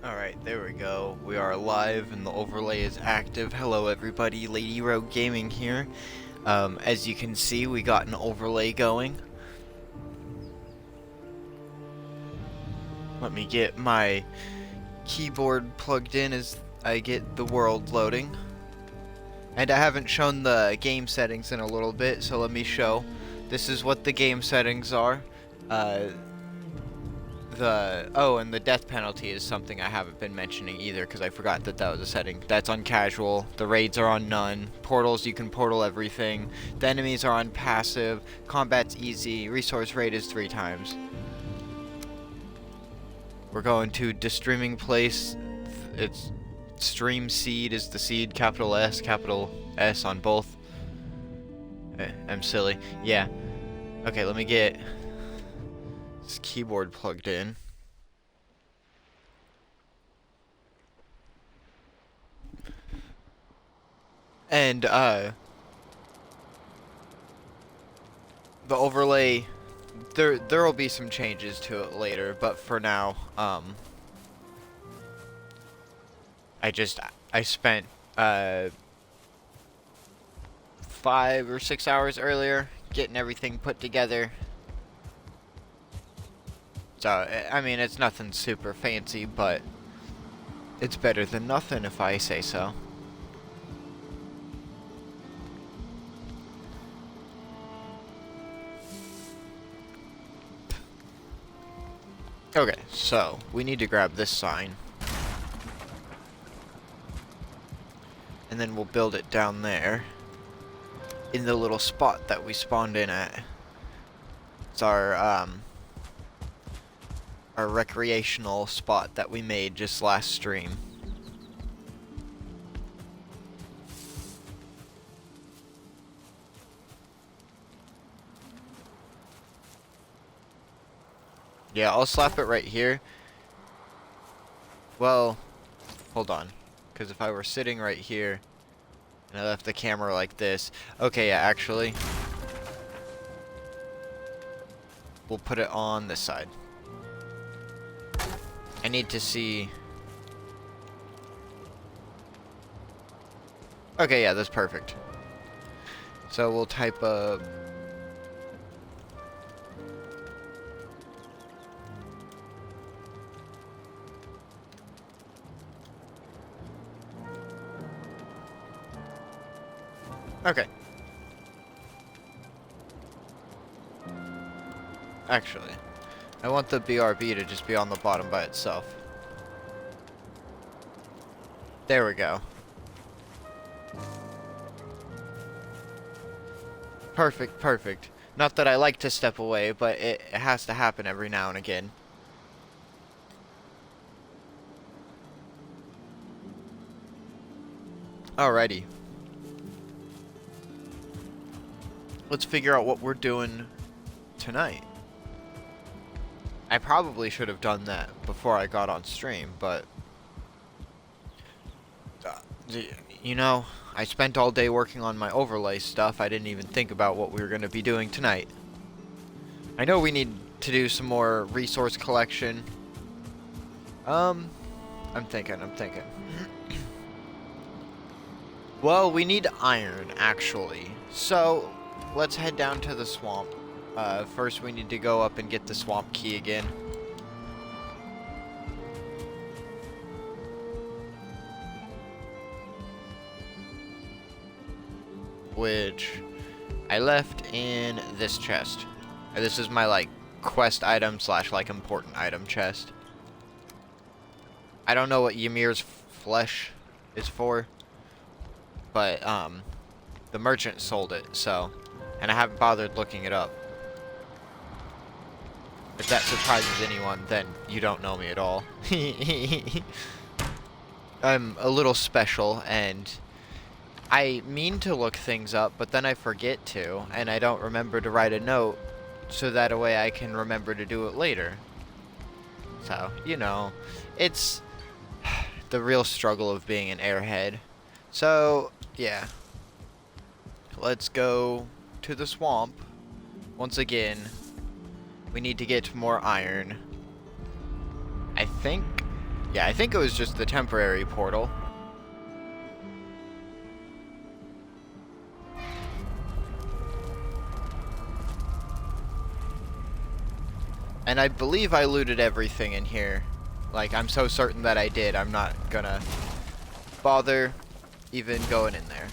Alright, there we go. We are live and the overlay is active. Hello everybody, Lady Rogue Gaming here. As you can see, we got an overlay going. Let me get my keyboard plugged in as I get the world loading. And I haven't shown the game settings in a little bit, so let me show. This is what the game settings are. And the death penalty is something I haven't been mentioning either because I forgot that that was a setting. That's on casual. The raids are on none. Portals, you can portal everything. The enemies are on passive. Combat's easy. Resource rate is 3 times. We're going to the streaming place. It's stream seed is the seed, capital S on both. I'm silly. Yeah. Okay, let me get this keyboard plugged in. And the overlay, there'll be some changes to it later, but for now, I spent 5 or 6 hours earlier getting everything put together. So, I mean, it's nothing super fancy, but it's better than nothing if I say so. Okay, so we need to grab this sign. And then we'll build it down there in the little spot that we spawned in at. It's our recreational spot that we made just last stream. Yeah, I'll slap it right here. Well, hold on. Because if I were sitting right here and I left the camera like this. Okay, yeah, actually, we'll put it on this side. I need to see. Okay, yeah, that's perfect. So we'll type a. Okay. Actually, I want the BRB to just be on the bottom by itself. There we go. Perfect, perfect. Not that I like to step away, but it has to happen every now and again. Alrighty. Let's figure out what we're doing tonight. I probably should have done that before I got on stream, but you know, I spent all day working on my overlay stuff. I didn't even think about what we were going to be doing tonight. I know we need to do some more resource collection. I'm thinking. Well, we need iron, actually. So, let's head down to the swamp. First we need to go up and get the swamp key again. Which I left in this chest. This is my, like, quest item / like, important item chest. I don't know what Ymir's flesh is for. But, the merchant sold it, so. And I haven't bothered looking it up. If that surprises anyone, then you don't know me at all. I'm a little special, and I mean to look things up, but then I forget to, and I don't remember to write a note, so that way I can remember to do it later. So, you know, it's the real struggle of being an airhead. So, yeah. Let's go to the swamp. Once again, we need to get more iron. I think Yeah, I think it was just the temporary portal. And I believe I looted everything in here. Like, I'm so certain that I did, I'm not gonna bother even going in there.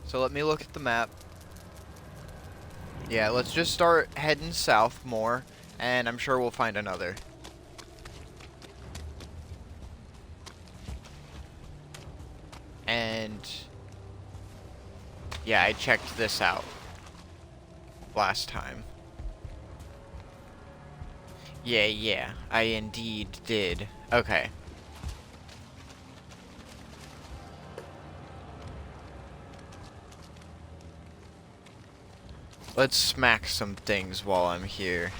So let me look at the map. Yeah, let's just start heading south more, and I'm sure we'll find another. And yeah, I checked this out last time. Yeah, I indeed did. Okay. Let's smack some things while I'm here.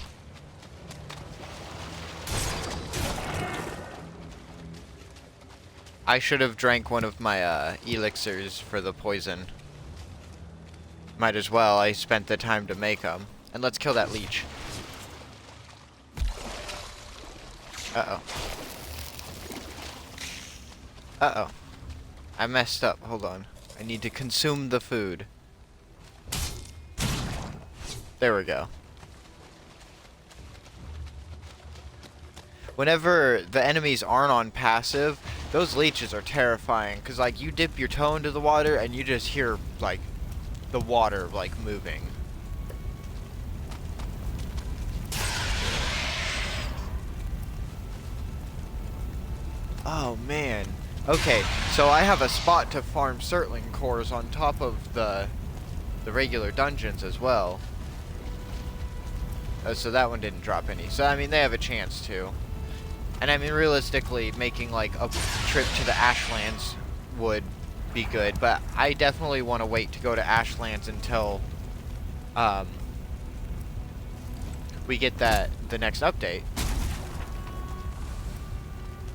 I should have drank one of my elixirs for the poison. Might as well, I spent the time to make them. And let's kill that leech. Uh-oh. Uh-oh. I messed up. Hold on. I need to consume the food. There we go. Whenever the enemies aren't on passive, those leeches are terrifying. Because, like, you dip your toe into the water and you just hear, like, the water, like, moving. Oh, man. Okay, so I have a spot to farm Surtling cores on top of the regular dungeons as well. So that one didn't drop any. So, I mean, they have a chance to. And, I mean, realistically, making, like, a trip to the Ashlands would be good. But I definitely want to wait to go to Ashlands until we get the next update.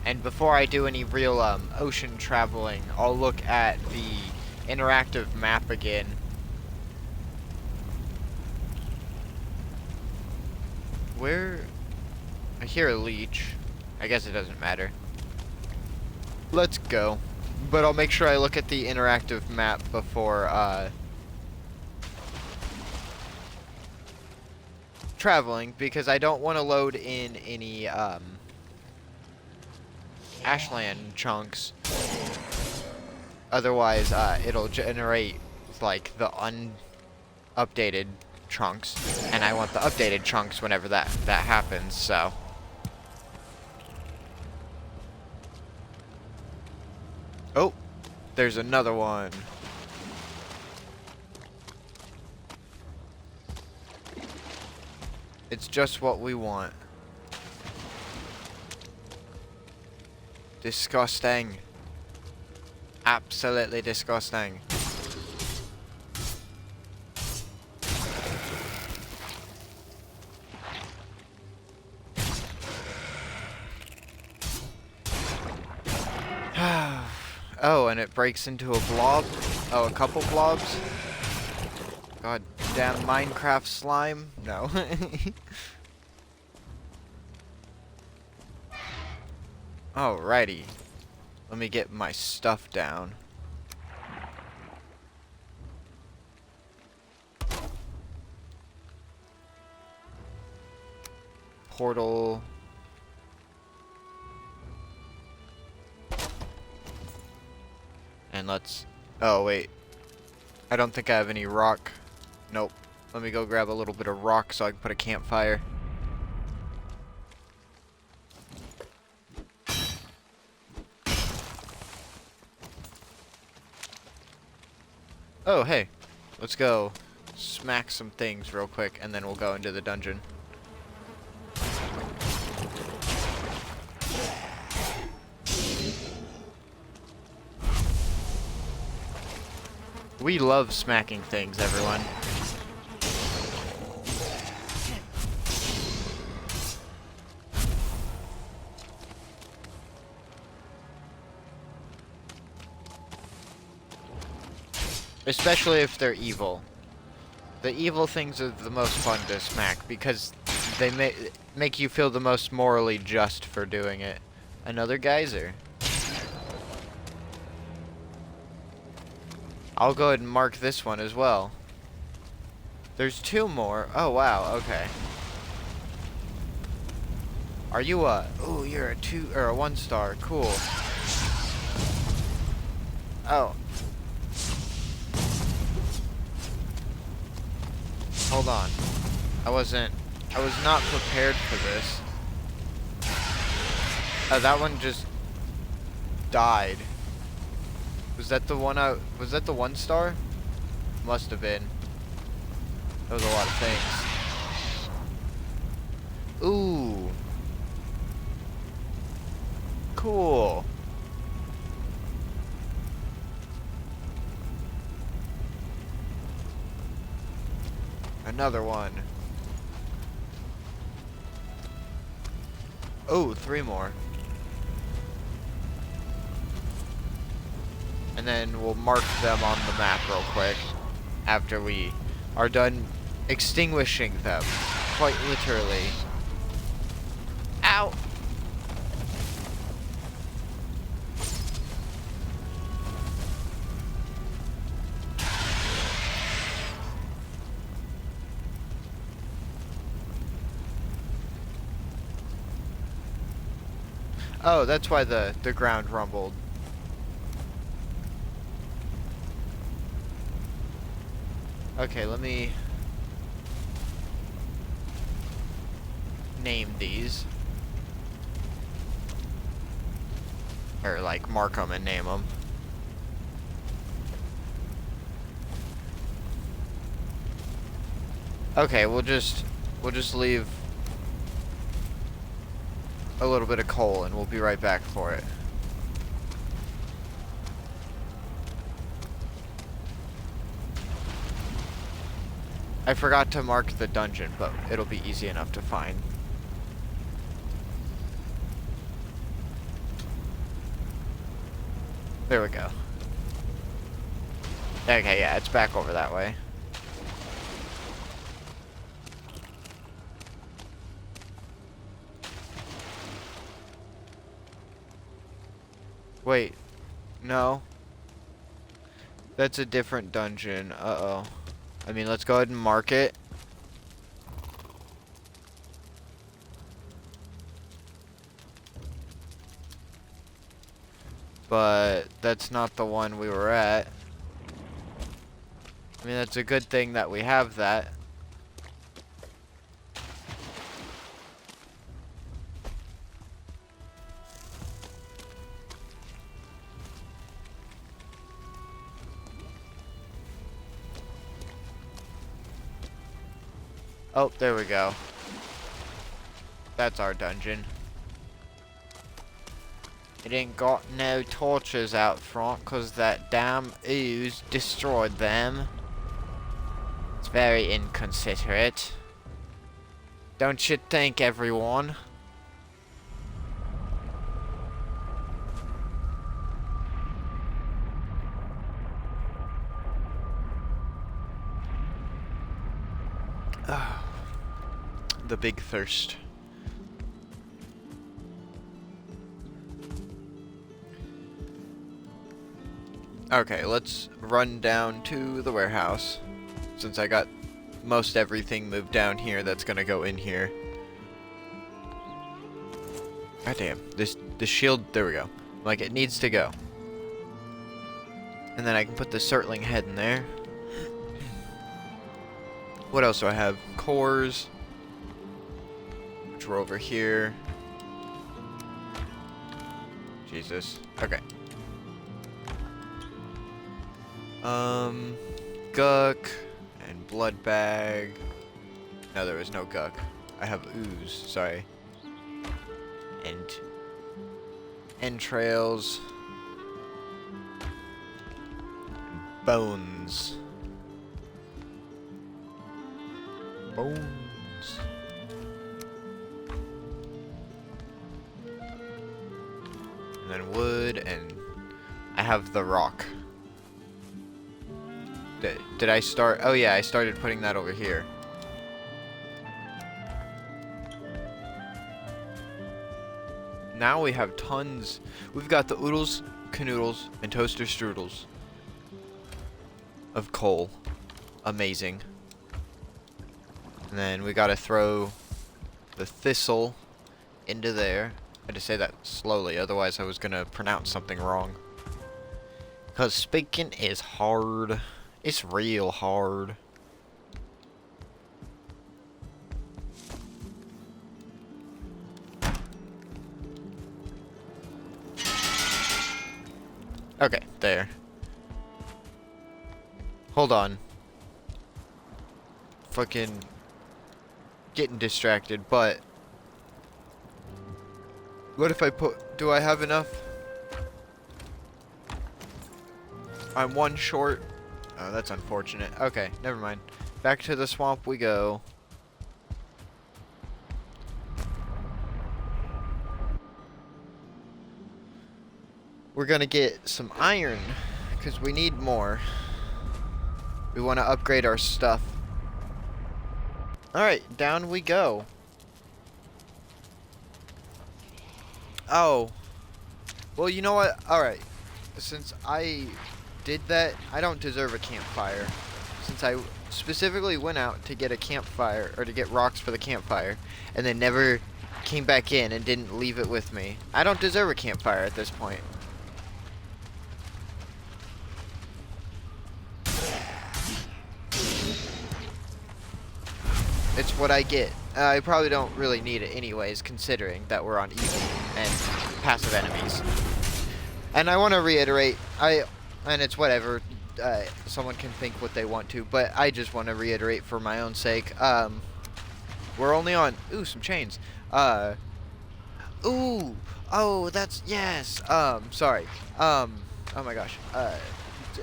And before I do any real ocean traveling, I'll look at the interactive map again. Where? I hear a leech. I guess it doesn't matter. Let's go. But I'll make sure I look at the interactive map before traveling, because I don't want to load in any Ashland chunks. Otherwise, it'll generate like the unupdated chunks, and I want the updated chunks whenever that happens. So. Oh, there's another one. It's just what we want. Disgusting. Absolutely disgusting. Oh, and it breaks into a blob? Oh, a couple blobs? God damn Minecraft slime? No. Alrighty. Let me get my stuff down. Portal. And let's... Oh, wait. I don't think I have any rock. Nope. Let me go grab a little bit of rock so I can put a campfire. Oh, hey. Let's go smack some things real quick, and then we'll go into the dungeon. We love smacking things, everyone. Especially if they're evil. The evil things are the most fun to smack because they make you feel the most morally just for doing it. Another geyser. I'll go ahead and mark this one as well. There's 2 more. Oh, wow, okay. Are you a... Oh, you're a 2 or a 1 star. Cool. Oh. Hold on. I was not prepared for this. Oh, that one just died. Was that the one was that the 1 star? Must have been. That was a lot of things. Ooh. Cool. Another one. Oh, 3 more. And then we'll mark them on the map real quick after we are done extinguishing them. Quite literally. Ow! Oh, that's why the ground rumbled. Okay, let me name these. Or like mark them and name them. Okay, we'll just leave a little bit of coal and we'll be right back for it. I forgot to mark the dungeon, but it'll be easy enough to find. There we go. Okay, yeah, it's back over that way. Wait, no. That's a different dungeon. Uh-oh. I mean, let's go ahead and mark it. But that's not the one we were at. I mean, that's a good thing that we have that. Oh, there we go. That's our dungeon. It ain't got no torches out front 'cause that damn ooze destroyed them. It's very inconsiderate. Don't you think, everyone? The big thirst. Okay, let's run down to the warehouse. Since I got most everything moved down here, that's gonna go in here. God damn, this shield, there we go. Like, it needs to go. And then I can put the Surtling head in there. What else do I have? Cores. Which were over here. Jesus. Okay. Guck. And blood bag. No, there was no guck. I have ooze. Sorry. And entrails. Bones. Bones. And then wood, and I have the rock. Did I start? Oh yeah, I started putting that over here. now we have tons. We've got the oodles, canoodles, and toaster strudels of coal. Amazing. And then we gotta throw the thistle into there. I had to say that slowly, otherwise I was gonna pronounce something wrong. Because speaking is hard. It's real hard. Okay, there. Hold on. Fucking getting distracted, but what if I put, do I have enough? I'm one short. Oh, that's unfortunate. Okay, never mind. Back to the swamp we go. We're gonna get some iron, because we need more. We want to upgrade our stuff. Alright, down we go. Oh. Well, you know what? Alright. Since I did that, I don't deserve a campfire. Since I specifically went out to get a campfire, or to get rocks for the campfire, and then never came back in and didn't leave it with me. I don't deserve a campfire at this point. It's what I get. I probably don't really need it anyways, considering that we're on easy and passive enemies. And I want to reiterate, and it's whatever, someone can think what they want to, but I just want to reiterate for my own sake, we're only on, ooh, some chains, ooh, oh, that's, yes, sorry, oh my gosh,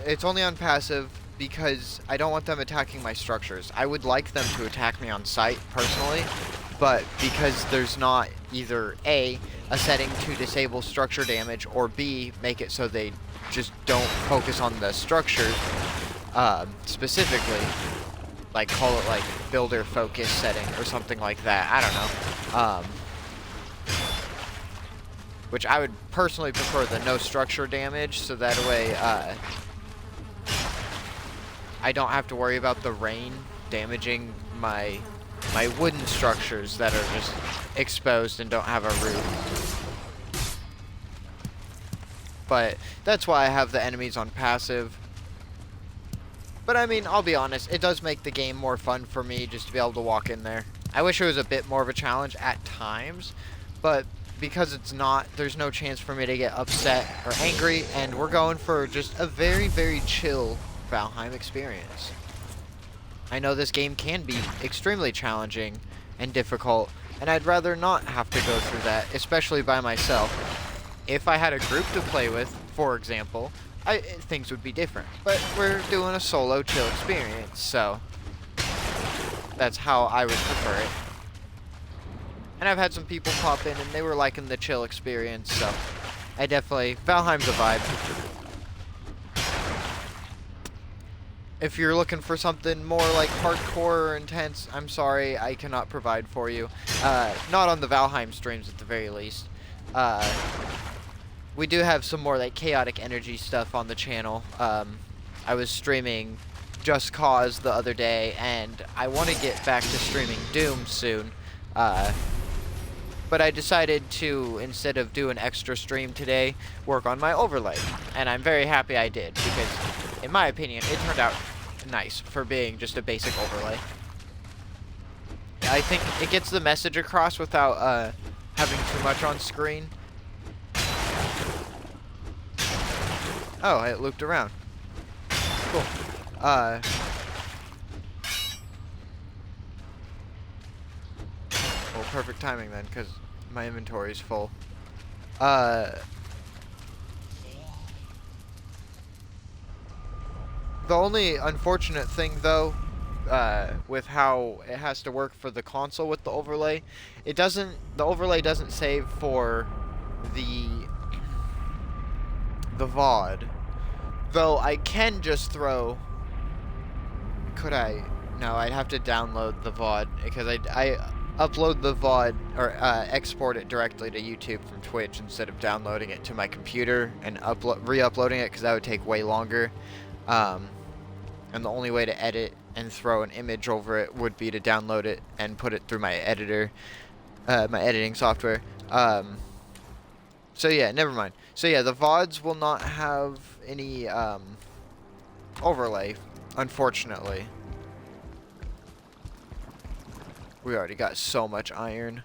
it's only on passive, because I don't want them attacking my structures. I would like them to attack me on sight, personally, but because there's not either A, a setting to disable structure damage, or B, make it so they just don't focus on the structures, specifically, like call it like builder focus setting or something like that, I don't know, which I would personally prefer the no structure damage, so that way, I don't have to worry about the rain damaging my wooden structures that are just exposed and don't have a roof. But that's why I have the enemies on passive. But I mean, I'll be honest, it does make the game more fun for me just to be able to walk in there. I wish it was a bit more of a challenge at times, but because it's not, there's no chance for me to get upset or angry, and we're going for just a very, very chill Valheim experience. I know this game can be extremely challenging and difficult, and I'd rather not have to go through that, especially by myself. If I had a group to play with, for example, things would be different. But we're doing a solo chill experience, so that's how I would prefer it. And I've had some people pop in and they were liking the chill experience, so I definitely, Valheim's a vibe. If you're looking for something more like hardcore or intense, I'm sorry, I cannot provide for you. Not on the Valheim streams at the very least. We do have some more like chaotic energy stuff on the channel. I was streaming Just Cause the other day, and I want to get back to streaming Doom soon. But I decided to, instead of do an extra stream today, work on my overlay. And I'm very happy I did, because in my opinion, it turned out nice for being just a basic overlay. I think it gets the message across without having too much on screen. Oh, it looped around. Cool. Well, perfect timing then, because my inventory is full. The only unfortunate thing, though, with how it has to work for the console with the overlay, the overlay doesn't save for the VOD. Though I can just throw, could I? No, I'd have to download the VOD, because upload the VOD or export it directly to YouTube from Twitch instead of downloading it to my computer and re-uploading it, because that would take way longer. And the only way to edit and throw an image over it would be to download it and put it through my editor, my editing software. So yeah, never mind. So yeah, the VODs will not have any overlay, unfortunately. We already got so much iron.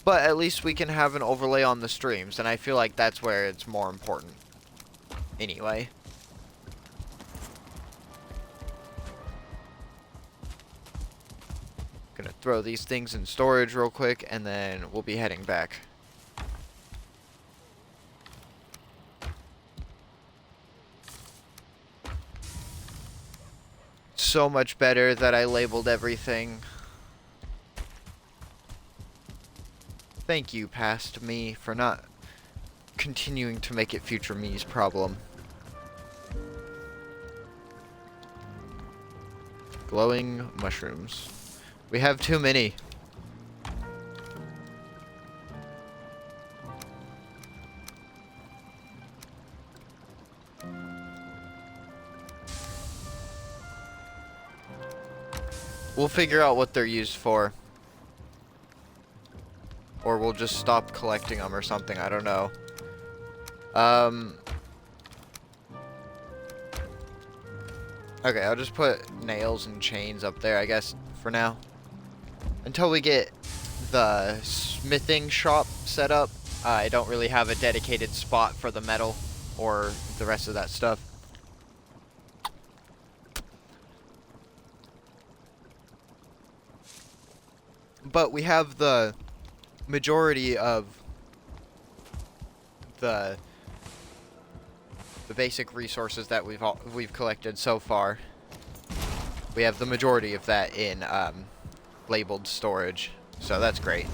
But at least we can have an overlay on the streams, and I feel like that's where it's more important. Anyway. Gonna throw these things in storage real quick, and then we'll be heading back. So much better that I labeled everything. Thank you, past me, for not continuing to make it future me's problem. Glowing mushrooms. We have too many. We'll figure out what they're used for. Or we'll just stop collecting them or something, I don't know. Okay, I'll just put nails and chains up there, I guess, for now. Until we get the smithing shop set up, I don't really have a dedicated spot for the metal or the rest of that stuff. But we have the majority of the basic resources that we've collected so far. We have the majority of that in labeled storage, so that's great.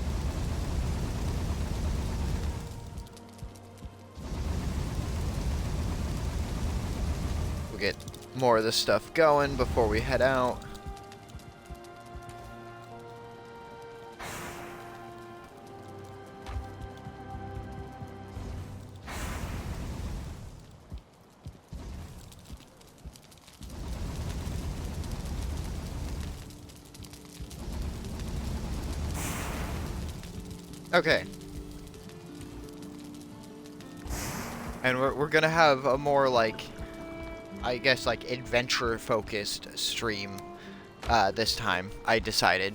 We'll get more of this stuff going before we head out. Okay. And we're gonna have a more, like, I guess, like, adventure-focused stream this time, I decided.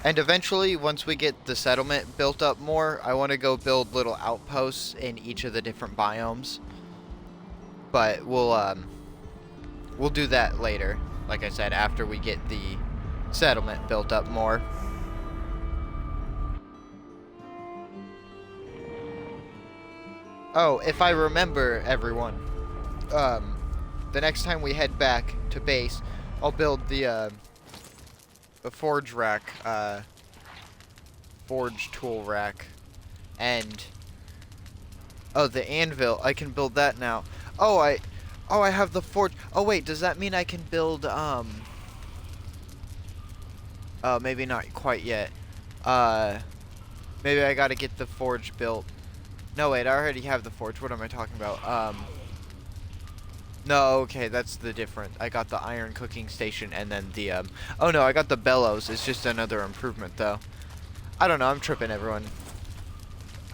And eventually, once we get the settlement built up more, I want to go build little outposts in each of the different biomes. But we'll do that later. Like I said, after we get the settlement built up more. Oh, if I remember, everyone, the next time we head back to base, I'll build the forge rack, forge tool rack, and oh, the anvil. I can build that now. Oh, I have the forge. Oh wait, does that mean I can build maybe not quite yet. Maybe I gotta get the forge built. No wait, I already have the forge. What am I talking about? No, okay, that's the different. I got the iron cooking station and then the oh no, I got the bellows. It's just another improvement though. I don't know, I'm tripping, everyone.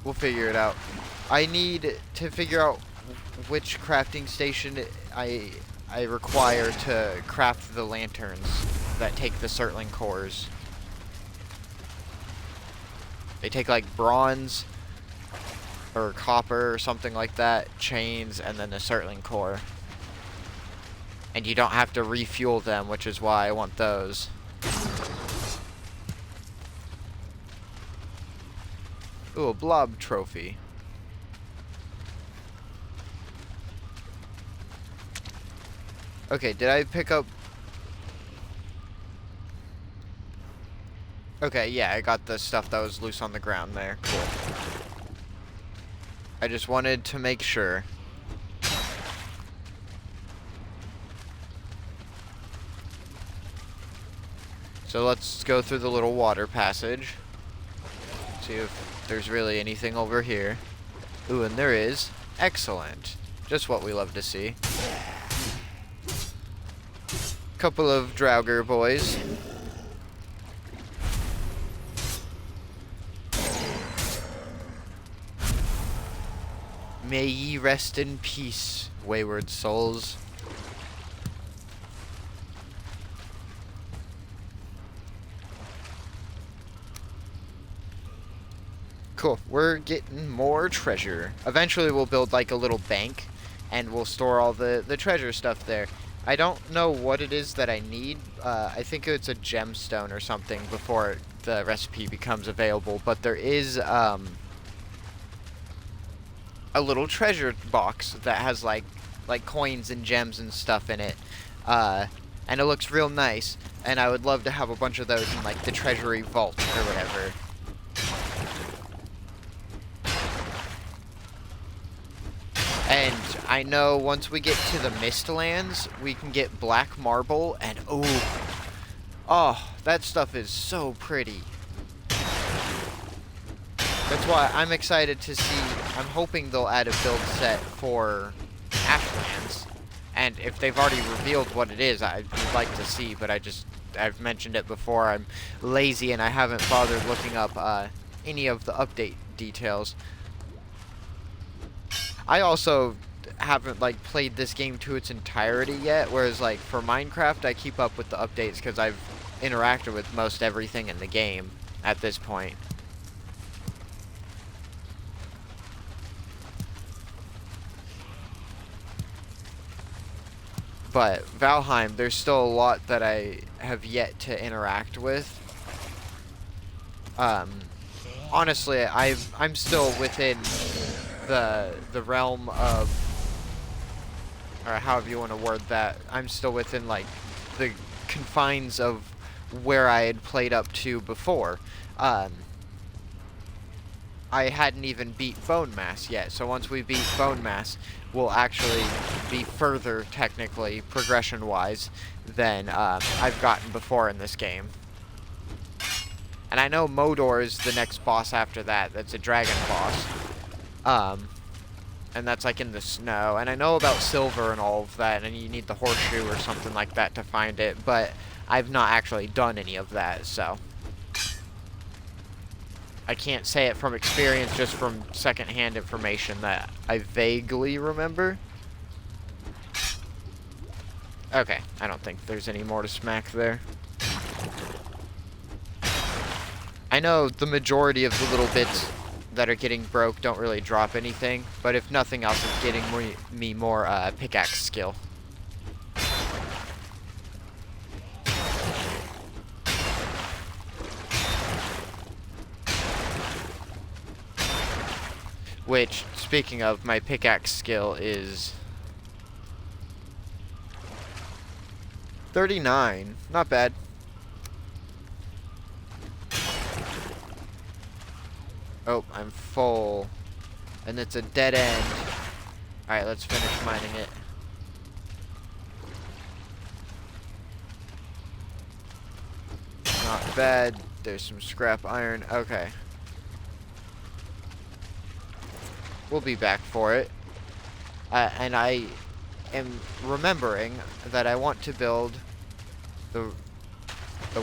We'll figure it out. I need to figure out which crafting station I require to craft the lanterns that take the Surtling cores. They take like bronze or copper or something like that, chains, and then the Surtling core. And you don't have to refuel them, which is why I want those. Ooh, a blob trophy. Okay, did I pick up... Okay, yeah, I got the stuff that was loose on the ground there. Cool. I just wanted to make sure. So let's go through the little water passage. See if there's really anything over here. Ooh, and there is. Excellent. Just what we love to see. Couple of Draugr boys. May ye rest in peace, wayward souls. Cool, we're getting more treasure. Eventually we'll build like a little bank and we'll store all the treasure stuff there. I don't know what it is that I need. I think it's a gemstone or something before the recipe becomes available, but there is a little treasure box that has like coins and gems and stuff in it. And it looks real nice, and I would love to have a bunch of those in like the treasury vault or whatever. And I know once we get to the Mistlands, we can get black marble, and oh, that stuff is so pretty. That's why I'm excited to see. I'm hoping they'll add a build set for Ashlands, and if they've already revealed what it is, I'd like to see. But I've mentioned it before. I'm lazy and I haven't bothered looking up any of the update details. I also haven't like played this game to its entirety yet, whereas like for Minecraft I keep up with the updates because I've interacted with most everything in the game at this point. But Valheim, there's still a lot that I have yet to interact with. Honestly, I'm still within the realm of, or however you want to word that, I'm still within like the confines of where I had played up to before. I hadn't even beat Bone Mass yet, so once we beat Bone Mass, we'll actually be further technically progression wise than I've gotten before in this game. And I know Modor is the next boss after that. That's a dragon boss. And that's like in the snow. And I know about silver and all of that, and you need the horseshoe or something like that to find it, but I've not actually done any of that, so I can't say it from experience, just from secondhand information that I vaguely remember. Okay, I don't think there's any more to smack there. I know the majority of the little bits that are getting broke don't really drop anything, but if nothing else, it's getting me more pickaxe skill. Which, speaking of, my pickaxe skill is 39. Not bad. Oh, I'm full. And it's a dead end. Alright, let's finish mining it. Not bad. There's some scrap iron. Okay. We'll be back for it. And I am remembering that I want to build the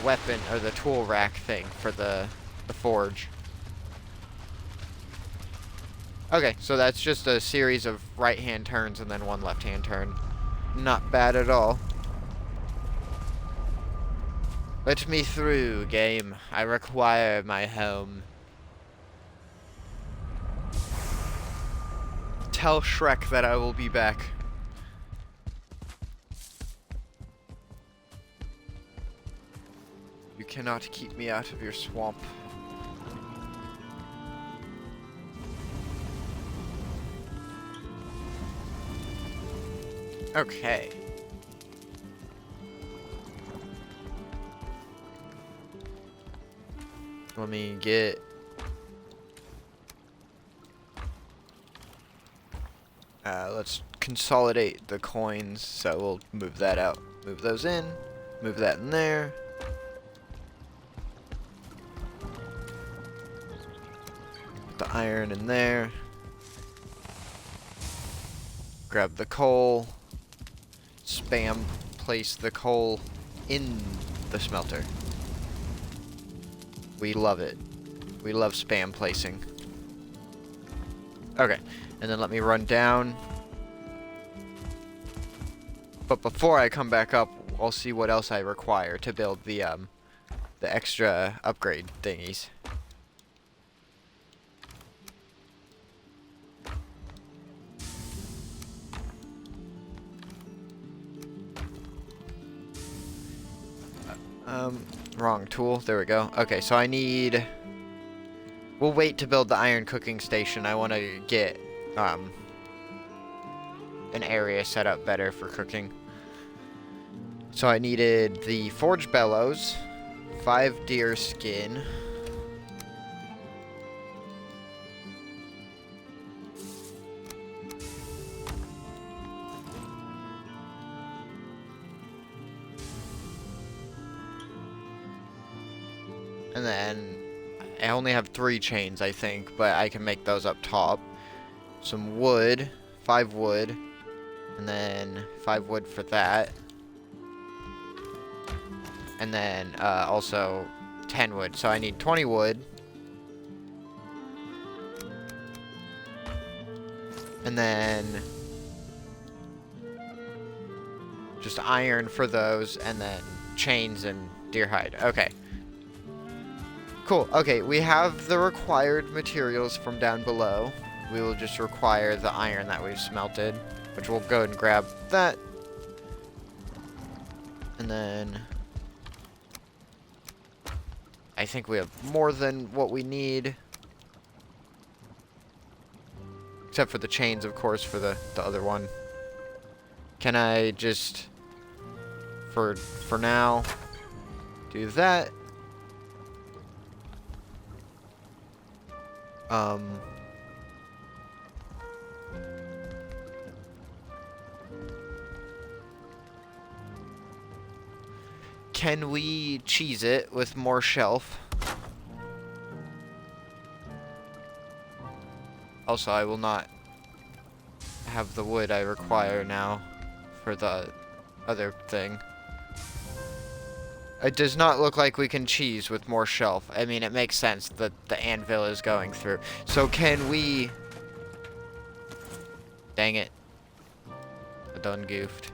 weapon, or the tool rack thing for the forge. Okay, so that's just a series of right-hand turns and then one left-hand turn. Not bad at all. Let me through, game. I require my home. Tell Shrek that I will be back. You cannot keep me out of your swamp. Okay. Let me get... let's consolidate the coins, so we'll move that out. Move those in, move that in there. Put the iron in there. Grab the coal. Spam place the coal in the smelter. We love it. We love spam placing. Okay, and then let me run down. But before I come back up, I'll see what else I require to build the extra upgrade thingies. Wrong tool. There we go. Okay, so I need... We'll wait to build the iron cooking station. I want to get, an area set up better for cooking. So I needed the forge bellows, 5 deer skin, and then I only have 3 chains, I think, but I can make those up top. Some wood, 5 wood, and then 5 wood for that. And then also 10 wood, so I need 20 wood. And then just iron for those, and then chains and deer hide. Okay. Cool. Okay, we have the required materials from down below. We will just require the iron that we've smelted, which we'll go and grab that. And then I think we have more than what we need. Except for the chains, of course, for the other one. Can I just, for now, do that? Can we cheese it with more shelf? Also, I will not have the wood I require now for the other thing. It does not look like we can cheese with more shelf. I mean, it makes sense that the anvil is going through. So can we... Dang it. I done goofed.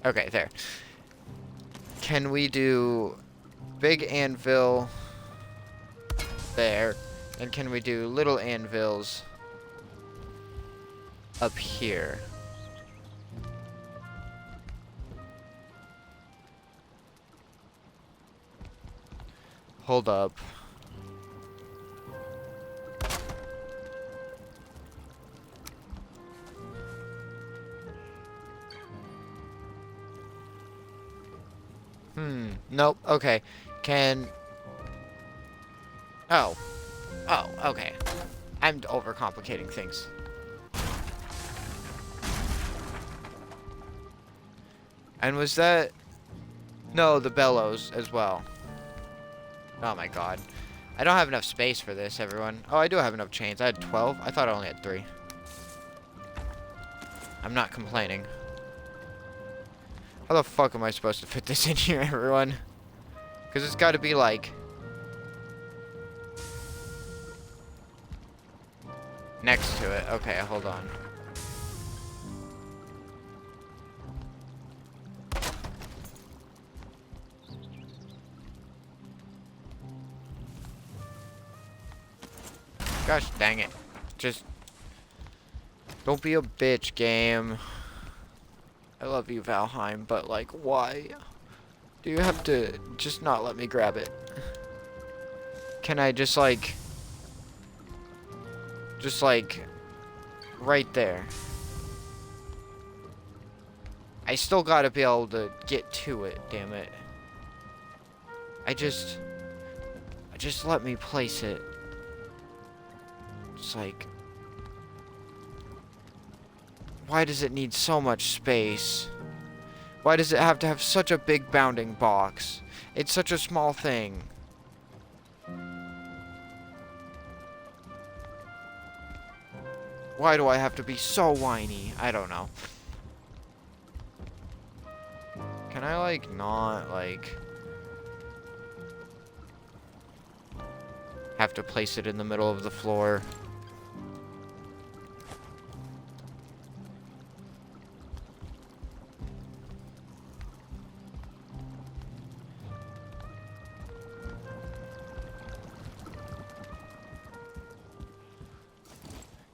Okay, there. Can we do big anvil there? And can we do little anvils up here? Hold up. Nope. Okay. Can... Oh. Oh, okay. I'm overcomplicating things. And was that... No, the bellows as well. Oh my god. I don't have enough space for this, everyone. Oh, I do have enough chains. I had 12. I thought I only had 3. I'm not complaining. How the fuck am I supposed to fit this in here, everyone? Because it's got to be like... next to it. Okay, hold on. Gosh dang it. Just... don't be a bitch, game. I love you, Valheim, but, like, why? Do you have to just not let me grab it? Can I just, like... just, like... right there? I still gotta be able to get to it, damn it. Just let me place it. It's like, why does it need so much space? Why does it have to have such a big bounding box? It's such a small thing. Why do I have to be so whiny? I don't know. Can I, like, not, like... have to place it in the middle of the floor?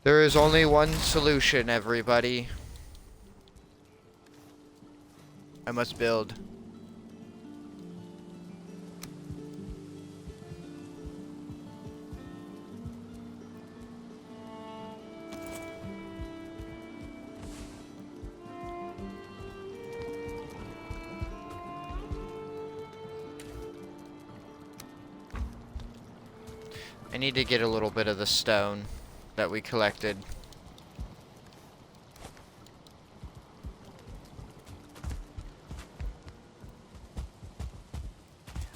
There is only one solution, everybody. I must build. I need to get a little bit of the stone that we collected.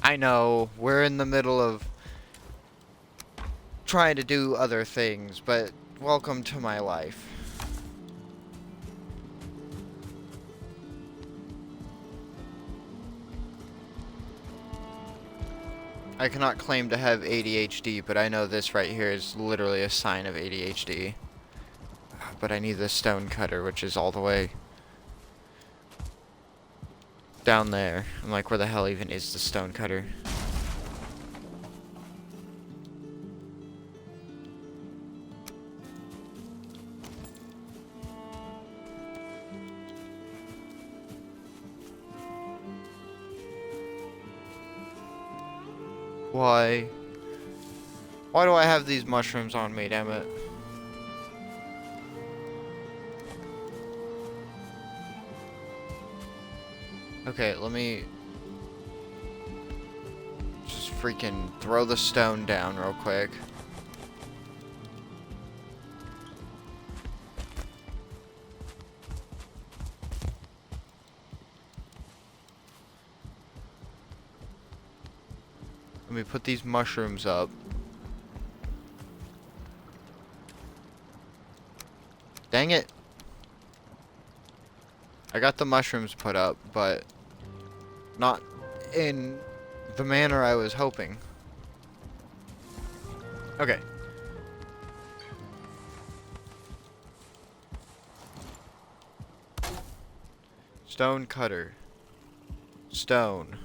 I know, we're in the middle of trying to do other things, but welcome to my life. I cannot claim to have ADHD, but I know this right here is literally a sign of ADHD. But I need the stone cutter, which is all the way down there. I'm like, where the hell even is the stone cutter? Why? Why do I have these mushrooms on me, damn it? Okay, let me just freaking throw the stone down real quick. Let me put these mushrooms up. Dang it. I got the mushrooms put up, but not in the manner I was hoping. Okay. Stone cutter. Stone.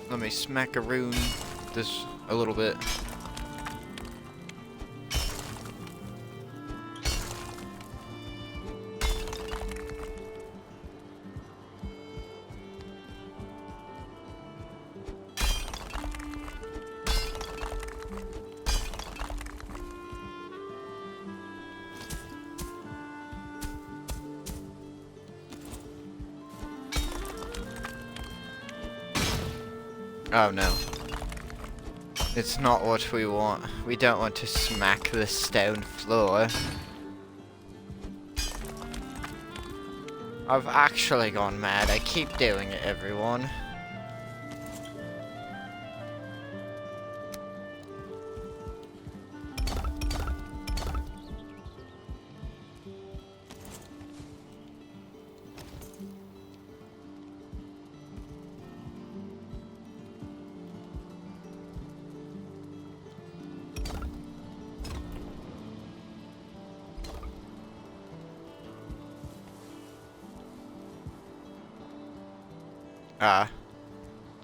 Let me smackaroon this a little bit. Oh no. It's not what we want. We don't want to smack the stone floor. I've actually gone mad. I keep doing it, everyone. Ah,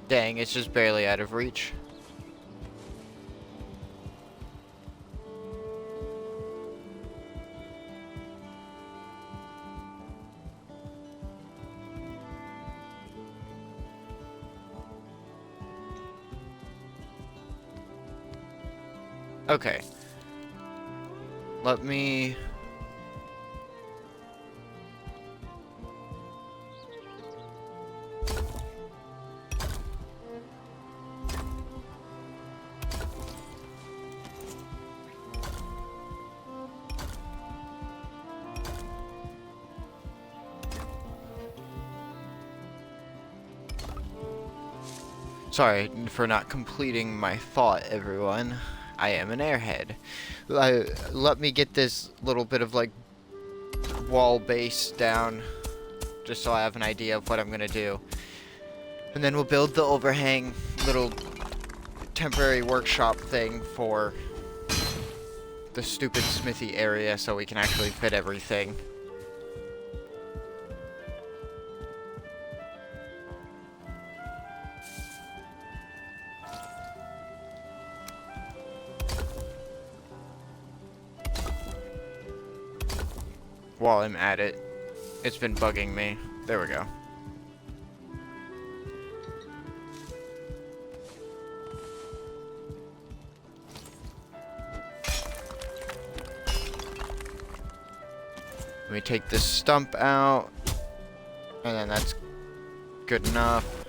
dang, it's just barely out of reach. Okay. Let me... Sorry for not completing my thought, everyone. I am an airhead. Let me get this little bit of, like, wall base down, just so I have an idea of what I'm gonna do. And then we'll build the overhang little temporary workshop thing for the stupid smithy area so we can actually fit everything. While I'm at it, it's been bugging me. There we go. Let me take this stump out, and then that's good enough.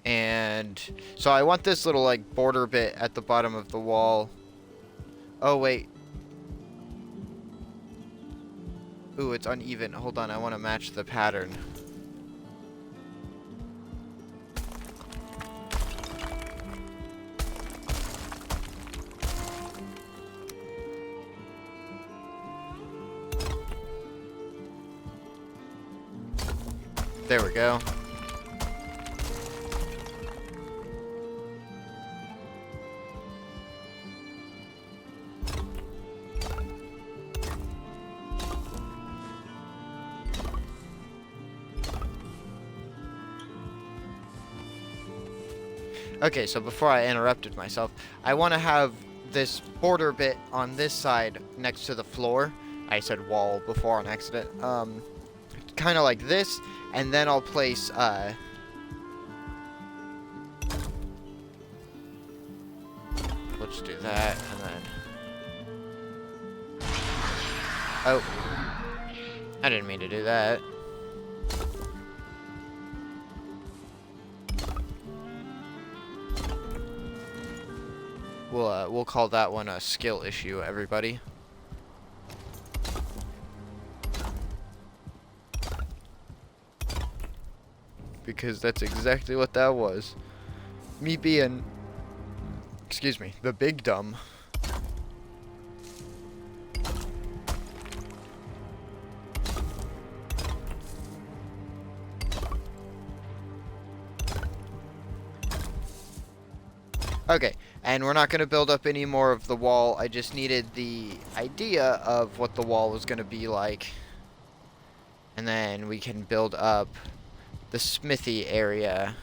And so I want this little, like, border bit at the bottom of the wall. Oh, wait. Ooh, it's uneven. Hold on, I want to match the pattern. There we go. Okay, so before I interrupted myself, I want to have this border bit on this side next to the floor. I said wall before on accident. Kind of like this, and then I'll place, let's do that, and then... Oh. I didn't mean to do that. We'll call that one a skill issue, everybody. Because that's exactly what that was. Me being, excuse me, the big dumb. Okay, and we're not going to build up any more of the wall. I just needed the idea of what the wall was going to be like. And then we can build up the smithy area.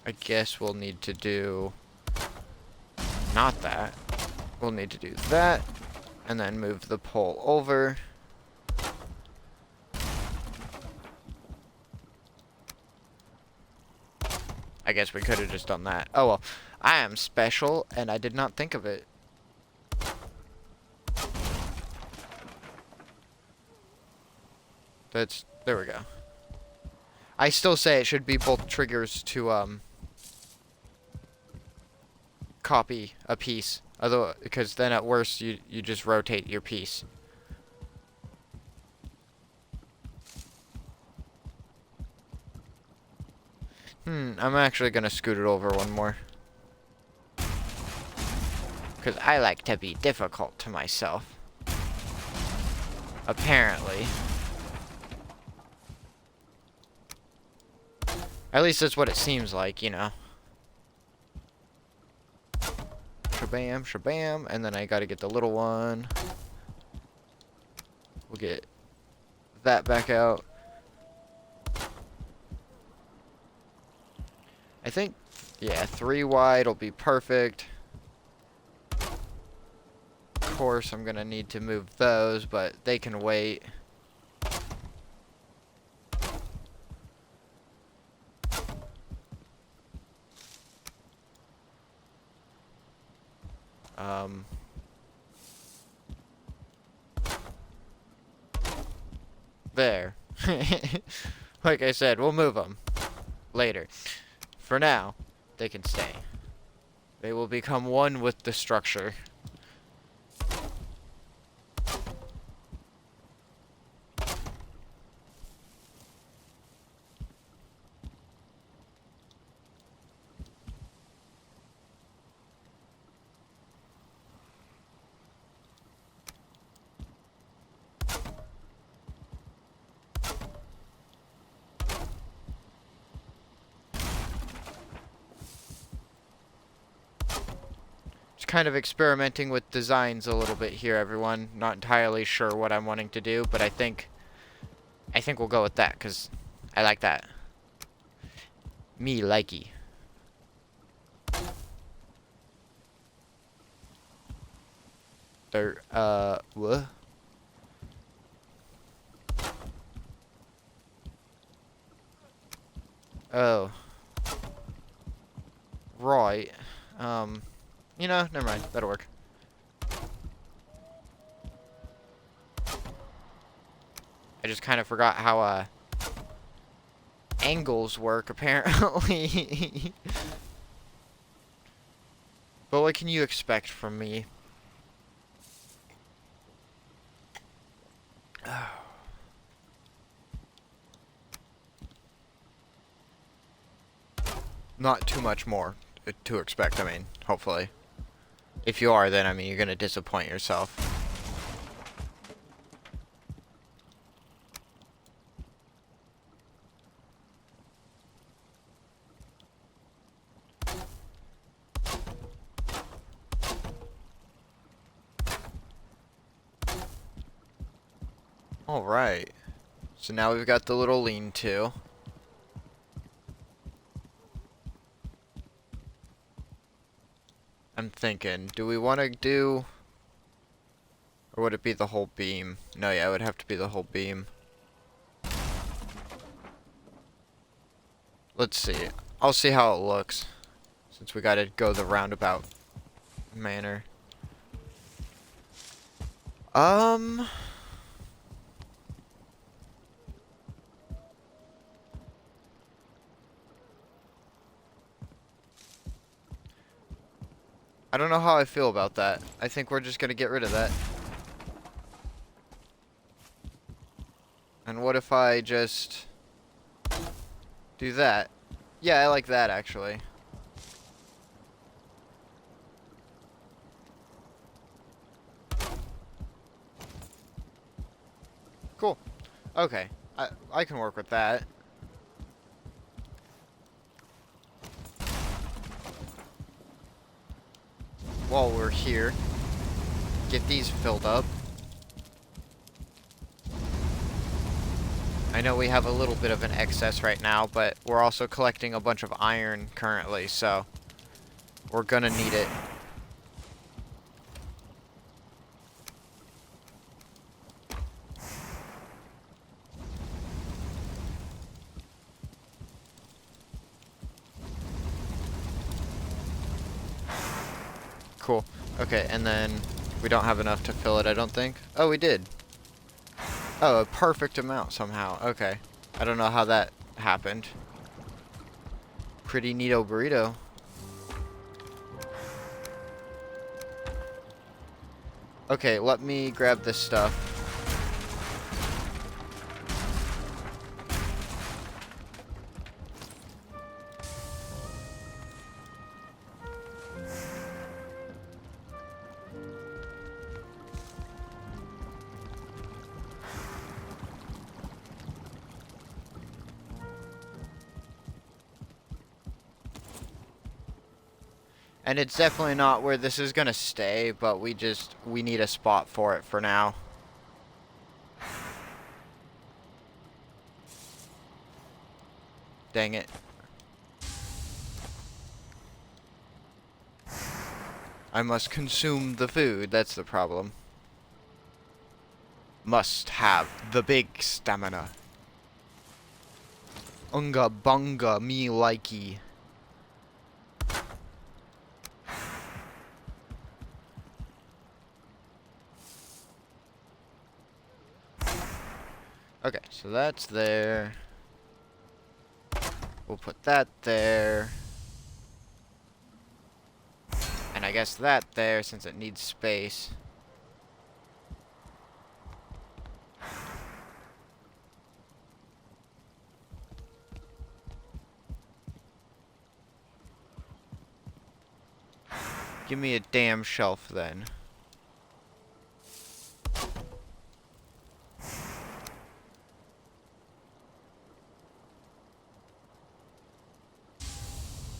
I guess we'll need to do not that. We'll need to do that. And then move the pole over. I guess we could have just done that. Oh well. I am special, and I did not think of it. There we go. I still say it should be both triggers to, copy a piece. Although, because then at worst, you just rotate your piece. I'm actually gonna scoot it over one more. Because I like to be difficult to myself. Apparently. At least that's what it seems like, you know. Shabam, shabam, and then I gotta get the little one. We'll get that back out. I think, yeah, 3 wide will be perfect. Of course, I'm gonna need to move those, but they can wait. There. Like I said, we'll move them later. For now, they can stay. They will become one with the structure. Kind of experimenting with designs a little bit here, everyone. Not entirely sure what I'm wanting to do, but I think we'll go with that because I like that. Me likey. What? Oh. Right. You know, never mind. That'll work. I just kind of forgot how, angles work, apparently. But what can you expect from me? Not too much more to expect, I mean, hopefully. If you are, then, I mean, you're gonna disappoint yourself. Alright. So now we've got the little lean-to. I'm thinking, do we want to do... Or would it be the whole beam? No, yeah, it would have to be the whole beam. Let's see. I'll see how it looks. Since we gotta go the roundabout manner. I don't know how I feel about that. I think we're just gonna get rid of that. And what if I just do that? Yeah, I like that, actually. Cool. Okay. I can work with that. While we're here, get these filled up. I know we have a little bit of an excess right now, but we're also collecting a bunch of iron currently, so we're gonna need it. Cool. Okay, and then we don't have enough to fill it, I don't think. Oh, we did. Oh, a perfect amount somehow. Okay. I don't know how that happened. Pretty neato burrito. Okay, let me grab this stuff. And it's definitely not where this is gonna stay, but we need a spot for it for now. Dang it. I must consume the food, that's the problem. Must have the big stamina. Unga bunga me likey. Okay, so that's there. We'll put that there. And I guess that there, since it needs space. Give me a damn shelf then.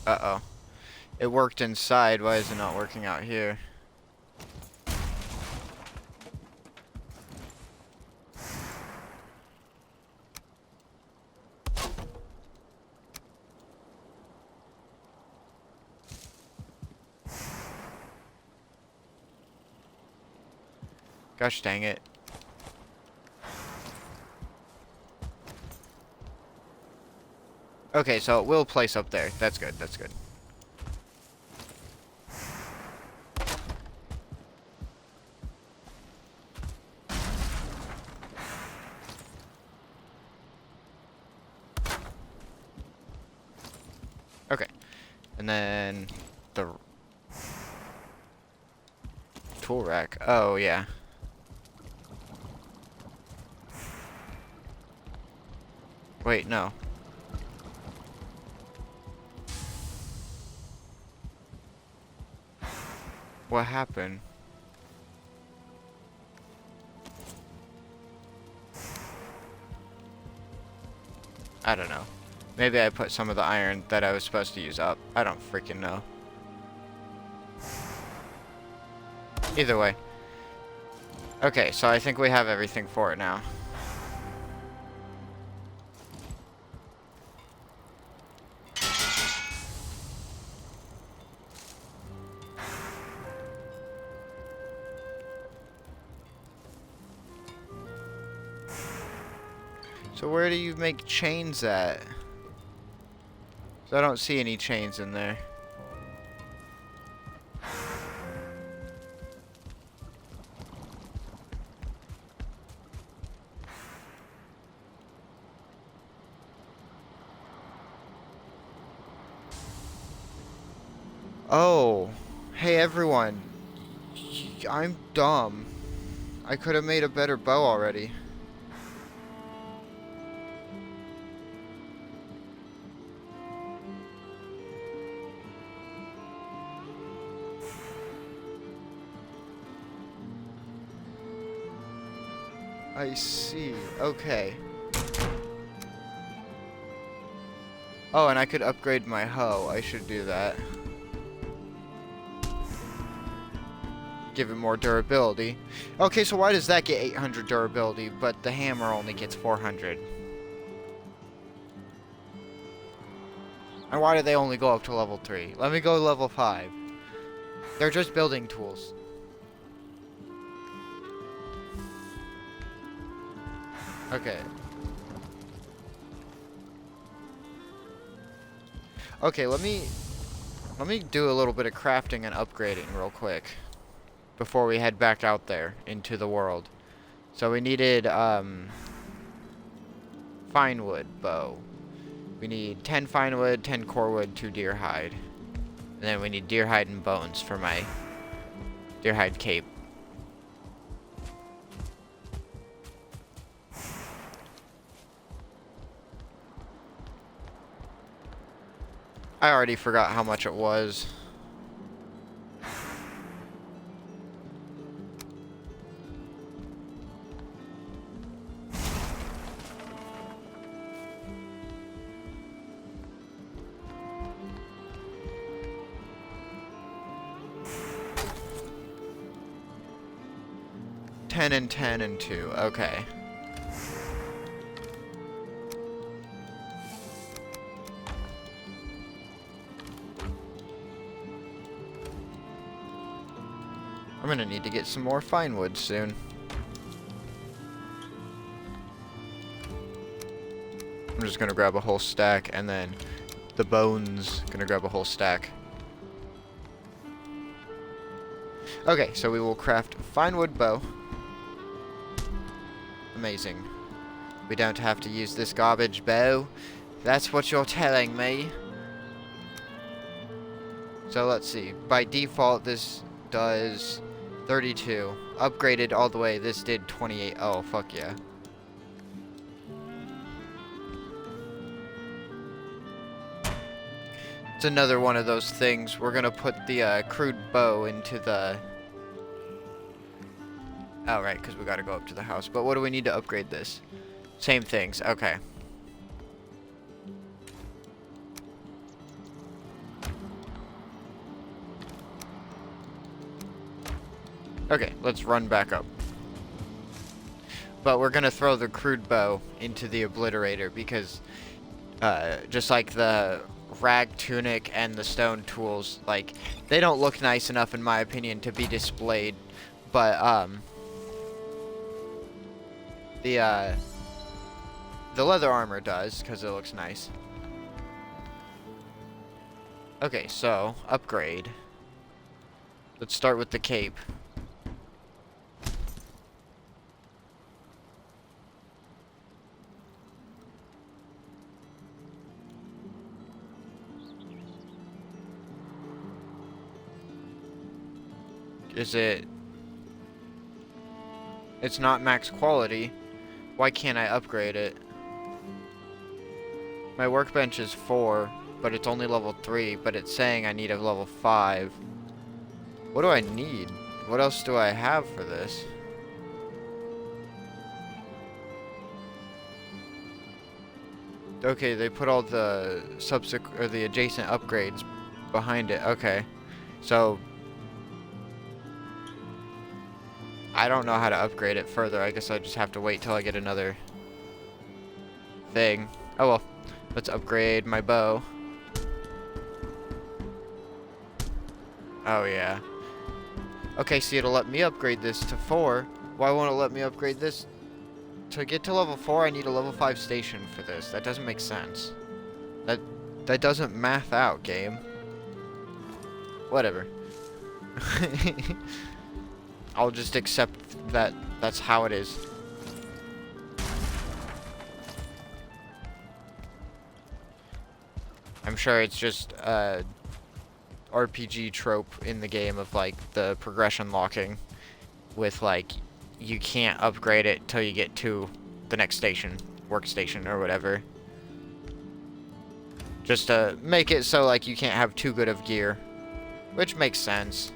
Uh-oh. It worked inside, why is it not working out here? Gosh dang it. Okay, so it will place up there. That's good, that's good. Okay. And then the tool rack. Oh, yeah. Wait, no. What happened? I don't know. Maybe I put some of the iron that I was supposed to use up. I don't freaking know. Either way. Okay, so I think we have everything for it now. So where do you make chains at? So I don't see any chains in there. Oh, hey everyone. I'm dumb. I could have made a better bow already. I see. Okay. Oh, and I could upgrade my hoe. I should do that. Give it more durability. Okay, so why does that get 800 durability, but the hammer only gets 400? And why do they only go up to level 3? Let me go level 5. They're just building tools. Okay. Okay, let me do a little bit of crafting and upgrading real quick before we head back out there into the world. So we needed fine wood bow. We need 10 fine wood, 10 core wood, 2 deer hide. And then we need deer hide and bones for my deer hide cape. I already forgot how much it was. 10 and 10 and 2. Okay. I'm gonna need to get some more fine wood soon. I'm just gonna grab a whole stack, and then the bones, gonna grab a whole stack. Okay, so we will craft fine wood bow. Amazing. We don't have to use this garbage bow. That's what you're telling me. So let's see. By default, this does 32. Upgraded all the way, this did 28. Oh, fuck yeah. It's another one of those things. We're gonna put the crude bow into the... Oh, right, because we gotta go up to the house. But what do we need to upgrade this? Same things. Okay. Okay, let's run back up. But we're gonna throw the crude bow into the obliterator because just like the rag tunic and the stone tools, like, they don't look nice enough in my opinion to be displayed. But the leather armor does, because it looks nice. Okay, so upgrade. Let's start with the cape. Is it... It's not max quality. Why can't I upgrade it? My workbench is 4, but it's only level 3, but it's saying I need a level 5. What do I need? What else do I have for this? Okay, they put all the subsequent or the adjacent upgrades behind it. Okay. So I don't know how to upgrade it further. I guess I just have to wait till I get another thing. Oh well. Let's upgrade my bow. Oh yeah. Okay, see, it'll let me upgrade this to 4. Why won't it let me upgrade this? To get to level 4, I need a level 5 station for this. That doesn't make sense. That doesn't math out, game. Whatever. I'll just accept that that's how it is. I'm sure it's just a RPG trope in the game of, like, the progression locking with, like, you can't upgrade it till you get to the next station, workstation or whatever. Just to make it so, like, you can't have too good of gear, which makes sense.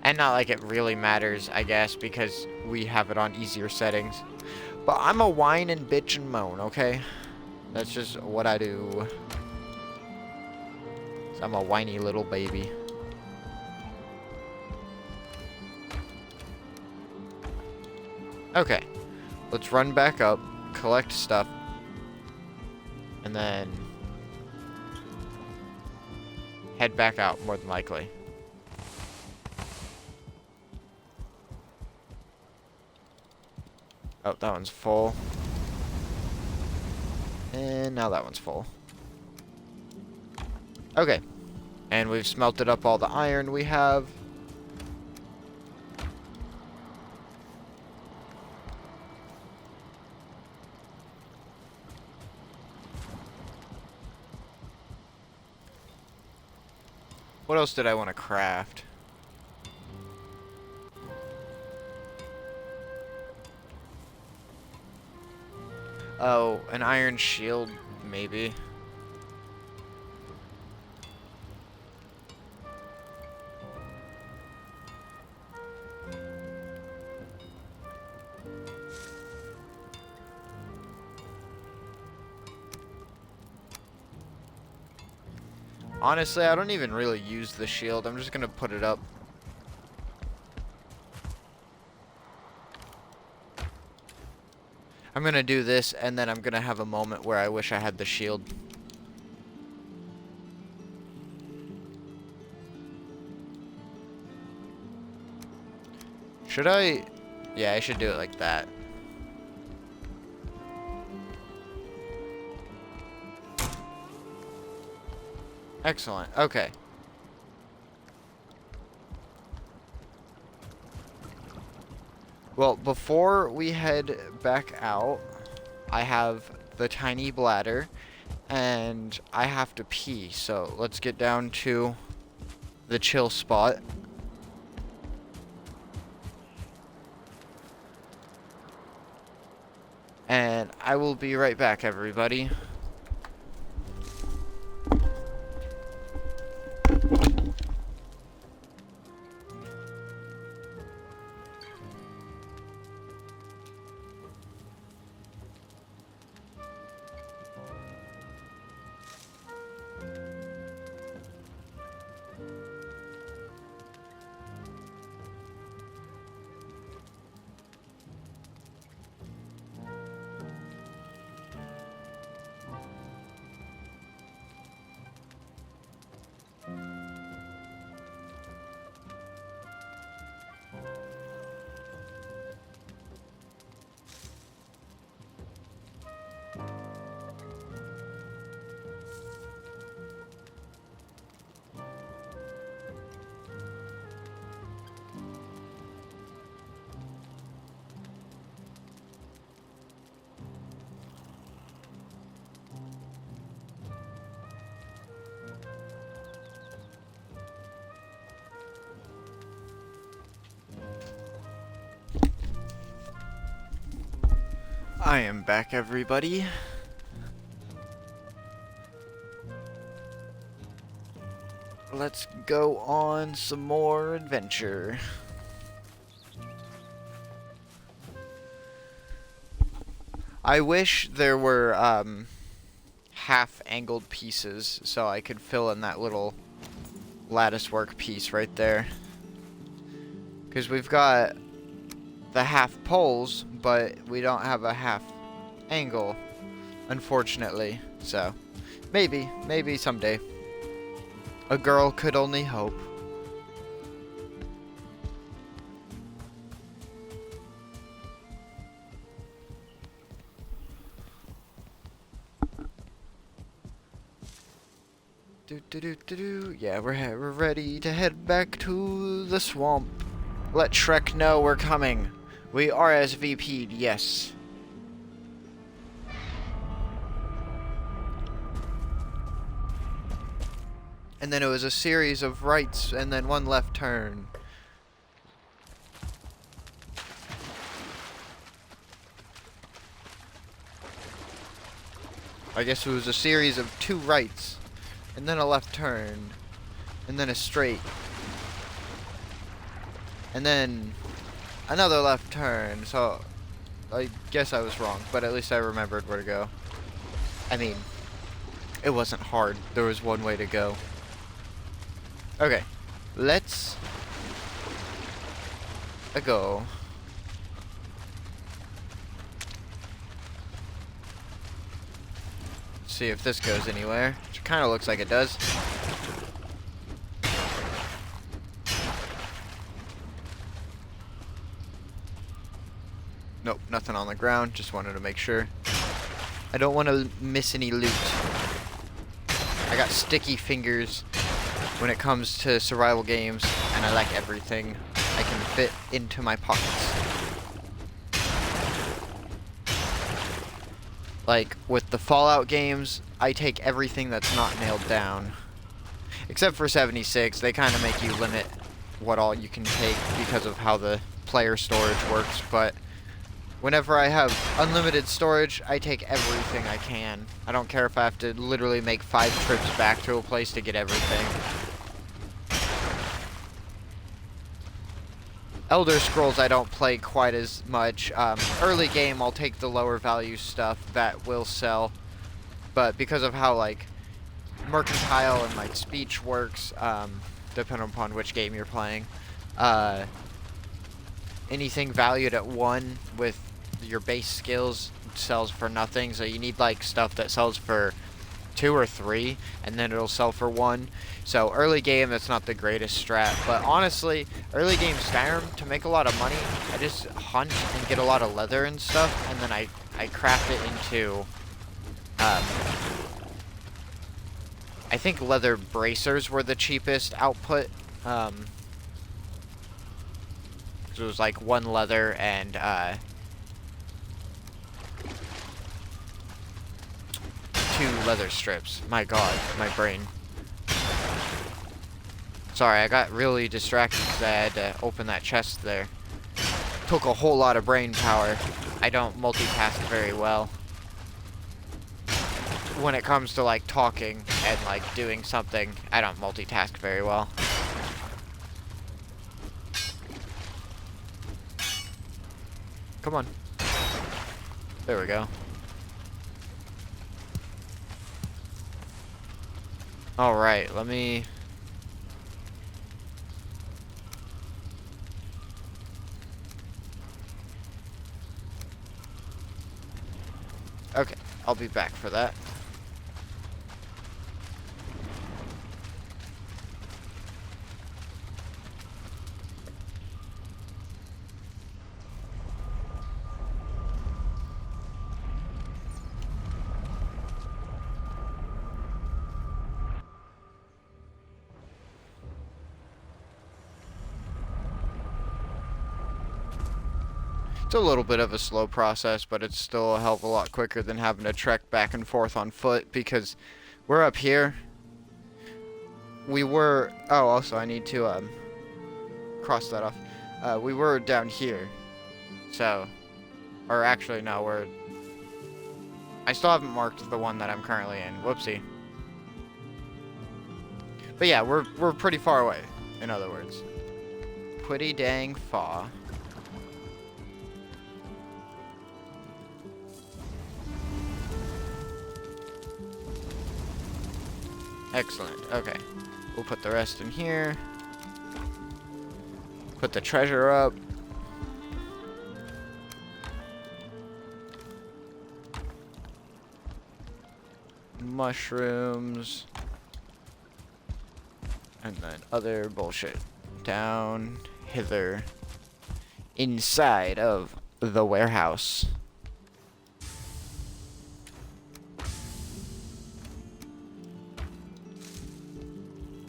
And not like it really matters, I guess, because we have it on easier settings. But I'm a whine and bitch and moan, okay? That's just what I do. I'm a whiny little baby. Okay. Let's run back up, collect stuff, and then head back out, more than likely. Oh, that one's full. And now that one's full. Okay. And we've smelted up all the iron we have. What else did I want to craft? Oh, an iron shield, maybe. Honestly, I don't even really use the shield. I'm just gonna put it up. I'm gonna do this, and then I'm gonna have a moment where I wish I had the shield. Should I? Yeah, I should do it like that. Excellent. Okay. Well, before we head back out, I have the tiny bladder, and I have to pee, so let's get down to the chill spot. And I will be right back, everybody. I am back, everybody. Let's go on some more adventure. I wish there were half-angled pieces so I could fill in that little lattice work piece right there. Because we've got the half poles, but we don't have a half angle, unfortunately. So, maybe someday. A girl could only hope. Yeah, we're ready to head back to the swamp. Let Shrek know we're coming. We RSVP'd, yes. And then it was a series of rights and then one left turn. I guess it was a series of 2 rights and then a left turn and then a straight. And then another left turn, so I guess I was wrong, but at least I remembered where to go. I mean, it wasn't hard. There was one way to go. Okay, let's go. See if this goes anywhere. Which kind of looks like it does. Nope, nothing on the ground. Just wanted to make sure. I don't want to miss any loot. I got sticky fingers when it comes to survival games, and I like everything I can fit into my pockets. Like, with the Fallout games, I take everything that's not nailed down. Except for 76, they kind of make you limit what all you can take because of how the player storage works, but whenever I have unlimited storage, I take everything I can. I don't care if I have to literally make 5 trips back to a place to get everything. Elder Scrolls I don't play quite as much. Early game I'll take the lower value stuff that will sell. But because of how like mercantile and like speech works, depending upon which game you're playing, anything valued at 1 with your base skills sells for nothing, so you need like stuff that sells for 2 or 3, and then it'll sell for 1. So early game, that's not the greatest strat, but honestly, early game Skyrim, to make a lot of money, I just hunt and get a lot of leather and stuff, and then I craft it into, I think leather bracers were the cheapest output. It was like 1 leather and 2 leather strips. My god, my brain. Sorry, I got really distracted because I had to open that chest there. Took a whole lot of brain power. I don't multitask very well when it comes to like talking and like doing something. I don't multitask very well. Come on. There we go. Alright, let me... Okay, I'll be back for that. It's a little bit of a slow process, but it's still a hell of a lot quicker than having to trek back and forth on foot, because we're up here. We were... Oh, also, I need to, cross that off. We were down here. So... Or actually, no, we're... I still haven't marked the one that I'm currently in. Whoopsie. But yeah, we're pretty far away, in other words. Pretty dang far. Excellent. Okay. We'll put the rest in here. Put the treasure up. Mushrooms. And then other bullshit. Down hither. Inside of the warehouse.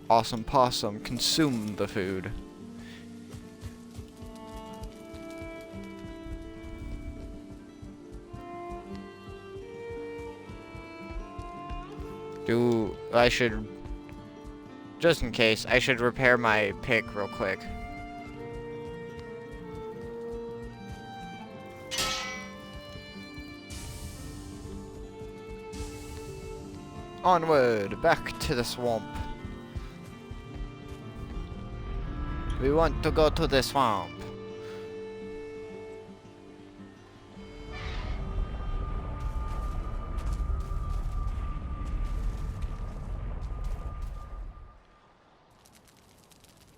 Awesome possum, consume the food. I should, just in case, I should repair my pick real quick. Onward, back to the swamp. We want to go to the swamp.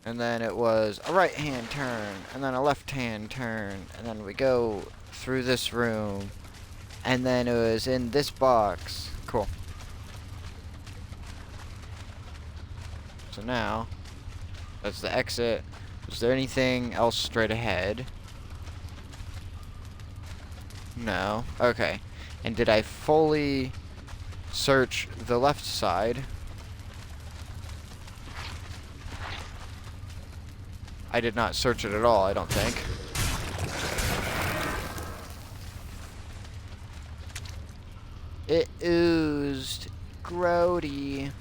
And then it was a right-hand turn, and then a left-hand turn, and then we go through this room, and then it was in this box. Cool. So now, that's the exit. Is there anything else straight ahead? No. Okay. And did I fully search the left side? I did not search it at all, I don't think. It oozed. Grody.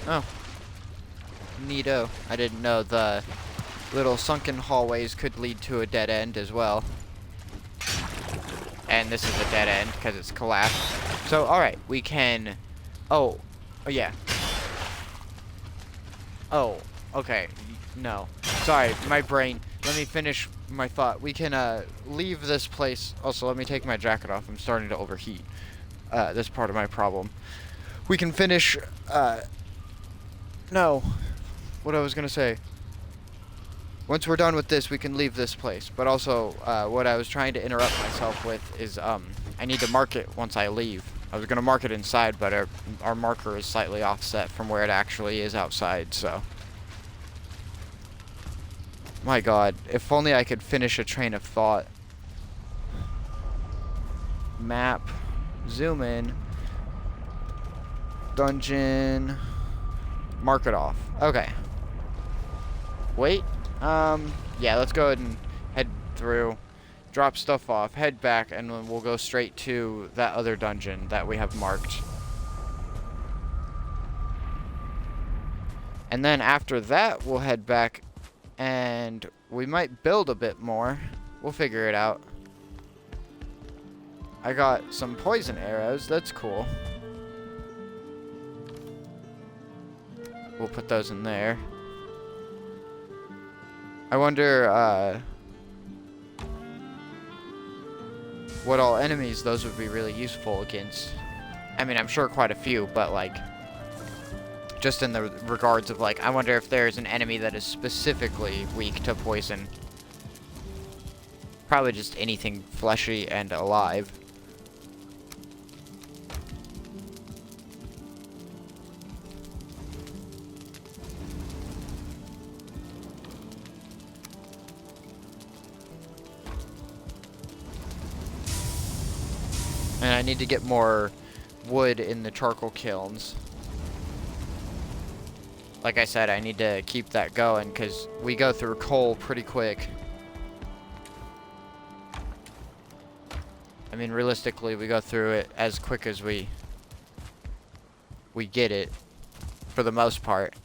Oh. Neato. I didn't know the little sunken hallways could lead to a dead end as well. And this is a dead end because it's collapsed. So, alright, we can... Oh, yeah. Oh, okay. No. Sorry, my brain. let me finish my thought. We can leave this place. Also, let me take my jacket off. I'm starting to overheat. That's part of my problem. We can finish. No. What I was gonna say. Once we're done with this, we can leave this place. But also, what I was trying to interrupt myself with is, I need to mark it once I leave. I was gonna mark it inside, but our marker is slightly offset from where it actually is outside, so. My god, if only I could finish a train of thought. Map. Zoom in. Dungeon. Mark it off. Okay. Wait. Yeah, let's go ahead and head through. Drop stuff off. Head back, and then we'll go straight to that other dungeon that we have marked. And then after that, we'll head back, and we might build a bit more. We'll figure it out. I got some poison arrows. That's cool. We'll put those in there. I wonder, what all enemies those would be really useful against. I mean, I'm sure quite a few, but, like, just in the regards of, like, I wonder if there's an enemy that is specifically weak to poison. Probably just anything fleshy and alive. And I need to get more wood in the charcoal kilns. Like I said, I need to keep that going because we go through coal pretty quick. I mean, realistically, we go through it as quick as we get it, for the most part.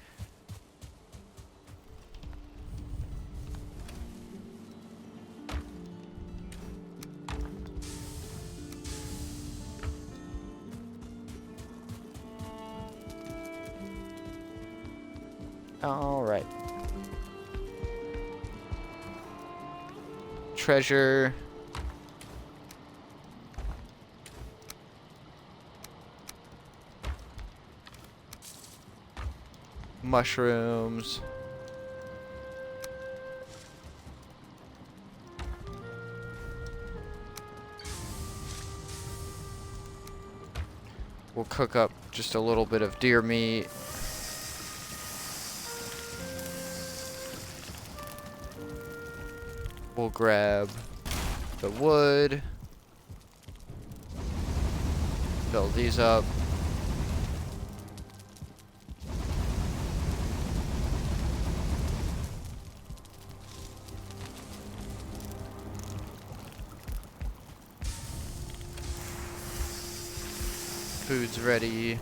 Alright. Treasure. Mushrooms. We'll cook up just a little bit of deer meat. We'll grab the wood. Build these up. Food's ready.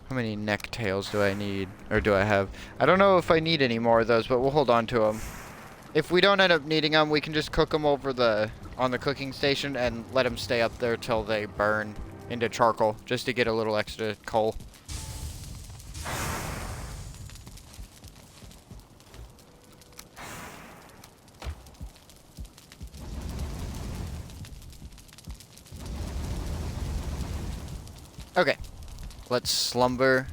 How many necktails do I need? Or do I have? I don't know if I need any more of those, but we'll hold on to them. If we don't end up needing them, we can just cook them over on the cooking station and let them stay up there till they burn into charcoal, just to get a little extra coal. Okay. Let's slumber.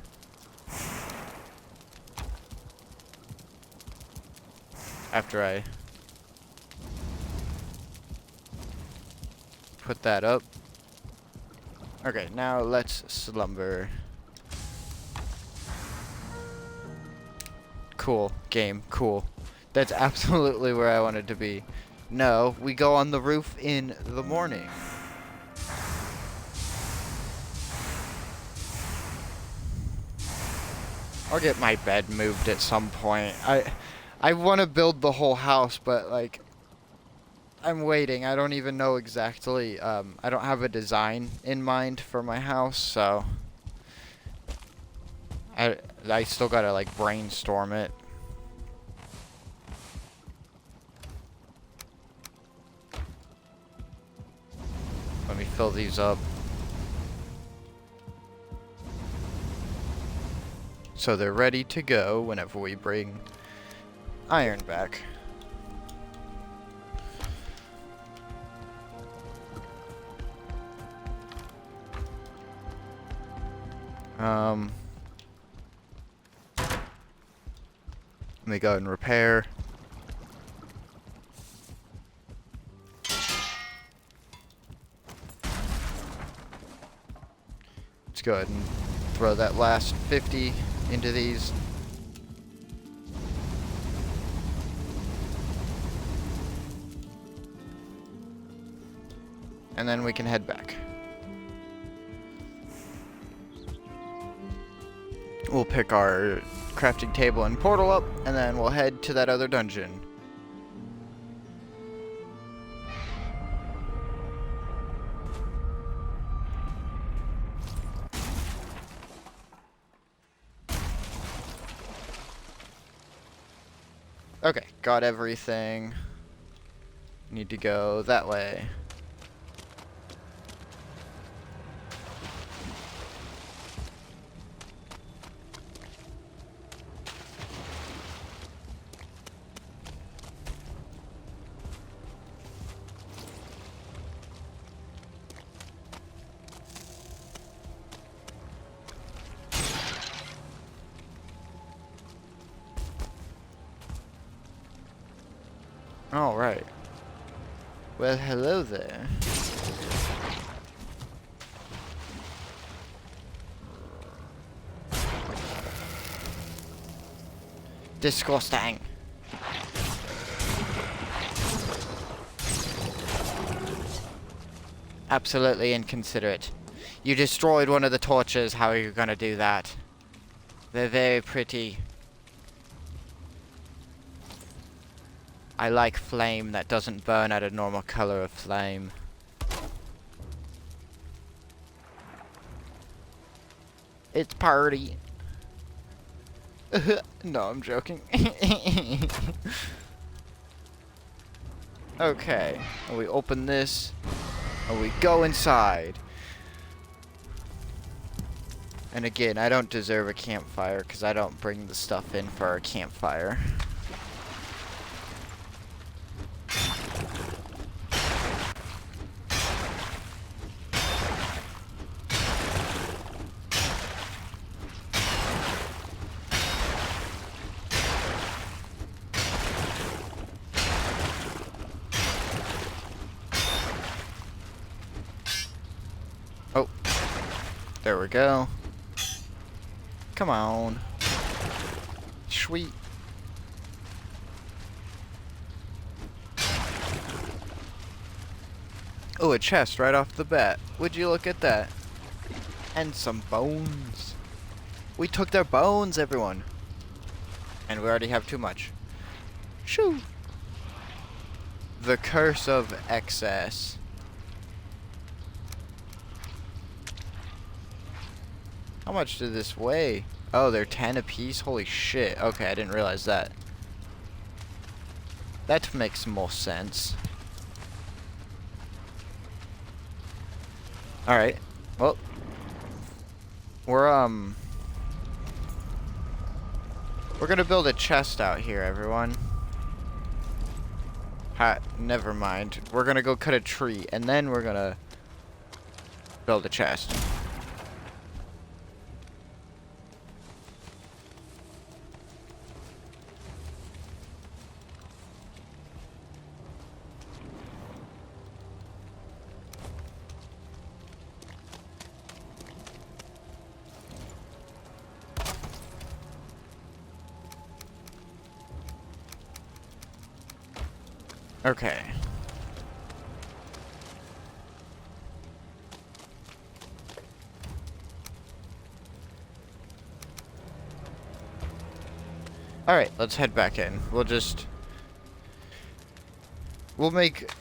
After I put that up. Okay, now let's slumber. Cool. Game. Cool. That's absolutely where I wanted to be. No, we go on the roof in the morning. I'll get my bed moved at some point. I want to build the whole house, but, like, I'm waiting. I don't even know exactly. I don't have a design in mind for my house, so I still gotta, like, brainstorm it. Let me fill these up. So they're ready to go whenever we bring iron back. Let me go and repair. Let's go ahead and throw that last 50 into these. And then we can head back. We'll pick our crafting table and portal up, and then we'll head to that other dungeon. Okay, got everything. Need to go that way. All right. Well, hello there. Disgusting. Absolutely inconsiderate. You destroyed one of the torches. How are you gonna do that? They're very pretty. I like flame that doesn't burn at a normal color of flame. It's party. No, I'm joking. Okay, and we open this, and we go inside. And again, I don't deserve a campfire, because I don't bring the stuff in for a campfire. There we go. Come on. Sweet. Oh, a chest right off the bat. Would you look at that? And some bones. We took their bones, everyone. And we already have too much. Shoo. The curse of excess. How much did this weigh? Oh, they're 10 apiece? Holy shit. Okay, I didn't realize that. That makes more sense. Alright. Well. We're gonna build a chest out here, everyone. Never mind. We're gonna go cut a tree, and then we're gonna build a chest. Okay. Alright, let's head back in. We'll make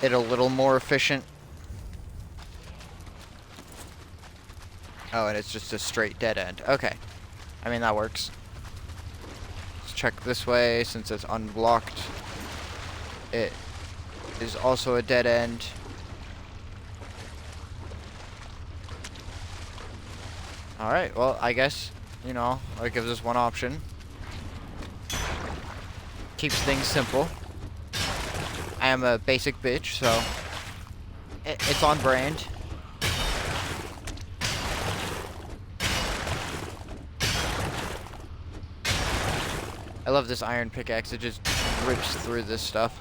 it a little more efficient. Oh, and it's just a straight dead end. Okay. I mean, that works. Let's check this way since it's unblocked. It is also a dead end. Alright, well, I guess, you know, it gives us one option. Keeps things simple. I am a basic bitch, so it's on brand. I love this iron pickaxe. It just rips through this stuff.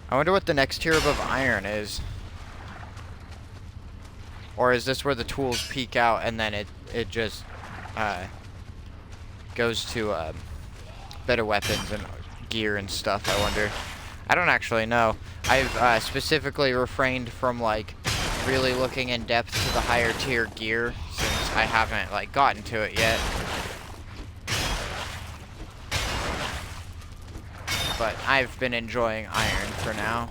I wonder what the next tier above iron is. Or is this where the tools peak out and then it just goes to better weapons and gear and stuff, I wonder. I don't actually know. I've specifically refrained from like really looking in depth to the higher tier gear since I haven't like gotten to it yet. But I've been enjoying iron for now.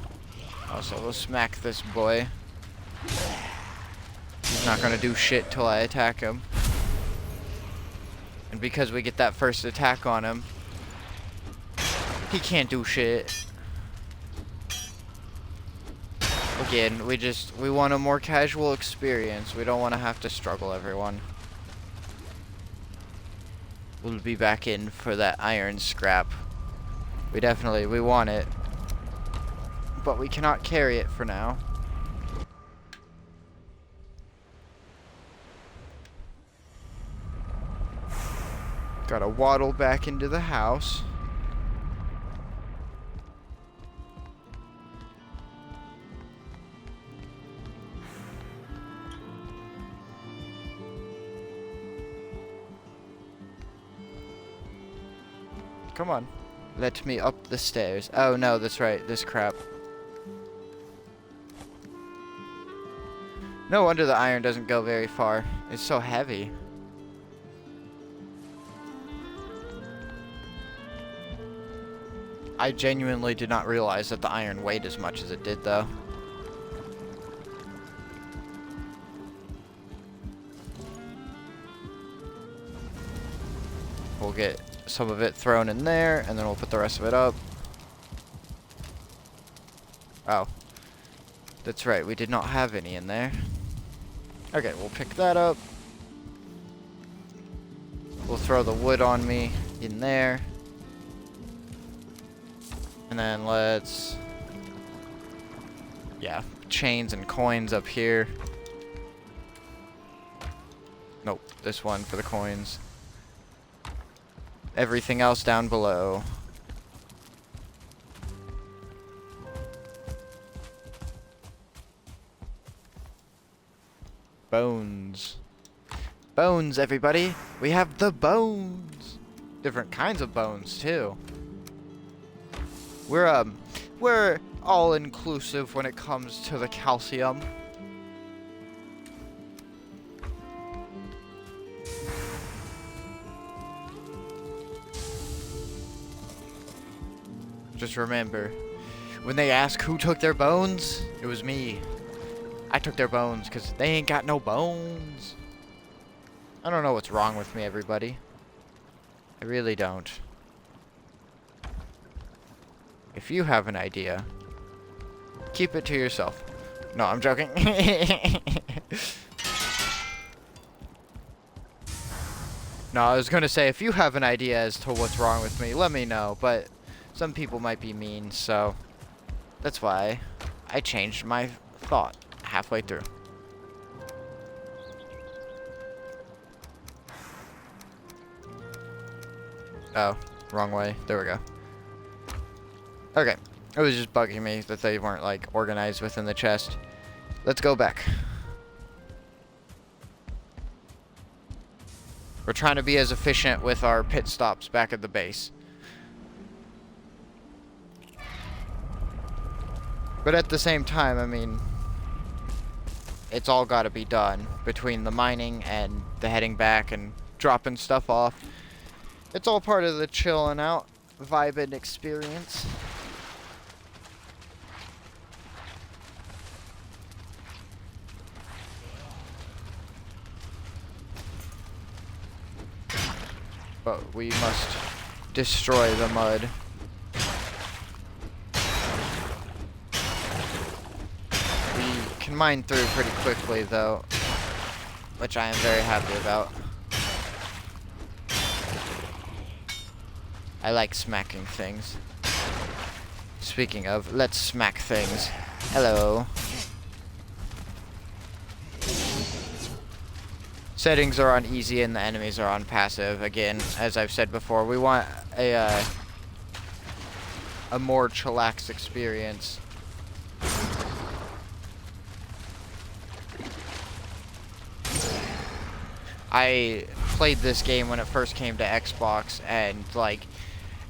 Also, we'll smack this boy. He's not gonna do shit till I attack him. And because we get that first attack on him, he can't do shit. Again, we want a more casual experience. We don't want to have to struggle, everyone. We'll be back in for that iron scrap. We want it. But we cannot carry it for now. Gotta waddle back into the house. Come on. Let me up the stairs. Oh no, that's right. This crap. No wonder the iron doesn't go very far. It's so heavy. I genuinely did not realize that the iron weighed as much as it did, though. We'll get some of it thrown in there, and then we'll put the rest of it up. Oh. That's right, we did not have any in there. Okay, we'll pick that up. We'll throw the wood on me in there. And then let's... yeah, chains and coins up here. Nope, this one for the coins. Everything else down below. Bones. Bones, everybody! We have the bones! Different kinds of bones, too. We're all-inclusive when it comes to the calcium. Just remember, when they ask who took their bones, it was me. I took their bones because they ain't got no bones. I don't know what's wrong with me, everybody. I really don't. If you have an idea, keep it to yourself. No, I'm joking. No, I was going to say, if you have an idea as to what's wrong with me, let me know. But some people might be mean, so that's why I changed my thought halfway through. Oh, wrong way. There we go. Okay. It was just bugging me that they weren't, like, organized within the chest. Let's go back. We're trying to be as efficient with our pit stops back at the base. But at the same time, I mean, it's all got to be done between the mining and the heading back and dropping stuff off. It's all part of the chilling out, vibing experience. But we must destroy the mud. mine through pretty quickly, though, which I am very happy about. I like smacking things. Speaking of, let's smack things. Hello. Settings are on easy and the enemies are on passive. Again, as I've said before, we want a more chillax experience. I played this game when it first came to Xbox, and like,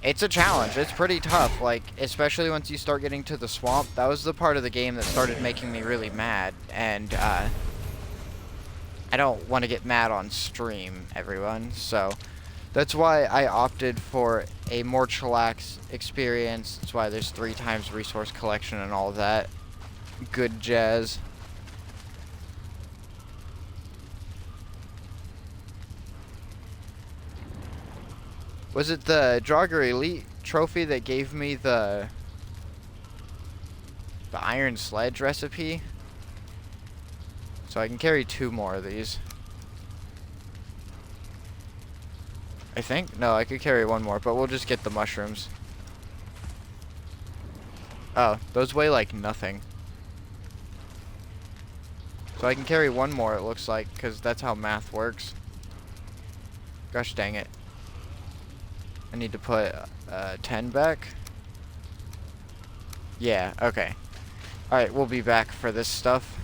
it's a challenge. It's pretty tough, like, especially once you start getting to the swamp. That was the part of the game that started making me really mad, and I don't want to get mad on stream, everyone, so that's why I opted for a more chillax experience. That's why there's 3 times resource collection and all that good jazz. Was it the Draugr Elite trophy that gave me the Iron Sledge recipe? So I can carry 2 more of these. I think? No, I could carry 1 more, but we'll just get the mushrooms. Oh, those weigh like nothing. So I can carry 1 more, it looks like, because that's how math works. Gosh dang it. I need to put 10 back. Yeah, okay. Alright, we'll be back for this stuff.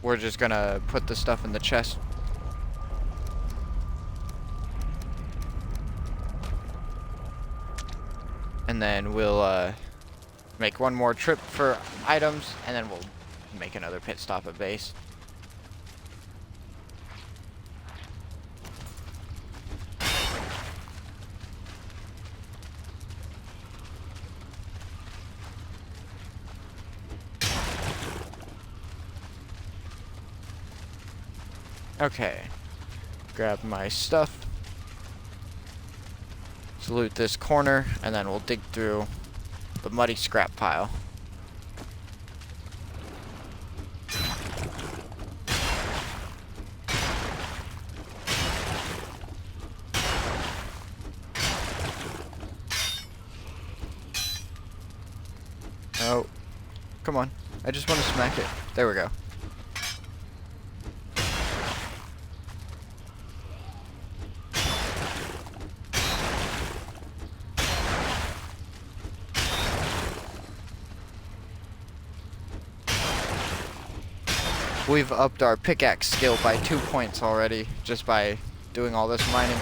We're just gonna put the stuff in the chest. And then we'll make 1 more trip for items, and then we'll make another pit stop at base. Okay. Grab my stuff. Let's loot this corner, and then we'll dig through the muddy scrap pile. Oh, come on. I just want to smack it. There we go. We've upped our pickaxe skill by 2 points already, just by doing all this mining.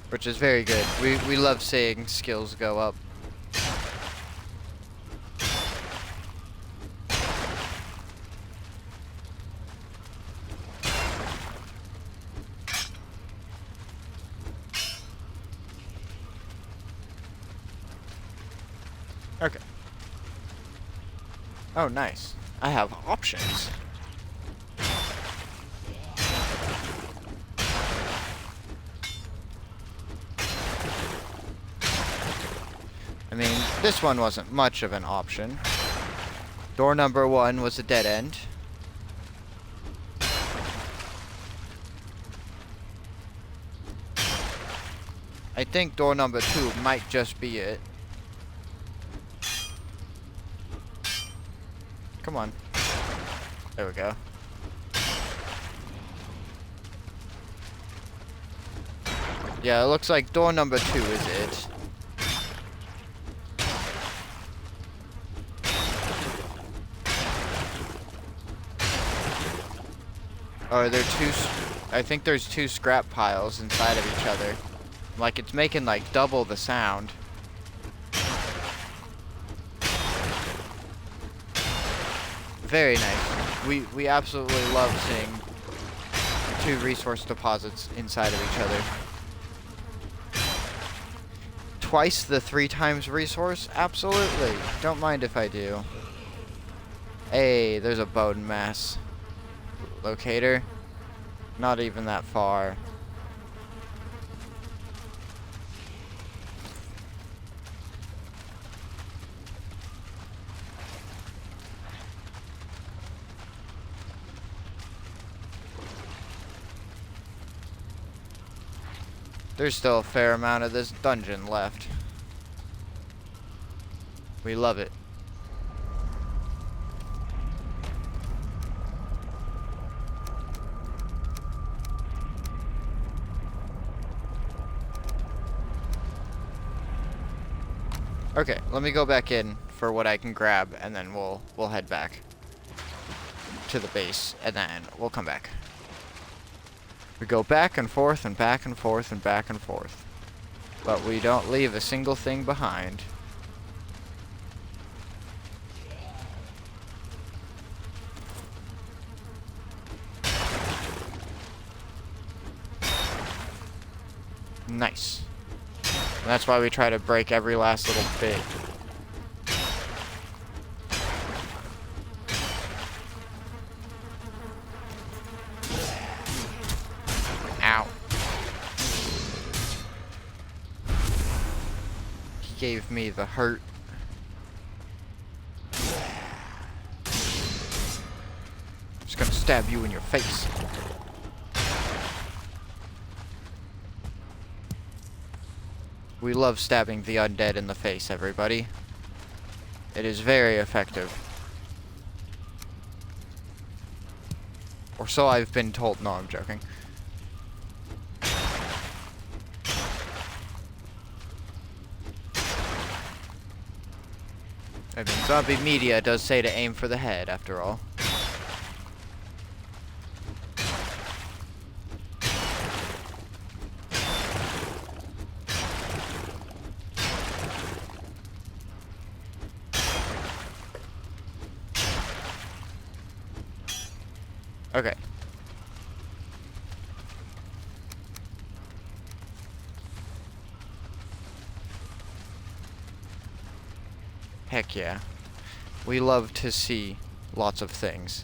Which is very good. We love seeing skills go up. Okay. Oh, nice. I have options. I mean, this one wasn't much of an option. Door number 1 was a dead end. I think door number 2 might just be it. Come on. There we go. Yeah, it looks like door number 2 is it. Oh, there are 2... I think there's 2 scrap piles inside of each other. Like, it's making, like, double the sound. Very nice. We absolutely love seeing 2 resource deposits inside of each other. Twice the 3 times resource? Absolutely. Don't mind if I do. Hey, there's a bone mass. locator. Not even that far. There's still a fair amount of this dungeon left. We love it. Okay, let me go back in for what I can grab, and then we'll head back to the base, and then we'll come back. We go back and forth and back and forth and back and forth, but we don't leave a single thing behind. Nice. And that's why we try to break every last little bit. Ow. He gave me the hurt. Just gonna stab you in your face. We love stabbing the undead in the face, everybody. It is very effective. Or so I've been told. No, I'm joking. I mean, zombie media does say to aim for the head, after all. Okay. Heck yeah. We love to see lots of things.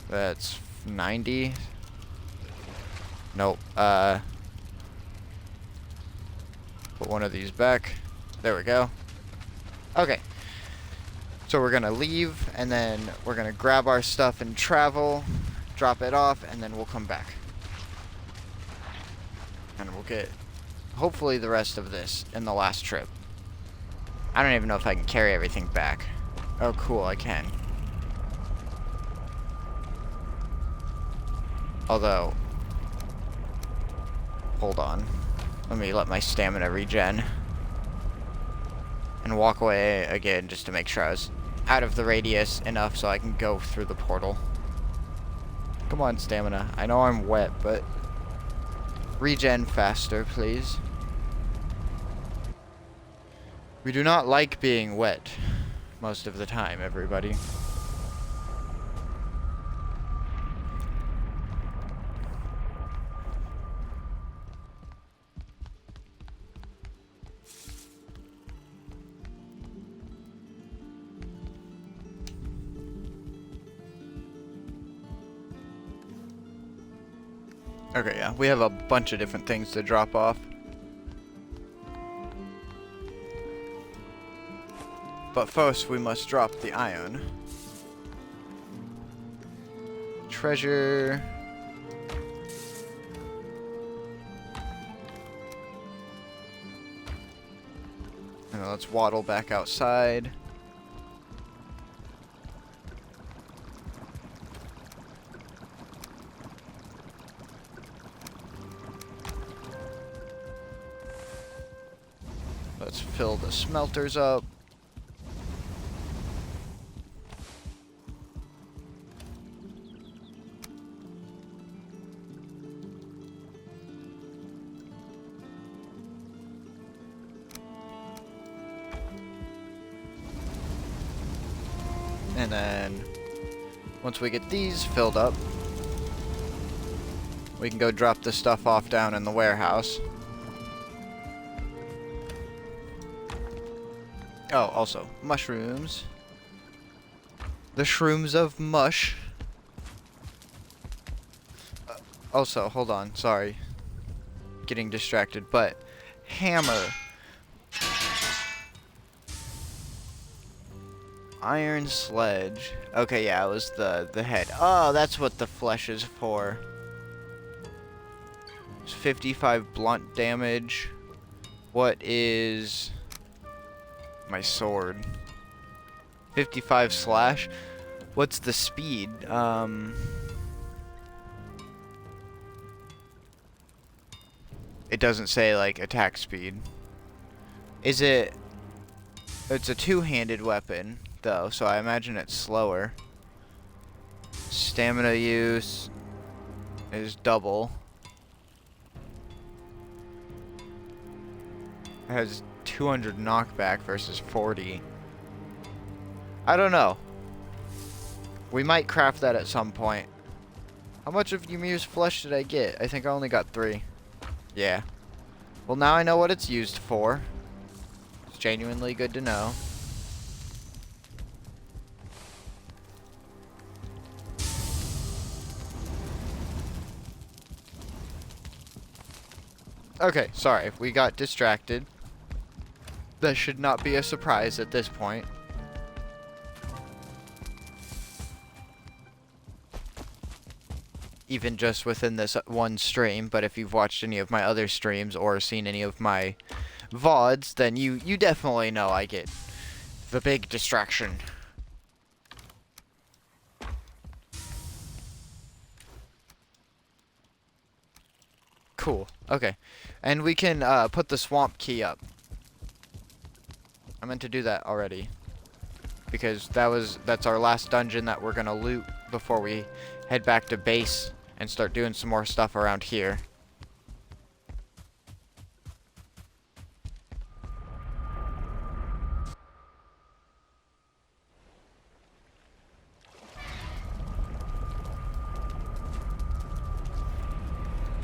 That's 90. Nope. Put one of these back. There we go. Okay. So we're gonna leave, and then we're gonna grab our stuff and travel, drop it off, and then we'll come back. And we'll get, hopefully, the rest of this in the last trip. I don't even know if I can carry everything back. Oh, cool, I can. Although, hold on. Let me let my stamina regen. And walk away again just to make sure I was out of the radius enough so I can go through the portal. Come on, stamina. I know I'm wet, but regen faster, please. We do not like being wet most of the time, everybody. Okay, yeah, we have a bunch of different things to drop off. But first, we must drop the iron. Treasure. And let's waddle back outside. Let's fill the smelters up. And then once we get these filled up, we can go drop the stuff off down in the warehouse. Oh, also, mushrooms. The shrooms of mush. Also, hold on, sorry. Getting distracted, but hammer. Iron sledge. Okay, yeah, it was the head. Oh, that's what the flesh is for. It's 55 blunt damage. What is my sword? 55 slash. What's the speed? It doesn't say, like, attack speed. Is it... It's a two-handed weapon, though, so I imagine it's slower. Stamina use is double. It has 200 knockback versus 40. I don't know. We might craft that at some point. How much of Ymir's flesh did I get? I think I only got 3. Yeah. Well, now I know what it's used for. It's genuinely good to know. Okay, sorry. We got distracted. That should not be a surprise at this point. Even just within this one stream, but if you've watched any of my other streams or seen any of my VODs, then you definitely know I get the big distraction. Cool. Okay. And we can put the swamp key up. I meant to do that already. Because that's our last dungeon that we're gonna loot before we head back to base and start doing some more stuff around here.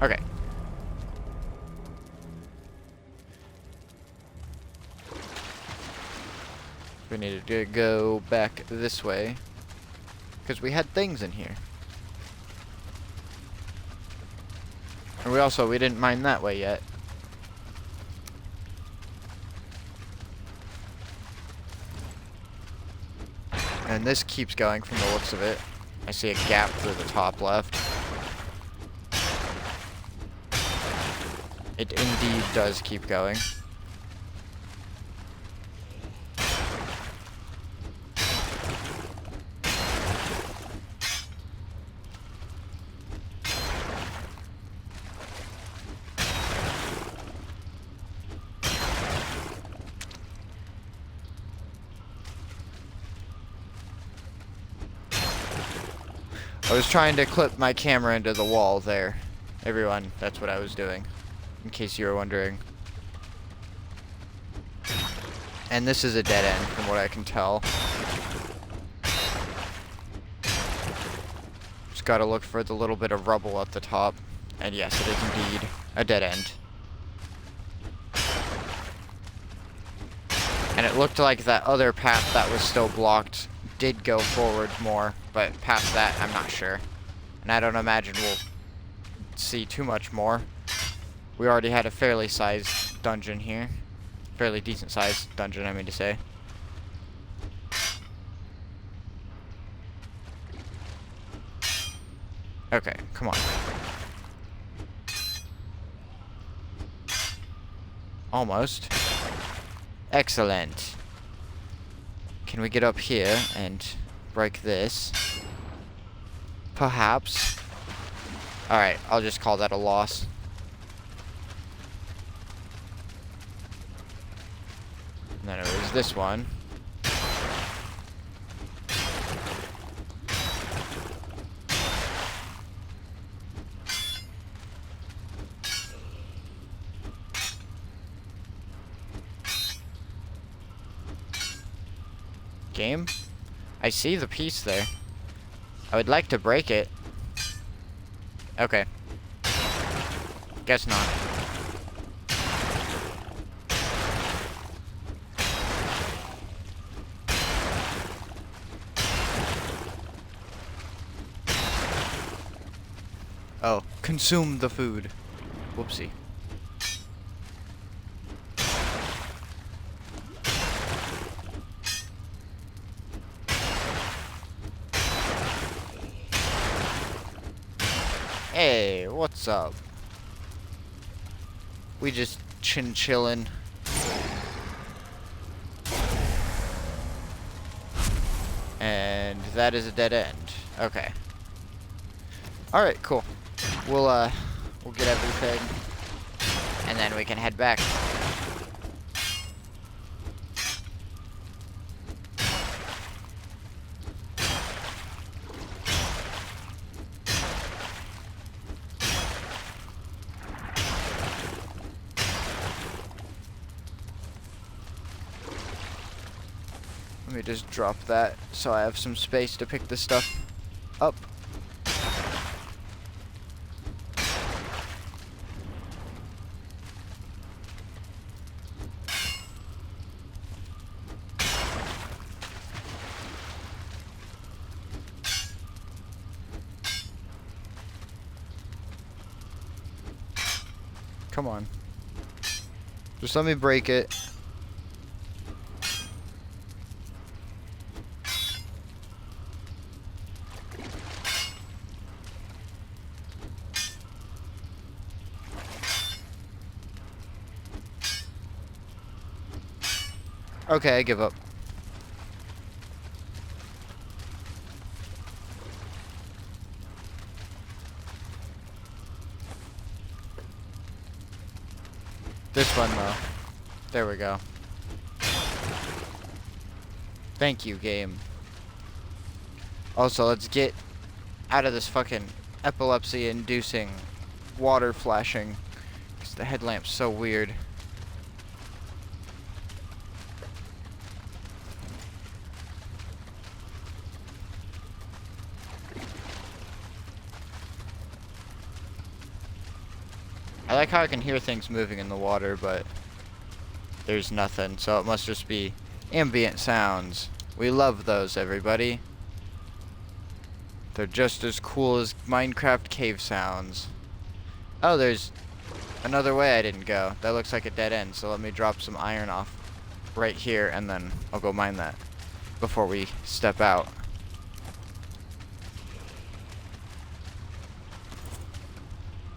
Okay. We needed to go back this way because we had things in here. And we didn't mine that way yet. And this keeps going from the looks of it. I see a gap through the top left. It indeed does keep going. I was trying to clip my camera into the wall there. Everyone, that's what I was doing. In case you were wondering. And this is a dead end from what I can tell. Just gotta look for the little bit of rubble at the top. And yes, it is indeed a dead end. And it looked like that other path that was still blocked did go forward more, but past that, I'm not sure. And I don't imagine we'll see too much more. We already had a fairly sized dungeon here. Fairly decent sized dungeon, I mean to say. Okay, come on. Almost. Excellent. Can we get up here and break this? Perhaps. Alright, I'll just call that a loss. And then it was this one. Game? I see the piece there. I would like to break it. Okay. Guess not. Oh, consume the food. Whoopsie. Hey, what's up? We just chillin'. And that is a dead end. Okay. Alright, cool. We'll get everything. And then we can head back. Let me just drop that so I have some space to pick this stuff up. Come on. Just let me break it. Okay, I give up. This one, though. There we go. Thank you, game. Also, let's get out of this fucking epilepsy-inducing water flashing. Because the headlamp's so weird. I like how I can hear things moving in the water, but there's nothing, so it must just be ambient sounds. We love those, everybody. They're just as cool as Minecraft cave sounds. Oh, there's another way I didn't go. That looks like a dead end, so let me drop some iron off right here, and then I'll go mine that before we step out.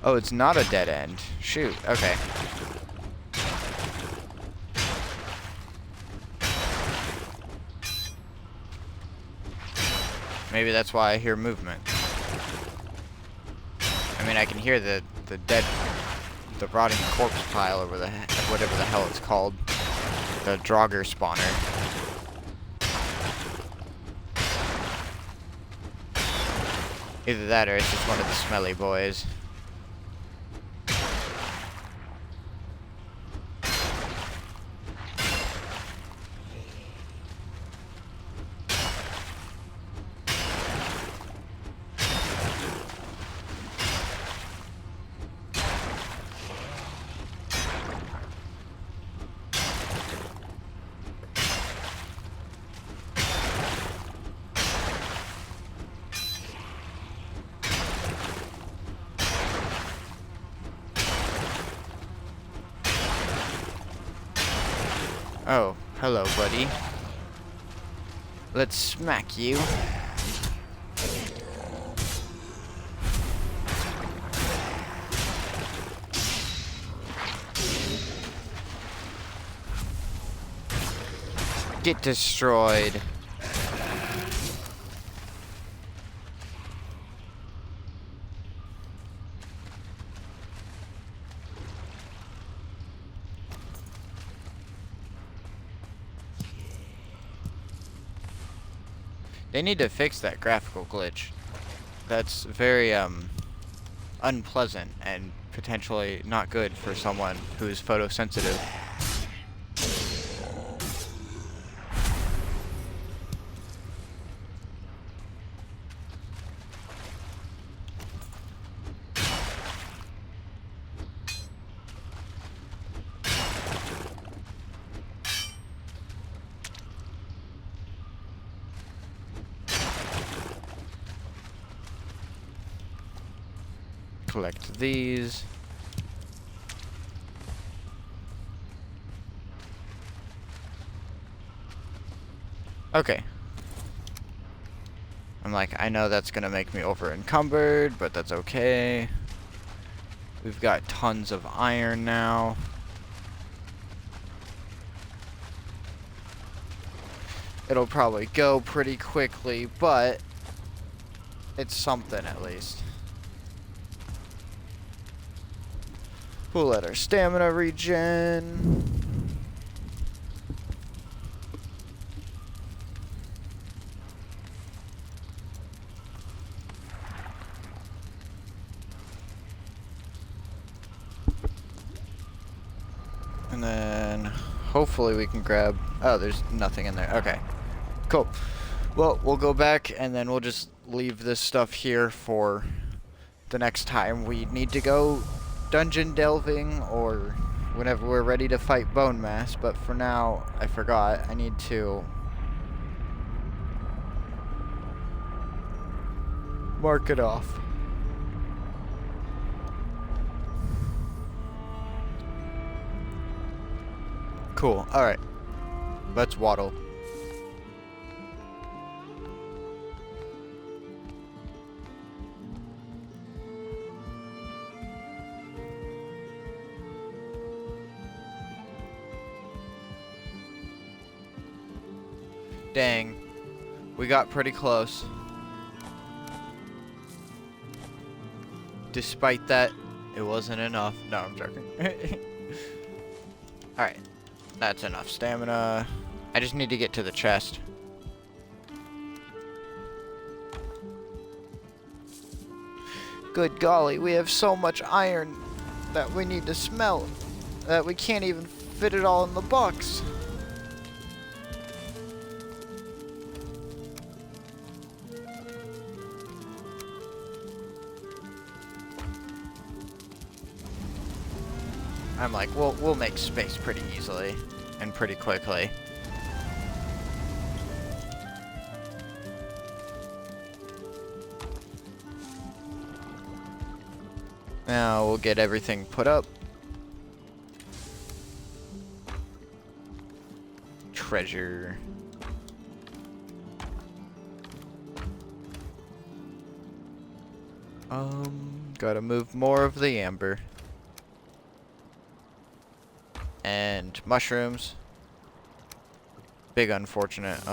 Oh, it's not a dead end. Shoot, okay. Maybe that's why I hear movement. I mean, I can hear the rotting corpse pile over whatever the hell it's called. The Draugr spawner. Either that or it's just one of the smelly boys. Oh, hello, buddy. Let's smack you. Get destroyed. They need to fix that graphical glitch. That's very, unpleasant and potentially not good for someone who's photosensitive. Collect these. Okay. I'm like, I know that's gonna make me over encumbered, but that's okay. We've got tons of iron now. It'll probably go pretty quickly, but it's something at least. We'll let our stamina regen. And then hopefully we can grab... Oh, there's nothing in there. Okay. Cool. Well, we'll go back and then we'll just leave this stuff here for the next time we need to go dungeon delving or whenever we're ready to fight bone mass. But for now, I forgot. I need to mark it off. Cool. Alright. Let's waddle. Dang. We got pretty close. Despite that, it wasn't enough. No, I'm joking. Alright. That's enough stamina. I just need to get to the chest. Good golly, we have so much iron that we need to smelt that we can't even fit it all in the box. I'm like, we'll make space pretty easily and pretty quickly. Now we'll get everything put up. Treasure. Gotta move more of the amber. And mushrooms. Big unfortunate.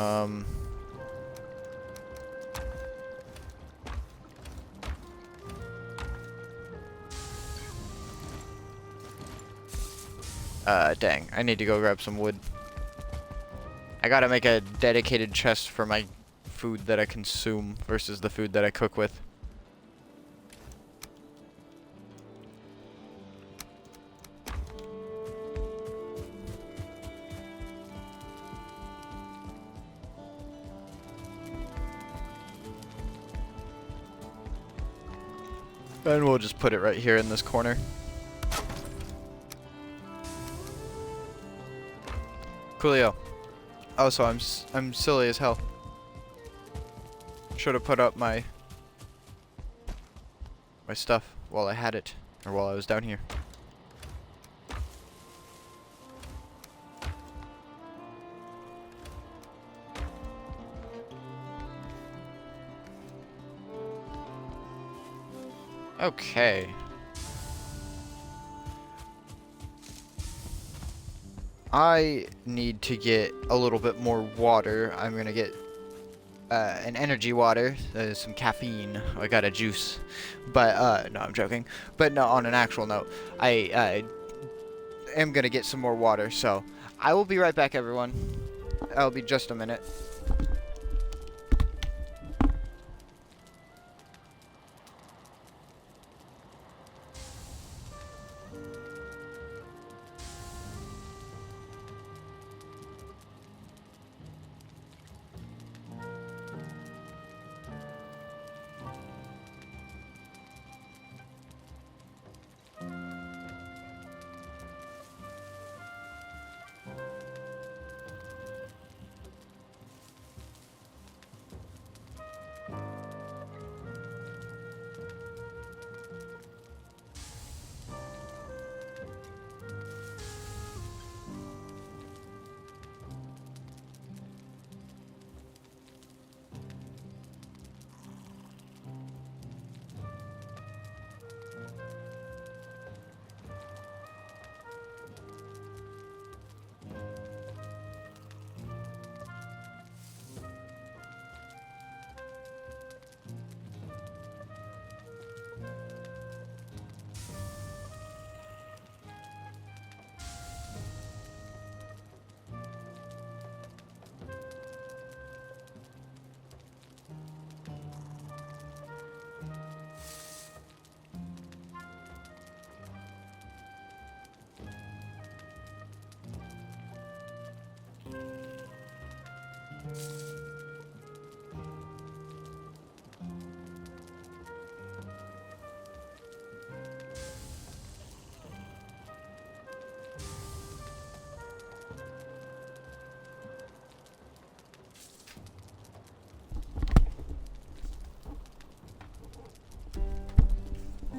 Dang. I need to go grab some wood. I gotta make a dedicated chest for my food that I consume versus the food that I cook with. And we'll just put it right here in this corner. Coolio. Oh, so I'm silly as hell. Should have put up my stuff while I had it, or while I was down here. Okay. I need to get a little bit more water. I'm gonna get an energy water, some caffeine. I got a juice, but no, I'm joking. But no, on an actual note, I am gonna get some more water. So I will be right back, everyone. I'll be just a minute.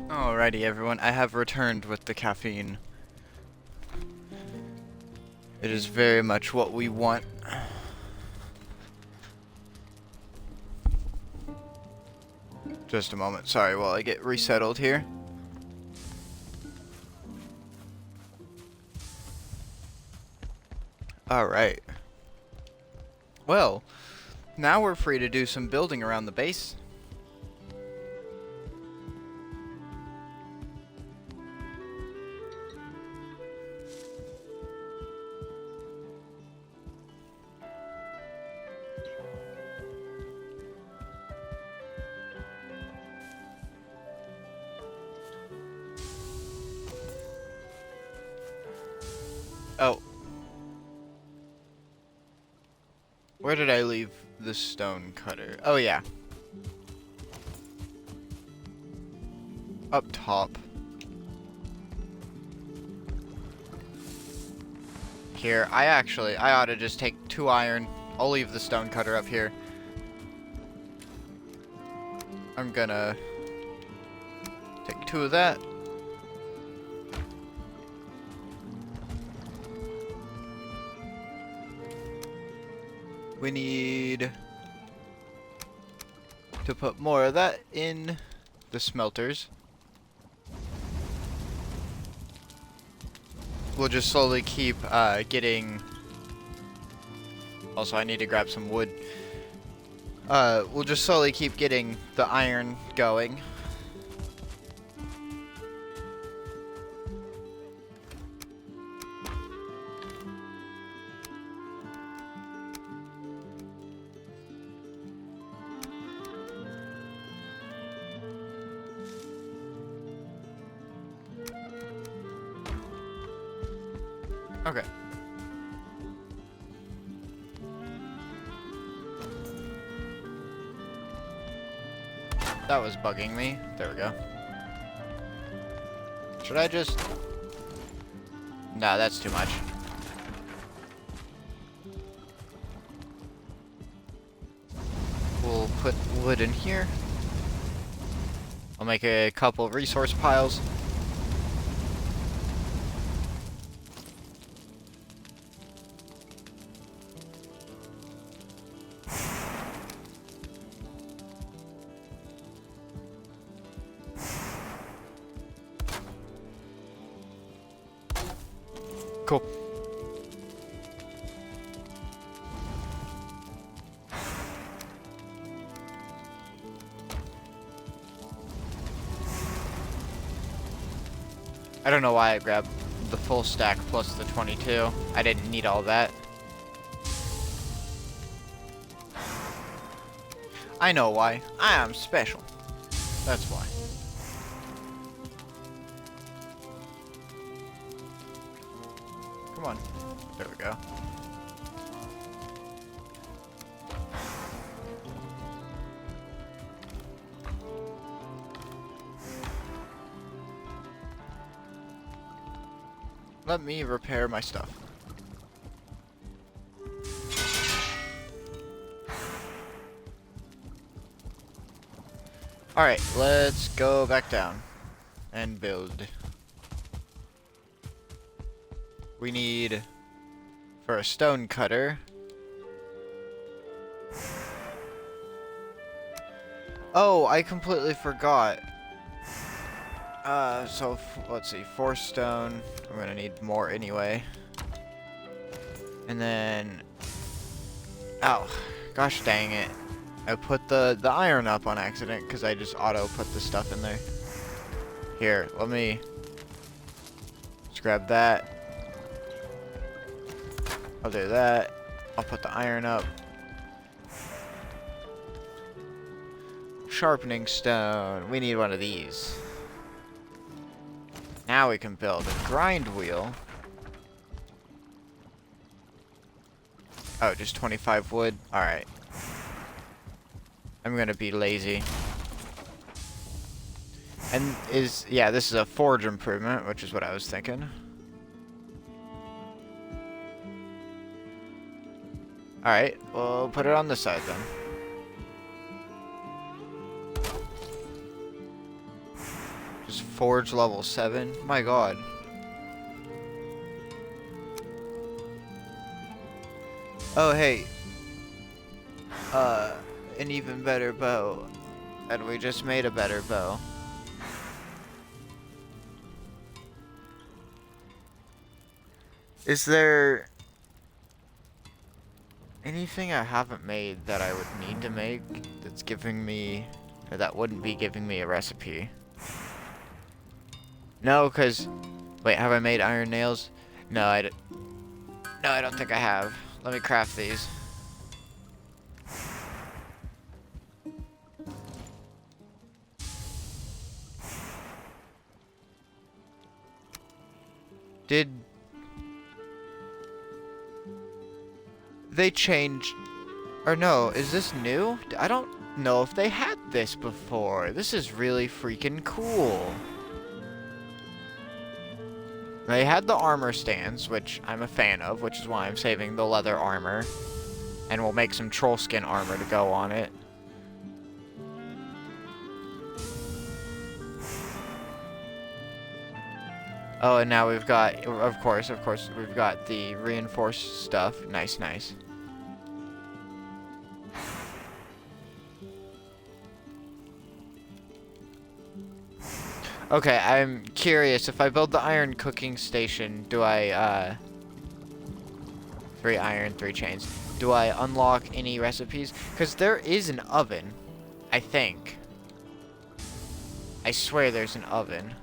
Alrighty, everyone. I have returned with the caffeine. It is very much what we want. Just a moment. Sorry while I get resettled here. Alright. Well, now we're free to do some building around the base. Oh. Where did I leave the stone cutter? Oh, yeah. Up top. Here, I ought to just take 2 iron. I'll leave the stone cutter up here. I'm gonna take 2 of that. We need to put more of that in the smelters. We'll just slowly keep getting... Also, I need to grab some wood. We'll just slowly keep getting the iron going. Okay. That was bugging me. There we go. Should I just... Nah, that's too much. We'll put wood in here. I'll make a couple resource piles. Cool. I don't know why I grabbed the full stack plus the 22. I didn't need all that. I know why. I am special. That's why. Come on. There we go. Let me repair my stuff. Alright, let's go back down and build. We need, for a stone cutter. Oh, I completely forgot. So let's see, 4 stone. I'm gonna need more anyway. And then, oh, gosh dang it. I put the iron up on accident because I just auto put the stuff in there. Here, let me just grab that. I'll do that. I'll put the iron up. Sharpening stone. We need one of these. Now we can build a grind wheel. Oh, just 25 wood? Alright. I'm gonna be lazy. And yeah, this is a forge improvement, which is what I was thinking. Alright, we'll put it on this side then. Just forge level 7? My god. Oh, hey. An even better bow. And we just made a better bow. Is there anything I haven't made that I would need to make that's giving me, or that wouldn't be giving me a recipe? No, because, wait, have I made iron nails? No, no, I don't think I have. Let me craft these. Did they change, or no, is this new? I don't know if they had this before. This is really freaking cool. They had the armor stands, which I'm a fan of, which is why I'm saving the leather armor. And we'll make some troll skin armor to go on it. Oh, and now we've got, of course, we've got the reinforced stuff. Nice, nice. Okay, I'm curious. If I build the iron cooking station, do I, 3 iron, 3 chains. Do I unlock any recipes? Because there is an oven, I think. I swear there's an oven.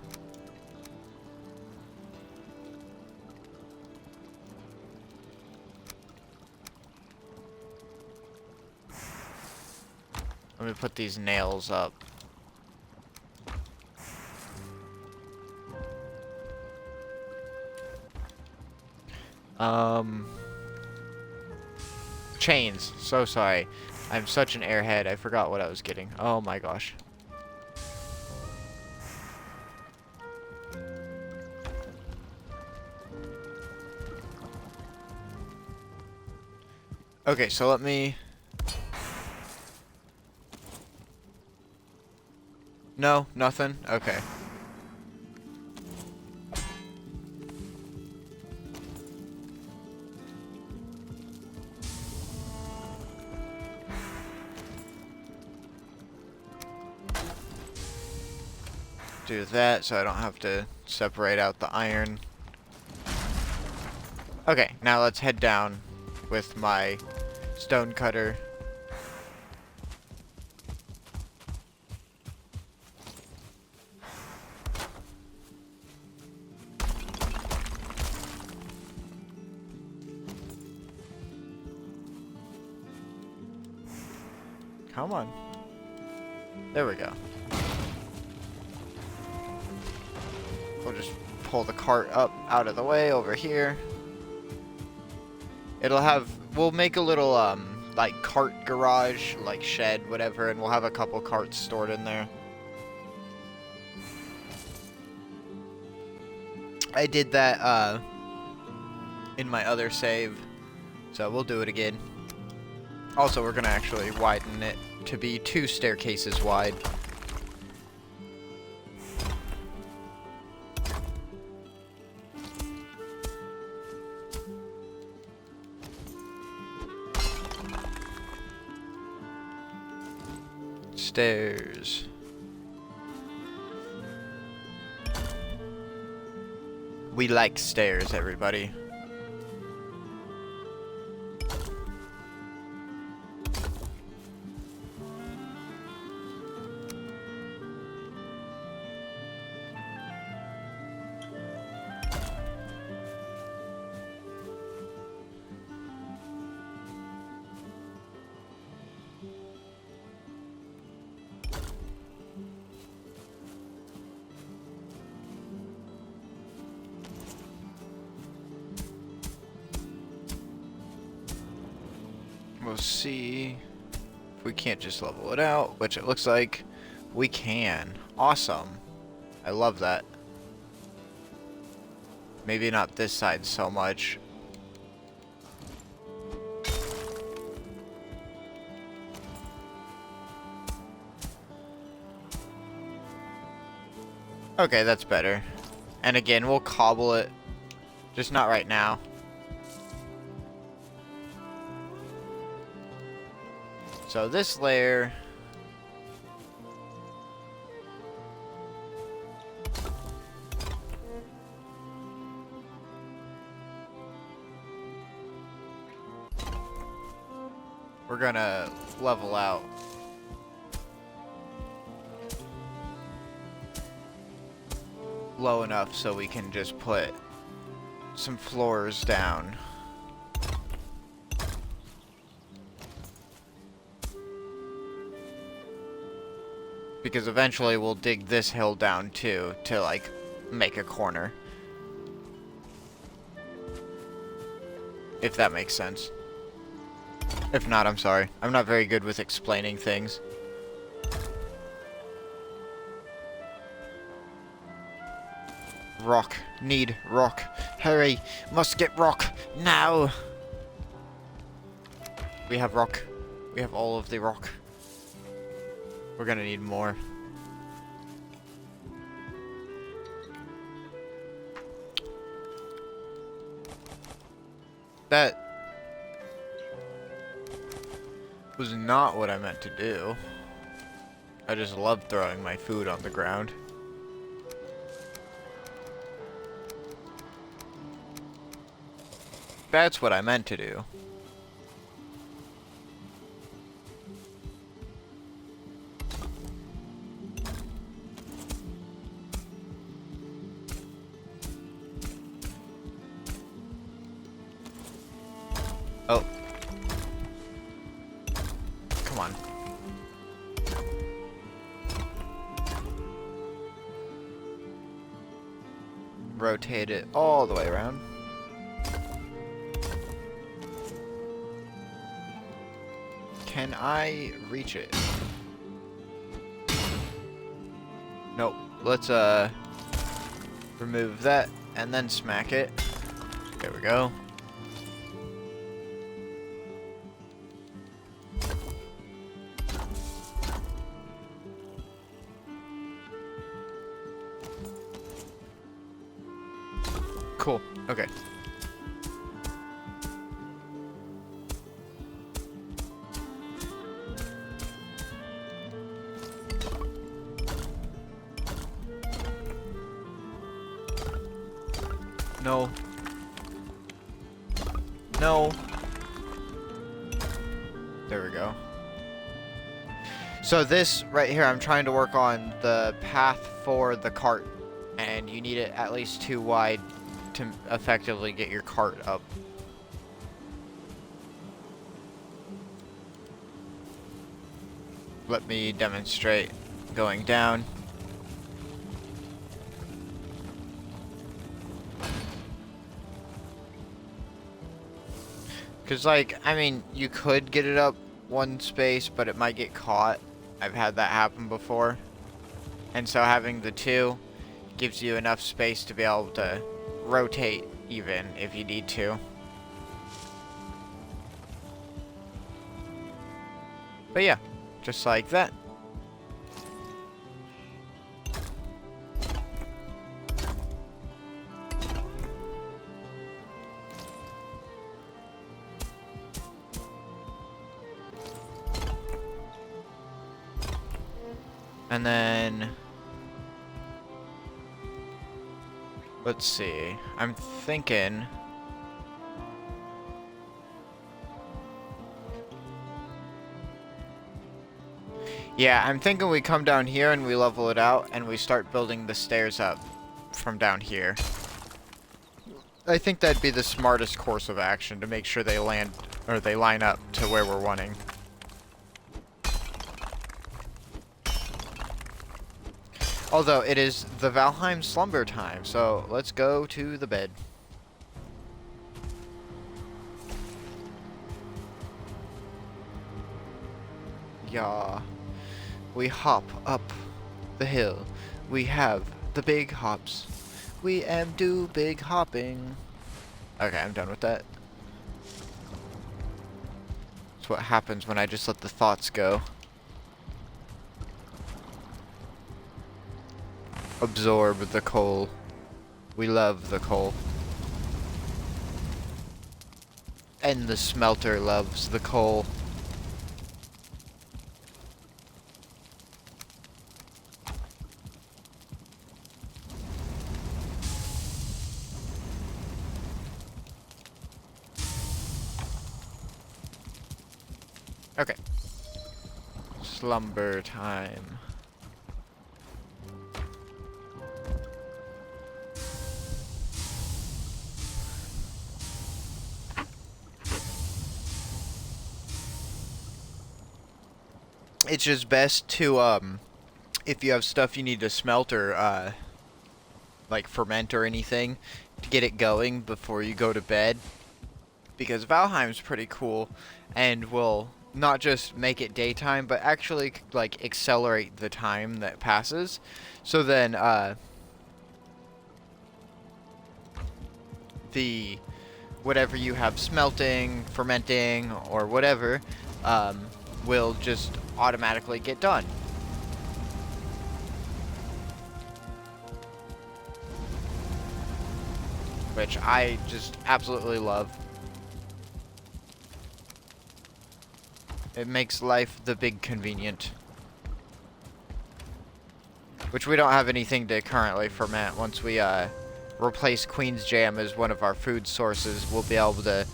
Let me put these nails up. Chains. So sorry. I'm such an airhead. I forgot what I was getting. Oh my gosh. Okay, so let me... No, nothing? Okay. Do that so I don't have to separate out the iron. Okay, now let's head down with my stone cutter. Come on. There we go. We'll just pull the cart up out of the way over here. It'll have, we'll make a little, like cart garage, like shed, whatever, and we'll have a couple carts stored in there. I did that, in my other save, so we'll do it again. Also, we're gonna actually widen it to be 2 staircases wide. Stairs. We like stairs, everybody. We'll see if we can't just level it out, which it looks like we can. Awesome. I love that. Maybe not this side so much. Okay, that's better. And again, we'll cobble it. Just not right now. So this layer... we're gonna level out. Low enough so we can just put some floors down. Because eventually we'll dig this hill down too to like make a corner. If that makes sense. If not, I'm sorry. I'm not very good with explaining things. Rock. Need rock. Hurry. Must get rock. Now. We have rock. We have all of the rock. We're gonna need more. That was not what I meant to do. I just love throwing my food on the ground. That's what I meant to do. Oh. Come on. Rotate it all the way around. Can I reach it? Nope. Let's remove that and then smack it. There we go. Cool. Okay. No. No. There we go. So this right here, I'm trying to work on the path for the cart, and you need it at least 2 wide to effectively get your cart up. Let me demonstrate going down. Because, like, I mean, you could get it up 1 space, but it might get caught. I've had that happen before. And so having the 2 gives you enough space to be able to rotate even if you need to. But yeah, just like that. And then let's see. I'm thinking yeah, I'm thinking we come down here and we level it out and we start building the stairs up from down here. I think that'd be the smartest course of action to make sure they land or they line up to where we're wanting. Although it is the Valheim slumber time, so let's go to the bed. Yeah. We hop up the hill. We have the big hops. We am do big hopping. Okay, I'm done with that. That's what happens when I just let the thoughts go. absorb the coal. We love the coal. And the smelter loves the coal. Okay. Slumber time. It's just best to, if you have stuff you need to smelt or, like ferment or anything, to get it going before you go to bed. Because Valheim's pretty cool, and will not just make it daytime, but actually, like, accelerate the time that passes. So then, the whatever you have smelting, fermenting, or whatever, will just automatically get done. Which I just absolutely love. It makes life the big convenient. Which we don't have anything to currently ferment. Once we replace Queen's Jam as one of our food sources, we'll be able to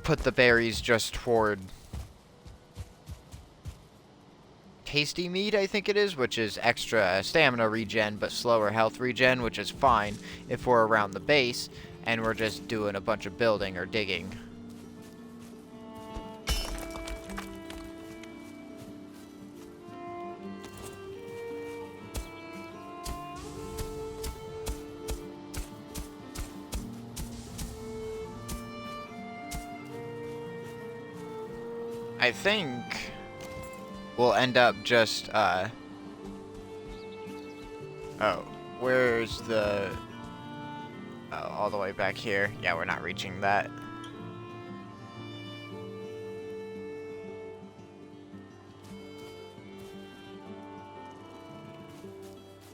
put the berries just toward Tasty Meat, I think it is, which is extra stamina regen but slower health regen, which is fine if we're around the base and we're just doing a bunch of building or digging. I think we'll end up just, oh, where's the, oh, all the way back here. Yeah, we're not reaching that.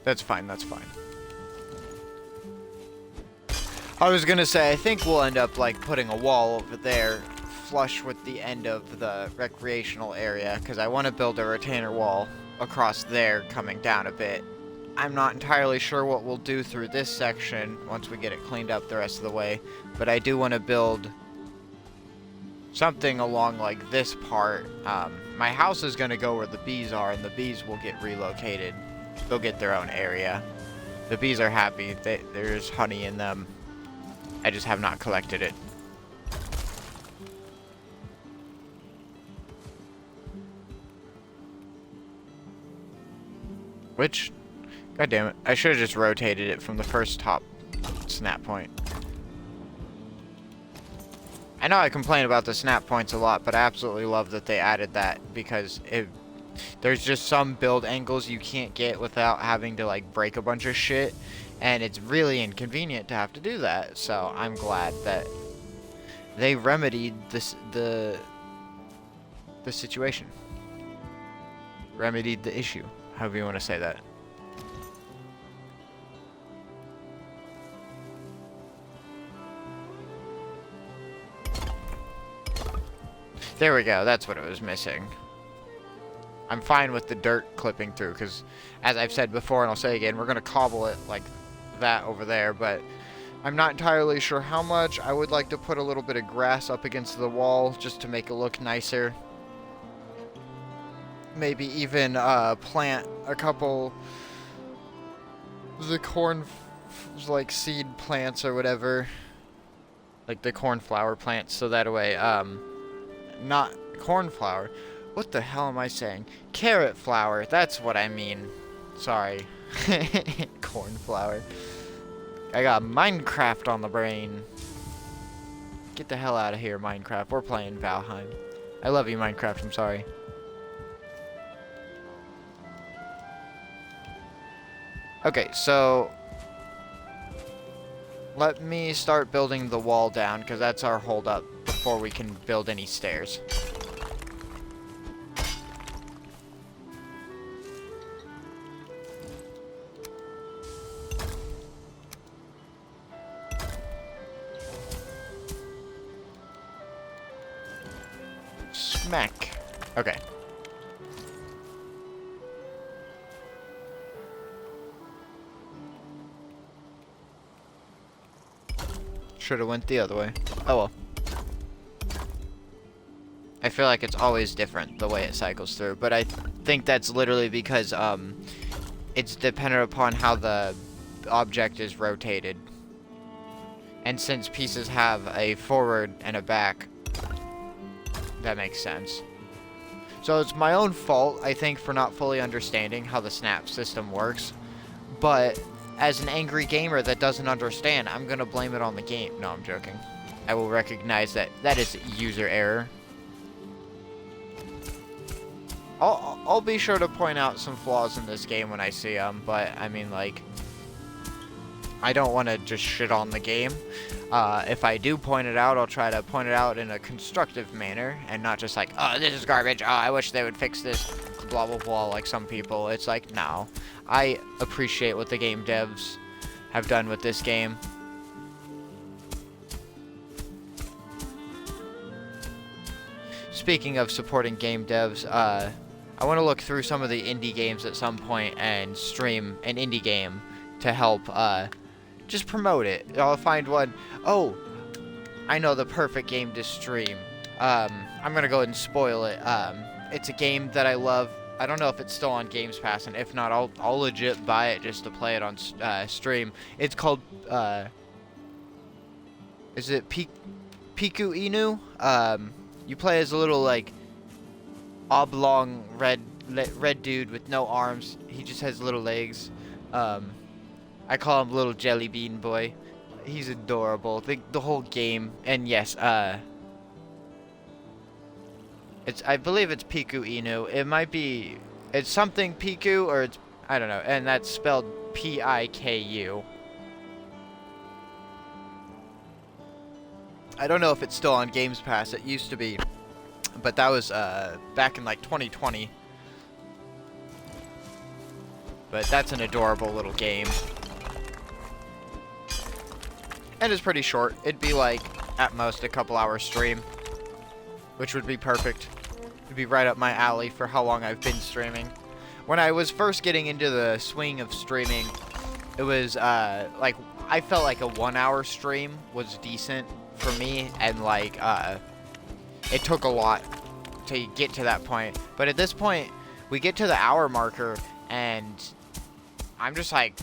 That's fine, that's fine. I was gonna say, I think we'll end up, like, putting a wall over there flush with the end of the recreational area, because I want to build a retainer wall across there coming down a bit. I'm not entirely sure what we'll do through this section once we get it cleaned up the rest of the way, but I do want to build something along like this part. My house is going to go where the bees are, and the bees will get relocated. They'll get their own area. The bees are happy. There's honey in them. I just have not collected it. Which, god damn it, I should have just rotated it from the first top snap point. I know I complain about the snap points a lot, but I absolutely love that they added that, because there's just some build angles you can't get without having to, like, break a bunch of shit, and it's really inconvenient to have to do that, so I'm glad that they remedied the situation. Remedied the issue. However you want to say that. There we go, that's what it was missing. I'm fine with the dirt clipping through, because, as I've said before, and I'll say again, we're going to cobble it like that over there, but I'm not entirely sure how much. I would like to put a little bit of grass up against the wall, just to make it look nicer. Maybe even plant a couple of the corn, like, seed plants or whatever. Like the cornflower plants, so that way, not cornflower. What the hell am I saying? Carrot flower, that's what I mean. Sorry. Cornflower. I got Minecraft on the brain. Get the hell out of here, Minecraft. We're playing Valheim. I love you, Minecraft, I'm sorry. Okay, so let me start building the wall down, because that's our holdup before we can build any stairs. smack. Okay. Should have went the other way. Oh well. I feel like it's always different the way it cycles through, but I think that's literally because it's dependent upon how the object is rotated. And since pieces have a forward and a back, that makes sense. So it's my own fault, I think, for not fully understanding how the snap system works. But as an angry gamer that doesn't understand, I'm gonna blame it on the game. No, I'm joking. I will recognize that that is user error. I'll be sure to point out some flaws in this game when I see them, but I mean, like, I don't want to just shit on the game. If I do point it out, I'll try to point it out in a constructive manner, and not just like, oh, this is garbage, oh, I wish they would fix this, blah, blah, blah, like some people. It's like, no. I appreciate what the game devs have done with this game. Speaking of supporting game devs, I want to look through some of the indie games at some point and stream an indie game to help just promote it. I'll find one. Oh, I know the perfect game to stream. I'm gonna go ahead and spoil it. It's a game that I love. I don't know if it's still on Games Pass, and if not, I'll legit buy it just to play it on stream. It's called is it Piku Inu? You play as a little like oblong red dude with no arms. He just has little legs. I call him Little Jelly Bean Boy. He's adorable. The whole game, and yes, I believe it's Piku Inu. It might be, it's something Piku, or it's, I don't know, and that's spelled Piku. I don't know if it's still on Games Pass. It used to be, but that was back in like 2020. But that's an adorable little game. And it's pretty short. It'd be like, at most, a couple hours stream, which would be perfect. It'd be right up my alley for how long I've been streaming. When I was first getting into the swing of streaming, it was like, I felt like a 1 hour stream was decent for me, and like it took a lot to get to that point. But at this point, we get to the hour marker, and I'm just like,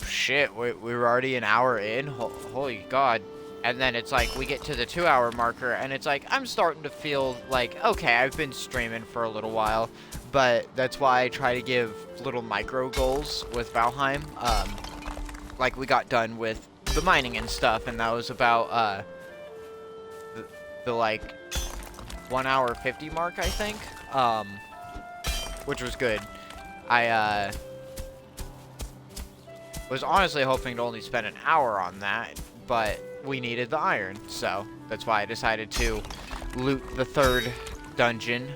shit, we're already an hour in? Holy God. And then it's like, we get to the 2 hour marker, and it's like, I'm starting to feel like, okay, I've been streaming for a little while. But that's why I try to give little micro goals with Valheim. Like, we got done with the mining and stuff, and that was about the like 1 hour 50 mark, I think, which was good. I was honestly hoping to only spend an hour on that, but we needed the iron, so that's why I decided to loot the third dungeon.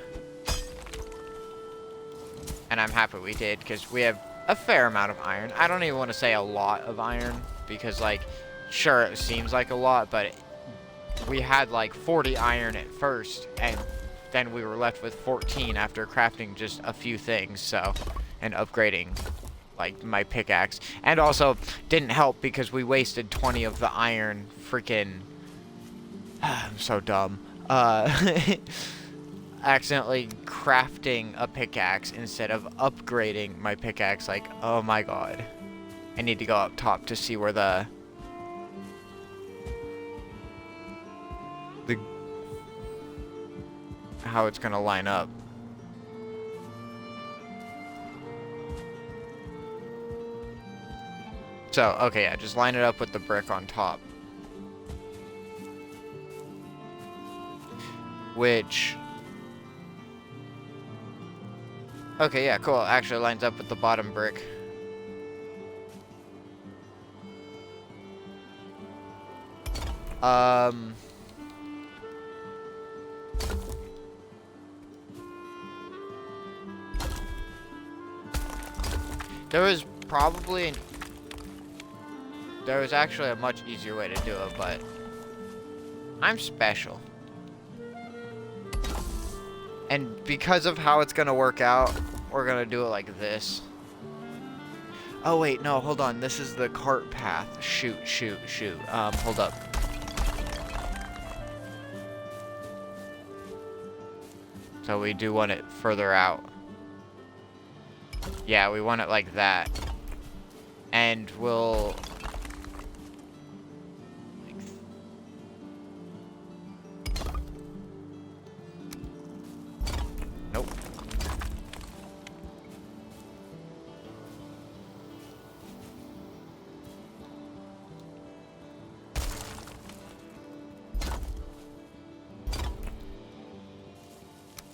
And I'm happy we did, because we have a fair amount of iron. I don't even want to say a lot of iron, because, like, sure, it seems like a lot, but we had, like, 40 iron at first, and then we were left with 14 after crafting just a few things, so, and upgrading, like, my pickaxe. And also, didn't help because we wasted 20 of the iron freaking... I'm so dumb. Accidentally crafting a pickaxe instead of upgrading my pickaxe. Like, oh my God. I need to go up top to see where the how it's gonna line up. So, okay, yeah, just line it up with the brick on top. Which... okay, yeah, cool. Actually lines up with the bottom brick. There was actually a much easier way to do it, but I'm special. And because of how it's going to work out, we're going to do it like this. Oh, wait, no, hold on. This is the cart path. Shoot. Hold up. So we do want it further out. Yeah, we want it like that. And we'll... Nope.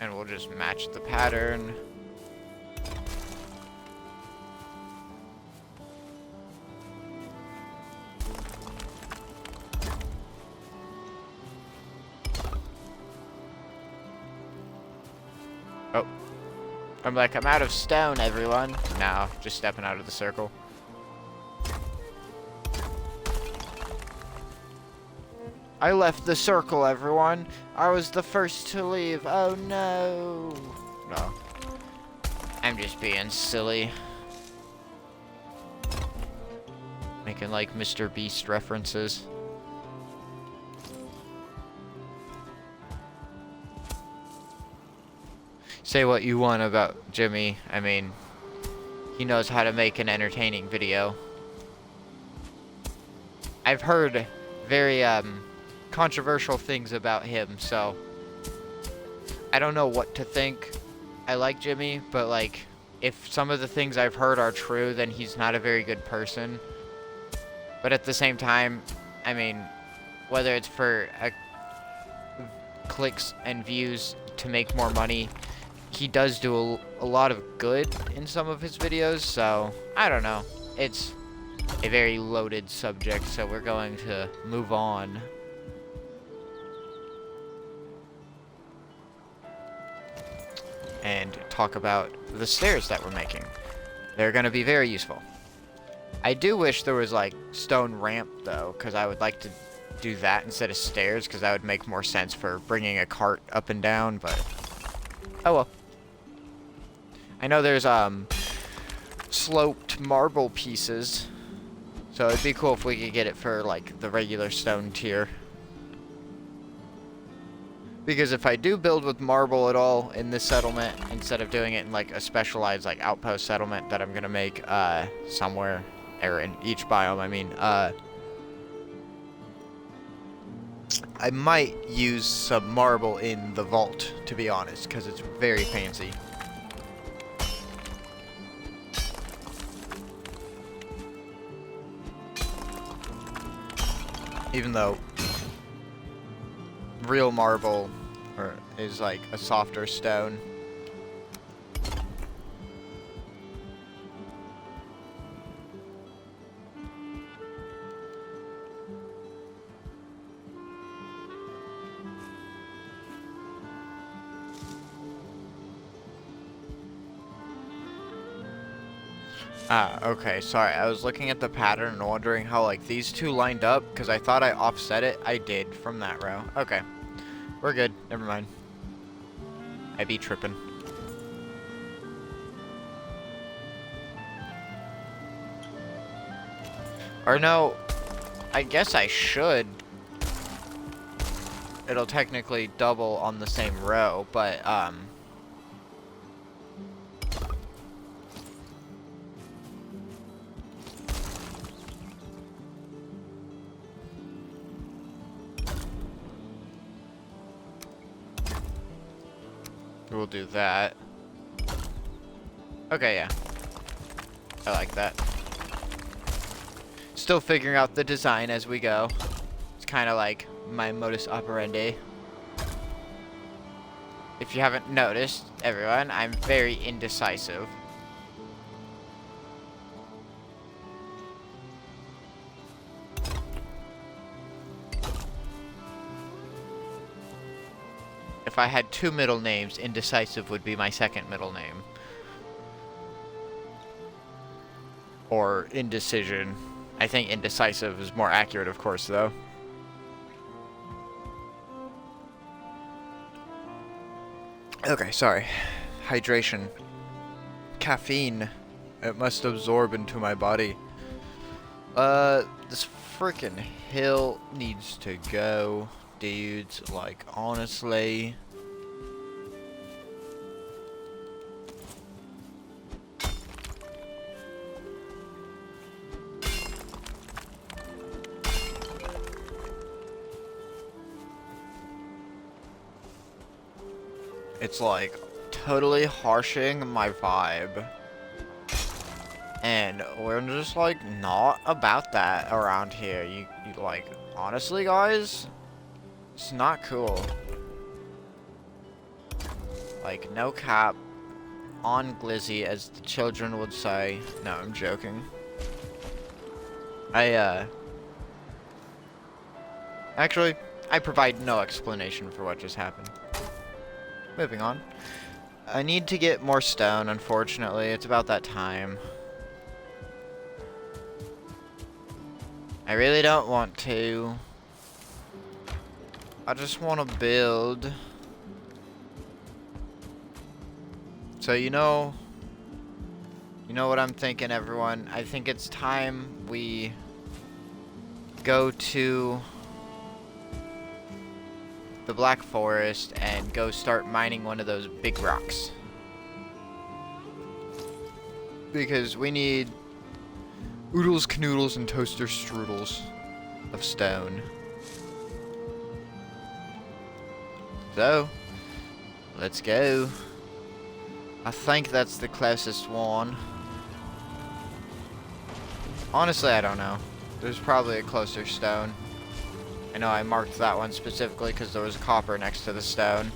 And we'll just match the pattern. Oh. I'm like, I'm out of stone, everyone. No, just stepping out of the circle. I left the circle, everyone. I was the first to leave. Oh, no. No. I'm just being silly. Making, like, Mr. Beast references. Say what you want about Jimmy. I mean, he knows how to make an entertaining video. I've heard very, controversial things about him, so I don't know what to think. I like Jimmy, but like, if some of the things I've heard are true, then he's not a very good person. But at the same time, I mean, whether it's for clicks and views to make more money, he does do a lot of good in some of his videos, so I don't know. It's a very loaded subject, so we're going to move on. And talk about the stairs that we're making. They're going to be very useful. I do wish there was like stone ramp though, because I would like to do that instead of stairs, because that would make more sense for bringing a cart up and down, but oh well. I know there's sloped marble pieces, so it'd be cool if we could get it for like the regular stone tier. Because if I do build with marble at all in this settlement, instead of doing it in like a specialized like outpost settlement that I'm gonna make somewhere, or in each biome, I mean, I might use some marble in the vault, to be honest, because it's very fancy. Even though real marble is like a softer stone. Okay, sorry, I was looking at the pattern and wondering how, like, these two lined up, because I thought I offset it. I did from that row. Okay. We're good. Never mind. I be tripping. Or no, I guess I should. It'll technically double on the same row, but, we'll do that. Okay, yeah. I like that. Still figuring out the design as we go. It's kind of like my modus operandi. If you haven't noticed, everyone, I'm very indecisive. If I had two middle names, indecisive would be my second middle name. Or indecision. I think indecisive is more accurate, of course, though. Okay, sorry. Hydration. Caffeine. It must absorb into my body. This freaking hill needs to go, dudes. Like, honestly. It's like totally harshing my vibe. And we're just like not about that around here. You like, honestly guys, it's not cool. Like, no cap, on glizzy, as the children would say. No, I'm joking. Actually, I provide no explanation for what just happened. Moving on. I need to get more stone, unfortunately. It's about that time. I really don't want to. I just want to build. So you know what I'm thinking, everyone? I think it's time we go to the Black Forest and go start mining one of those big rocks. Because we need oodles, canoodles, and toaster strudels of stone. So, let's go. I think that's the closest one. Honestly, I don't know. There's probably a closer stone. I know I marked that one specifically because there was copper next to the stone.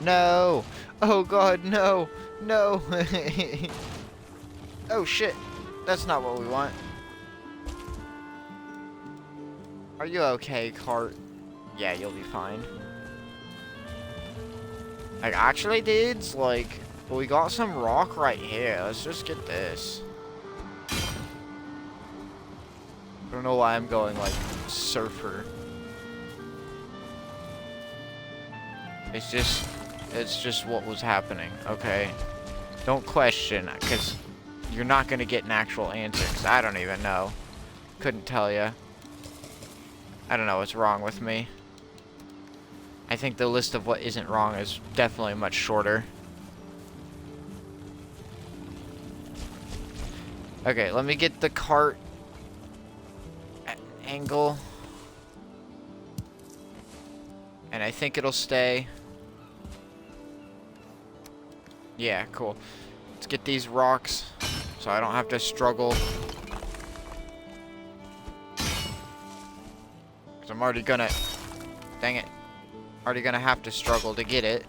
No! Oh god, no! No! Oh shit! That's not what we want. Are you okay, cart? Yeah, you'll be fine. Like, actually, dudes, like, we got some rock right here. Let's just get this. I don't know why I'm going, like, surfer. It's just what was happening, okay? Don't question, because you're not going to get an actual answer, because I don't even know. Couldn't tell you. I don't know what's wrong with me. I think the list of what isn't wrong is definitely much shorter. Okay, let me get the cart angle. And I think it'll stay. Yeah, cool. Let's get these rocks so I don't have to struggle. Because I'm already gonna... Dang it. Already gonna have to struggle to get it.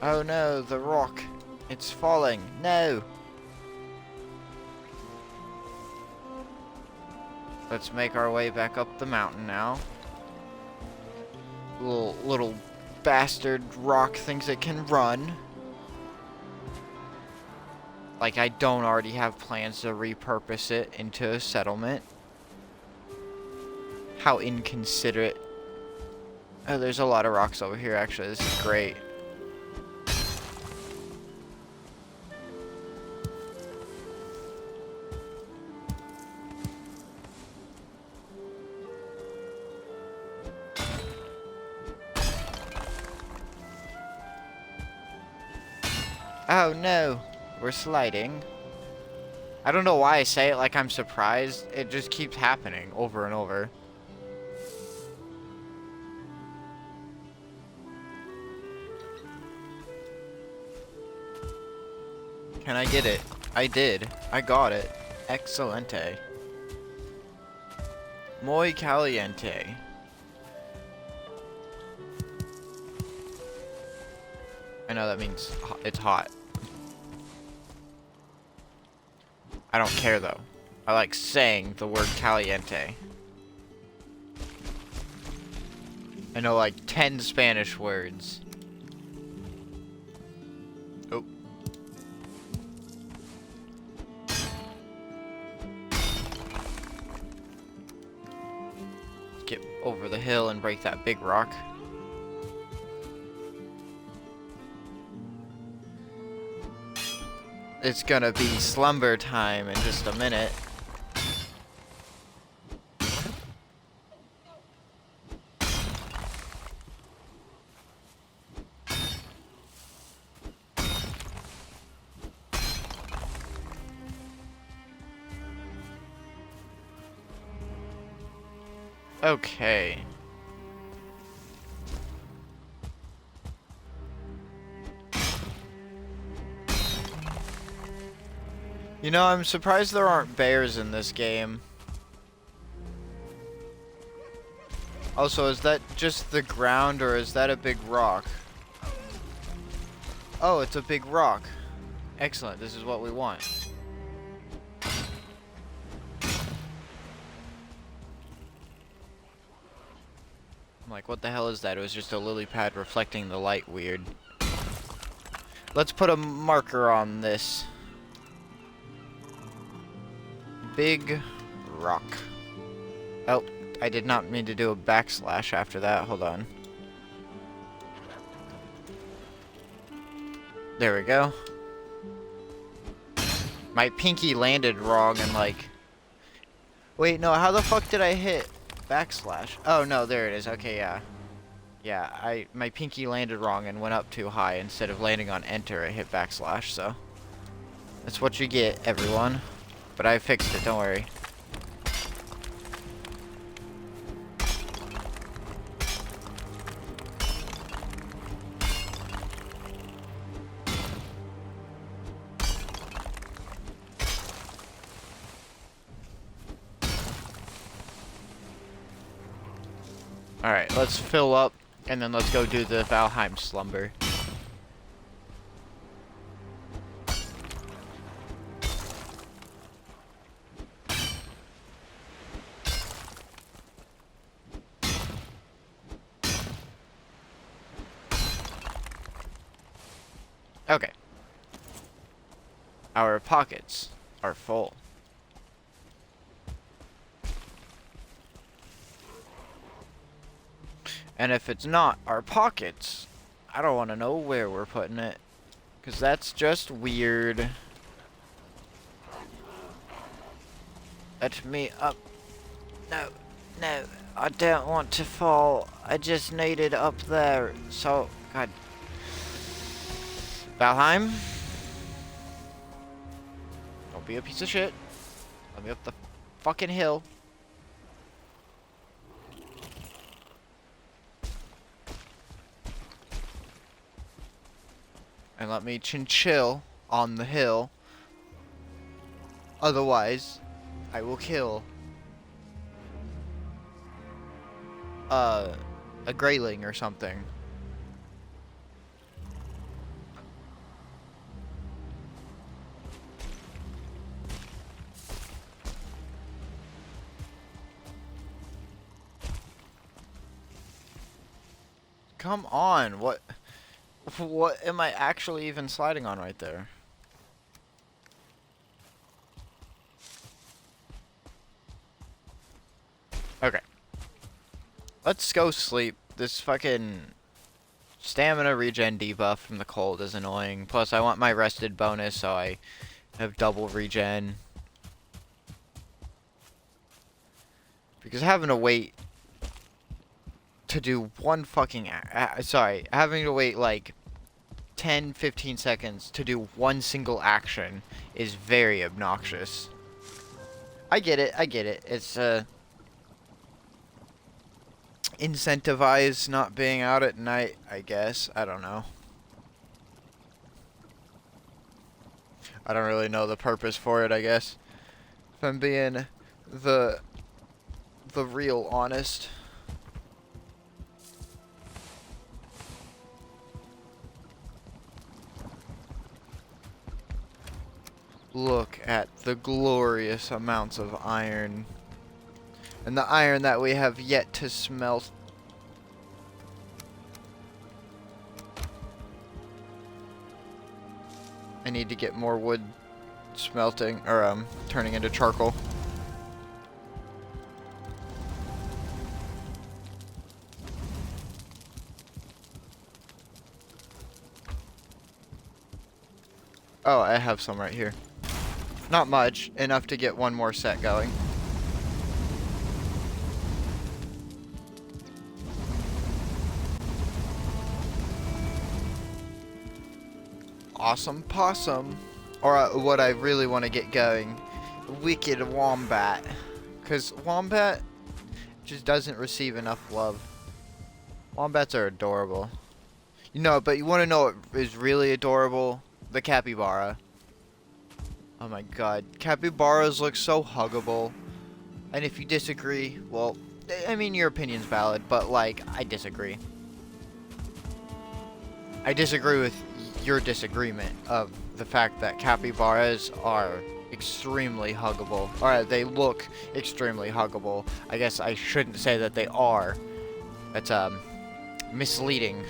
Oh no, the rock. It's falling. No! Let's make our way back up the mountain now. Little bastard rock thinks it can run. Like I don't already have plans to repurpose it into a settlement. How inconsiderate. Oh, there's a lot of rocks over here actually. This is great. Oh no, we're sliding. I don't know why I say it like I'm surprised. It just keeps happening over and over. Can I get it? I did. I got it. Excelente. Muy caliente. I know that means it's hot. I don't care though. I like saying the word caliente. I know like 10 Spanish words. get over the hill and break that big rock. It's gonna be slumber time in just a minute. Okay. You know, I'm surprised there aren't bears in this game. Also, is that just the ground or is that a big rock? Oh, it's a big rock. Excellent, this is what we want. I'm like, what the hell is that? It was just a lily pad reflecting the light weird. Let's put a marker on this. Big rock. Oh, I did not mean to do a backslash after that. Hold on. There we go. My pinky landed wrong and like... Wait, no, how the fuck did I hit backslash? Oh, no, there it is. Okay, yeah. Yeah, my pinky landed wrong and went up too high. Instead of landing on enter, it hit backslash, so... That's what you get, everyone. But I fixed it, don't worry. Alright, let's fill up, and then let's go do the Valheim slumber. Okay. Our pockets are full. And if it's not our pockets, I don't want to know where we're putting it. Because that's just weird. Let me up. No, no, I don't want to fall. I just needed up there. So, God. Valheim? Don't be a piece of shit. Let me up the fucking hill. And let me chill on the hill. Otherwise, I will kill a grayling or something. Come on, what am I actually even sliding on right there? Okay. Let's go sleep. This fucking stamina regen debuff from the cold is annoying. Plus, I want my rested bonus, so I have double regen. Because having to wait to do one fucking... having to wait like 10-15 seconds to do one single action is very obnoxious. I get it. It's incentivize not being out at night, I guess. I don't know. I don't really know the purpose for it, I guess. If I'm being the real honest. Look at the glorious amounts of iron. And the iron that we have yet to smelt. I need to get more wood smelting, or turning into charcoal. Oh, I have some right here. Not much, enough to get one more set going. Awesome possum. Or what I really want to get going, wicked wombat. Because wombat just doesn't receive enough love. Wombats are adorable. You know, but you want to know what is really adorable? The capybara. Oh my god. Capybaras look so huggable. And if you disagree, well, I mean, your opinion's valid, but, like, I disagree. I disagree with your disagreement of the fact that capybaras are extremely huggable. Or they look extremely huggable. I guess I shouldn't say that they are. That's, misleading.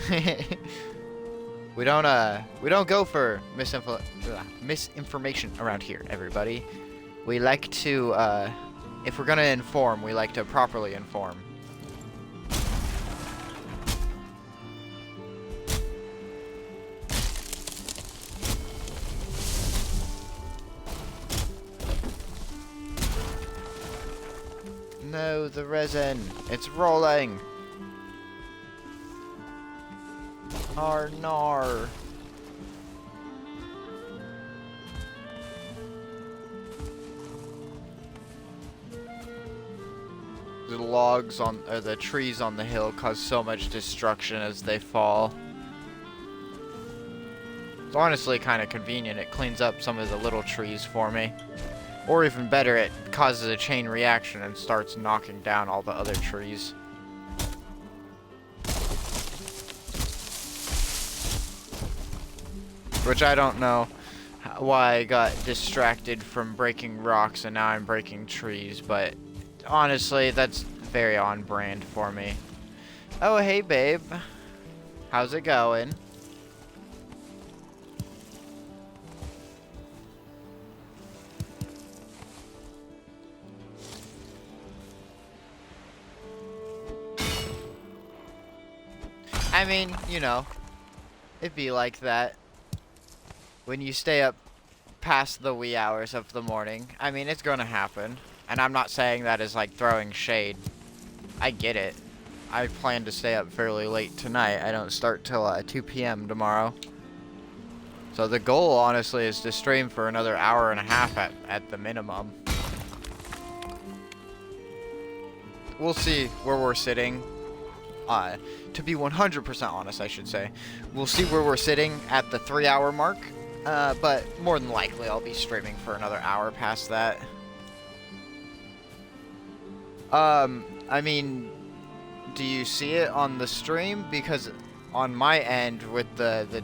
We don't go for misinformation around here, everybody. We like to, if we're gonna inform, we like to properly inform. No, the resin. It's rolling. Nar. The logs on, or the trees on the hill cause so much destruction as they fall. It's honestly kind of convenient. It cleans up some of the little trees for me. Or even better, it causes a chain reaction and starts knocking down all the other trees. Which I don't know why I got distracted from breaking rocks and now I'm breaking trees, but honestly, that's very on brand for me. Oh, hey, babe. How's it going? I mean, you know, it'd be like that when you stay up past the wee hours of the morning. I mean, it's gonna happen. And I'm not saying that as, like, throwing shade. I get it. I plan to stay up fairly late tonight. I don't start till 2 p.m. tomorrow. So the goal, honestly, is to stream for another hour and a half at the minimum. We'll see where we're sitting. To be 100% honest, I should say. We'll see where we're sitting at the 3-hour mark. But more than likely, I'll be streaming for another hour past that. I mean, do you see it on the stream? Because on my end, with the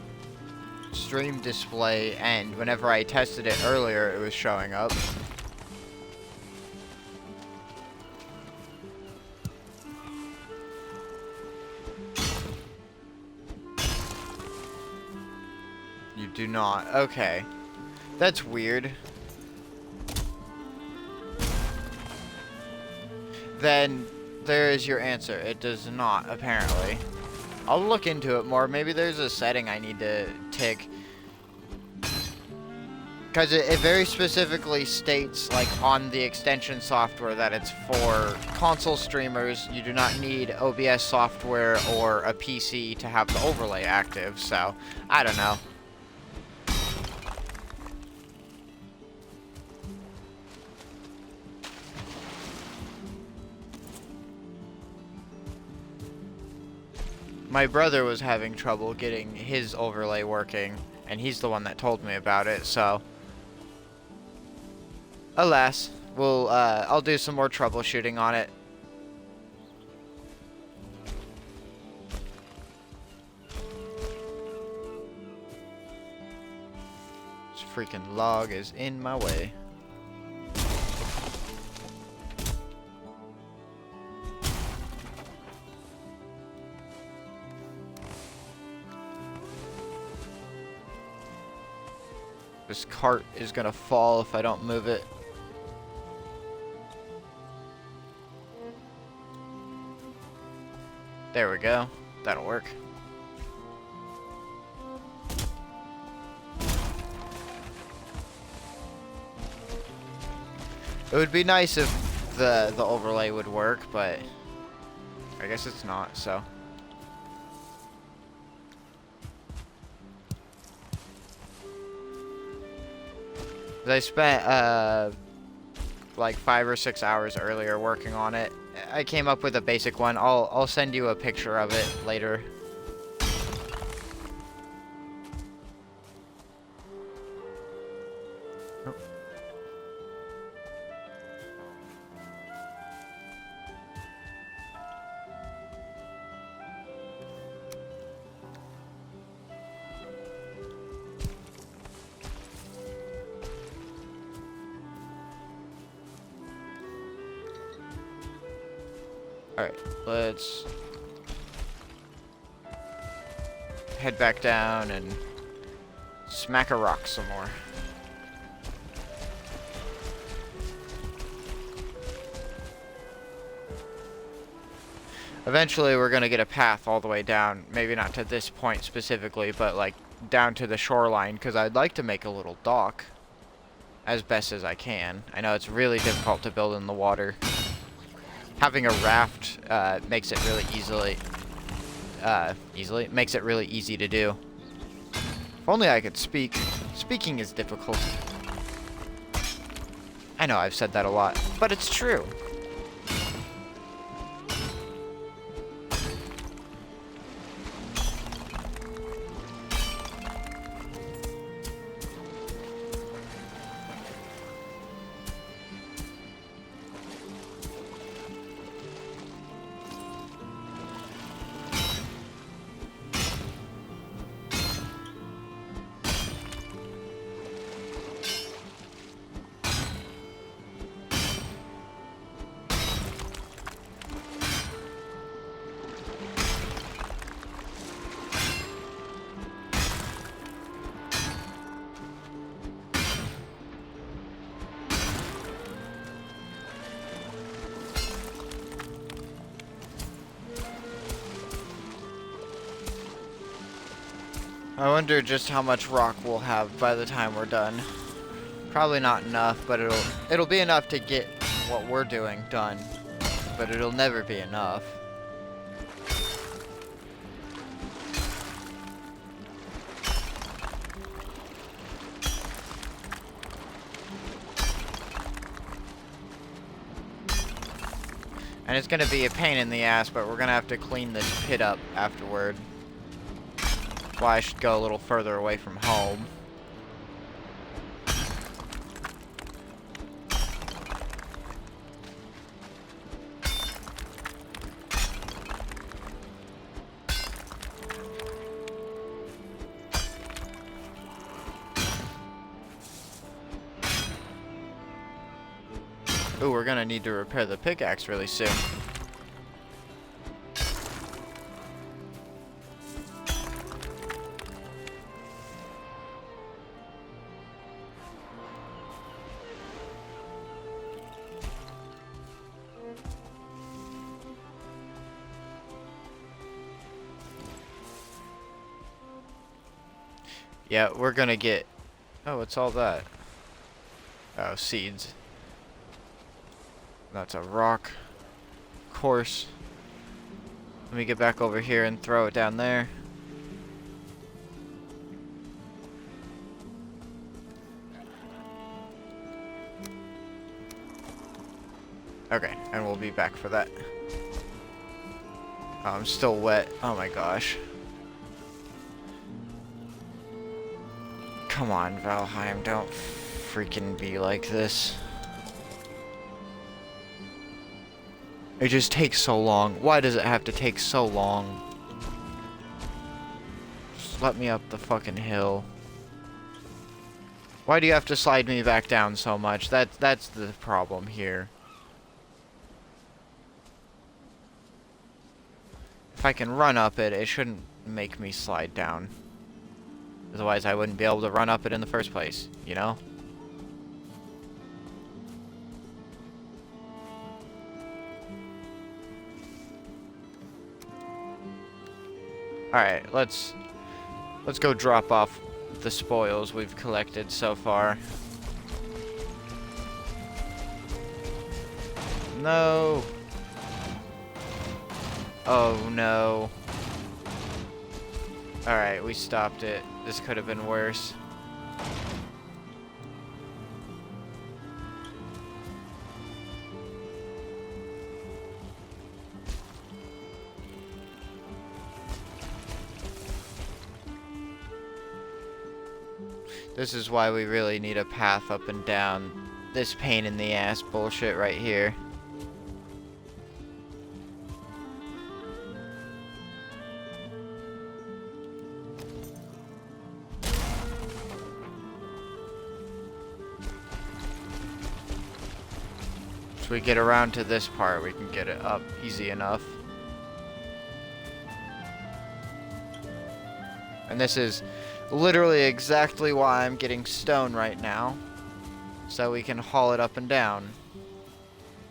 stream display, and whenever I tested it earlier, it was showing up. You do not. Okay. That's weird. Then there is your answer. It does not, apparently. I'll look into it more. Maybe there's a setting I need to tick. Because it very specifically states, like, on the extension software that it's for console streamers. You do not need OBS software or a PC to have the overlay active. So, I don't know. My brother was having trouble getting his overlay working, and he's the one that told me about it, so... Alas, I'll do some more troubleshooting on it. This freaking log is in my way. This cart is gonna fall if I don't move it. There we go. That'll work. It would be nice if the overlay would work, but I guess it's not, so. I spent like 5 or 6 hours earlier working on it. I came up with a basic one. I'll send you a picture of it later. Alright, let's head back down and smack a rock some more. Eventually we're gonna get a path all the way down, maybe not to this point specifically, but like down to the shoreline, because I'd like to make a little dock as best as I can. I know it's really difficult to build in the water. Having a raft makes it really makes it really easy to do. If only I could speak. Speaking is difficult. I know I've said that a lot, but it's true. I wonder just how much rock we'll have by the time we're done. Probably not enough, but it'll be enough to get what we're doing done. But it'll never be enough. And it's gonna be a pain in the ass, but we're gonna have to clean this pit up afterward. Why I should go a little further away from home. Ooh, we're gonna need to repair the pickaxe really soon. Yeah, we're gonna get... Oh, what's all that? Oh, seeds. That's a rock. Of course. Let me get back over here and throw it down there. Okay, and we'll be back for that. Oh, I'm still wet. Oh my gosh. Come on, Valheim, don't freaking be like this. It just takes so long. Why does it have to take so long? Just let me up the fucking hill. Why do you have to slide me back down so much? That's the problem here. If I can run up it, it shouldn't make me slide down. Otherwise, I wouldn't be able to run up it in the first place, you know? Alright, let's go drop off the spoils we've collected so far. No. Oh no. Alright, we stopped it. This could have been worse. This is why we really need a path up and down this pain in the ass bullshit right here. Once we get around to this part, we can get it up easy enough. And this is literally exactly why I'm getting stone right now, so we can haul it up and down.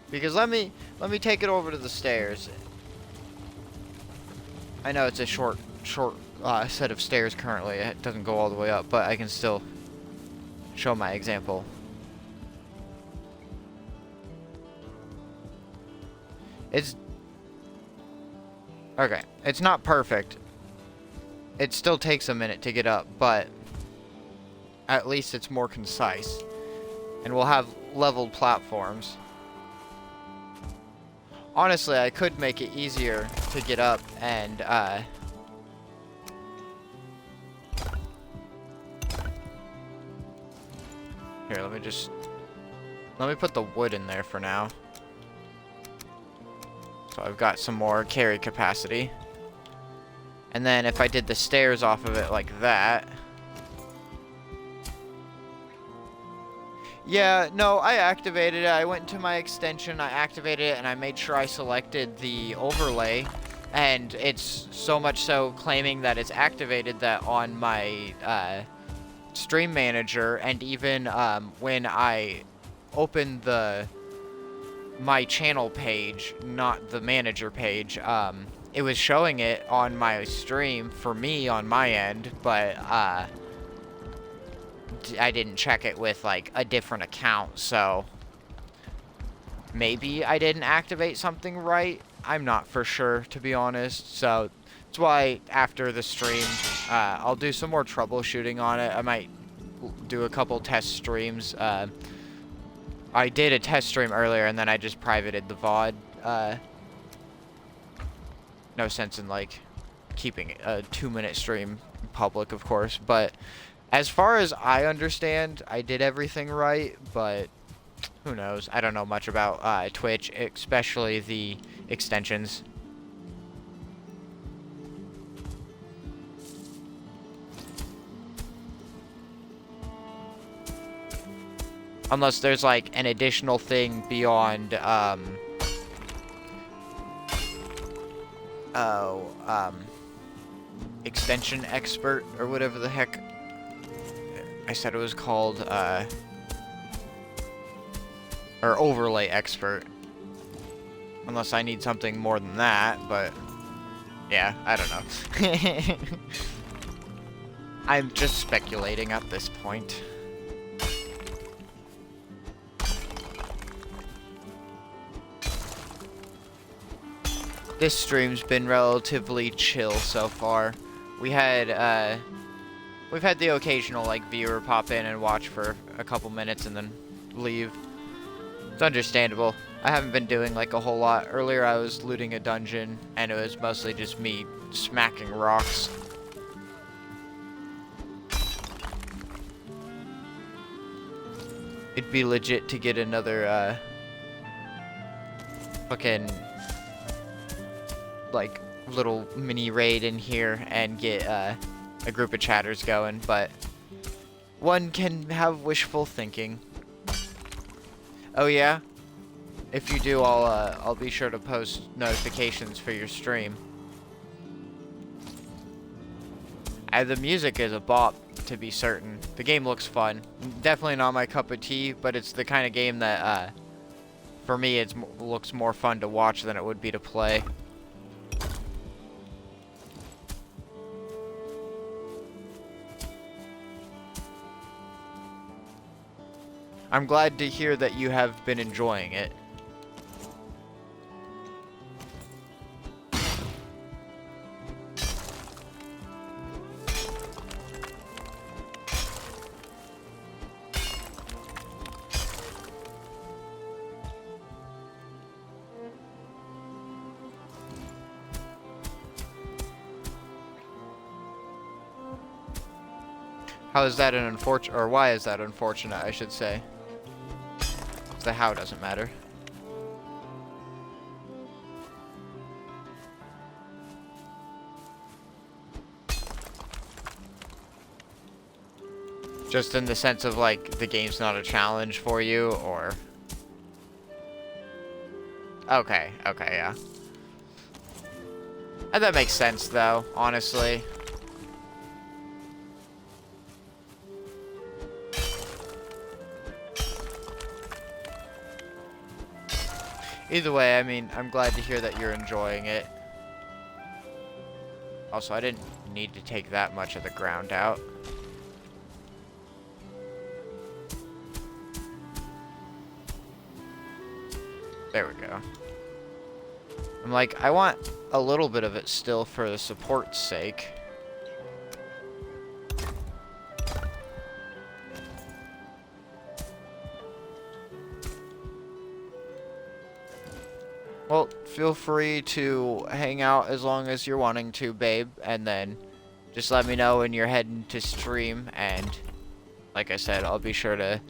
Because let me take it over to the stairs. I know it's a short set of stairs currently. It doesn't go all the way up, but I can still show my example. It's okay. It's not perfect. It still takes a minute to get up, but at least it's more concise. And we'll have leveled platforms. Honestly, I could make it easier to get up and, here, let me put the wood in there for now. So I've got some more carry capacity. And then if I did the stairs off of it like that. Yeah, no, I activated it. I went to my extension, I activated it, and I made sure I selected the overlay. And it's so much so claiming that it's activated that on my stream manager, and even when I opened my channel page, not the manager page, it was showing it on my stream for me on my end, but I didn't check it with like a different account, so maybe I didn't activate something right. I'm not for sure, to be honest, so that's why after the stream I'll do some more troubleshooting on it. I might do a couple test streams. I did a test stream earlier and then I just privated the VOD. No sense in like keeping a 2-minute stream public, of course, but as far as I understand, I did everything right, but who knows? I don't know much about Twitch, especially the extensions. Unless there's like an additional thing beyond extension expert or whatever the heck I said it was called, or overlay expert. Unless I need something more than that, but yeah, I don't know. I'm just speculating at this point. This stream's been relatively chill so far. We've had the occasional like viewer pop in and watch for a couple minutes and then leave. It's understandable. I haven't been doing like a whole lot. Earlier I was looting a dungeon and it was mostly just me smacking rocks. It'd be legit to get another fucking like little mini raid in here and get a group of chatters going, but one can have wishful thinking. Oh yeah? If you do, I'll be sure to post notifications for your stream. The music is a bop, to be certain. The game looks fun. Definitely not my cup of tea, but it's the kind of game that, for me, it looks more fun to watch than it would be to play. I'm glad to hear that you have been enjoying it. How is that an unfortunate, or why is that unfortunate, I should say? The how doesn't matter. Just in the sense of, like, the game's not a challenge for you, or... Okay, yeah. And that makes sense, though, honestly. Either way, I mean, I'm glad to hear that you're enjoying it. Also, I didn't need to take that much of the ground out. There we go. I'm like, I want a little bit of it still for the support's sake. Well, feel free to hang out as long as you're wanting to, babe, and then just let me know when you're heading to stream, and like I said, I'll be sure to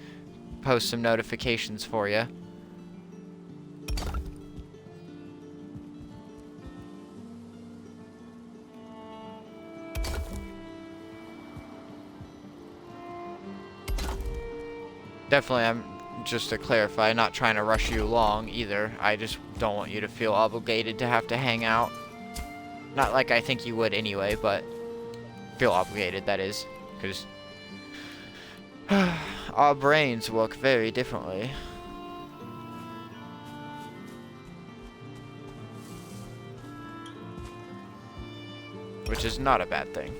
post some notifications for you. Definitely, I'm just to clarify, not trying to rush you along either. I just don't want you to feel obligated to have to hang out. Not like I think you would anyway, but feel obligated, that is. Because our brains work very differently. Which is not a bad thing.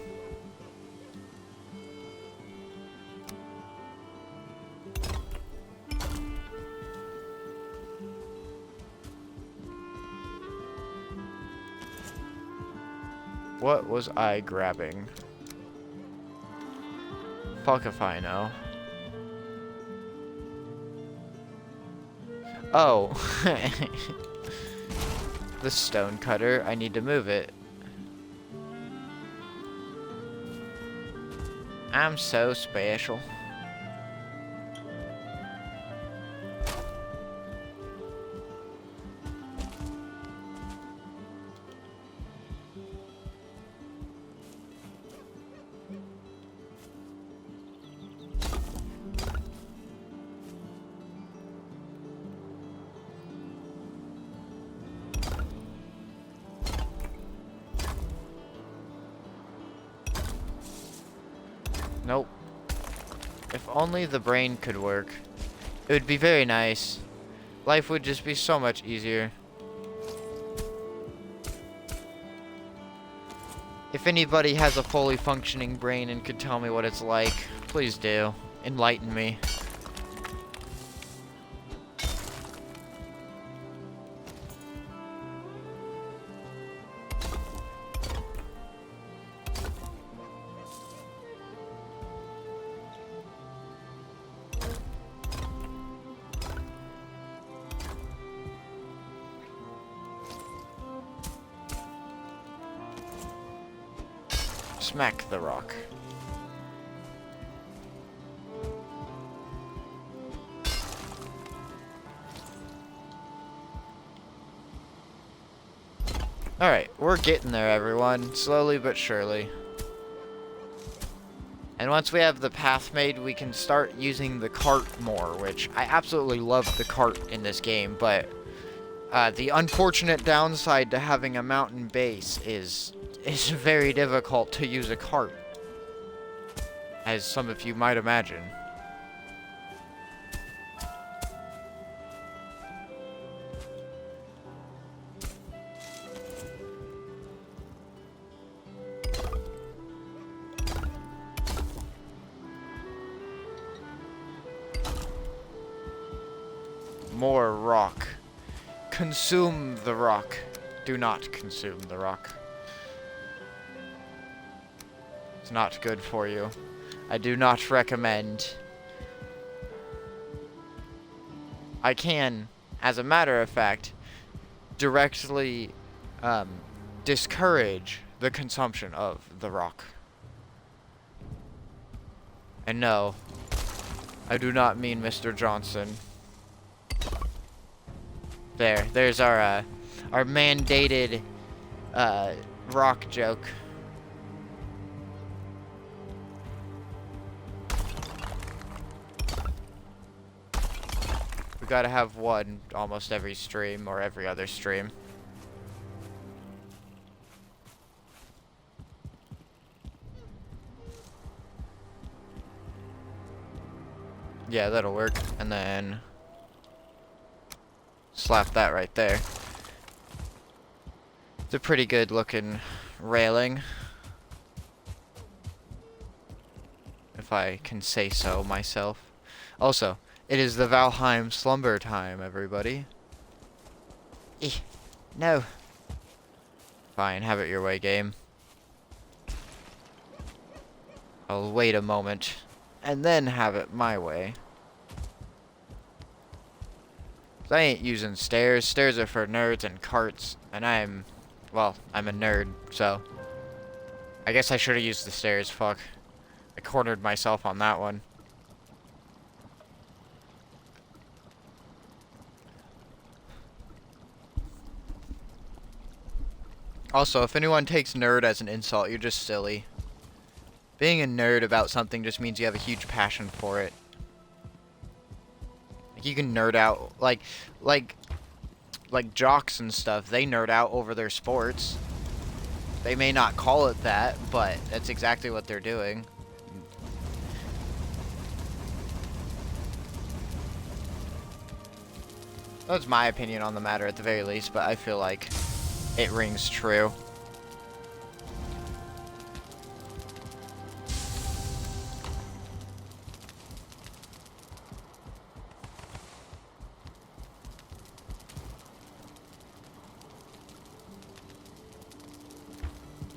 What was I grabbing? Fuck if I know. Oh. The stone cutter. I need to move it. I'm so special. Nope. If only the brain could work. It would be very nice. Life would just be so much easier. If anybody has a fully functioning brain and could tell me what it's like, please do. Enlighten me. Smack the rock. Alright, we're getting there, everyone. Slowly but surely. And once we have the path made, we can start using the cart more, which I absolutely love the cart in this game, but the unfortunate downside to having a mountain base is it's very difficult to use a cart, as some of you might imagine. More rock. Consume the rock. Do not consume the rock. It's not good for you. I do not recommend. I can, as a matter of fact, directly discourage the consumption of the rock. And no, I do not mean Mr. Johnson. There's our mandated rock joke. We gotta have one almost every stream or every other stream. Yeah, that'll work. And then slap that right there. It's a pretty good looking railing, if I can say so myself. Also, it is the Valheim slumber time, everybody. No. Fine, have it your way, game. I'll wait a moment, and then have it my way. I ain't using stairs. Stairs are for nerds and carts, and I'm a nerd, so I guess I should have used the stairs, fuck. I cornered myself on that one. Also, if anyone takes nerd as an insult, you're just silly. Being a nerd about something just means you have a huge passion for it. Like, you can nerd out, like jocks and stuff, they nerd out over their sports. They may not call it that, but that's exactly what they're doing. That's my opinion on the matter at the very least, but I feel like it rings true.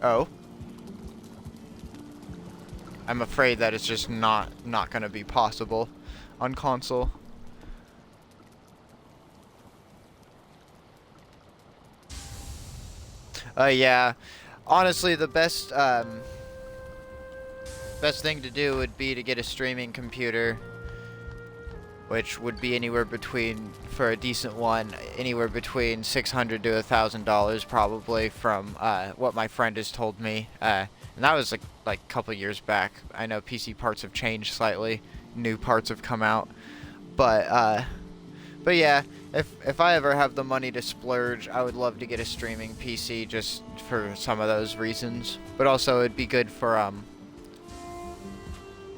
Oh. I'm afraid that it's just not gonna be possible on console. Yeah. Honestly, the best thing to do would be to get a streaming computer, which would be anywhere between, for a decent one, anywhere between $600 to $1,000 probably, from what my friend has told me. And that was like a couple years back. I know PC parts have changed slightly, new parts have come out, but yeah, if I ever have the money to splurge, I would love to get a streaming PC just for some of those reasons. But also it'd be good for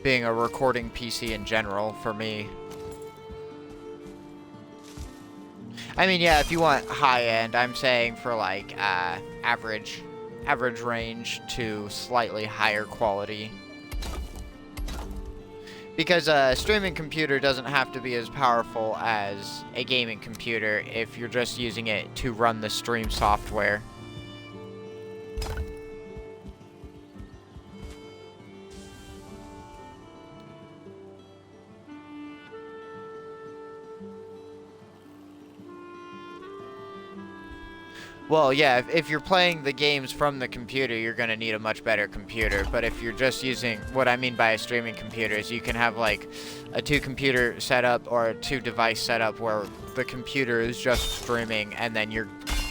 being a recording PC in general for me. I mean, yeah, if you want high-end, I'm saying for like average range to slightly higher quality. Because a streaming computer doesn't have to be as powerful as a gaming computer if you're just using it to run the stream software. Well, yeah, if you're playing the games from the computer, you're going to need a much better computer. But if you're just using, what I mean by a streaming computer is you can have like a 2-computer setup or a 2-device setup where the computer is just streaming and then you're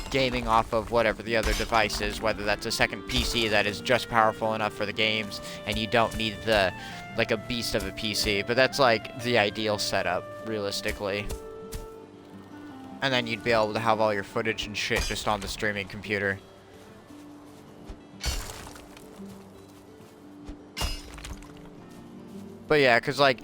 gaming off of whatever the other device is, whether that's a second PC that is just powerful enough for the games and you don't need like a beast of a PC. But that's like the ideal setup, realistically. And then you'd be able to have all your footage and shit just on the streaming computer. But yeah, because like,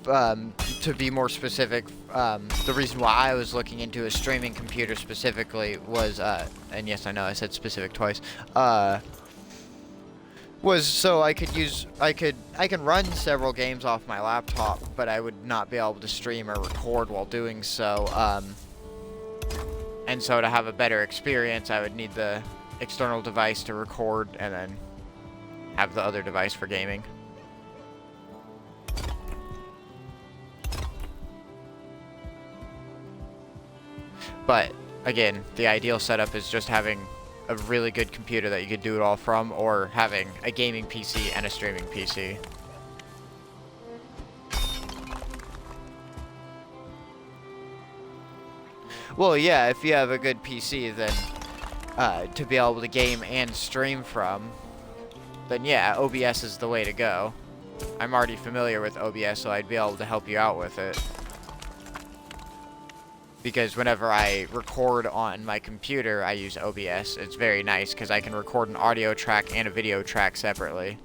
to be more specific, the reason why I was looking into a streaming computer specifically was, and yes, I know I said specific twice, was so I can run several games off my laptop, but I would not be able to stream or record while doing so, and so to have a better experience, I would need the external device to record and then have the other device for gaming. But again, the ideal setup is just having a really good computer that you could do it all from, or having a gaming PC and a streaming PC. Well, yeah, if you have a good PC, then to be able to game and stream from, then yeah, OBS is the way to go. I'm already familiar with OBS, so I'd be able to help you out with it. Because whenever I record on my computer, I use OBS. It's very nice because I can record an audio track and a video track separately.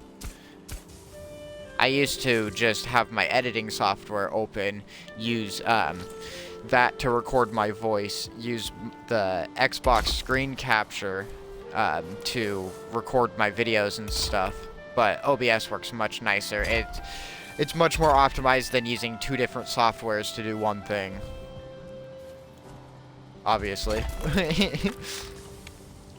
I used to just have my editing software open, use that to record my voice, use the Xbox screen capture to record my videos and stuff. But OBS works much nicer. It's much more optimized than using two different softwares to do one thing. Obviously.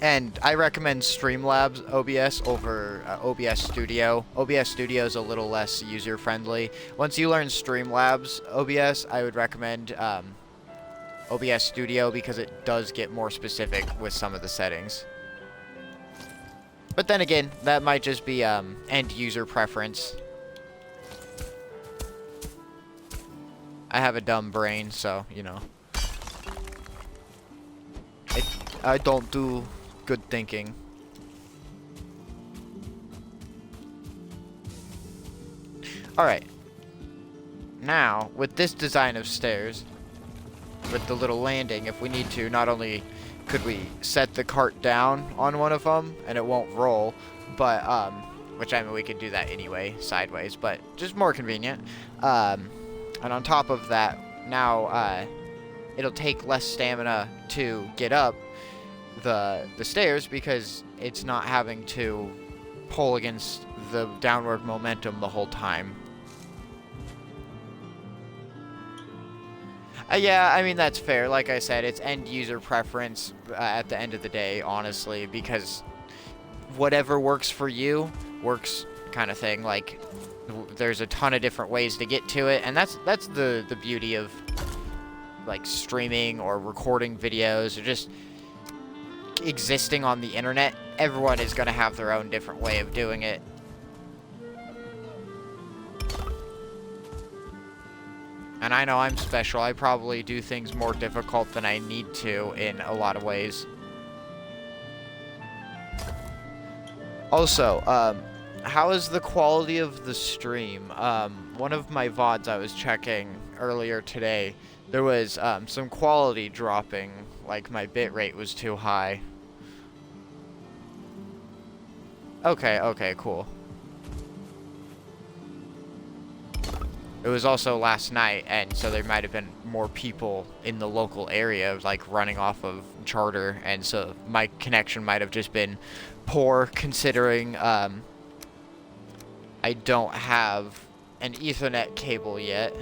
And I recommend Streamlabs OBS over OBS Studio. OBS Studio is a little less user-friendly. Once you learn Streamlabs OBS, I would recommend OBS Studio because it does get more specific with some of the settings. But then again, that might just be end-user preference. I have a dumb brain, so, you know. I don't do good thinking. Alright. Now, with this design of stairs, with the little landing, if we need to, not only could we set the cart down on one of them, and it won't roll, but, which I mean, we could do that anyway, sideways, but just more convenient. And on top of that, now, it'll take less stamina to get up the stairs because it's not having to pull against the downward momentum the whole time. Yeah, I mean, that's fair. Like I said, it's end-user preference at the end of the day, honestly, because whatever works for you works kind of thing. Like, there's a ton of different ways to get to it, and that's the beauty of, like, streaming or recording videos or just existing on the internet. Everyone is going to have their own different way of doing it. And I know I'm special. I probably do things more difficult than I need to in a lot of ways. Also, how is the quality of the stream? One of my VODs I was checking earlier today, there was some quality dropping, like my bitrate was too high. Okay, cool. It was also last night, and so there might have been more people in the local area, like running off of Charter, and so my connection might have just been poor, considering I don't have an Ethernet cable yet.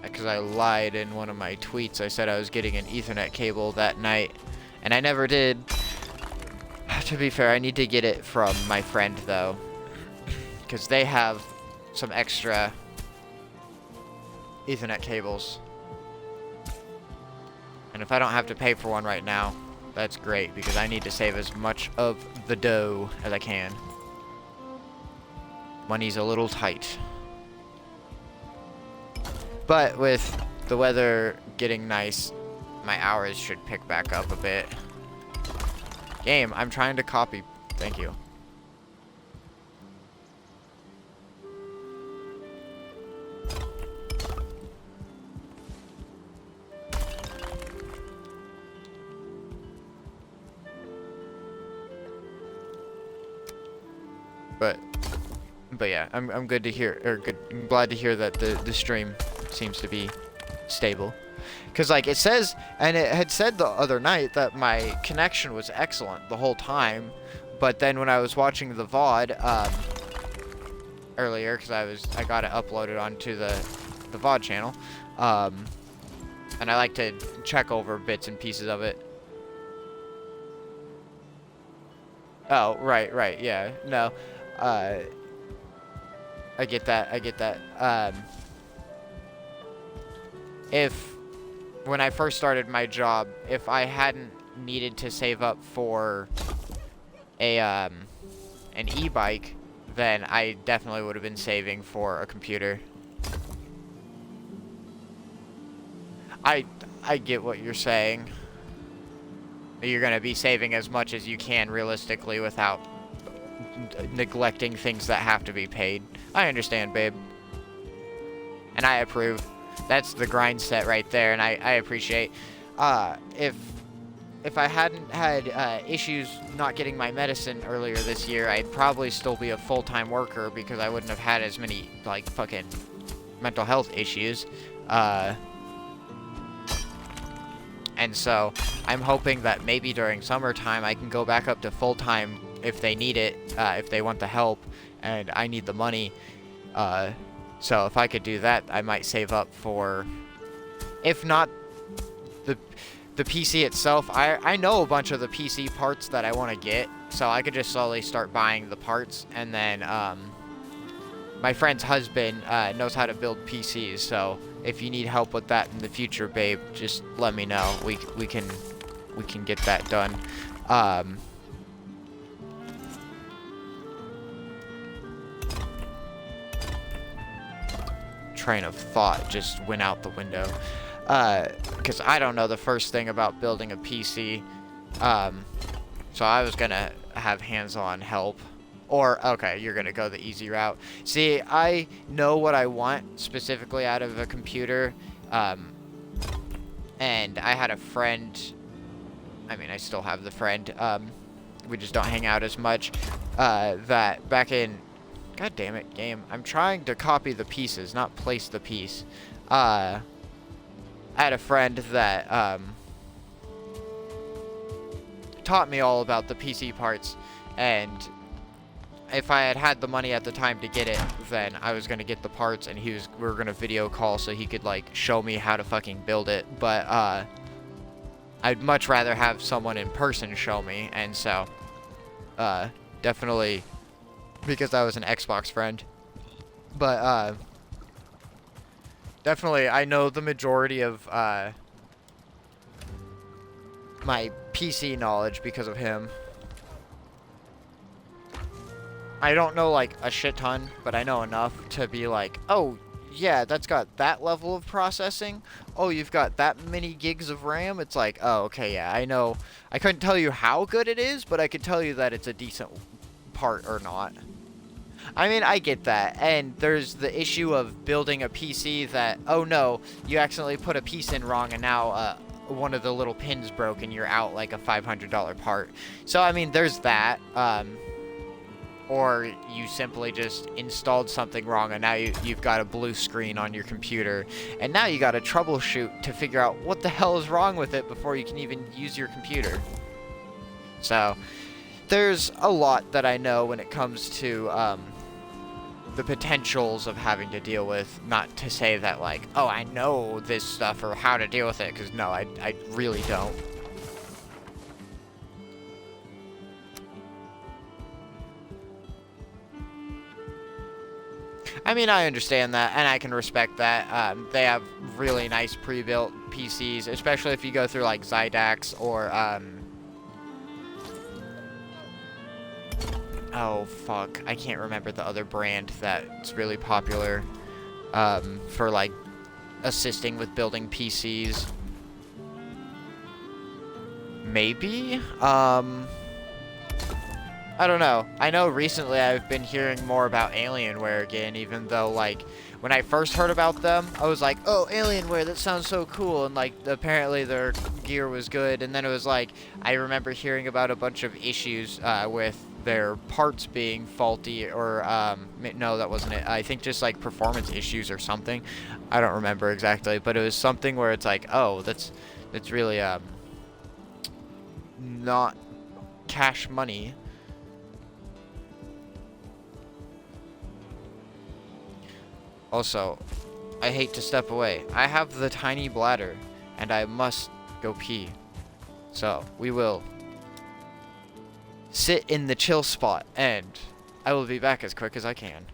Because I lied in one of my tweets. I said I was getting an Ethernet cable that night, and I never did. To be fair, I need to get it from my friend, though, because they have some extra Ethernet cables. And if I don't have to pay for one right now, that's great, because I need to save as much of the dough as I can. Money's a little tight. But with the weather getting nice, my hours should pick back up a bit. Game, I'm trying to copy. Thank you. But yeah, I'm good to hear, or good. I'm glad to hear that the stream seems to be stable. Because, like, it says, and it had said the other night that my connection was excellent the whole time, but then when I was watching the VOD, earlier, because I got it uploaded onto the VOD channel, and I like to check over bits and pieces of it. Oh, right, yeah, no, I get that, when I first started my job, if I hadn't needed to save up for an e-bike, then I definitely would have been saving for a computer. I I get what you're saying. You're gonna be saving as much as you can realistically without neglecting things that have to be paid. I understand, babe. And I approve. That's the grind set right there, and I appreciate. If I hadn't had issues not getting my medicine earlier this year, I'd probably still be a full-time worker because I wouldn't have had as many, like, fucking mental health issues. And so I'm hoping that maybe during summertime I can go back up to full-time if they need it, if they want the help, and I need the money. So if I could do that, I might save up for, if not the PC itself. I know a bunch of the PC parts that I want to get, so I could just slowly start buying the parts, and then my friend's husband knows how to build PCs, so if you need help with that in the future, babe, just let me know. We can get that done. Train of thought just went out the window. Because I don't know the first thing about building a PC. So I was gonna have hands-on help. Or, okay, you're gonna go the easy route. See, I know what I want specifically out of a computer. And I had a friend, I mean, I still have the friend, we just don't hang out as much, that back in, god damn it, game, I'm trying to copy the pieces, not place the piece. I had a friend that, taught me all about the PC parts, and if I had had the money at the time to get it, then I was gonna get the parts, and we were gonna video call so he could, like, show me how to fucking build it, but, I'd much rather have someone in person show me, and so, definitely, because I was an Xbox friend, but, definitely, I know the majority of, my PC knowledge because of him. I don't know, like, a shit ton, but I know enough to be like, oh, yeah, that's got that level of processing. Oh, you've got that many gigs of RAM. It's like, oh, okay, yeah, I know. I couldn't tell you how good it is, but I could tell you that it's a decent part or not. I mean, I get that. And there's the issue of building a PC that, oh, no, you accidentally put a piece in wrong, and now one of the little pins broke, and you're out, like, a $500 part. So, I mean, there's that. Or you simply just installed something wrong, and now you've got a blue screen on your computer, and now you got to troubleshoot to figure out what the hell is wrong with it before you can even use your computer. So there's a lot that I know when it comes to the potentials of having to deal with. Not to say that, like, oh, I know this stuff or how to deal with it, because no, I really don't. I mean, I understand that, and I can respect that. They have really nice pre-built PCs, especially if you go through, like, Zydax or, oh, fuck. I can't remember the other brand that's really popular, for, like, assisting with building PCs. Maybe? I don't know. I know recently I've been hearing more about Alienware again, even though, like, when I first heard about them, I was like, oh, Alienware, that sounds so cool, and, like, apparently their gear was good, and then it was like, I remember hearing about a bunch of issues, with their parts being faulty, or, no, that wasn't it. I think just, like, performance issues or something. I don't remember exactly, but it was something where it's like, oh, that's really, not cash money. Also, I hate to step away. I have the tiny bladder, and I must go pee. So, we will sit in the chill spot, and I will be back as quick as I can.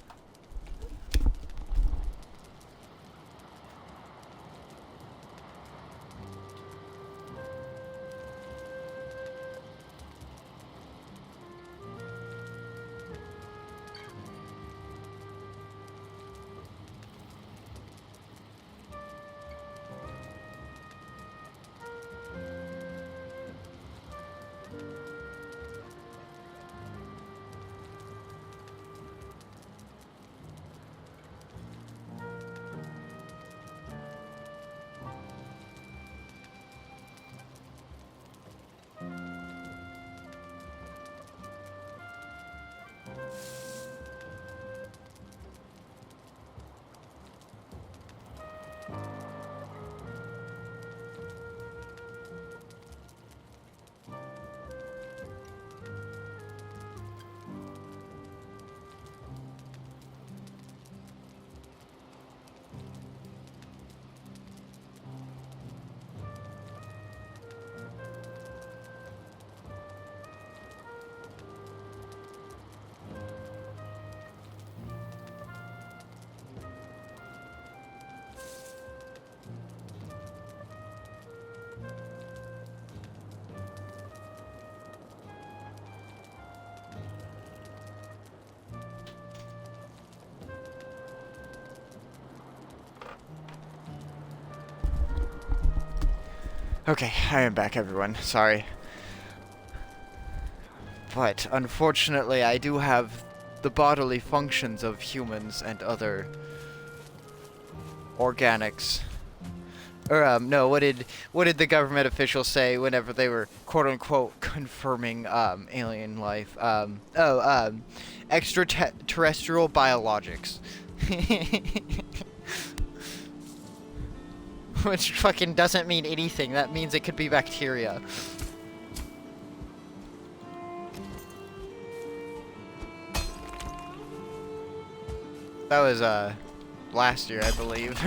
Okay, I am back, everyone. Sorry. But, unfortunately, I do have the bodily functions of humans and other organics. Or, no, what did the government officials say whenever they were, quote-unquote, confirming, alien life? Extraterrestrial biologics. Which fucking doesn't mean anything. That means it could be bacteria. That was, last year, I believe.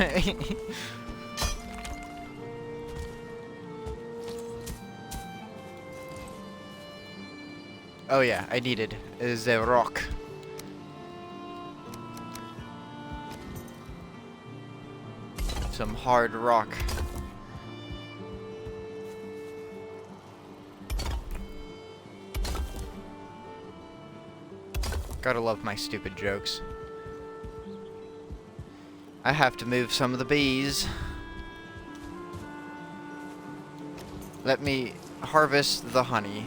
Oh yeah, I needed the rock. Some hard rock. Gotta love my stupid jokes. I have to move some of the bees. Let me harvest the honey.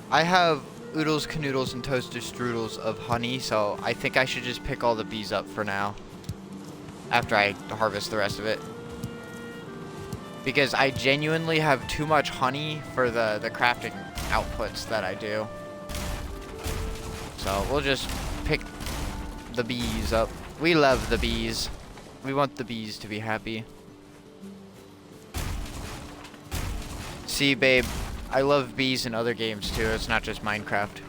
I have oodles, canoodles, and toaster strudels of honey, so I think I should just pick all the bees up for now. After I harvest the rest of it. Because I genuinely have too much honey for the crafting outputs that I do. So we'll just pick the bees up. We love the bees. We want the bees to be happy. See, babe, I love bees in other games too. It's not just Minecraft.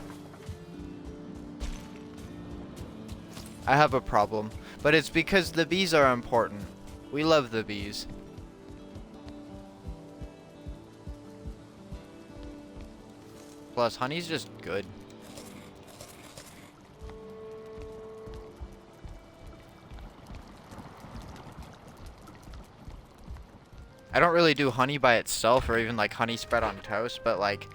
I have a problem, but it's because the bees are important. We love the bees. Plus, honey's just good. I don't really do honey by itself or even like honey spread on toast, but like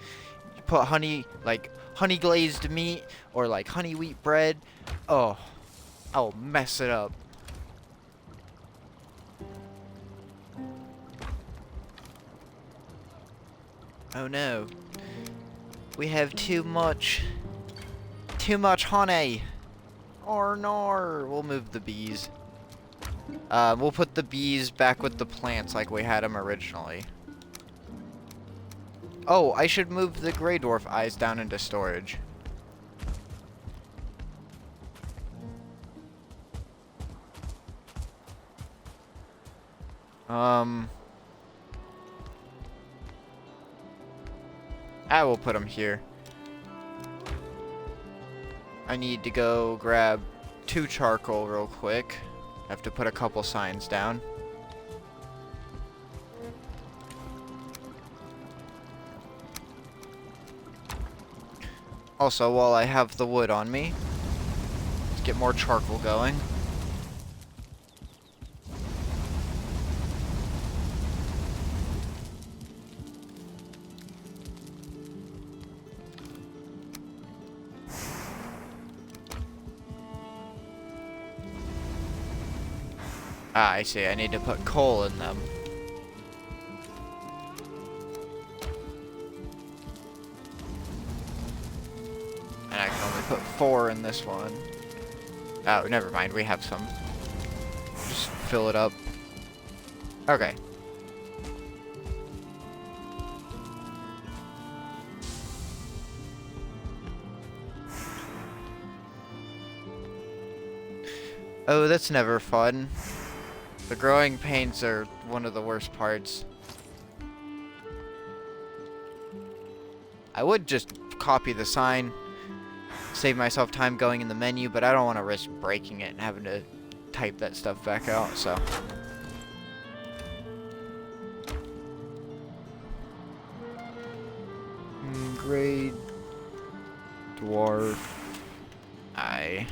you put honey, like honey glazed meat or like honey wheat bread. Oh, I'll mess it up. Oh no. We have too much honey. Or no, we'll move the bees. We'll put the bees back with the plants like we had them originally. Oh, I should move the gray dwarf eyes down into storage. I will put them here. I need to go grab 2 charcoal real quick. I have to put a couple signs down. Also, while I have the wood on me, let's get more charcoal going. Ah, I see. I need to put coal in them. And I can only put 4 in this one. Oh, never mind. We have some. Just fill it up. Okay. Oh, that's never fun. The growing pains are one of the worst parts. I would just copy the sign, save myself time going in the menu, but I don't want to risk breaking it and having to type that stuff back out, so. Grade dwarf eye.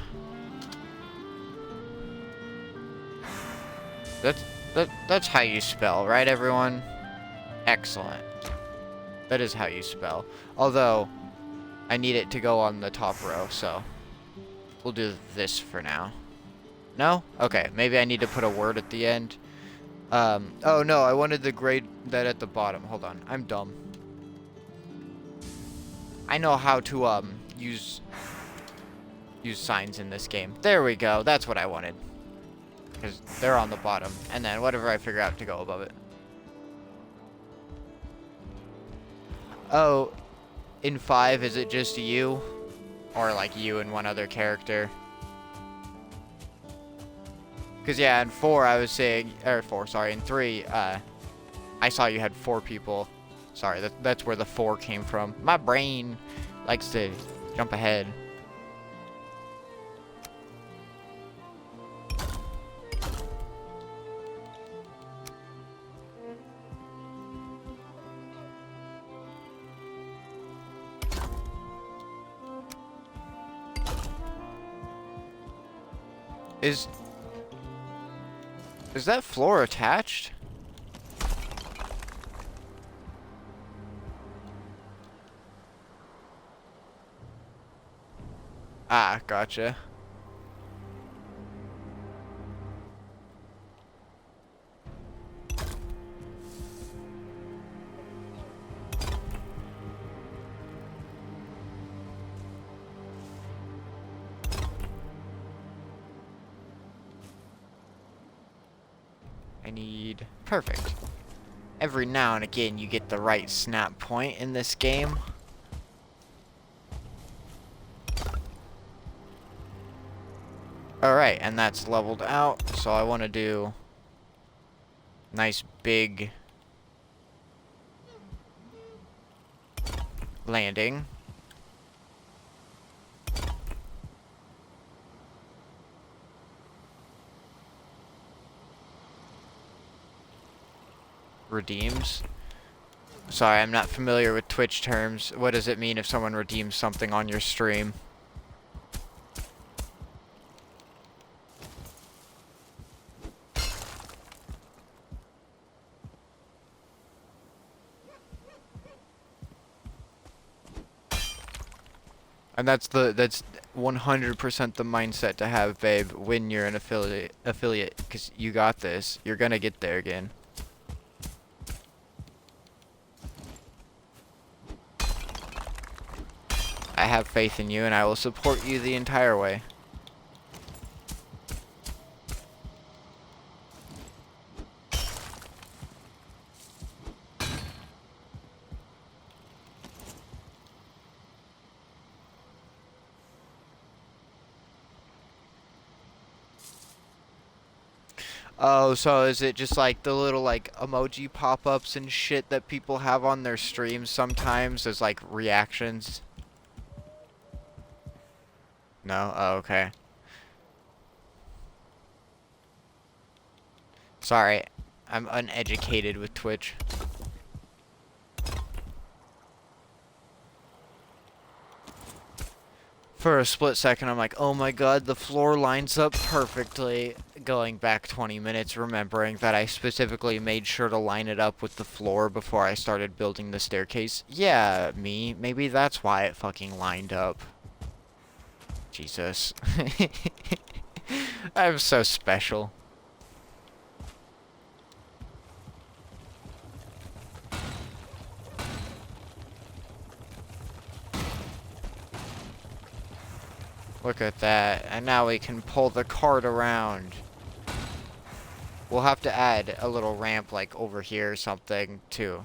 That's how you spell, right, everyone? Excellent. That is how you spell. Although, I need it to go on the top row, so we'll do this for now. No? Okay, maybe I need to put a word at the end. Oh no, I wanted the grade that at the bottom. Hold on, I'm dumb. I know how to, use signs in this game. There we go, that's what I wanted. Because they're on the bottom, and then whatever I figure out to go above it. Oh, in 5, is it just you? Or like you and one other character? Because yeah, in 4 I was saying, or 4, sorry, in 3, I saw you had 4 people. Sorry, that's where the 4 came from. My brain likes to jump ahead. Is that floor attached? Ah, gotcha. I need... Perfect. Every now and again you get the right snap point in this game. Alright, and that's leveled out, so I want to do... nice big... landing. Redeems. Sorry, I'm not familiar with Twitch terms. What does it mean if someone redeems something on your stream? And that's 100% the mindset to have, babe, when you're an affiliate, because you got this. You're gonna get there again. I have faith in you, and I will support you the entire way. Oh, so is it just like the little like emoji pop-ups and shit that people have on their streams sometimes as like reactions? No? Oh, okay. Sorry, I'm uneducated with Twitch. For a split second, I'm like, oh my god, the floor lines up perfectly. Going back 20 minutes, remembering that I specifically made sure to line it up with the floor before I started building the staircase. Yeah, me. Maybe that's why it fucking lined up. Jesus. I'm so special. Look at that. And now we can pull the cart around. We'll have to add a little ramp like over here or something too.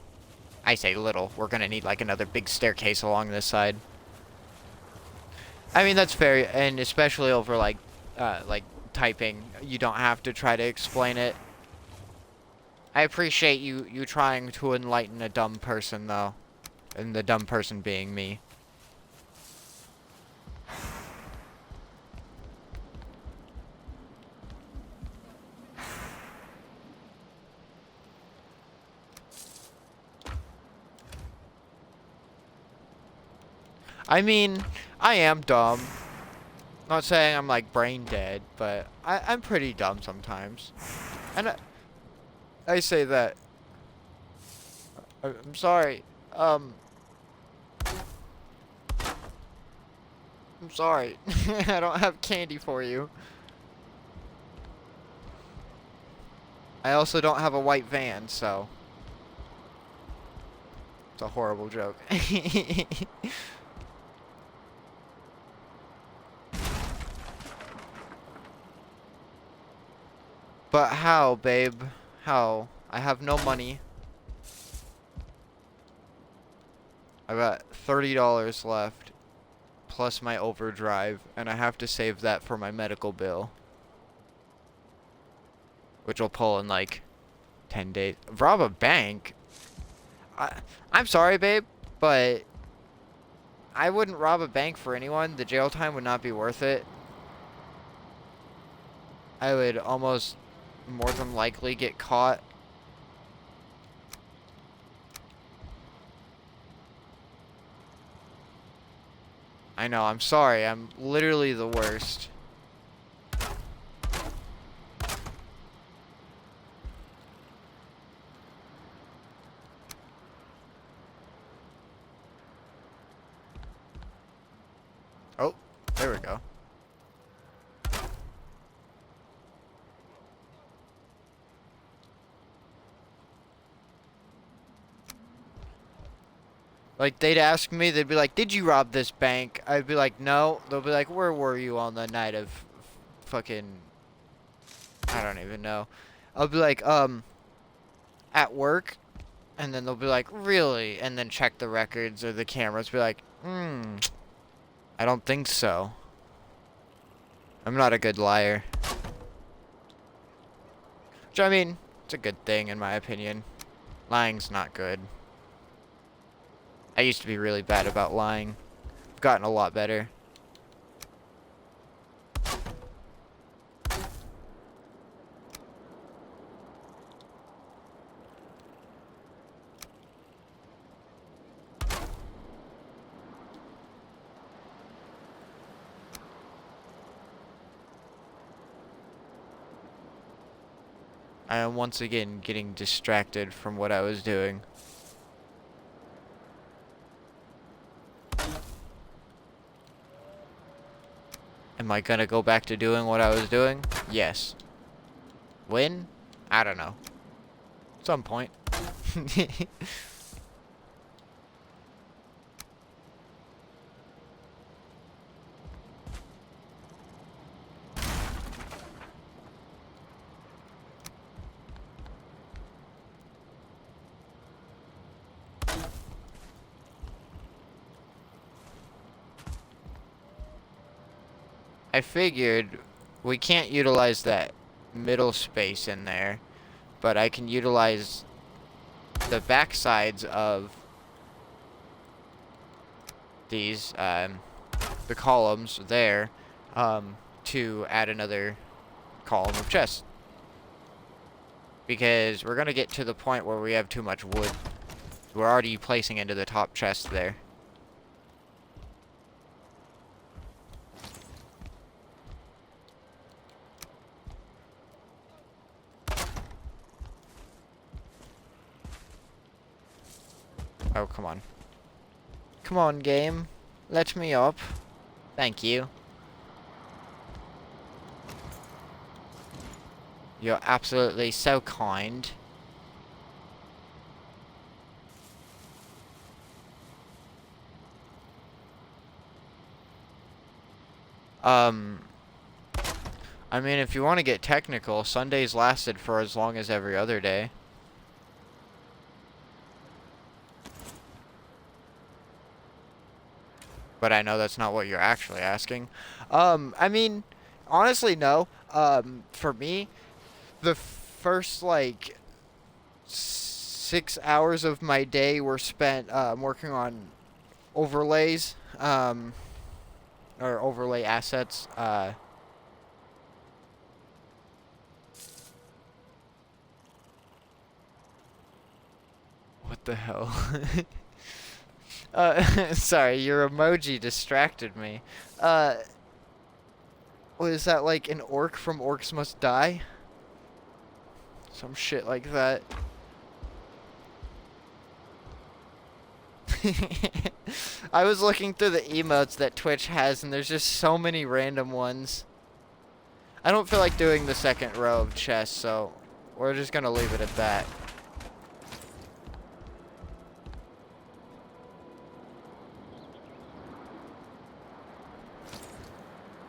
I say little. We're gonna need like another big staircase along this side. I mean, that's fair, and especially over like typing. You don't have to try to explain it. I appreciate you trying to enlighten a dumb person though. And the dumb person being me. I mean, I am dumb. Not saying I'm like brain dead, but I'm pretty dumb sometimes. And I say that. I'm sorry. I'm sorry. I don't have candy for you. I also don't have a white van, so it's a horrible joke. But how, babe? How? I have no money. I got $30 left, plus my overdrive, and I have to save that for my medical bill. Which will pull in like 10 days. Rob a bank? I'm sorry, babe, but I wouldn't rob a bank for anyone. The jail time would not be worth it. I would almost more than likely get caught. I know, I'm sorry. I'm literally the worst. Oh, there we go. Like, they'd ask me, they'd be like, did you rob this bank? I'd be like, no. They'll be like, where were you on the night of fucking... I don't even know. I'll be like, at work. And then they'll be like, really? And then check the records or the cameras. Be like, I don't think so. I'm not a good liar. Which, I mean, it's a good thing in my opinion. Lying's not good. I used to be really bad about lying. I've gotten a lot better. I am once again getting distracted from what I was doing. Am I gonna go back to doing what I was doing? Yes. When? I don't know. Some point. I figured we can't utilize that middle space in there, but I can utilize the back sides of these, the columns there, to add another column of chests. Because we're gonna get to the point where we have too much wood. We're already placing into the top chest there. Oh, come on. Come on, game. Let me up. Thank you. You're absolutely so kind. I mean, if you want to get technical, Sundays lasted for as long as every other day. But I know that's not what you're actually asking. I mean, honestly, no. For me, the first, like, 6 hours of my day were spent, working on overlays, or overlay assets, what the hell? Sorry, your emoji distracted me. What is that, like an orc from Orcs Must Die? Some shit like that. I was looking through the emotes that Twitch has, and there's just so many random ones. I don't feel like doing the second row of chests, so we're just gonna leave it at that.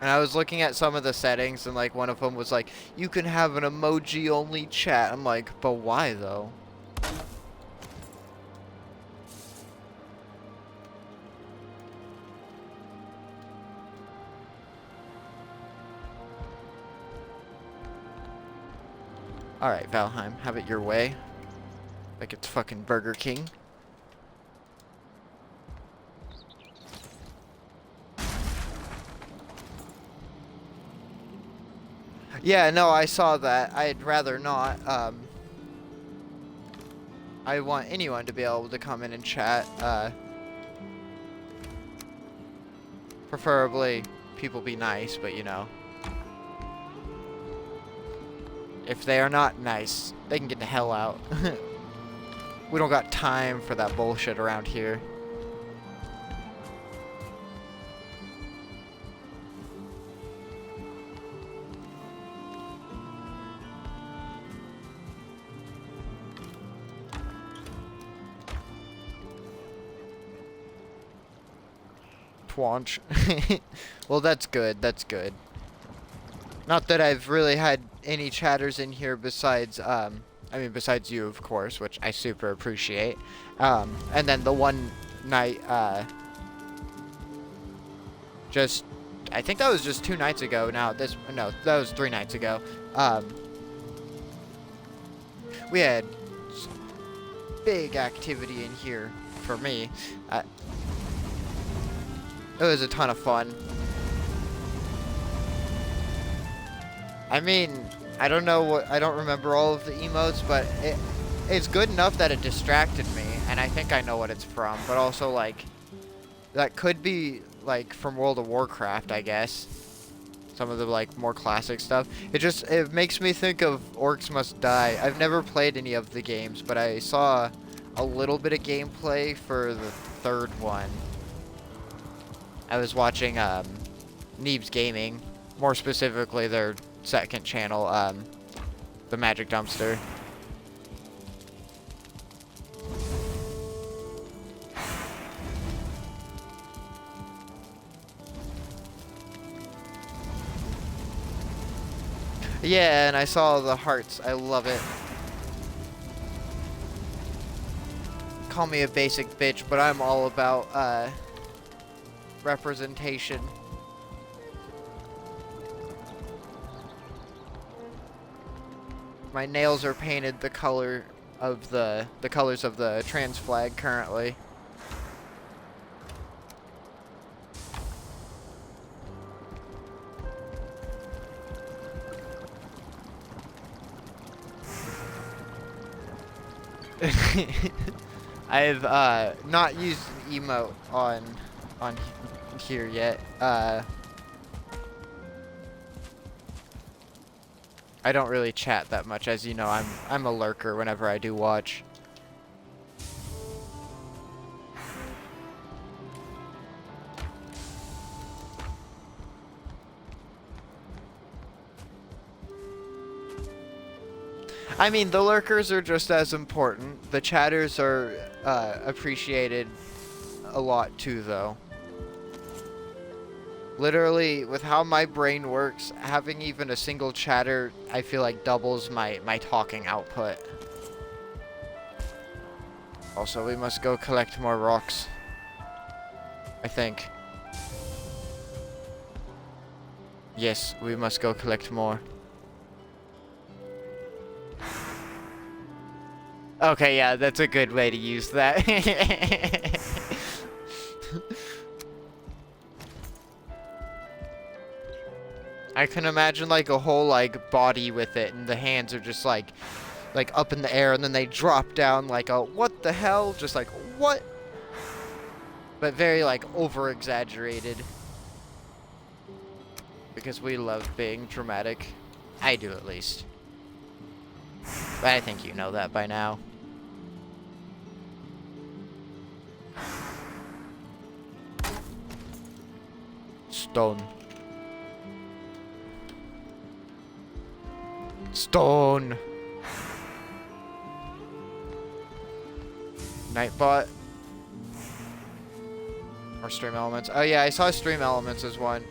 And I was looking at some of the settings, and like one of them was like, you can have an emoji only chat. I'm like, but why though? Alright, Valheim, have it your way. Like it's fucking Burger King. Yeah, no, I saw that. I'd rather not. I want anyone to be able to come in and chat. Preferably, people be nice, but you know. If they are not nice, they can get the hell out. We don't got time for that bullshit around here. Twanch. Well, that's good. That's good. Not that I've really had any chatters in here besides, I mean, besides you, of course, which I super appreciate. And then the one night, I think that was just 2 nights ago. Now, no, that was 3 nights ago. We had big activity in here for me. It was a ton of fun. I mean, I don't remember all of the emotes, but it's good enough that it distracted me, and I think I know what it's from, but also, like, that could be, like, from World of Warcraft, I guess. Some of the, like, more classic stuff. It makes me think of Orcs Must Die. I've never played any of the games, but I saw a little bit of gameplay for the 3rd one. I was watching, Neebs Gaming, more specifically their 2nd channel, the Magic Dumpster. Yeah, and I saw the hearts. I love it. Call me a basic bitch, but I'm all about, representation. My nails are painted the color of the colors of the trans flag currently. I've not used an emote on here yet. I don't really chat that much, as you know. I'm a lurker whenever I do watch. I mean, the lurkers are just as important. The chatters are appreciated a lot too, though. Literally, with how my brain works, having even a single chatter, I feel like doubles my talking output. Also, we must go collect more rocks. I think. Yes, we must go collect more. Okay, yeah, that's a good way to use that. I can imagine like a whole like body with it, and the hands are just like up in the air, and then they drop down like a what the hell, just like what, but very like over exaggerated, because we love being dramatic. I do, at least. But I think you know that by now. Stone. Stone. Nightbot. Or stream elements. Oh yeah, I saw stream elements as one.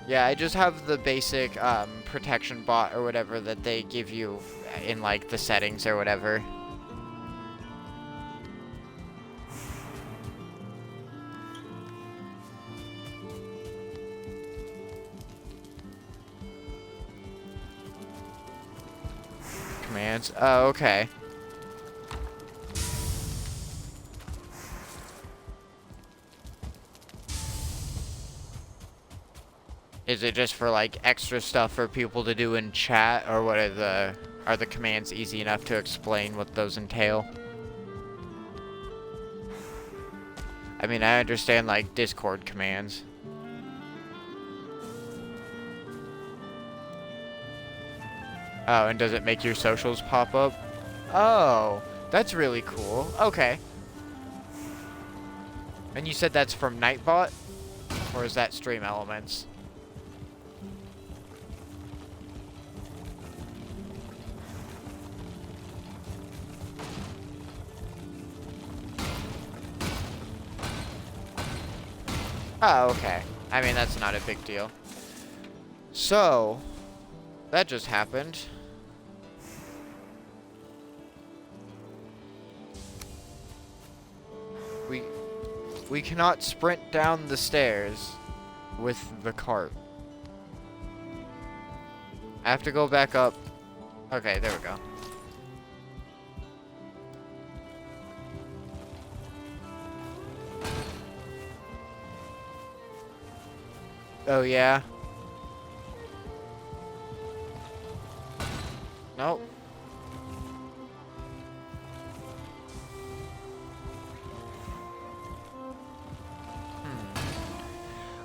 Yeah, I just have the basic protection bot or whatever that they give you in like the settings or whatever. Commands. Oh, okay. Is it just for like extra stuff for people to do in chat, or what are the commands easy enough to explain what those entail? I mean, I understand like Discord commands. Oh, and does it make your socials pop up? Oh, that's really cool. Okay. And you said that's from Nightbot? Or is that Stream Elements? Oh, okay. I mean, that's not a big deal. So, that just happened. We cannot sprint down the stairs with the cart. I have to go back up. Okay, there we go. Oh, yeah. Nope.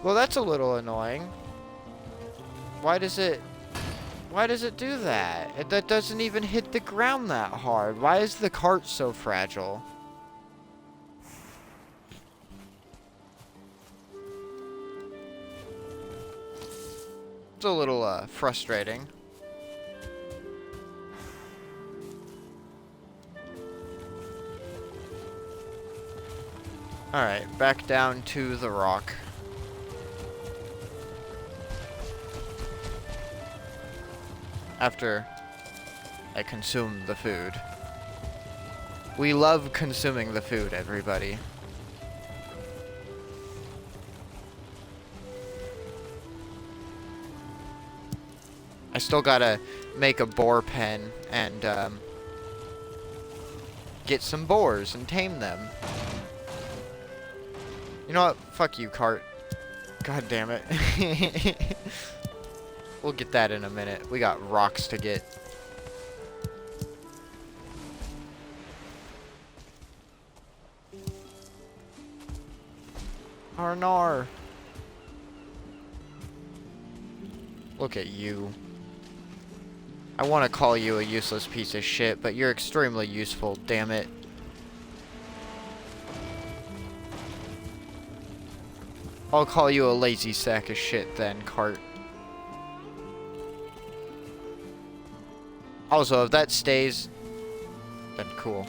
Well, that's a little annoying. Why does it do that? That doesn't even hit the ground that hard. Why is the cart so fragile? It's a little frustrating. Alright, back down to the rock. After I consume the food. We love consuming the food, everybody. I still gotta make a boar pen and get some boars and tame them. You know what? Fuck you, cart. God damn it. We'll get that in a minute. We got rocks to get. Arnar. Look at you. I want to call you a useless piece of shit, but you're extremely useful, damn it. I'll call you a lazy sack of shit then, cart. Also, if that stays, then cool.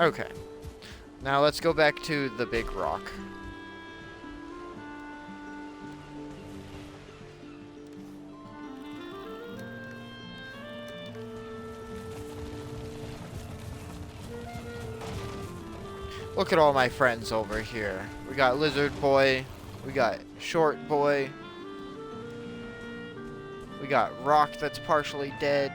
Okay. Now let's go back to the big rock. Look at all my friends over here. We got Lizard Boy. We got Short Boy. We got Rock that's partially dead.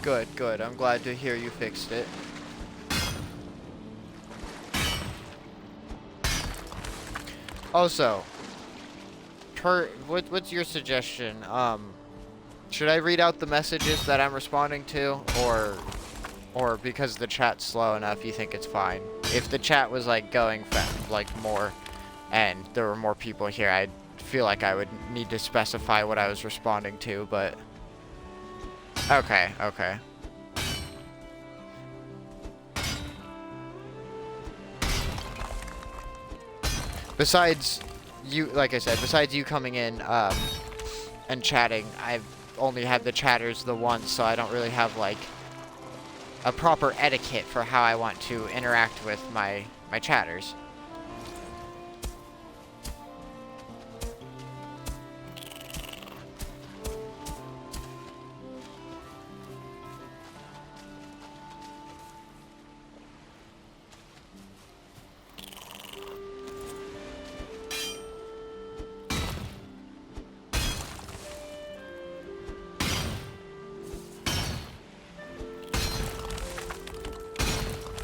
Good, good. I'm glad to hear you fixed it. Also, what's your suggestion? Should I read out the messages that I'm responding to, or because the chat's slow enough, you think it's fine? If the chat was like going like more, and there were more people here, I'd feel like I would need to specify what I was responding to, but okay, okay. Besides you, like I said, besides you coming in and chatting, I've only had the chatters the once, so I don't really have like a proper etiquette for how I want to interact with my chatters.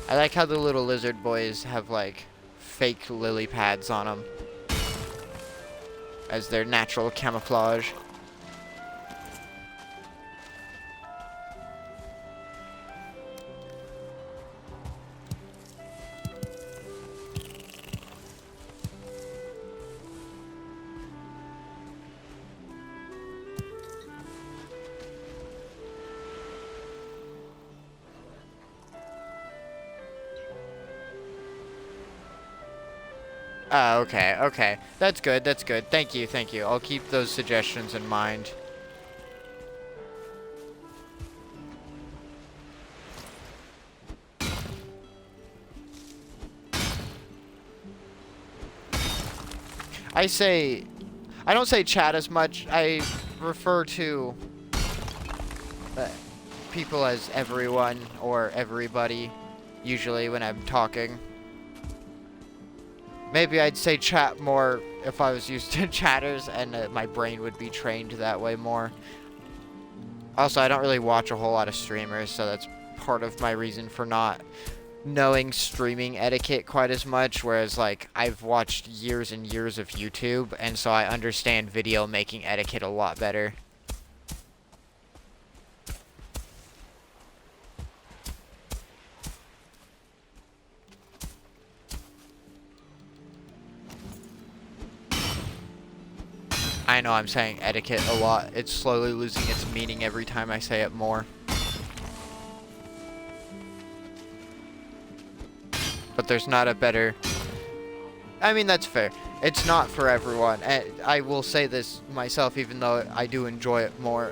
I like how the little lizard boys have like fake lily pads on them as their natural camouflage. Okay, okay. That's good, that's good. Thank you, thank you. I'll keep those suggestions in mind. I don't say chat as much. I refer to people as everyone or everybody, usually when I'm talking. Maybe I'd say chat more if I was used to chatters, and my brain would be trained that way more. Also, I don't really watch a whole lot of streamers, so that's part of my reason for not knowing streaming etiquette quite as much, whereas, like, I've watched years and years of YouTube, and so I understand video making etiquette a lot better. I know I'm saying etiquette a lot. It's slowly losing its meaning every time I say it more. But there's not a better... I mean, that's fair. It's not for everyone. And I will say this myself, even though I do enjoy it more.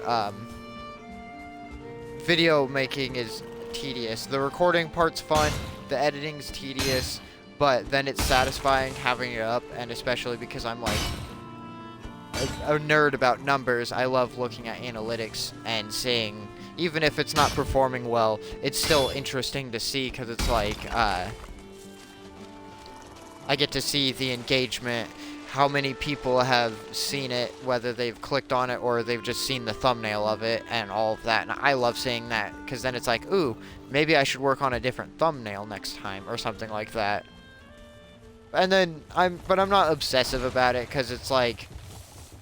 Video making is tedious. The recording part's fun. The editing's tedious. But then it's satisfying having it up. And especially because I'm like... a nerd about numbers. I love looking at analytics and seeing, even if it's not performing well, it's still interesting to see, because it's like, I get to see the engagement, how many people have seen it, whether they've clicked on it or they've just seen the thumbnail of it, and all of that. And I love seeing that, because then it's like, ooh, maybe I should work on a different thumbnail next time, or something like that. And then, but I'm not obsessive about it, because it's like,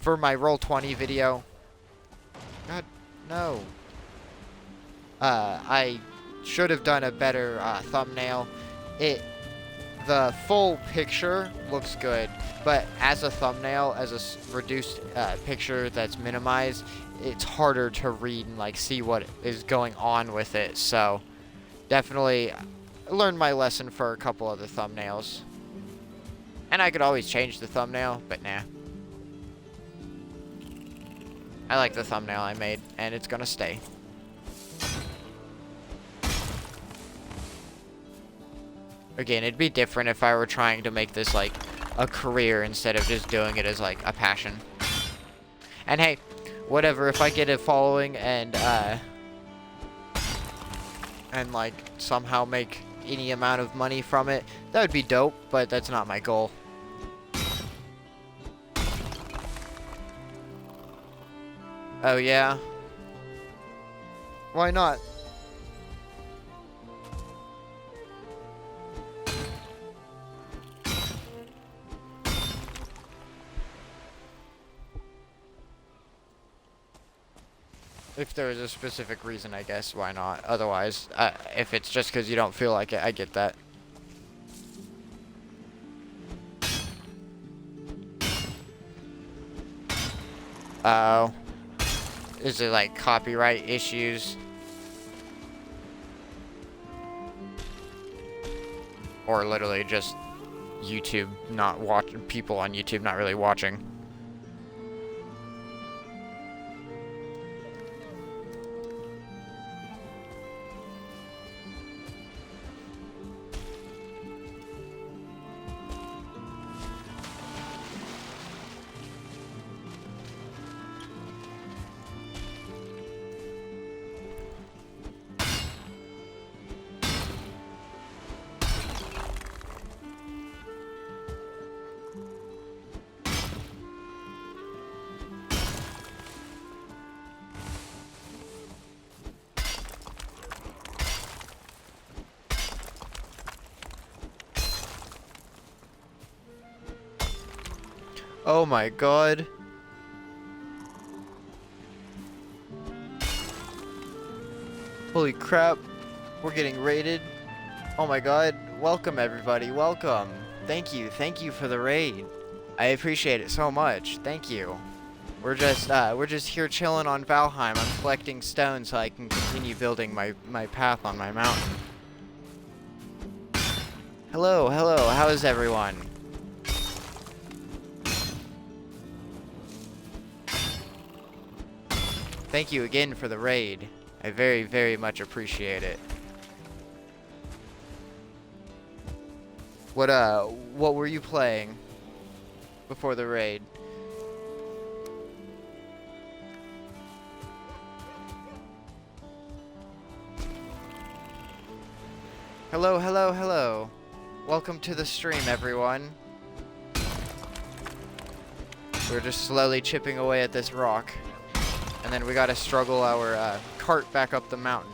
for my Roll20 video, God, no. I should have done a better thumbnail. The full picture looks good, but as a thumbnail, as a reduced picture that's minimized, it's harder to read and like see what is going on with it. So, definitely learned my lesson for a couple other thumbnails. And I could always change the thumbnail, but nah. I like the thumbnail I made, and it's gonna stay. Again, it'd be different if I were trying to make this, like, a career instead of just doing it as, like, a passion. And hey, whatever, if I get a following and, like, somehow make any amount of money from it, that would be dope, but that's not my goal. Oh, yeah? Why not? If there is a specific reason, I guess, why not? Otherwise, if it's just because you don't feel like it, I get that. Oh. Is it like copyright issues? Or literally just YouTube not watching, people on YouTube not really watching? Oh my god. Holy crap. We're getting raided. Oh my god. Welcome everybody. Welcome. Thank you. Thank you for the raid. I appreciate it so much. Thank you. We're just here chilling on Valheim. I'm collecting stone so I can continue building my path on my mountain. Hello, hello. How is everyone? Thank you again for the raid. I very, very much appreciate it. What were you playing before the raid? Hello, hello, hello. Welcome to the stream, everyone. We're just slowly chipping away at this rock. And then we gotta struggle our cart back up the mountain.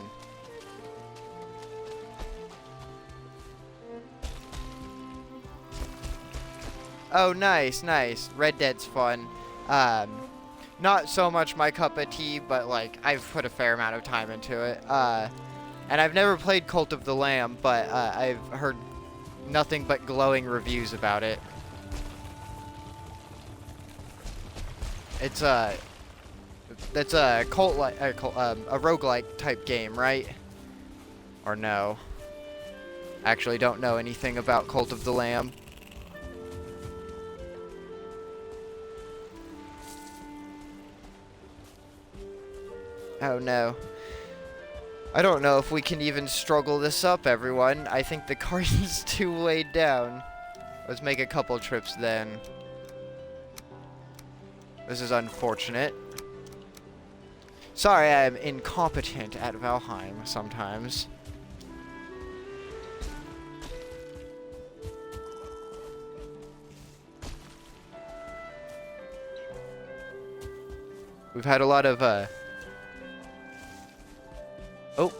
Oh, nice, nice. Red Dead's fun. Not so much my cup of tea, but like I've put a fair amount of time into it. And I've never played Cult of the Lamb, but I've heard nothing but glowing reviews about it. It's that's a roguelike type game, right? Or no? Actually, don't know anything about Cult of the Lamb. Oh no. I don't know if we can even struggle this up, everyone. I think the cart is too weighed down. Let's make a couple trips then. This is unfortunate. Sorry, I'm incompetent at Valheim sometimes. We've had a lot of, Oh.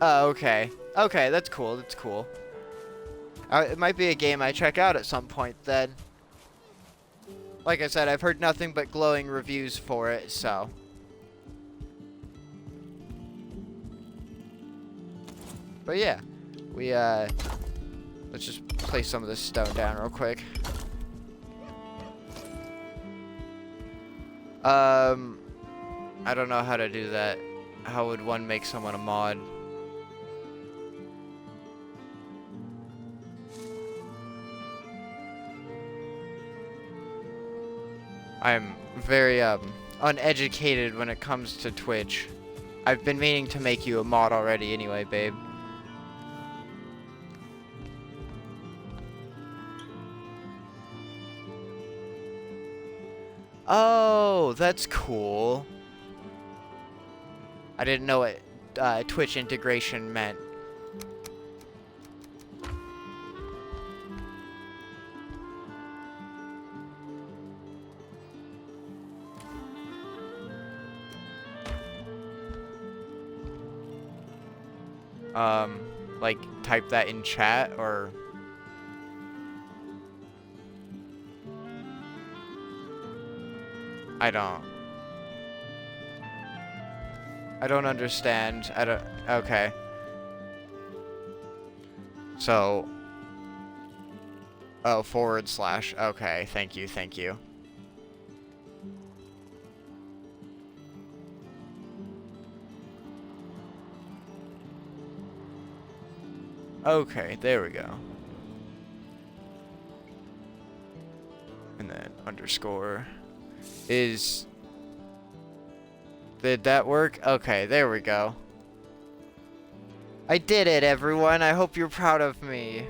Oh, okay. Okay, that's cool, that's cool. It might be a game I check out at some point then. Like I said, I've heard nothing but glowing reviews for it, so. But yeah, let's just place some of this stone down real quick. I don't know how to do that. How would one make someone a mod? I'm very, uneducated when it comes to Twitch. I've been meaning to make you a mod already anyway, babe. Oh, that's cool. I didn't know what Twitch integration meant. Like, type that in chat, or... I don't... I don't understand. I don't... Okay. So... Oh, /. Okay, thank you, thank you. Okay, there we go. And then underscore is... Did that work? Okay, there we go. I did it, everyone. I hope you're proud of me.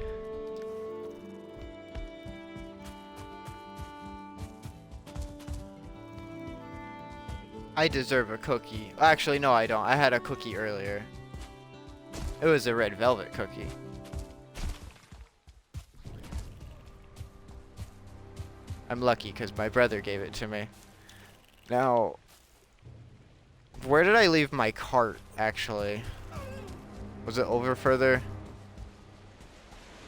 I deserve a cookie. Actually, no, I don't. I had a cookie earlier. It was a red velvet cookie. I'm lucky because my brother gave it to me. Now, where did I leave my cart, actually? Was it over further?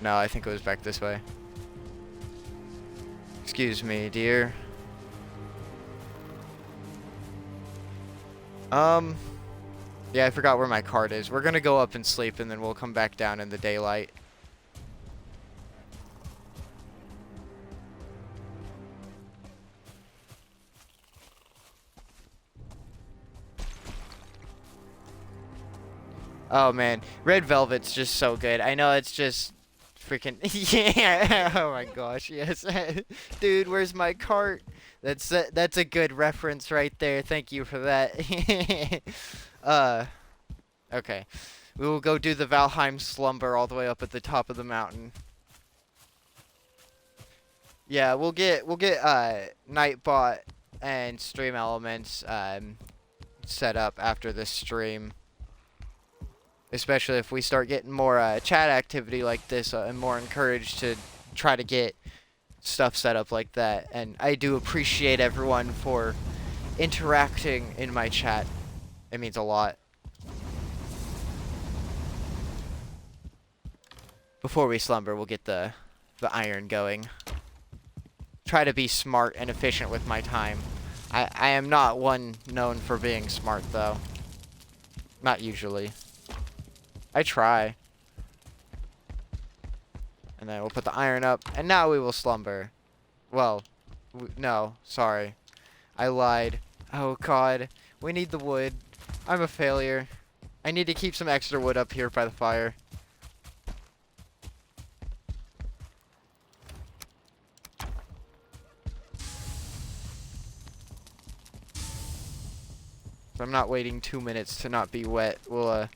No, I think it was back this way. Excuse me, dear. Yeah, I forgot where my cart is. We're gonna go up and sleep, and then we'll come back down in the daylight. Oh, man. Red Velvet's just so good. I know it's just freaking... Yeah! Oh, my gosh, yes. Dude, where's my cart? That's a good reference right there. Thank you for that. Okay. We will go do the Valheim slumber all the way up at the top of the mountain. Yeah, we'll get Nightbot and Stream Elements set up after this stream. Especially if we start getting more chat activity like this, I'm more encouraged to try to get stuff set up like that. And I do appreciate everyone for interacting in my chat. It means a lot. Before we slumber, we'll get the iron going. Try to be smart and efficient with my time. I am not one known for being smart, though. Not usually. I try. And then we'll put the iron up, and now we will slumber. Well, no, sorry. I lied. Oh, God. We need the wood. I'm a failure. I need to keep some extra wood up here by the fire. I'm not waiting 2 minutes to not be wet. We'll,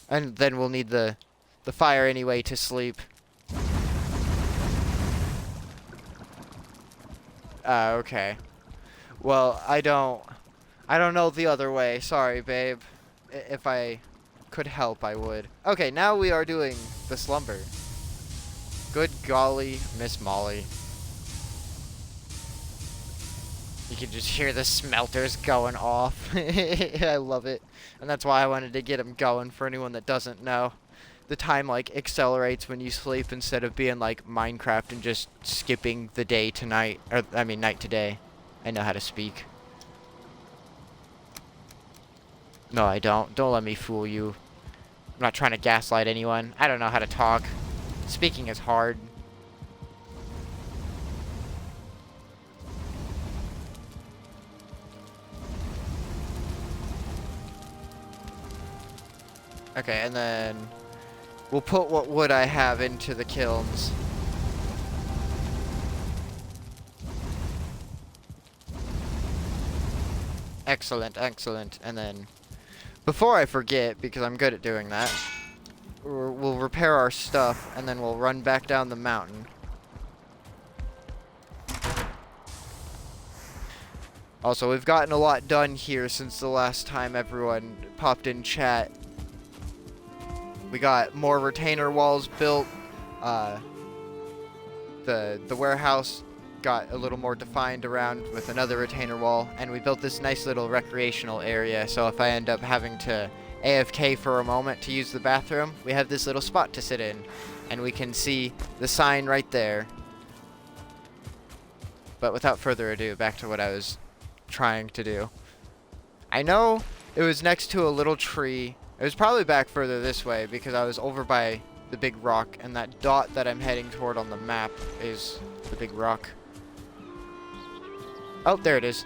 and then we'll need the fire anyway to sleep. Okay. Well, I don't know the other way. Sorry, babe. If I could help, I would. Okay, now we are doing the slumber. Good golly, Miss Molly. You can just hear the smelters going off. I love it. And that's why I wanted to get them going for anyone that doesn't know. The time, like, accelerates when you sleep instead of being like Minecraft and just skipping the day to night. Or, I mean, night to day. I know how to speak. No, I don't. Don't let me fool you. I'm not trying to gaslight anyone. I don't know how to talk. Speaking is hard. Okay, and then we'll put what wood I have into the kilns. Excellent, excellent. And then, before I forget, because I'm good at doing that, we'll repair our stuff, and then we'll run back down the mountain. Also, we've gotten a lot done here since the last time everyone popped in chat. We got more retainer walls built. The warehouse got a little more defined around with another retainer wall, and we built this nice little recreational area, so if I end up having to AFK for a moment to use the bathroom, we have this little spot to sit in, and we can see the sign right there. But without further ado, back to what I was trying to do. I know It was next to a little tree. It was probably back further this way because I was over by the big rock, and that dot that I'm heading toward on the map is the big rock. Oh, there it is.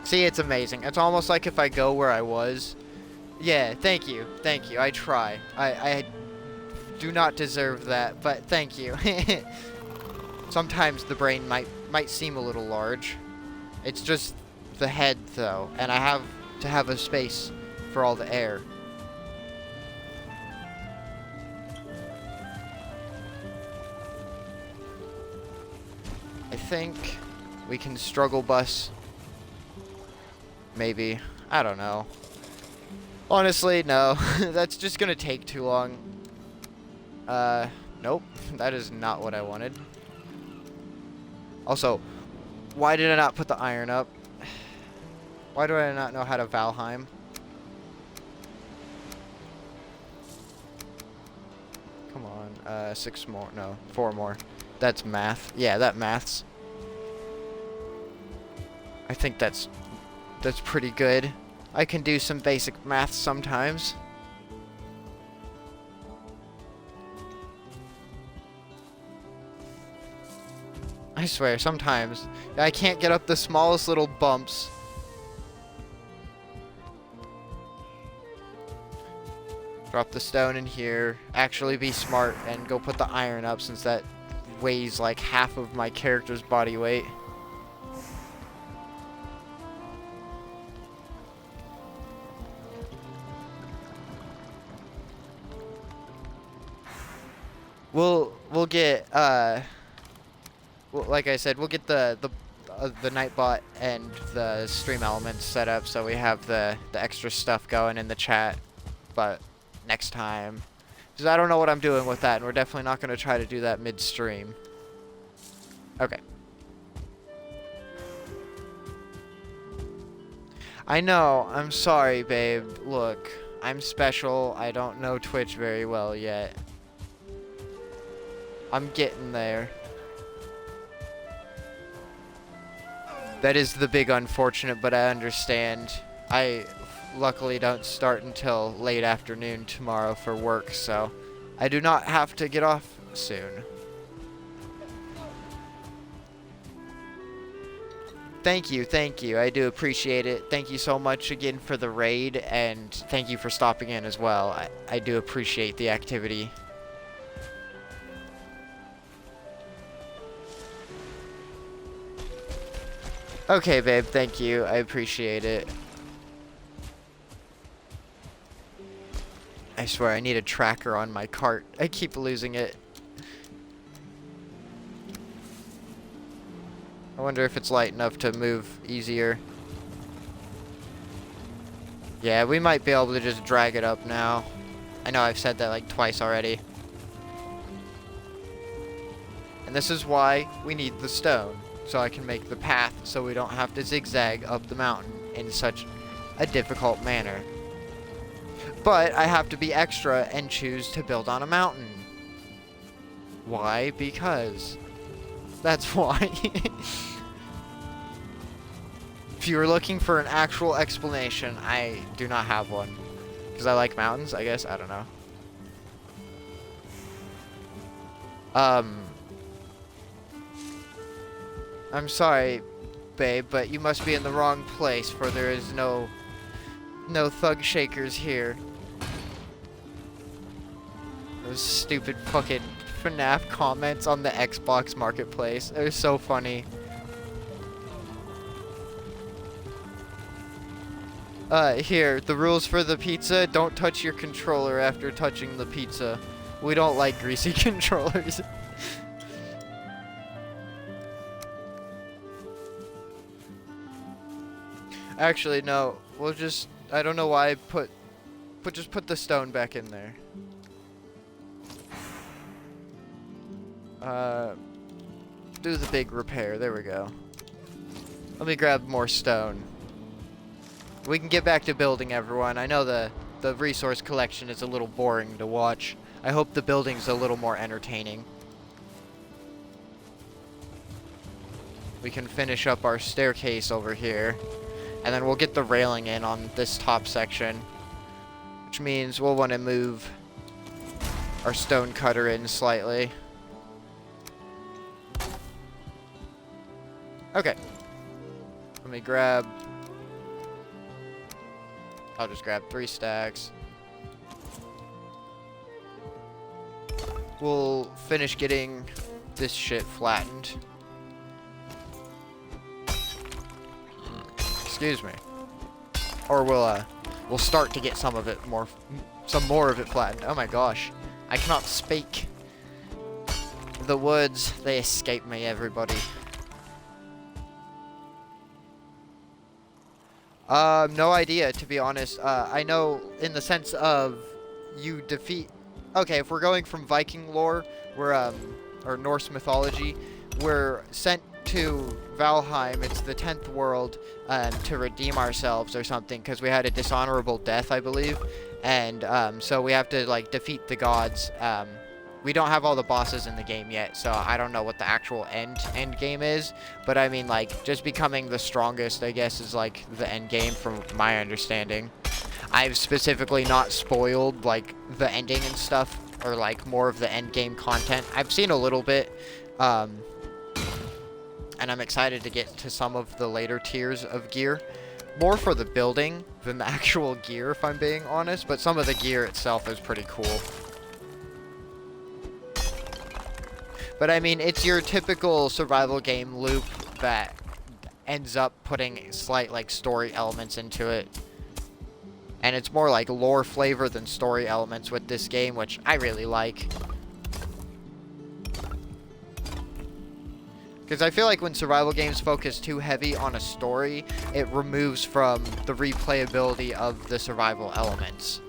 See, it's amazing. It's almost like if I go where I was. Yeah, thank you. Thank you. I try. I do not deserve that, but thank you. Sometimes the brain might seem a little large. It's just the head, though, and I have to have a space for all the air. I think we can struggle bus. Maybe. I don't know. Honestly, no. That's just gonna take too long. Nope. That is not what I wanted. Also, why did I not put the iron up? Why do I not know how to Valheim? Come on. 6 more. No, 4 more. That's math. Yeah, that maths. I think that's pretty good. I can do some basic math sometimes. I swear, sometimes. I can't get up the smallest little bumps. Drop the stone in here. Actually be smart and go put the iron up, since that weighs like half of my character's body weight. We'll get like I said, we'll get the Nightbot and the stream elements set up so we have the extra stuff going in the chat, but next time, because I don't know what I'm doing with that, and we're definitely not going to try to do that mid-stream. Okay. I know, I'm sorry, babe. Look, I'm special. I don't know Twitch very well yet. I'm getting there. That is the big unfortunate, but I understand. I luckily don't start until late afternoon tomorrow for work, so I do not have to get off soon. Thank you, thank you. I do appreciate it. Thank you so much again for the raid, and thank you for stopping in as well. I do appreciate the activity. Okay, babe, thank you. I appreciate it. I swear, I need a tracker on my cart. I keep losing it. I wonder if it's light enough to move easier. Yeah, we might be able to just drag it up now. I know I've said that like twice already. And this is why we need the stone. So I can make the path so we don't have to zigzag up the mountain in such a difficult manner. But I have to be extra and choose to build on a mountain. Why? Because. That's why. If you were looking for an actual explanation, I do not have one. Because I like mountains, I guess? I don't know. I'm sorry, babe, but you must be in the wrong place, for there is no thug shakers here. Those stupid fucking FNAF comments on the Xbox Marketplace. They're so funny. Here, the rules for the pizza: don't touch your controller after touching the pizza. We don't like greasy controllers. Actually, no. We'll just... I don't know why I just put the stone back in there. Do the big repair. There we go. Let me grab more stone. We can get back to building, everyone. I know the resource collection is a little boring to watch. I hope the building's a little more entertaining. We can finish up our staircase over here. And then we'll get the railing in on this top section, which means we'll want to move our stone cutter in slightly. Okay. Let me grab... I'll just grab 3 stacks. We'll finish getting this shit flattened. Excuse me. Or we'll start to get some more of it flattened. Oh my gosh. I cannot speak. The woods, they escape me, everybody. No idea, to be honest. I know in the sense of you defeat... Okay, if we're going from Viking lore, or Norse mythology, we're sent to Valheim, it's the 10th world, to redeem ourselves or something, because we had a dishonorable death, I believe. And, so we have to, like, defeat the gods. We don't have all the bosses in the game yet, so I don't know what the actual end game is. But I mean, like, just becoming the strongest, I guess, is, like, the end game from my understanding. I've specifically not spoiled, like, the ending and stuff, or, like, more of the end game content. I've seen a little bit, and I'm excited to get to some of the later tiers of gear. More for the building than the actual gear, if I'm being honest, but some of the gear itself is pretty cool. But I mean, it's your typical survival game loop that ends up putting slight, like, story elements into it. And it's more like lore flavor than story elements with this game, which I really like. Because I feel like when survival games focus too heavy on a story, it removes from the replayability of the survival elements.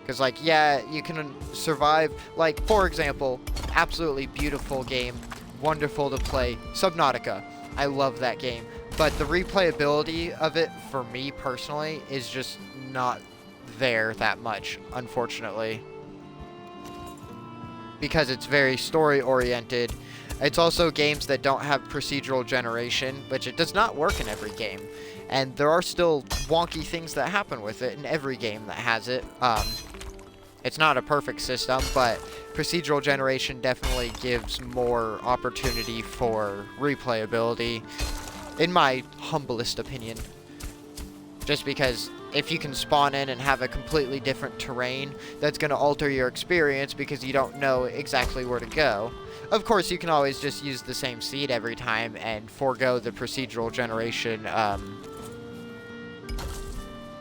Because, like, yeah, you can survive, like, for example, absolutely beautiful game, wonderful to play, Subnautica. I love that game. But the replayability of it, for me personally, is just not there that much, unfortunately. Because it's very story-oriented. It's also games that don't have procedural generation, which it does not work in every game. And there are still wonky things that happen with it in every game that has it. It's not a perfect system, but procedural generation definitely gives more opportunity for replayability, in my humblest opinion. Just because if you can spawn in and have a completely different terrain, that's going to alter your experience because you don't know exactly where to go. Of course, you can always just use the same seed every time and forego the procedural generation,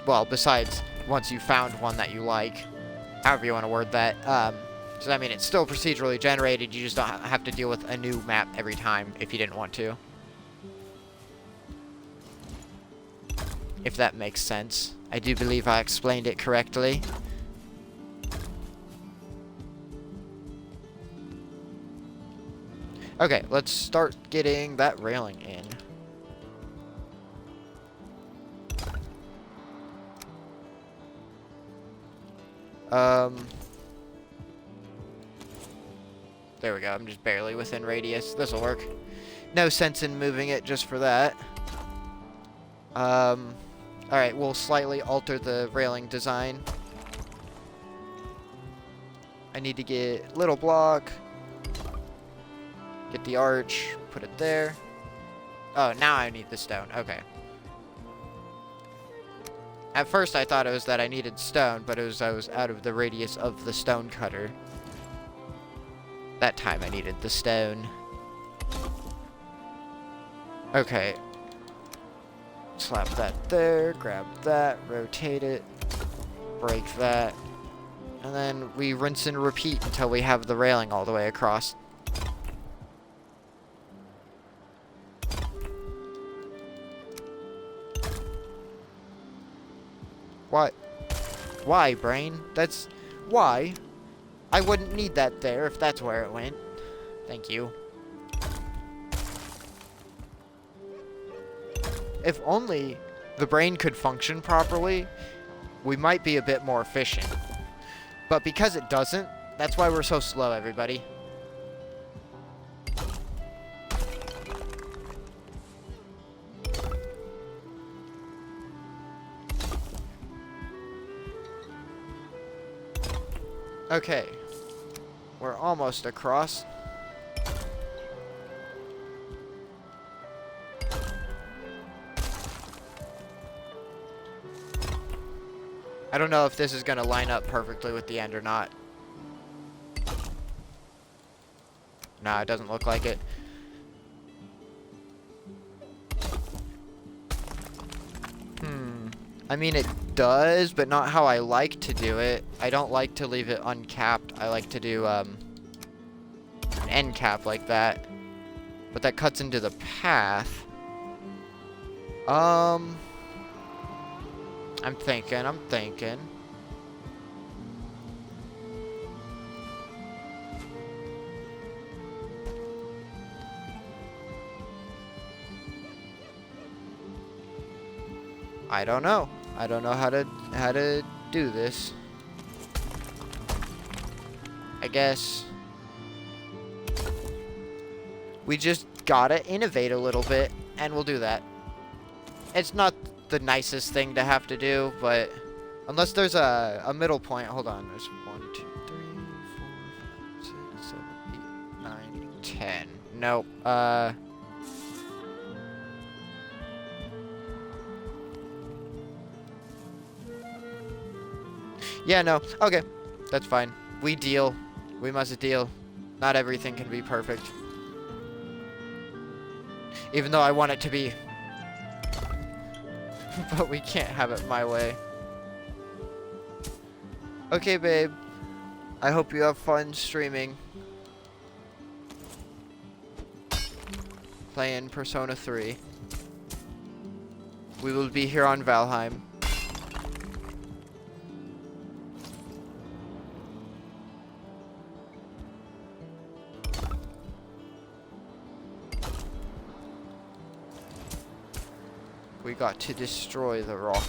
well, besides once you found one that you like. However you want to word that. So, I mean, it's still procedurally generated, you just don't have to deal with a new map every time if you didn't want to. If that makes sense. I do believe I explained it correctly. Okay, let's start getting that railing in. There we go. I'm just barely within radius. This'll work. No sense in moving it just for that. Alright, we'll slightly alter the railing design. I need to get little block. Get the arch. Put it there. Oh, now I need the stone. Okay. At first I thought it was that I needed stone, but it was I was out of the radius of the stone cutter. That time I needed the stone. Okay. Slap that there, grab that, rotate it, break that, and then we rinse and repeat until we have the railing all the way across. What? Why, brain? That's... Why? I wouldn't need that there if that's where it went. Thank you. If only the brain could function properly, we might be a bit more efficient. But because it doesn't, that's why we're so slow, everybody. Okay. We're almost across. I don't know if this is going to line up perfectly with the end or not. Nah, it doesn't look like it. I mean, it does, but not how I like to do it. I don't like to leave it uncapped. I like to do an end cap like that. But that cuts into the path. I'm thinking. I don't know. I don't know how to do this. I guess we just gotta innovate a little bit, and we'll do that. It's not the nicest thing to have to do, but unless there's a middle point. Hold on. There's 1, 2, 3, 4, 5, 6, 7, 8, 9, 10. Nope. Yeah, no. Okay. That's fine. We deal. We must deal. Not everything can be perfect. Even though I want it to be. But we can't have it my way. Okay, babe. I hope you have fun streaming. Playing Persona 3. We will be here on Valheim. We got to destroy the rock.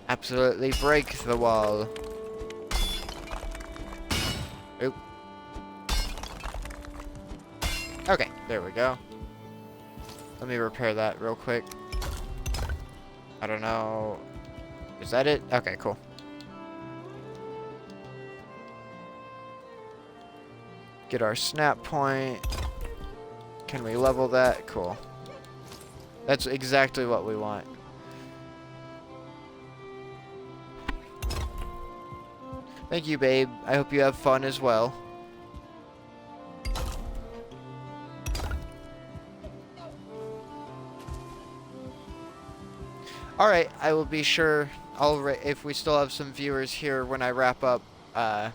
Absolutely break the wall. Oop. Okay, there we go. Let me repair that real quick. I don't know. Is that it? Okay, cool. Get our snap point. Can we level that? Cool. That's exactly what we want. Thank you, babe. I hope you have fun as well. Alright, I will be sure. If we still have some viewers here when I wrap up, I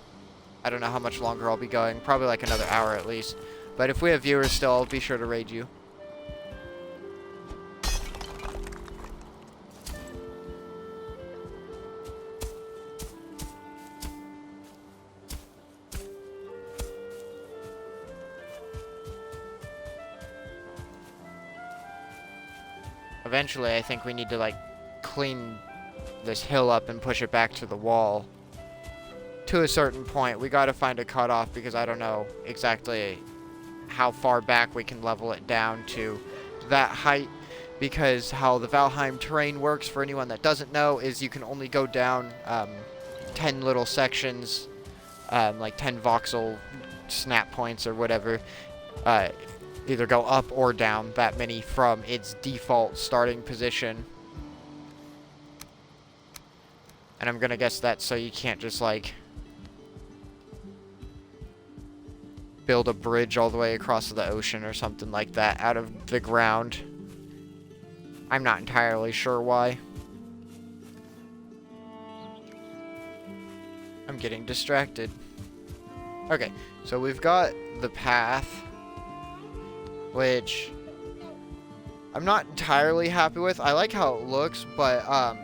don't know how much longer I'll be going. Probably like another hour at least. But if we have viewers still, I'll be sure to raid you. Eventually, I think we need to, like, clean this hill up and push it back to the wall. To a certain point, we gotta find a cutoff because I don't know exactly how far back we can level it down to that height. Because how the Valheim terrain works, for anyone that doesn't know, is you can only go down 10 little sections, like 10 voxel snap points or whatever. Either go up or down that many from its default starting position. And I'm gonna guess that's so you can't just, like, build a bridge all the way across the ocean or something like that out of the ground. I'm not entirely sure why. I'm getting distracted. Okay, so we've got the path, which I'm not entirely happy with. I like how it looks, but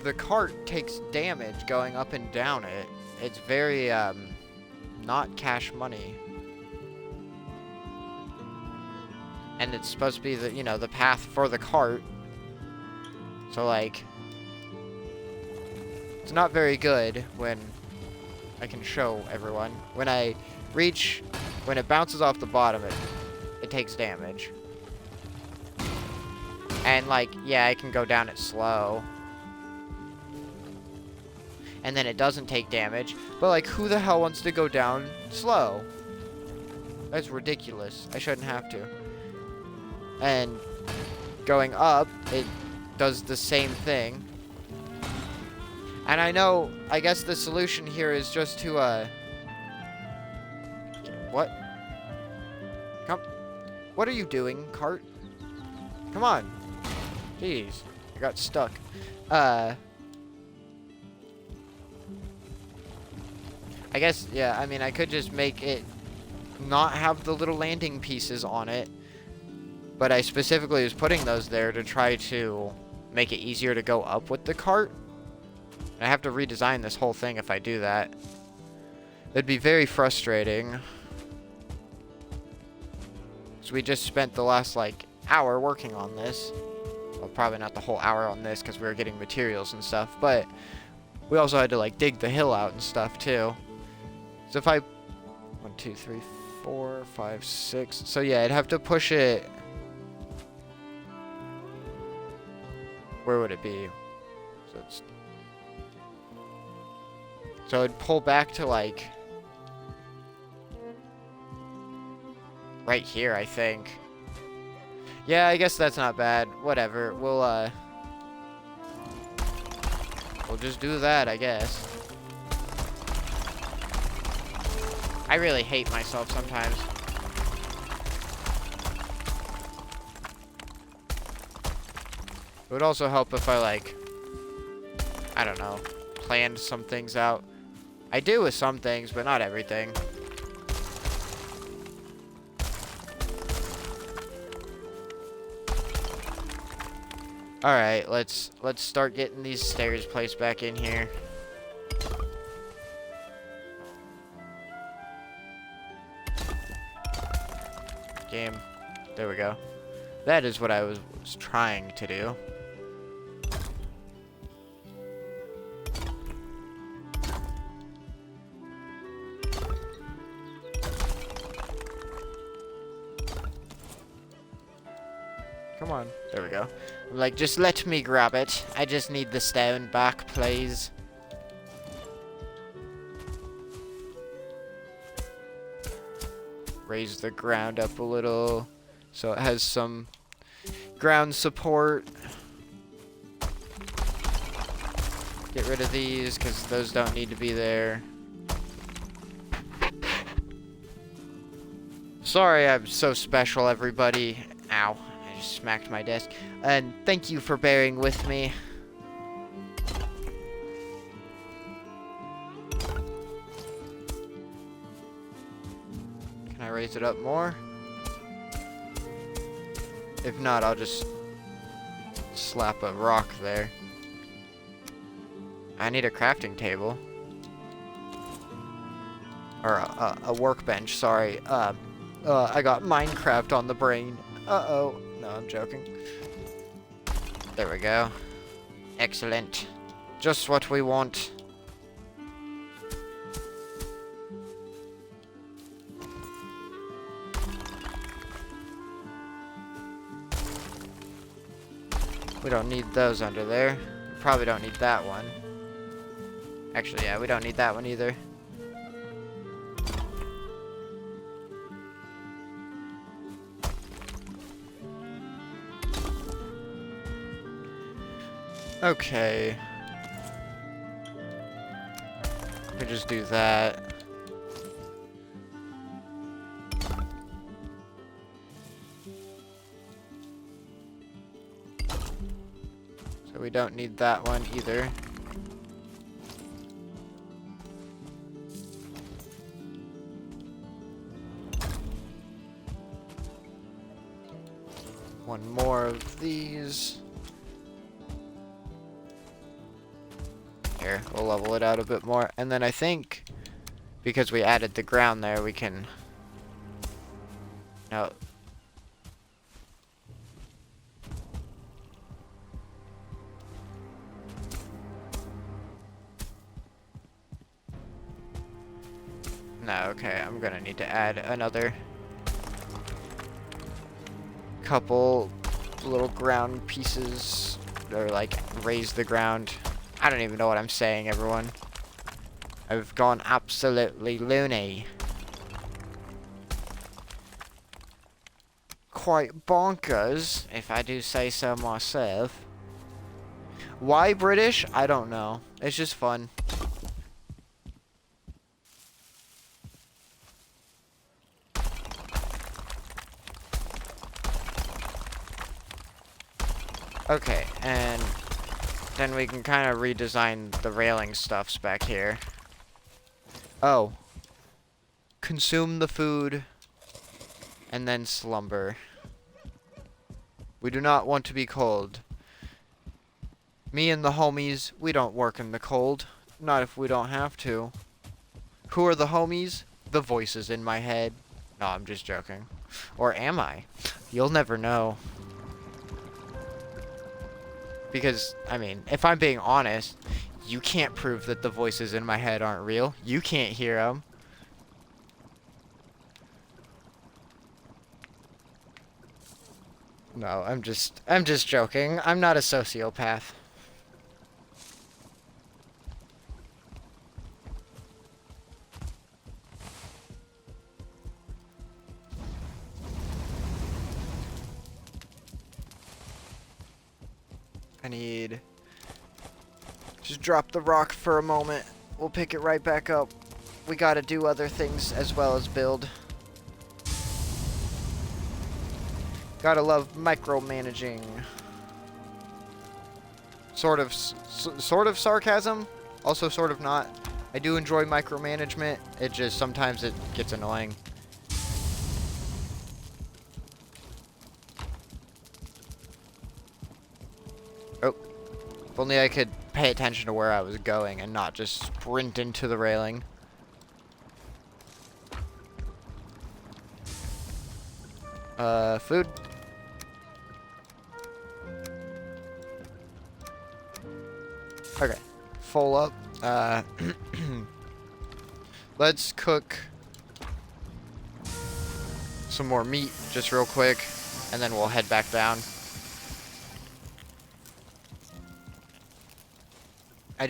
the cart takes damage going up and down it. It's very not cash money. And it's supposed to be the, you know, the path for the cart. So, like, it's not very good when I can show everyone. When it bounces off the bottom, it takes damage. And, like, yeah, I can go down it slow. and then it doesn't take damage. But, like, who the hell wants to go down slow? That's ridiculous. I shouldn't have to. And going up, it does the same thing. And I guess the solution here is just to, what? Come. What are you doing, cart? Come on. Jeez. I got stuck. I guess, yeah, I mean, I could just make it not have the little landing pieces on it. But I specifically was putting those there to try to make it easier to go up with the cart. I have to redesign this whole thing if I do that. It'd be very frustrating. So we just spent the last, like, hour working on this. Well, probably not the whole hour on this because we were getting materials and stuff. But we also had to, like, dig the hill out and stuff, too. So if I... 1, 2, 3, 4, 5, 6... So, yeah, I'd have to push it... Where would it be? So it'd pull back to, like... right here, I think. Yeah, I guess that's not bad. Whatever. We'll just do that, I guess. I really hate myself sometimes. It would also help if I, like, I don't know, planned some things out. I do with some things, but not everything. Alright, let's start getting these stairs placed back in here. Game. There we go. That is what I was trying to do. Come on. There we go. I'm like, just let me grab it. I just need the stone back, please. Raise the ground up a little so it has some ground support. Get rid of these because those don't need to be there. Sorry I'm so special, everybody. Ow. I just smacked my desk. And thank you for bearing with me. Can I raise it up more? If not, I'll just slap a rock there. I need a crafting table. Or a workbench, sorry. I got Minecraft on the brain. Uh-oh. No, I'm joking. There we go. Excellent. Just what we want. We don't need those under there. We probably don't need that one. Actually, yeah, we don't need that one either. Okay. We could just do that. So we don't need that one either. One more of these. Here, we'll level it out a bit more. And then I think, because we added the ground there, we can... No. No, okay, I'm gonna need to add another couple little ground pieces, or like raise the ground. I don't even know what I'm saying, everyone. I've gone absolutely loony. Quite bonkers, if I do say so myself. Why British? I don't know. It's just fun. Okay, and then we can kind of redesign the railing stuffs back here. Oh. Consume the food and then slumber. We do not want to be cold. Me and the homies, we don't work in the cold. Not if we don't have to. Who are the homies? The voices in my head. No, I'm just joking. Or am I? You'll never know. Because, I mean, if I'm being honest, you can't prove that the voices in my head aren't real. You can't hear them. No, I'm just joking. I'm not a sociopath. I need... Just drop the rock for a moment. We'll pick it right back up. We gotta do other things as well as build. Gotta love micromanaging. Sort of sarcasm, also sort of not. I do enjoy micromanagement. It just sometimes it gets annoying. Oh, if only I could pay attention to where I was going and not just sprint into the railing. Food. Okay, full up. Let's cook some more meat just real quick, and then we'll head back down. I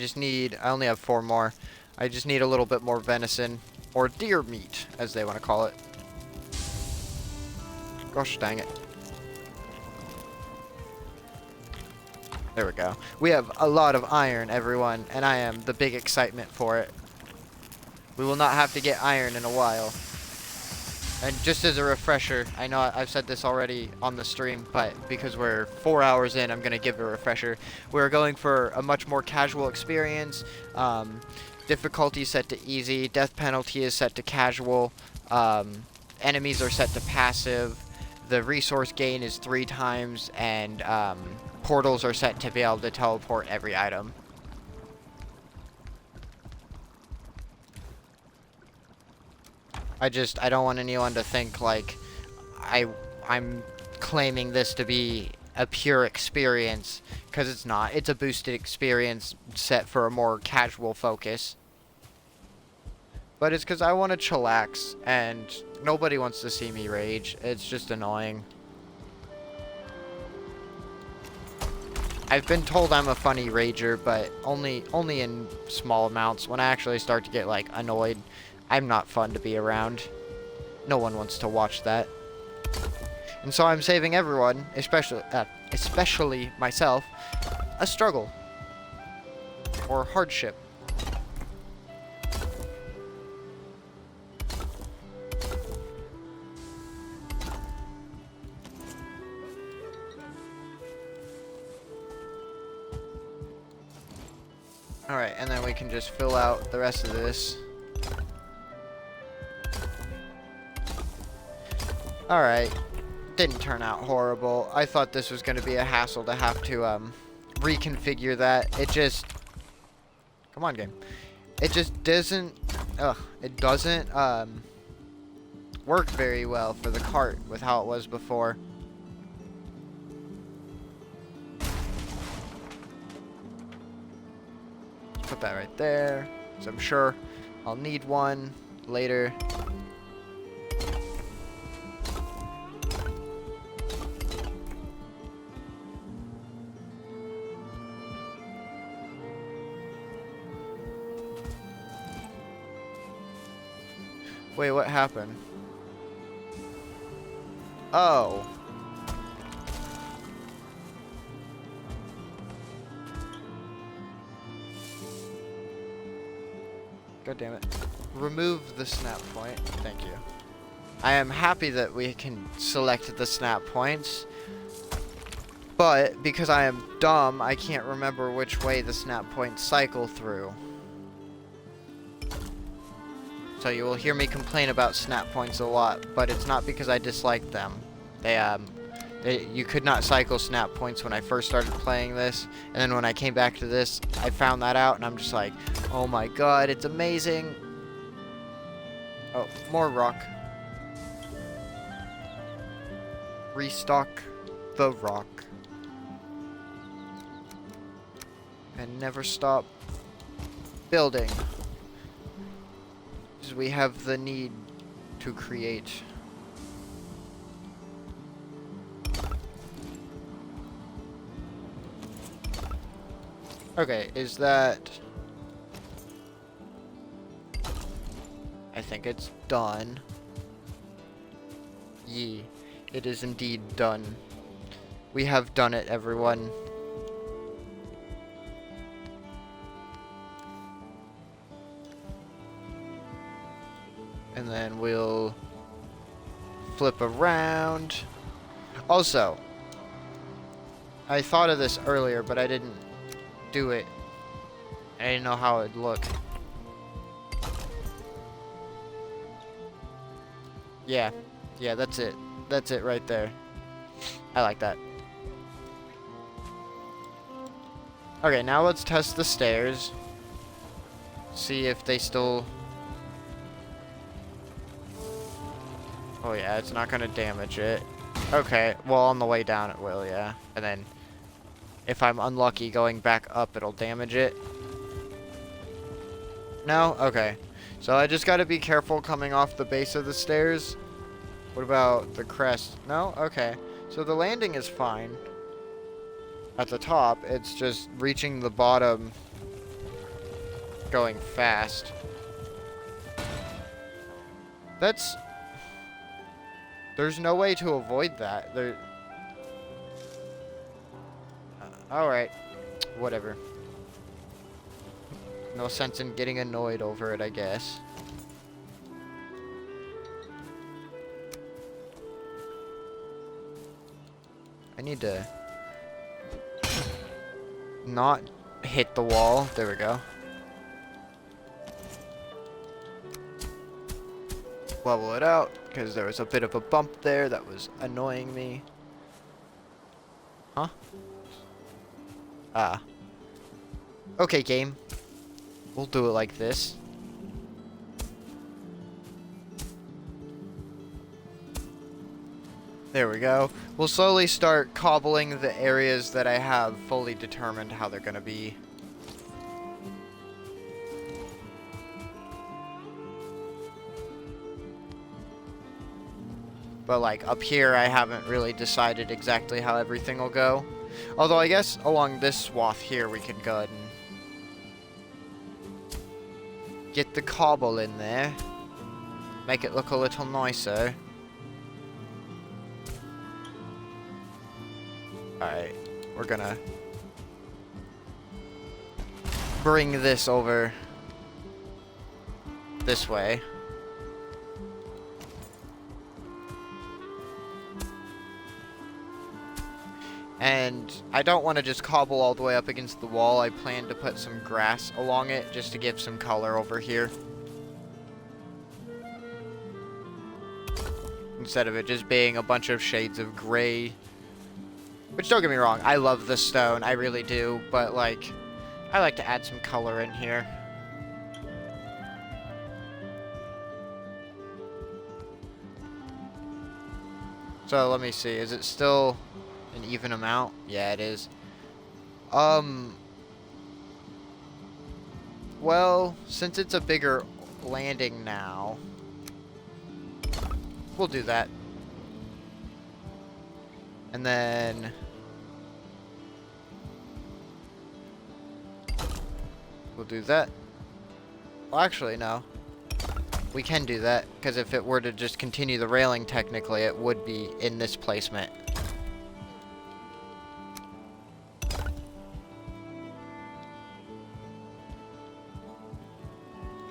only have 4 more. I just need a little bit more venison, or deer meat, as they want to call it. Gosh dang it. There we go. We have a lot of iron, everyone, and I am the big excitement for it. We will not have to get iron in a while. And just as a refresher, I know I've said this already on the stream, but because we're 4 hours in, I'm going to give a refresher. We're going for a much more casual experience. Difficulty set to easy. Death penalty is set to casual. Enemies are set to passive. The resource gain is 3 times, and portals are set to be able to teleport every item. I don't want anyone to think like I'm claiming this to be a pure experience, because it's not. It's a boosted experience set for a more casual focus. But it's because I want to chillax, and nobody wants to see me rage. It's just annoying. I've been told I'm a funny rager, but only in small amounts. When I actually start to get like annoyed, I'm not fun to be around. No one wants to watch that. And so I'm saving everyone, especially myself, a struggle or hardship. Alright, and then we can just fill out the rest of this. Alright, didn't turn out horrible. I thought this was going to be a hassle to have to reconfigure that. It just... Come on, game. It just doesn't... it doesn't work very well for the cart with how it was before. Put that right there, so I'm sure I'll need one later. Wait, what happened? Oh. God damn it. Remove the snap point. Thank you. I am happy that we can select the snap points. But because I am dumb, I can't remember which way the snap points cycle through. So you will hear me complain about snap points a lot, but it's not because I dislike them. You could not cycle snap points when I first started playing this, and then when I came back to this, I found that out, and I'm just like, oh my god, it's amazing. Oh, more rock. Restock the rock. And never stop building. Because we have the need to create. Okay, is that... I think it's done. Yee. It is indeed done. We have done it, everyone. And then we'll flip around. Also, I thought of this earlier, but I didn't do it. I didn't know how it'd look. Yeah, that's it. That's it right there. I like that. Okay, now let's test the stairs. See if they still... Oh yeah, it's not gonna damage it. Okay, well on the way down it will, yeah. And then, if I'm unlucky going back up, it'll damage it. No? Okay. So I just gotta be careful coming off the base of the stairs. What about the crest? No? Okay. So the landing is fine. At the top, it's just reaching the bottom going fast. There's no way to avoid that. Alright. Whatever. No sense in getting annoyed over it, I guess. I need to not hit the wall. There we go. Level it out, because there was a bit of a bump there that was annoying me. Huh? Ah. Okay, game. We'll do it like this. There we go. We'll slowly start cobbling the areas that I have fully determined how they're gonna be. But like up here, I haven't really decided exactly how everything will go. Although I guess along this swath here, we can go ahead and get the cobble in there. Make it look a little nicer. Alright, we're gonna bring this over this way. And I don't want to just cobble all the way up against the wall. I plan to put some grass along it just to give some color over here. Instead of it just being a bunch of shades of gray. Which, don't get me wrong, I love the stone, I really do, but like, I like to add some color in here. So, let me see, is it still an even amount? Yeah, it is. Well, since it's a bigger landing now, we'll do that. And then we'll do that. Well, actually, no. we can do that, because if it were to just continue the railing, technically, it would be in this placement.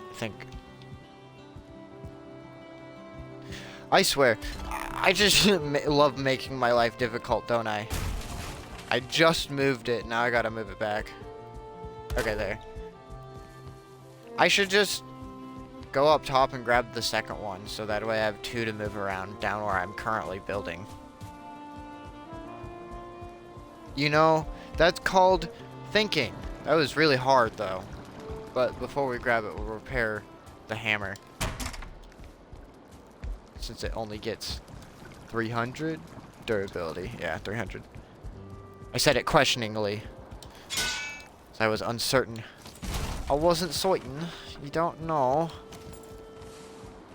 I think. I swear, I just love making my life difficult, don't I? I just moved it, now I gotta move it back. Okay, there. I should just go up top and grab the second one, so that way I have two to move around down where I'm currently building. You know, that's called thinking. That was really hard, though. But before we grab it, we'll repair the hammer. Since it only gets 300 durability. Yeah, 300. I said it questioningly. So I was uncertain. I wasn't certain. You don't know.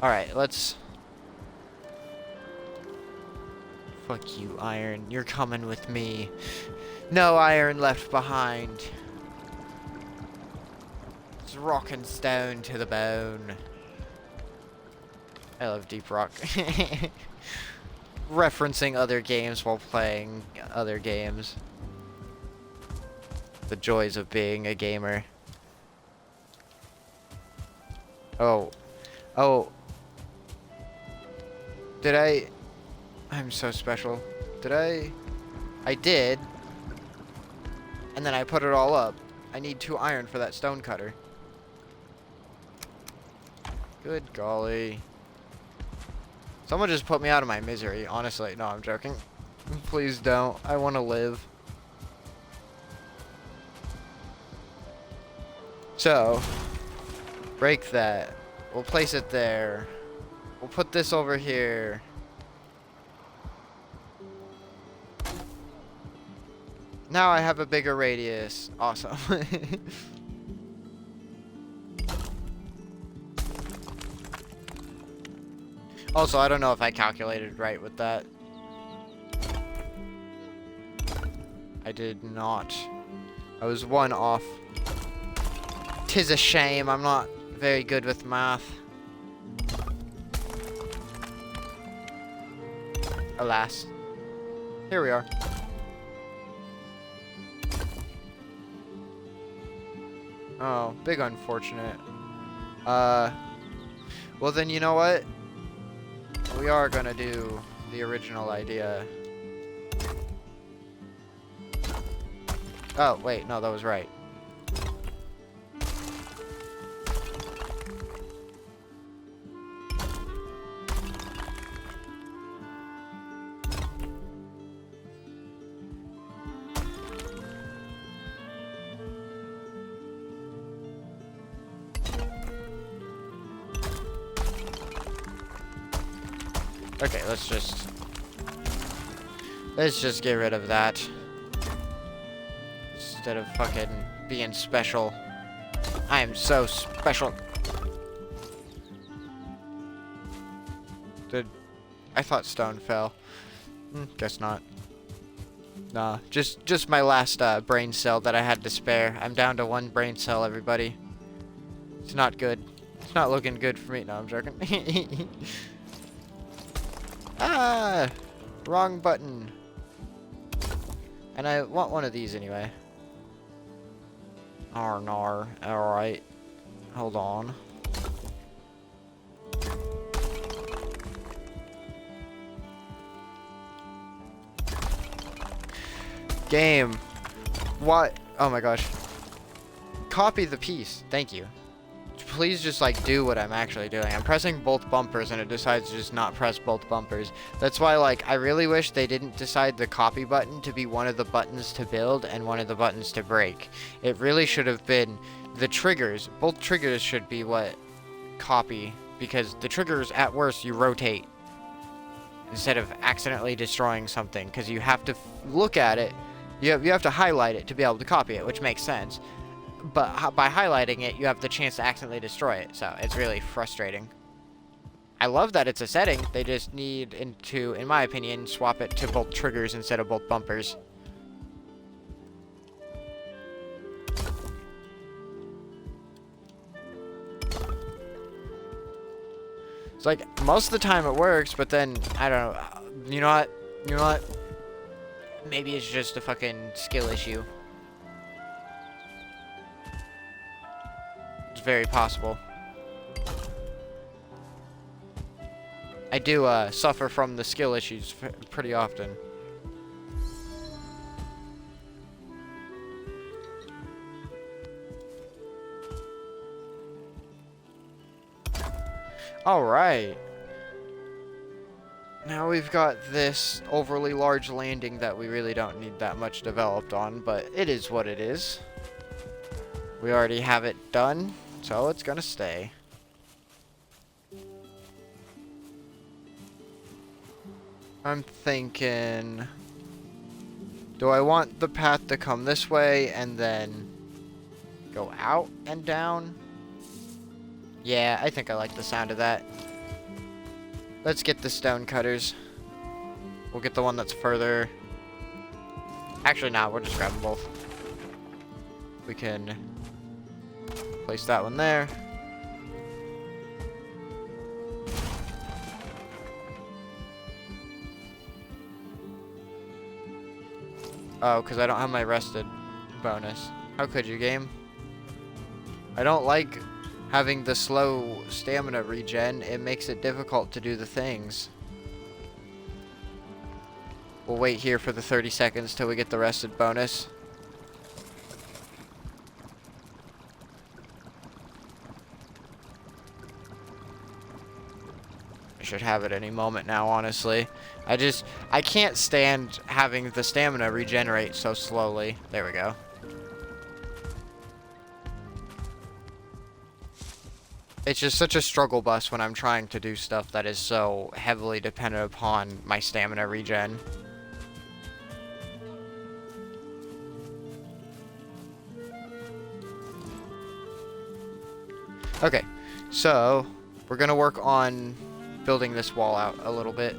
Alright, let's... Fuck you, iron. You're coming with me. No iron left behind. It's rock and stone to the bone. I love Deep Rock. Referencing other games while playing other games. The joys of being a gamer. Oh. Oh. Did I... I'm so special. Did I... I did. And then I put it all up. I need 2 iron for that stone cutter. Good golly. Someone just put me out of my misery. Honestly, no, I'm joking. Please don't. I want to live. So, break that. We'll place it there. We'll put this over here. Now I have a bigger radius. Awesome. Also, I don't know if I calculated right with that. I did not. I was 1 off. 'Tis a shame. I'm not very good with math. Alas. Here we are. Oh, big unfortunate. Well then, you know what? We are gonna do the original idea. Oh, wait, no, that was right. Okay, let's just get rid of that. Instead of fucking being special. I am so special. I thought stone fell. Guess not. Nah, just my last brain cell that I had to spare. I'm down to 1 brain cell, everybody. It's not good. It's not looking good for me. No, I'm joking. Ah! Wrong button. And I want one of these anyway. Nar. Alright. Hold on. Game. What? Oh my gosh. Copy the piece. Thank you. Please just like do what I'm actually doing. I'm pressing both bumpers and it decides to just not press both bumpers. That's why like I really wish they didn't decide the copy button to be one of the buttons to build and one of the buttons to break. It really should have been the triggers. Both triggers should be what copy, because the triggers at worst you rotate instead of accidentally destroying something, because you have to look at it. You have to highlight it to be able to copy it, which makes sense. But by highlighting it, you have the chance to accidentally destroy it. So it's really frustrating. I love that it's a setting. They just need to, in my opinion, swap it to both triggers instead of both bumpers. It's like, most of the time it works, but then, I don't know. You know what? You know what? Maybe it's just a fucking skill issue. It's very possible. I do suffer from the skill issues pretty often. Alright. Now we've got this overly large landing that we really don't need that much developed on, but it is what it is. We already have it done, so it's gonna stay. I'm thinking... Do I want the path to come this way and then go out and down? Yeah, I think I like the sound of that. Let's get the stone cutters. We'll get the one that's further. Actually, no, we'll just grab them both. We can place that one there. Oh, because I don't have my rested bonus. How could you, game? I don't like having the slow stamina regen. It makes it difficult to do the things. We'll wait here for the 30 seconds till we get the rested bonus. I should have it any moment now, honestly. I can't stand having the stamina regenerate so slowly. There we go. It's just such a struggle bus when I'm trying to do stuff that is so heavily dependent upon my stamina regen. Okay, so we're gonna work on building this wall out a little bit.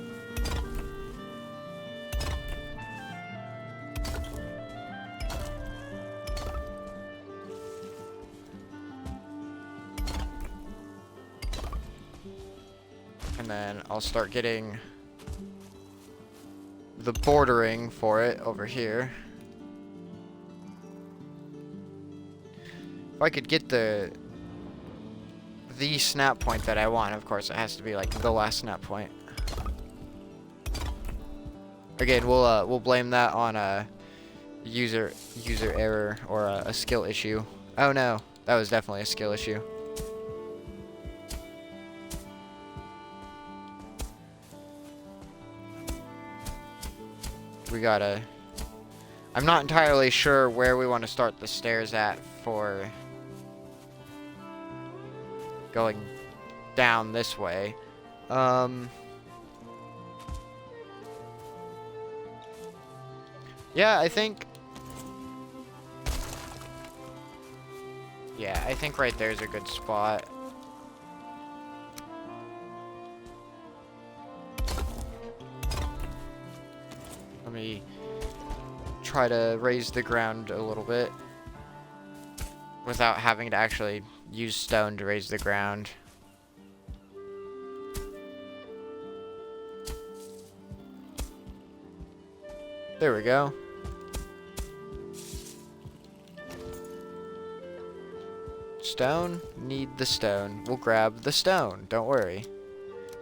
And then I'll start getting the bordering for it over here. If I could get the snap point that I want, of course it has to be like the last snap point. Again, we'll blame that on a user error or a skill issue. Oh no, that was definitely a skill issue. I'm not entirely sure where we want to start the stairs at for going down this way. Yeah, I think right there's a good spot. Let me try to raise the ground a little bit without having to actually use stone to raise the ground. There we go. Stone? Need the stone. We'll grab the stone. Don't worry.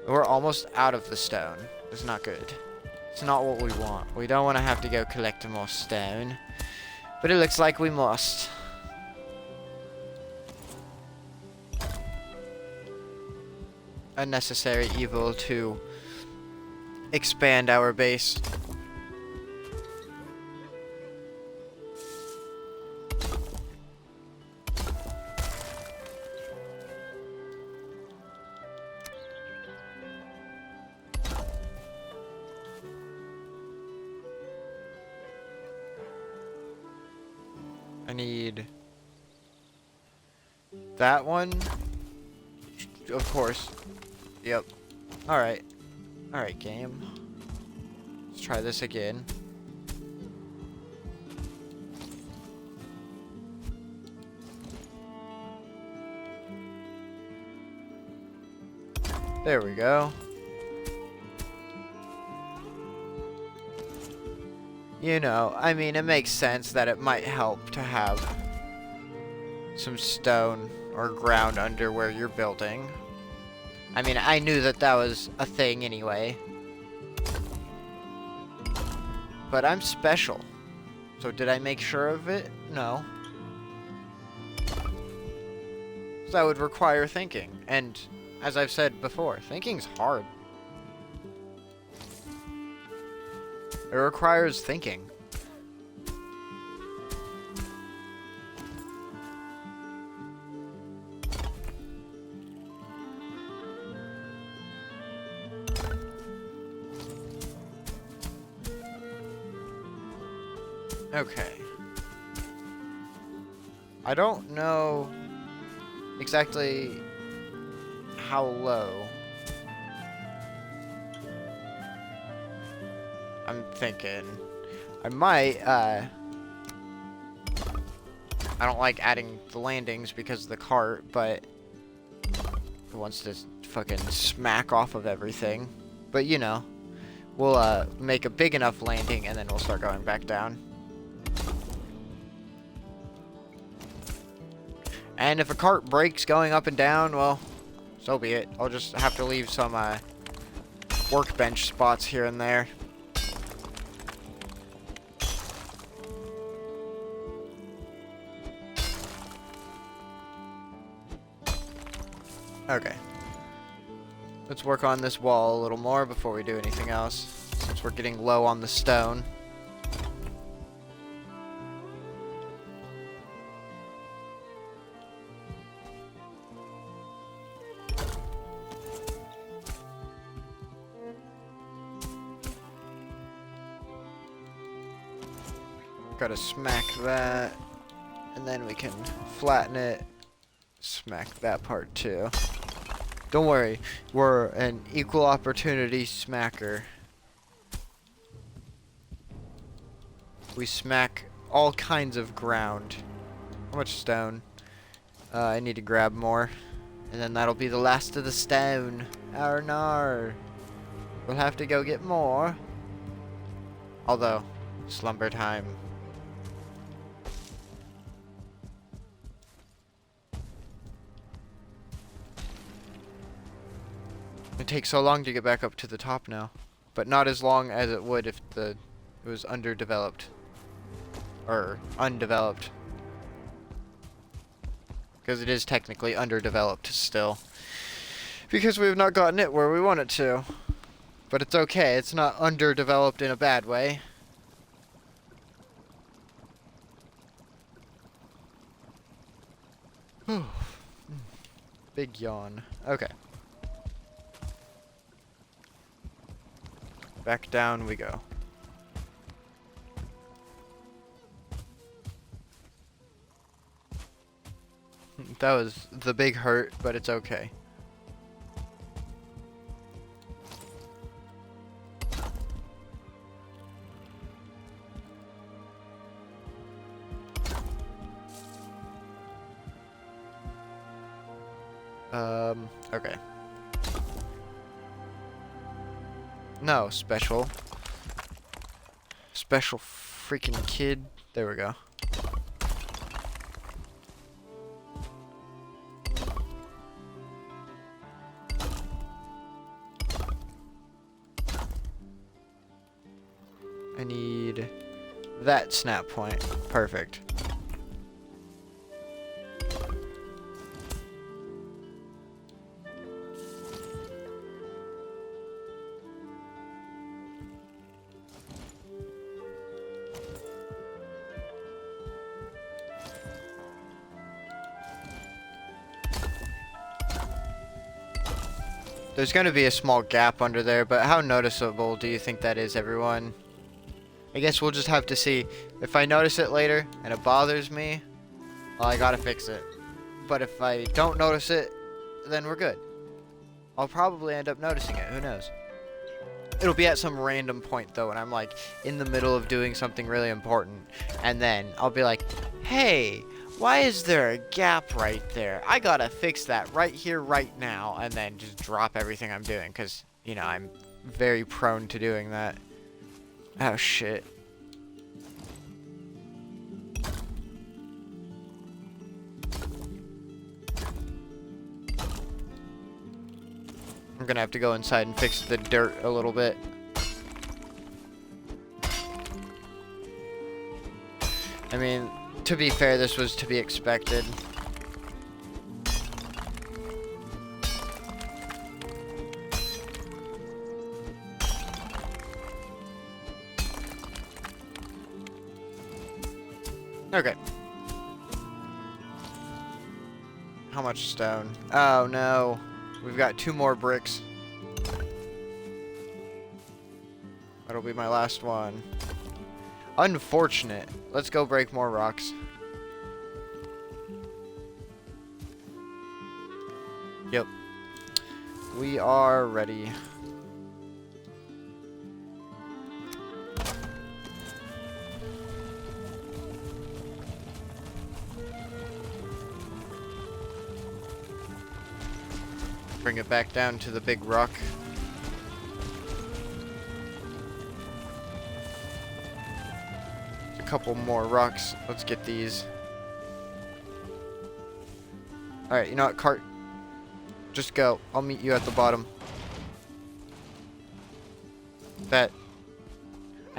We're almost out of the stone. It's not good. It's not what we want. We don't want to have to go collect more stone. But it looks like we must. A necessary evil to expand our base. I need that one. Of course. Yep. Alright. Alright, game. Let's try this again. There we go. You know, I mean, it makes sense that it might help to have some stone or ground under where you're building. I mean, I knew that that was a thing anyway. But I'm special. So did I make sure of it? No. So that would require thinking. And as I've said before, thinking's hard. It requires thinking. Okay. I don't know exactly how low. I'm thinking I might, I don't like adding the landings because of the cart, but it wants to fucking smack off of everything. But you know, we'll make a big enough landing and then we'll start going back down. And if a cart breaks going up and down, well, so be it. I'll just have to leave some workbench spots here and there. Okay. Let's work on this wall a little more before we do anything else, since we're getting low on the stone. Gotta smack that, and then we can flatten it, smack that part too. Don't worry, we're an equal opportunity smacker. We smack all kinds of ground. How much stone? I need to grab more, and then that'll be the last of the stone. Arr nar. We'll have to go get more. Although, slumber time. It takes so long to get back up to the top now, but not as long as it would if it was underdeveloped or undeveloped, because it is technically underdeveloped still, because we have not gotten it where we want it to. But it's okay, it's not underdeveloped in a bad way. Big yawn. Okay. Back down we go. That was the big hurt, but it's okay. Okay. No, special. Special freaking kid. There we go. I need that snap point. Perfect. There's going to be a small gap under there, but how noticeable do you think that is, everyone? I guess we'll just have to see. If I notice it later and it bothers me, well, I gotta fix it. But if I don't notice it, then we're good. I'll probably end up noticing it. Who knows? It'll be at some random point, though, when I'm, like, in the middle of doing something really important. And then I'll be like, hey, Why is there a gap right there? I gotta fix that right here, right now, and then just drop everything I'm doing, because, you know, I'm very prone to doing that. Oh, shit. I'm gonna have to go inside and fix the dirt a little bit. I mean, to be fair, this was to be expected. Okay. How much stone? Oh no. We've got 2 more bricks. That'll be my last one. Unfortunate. Let's go break more rocks. Yep. We are ready. Bring it back down to the big rock. A couple more rocks. Let's get these. Alright, you know what, cart? Just go. I'll meet you at the bottom. I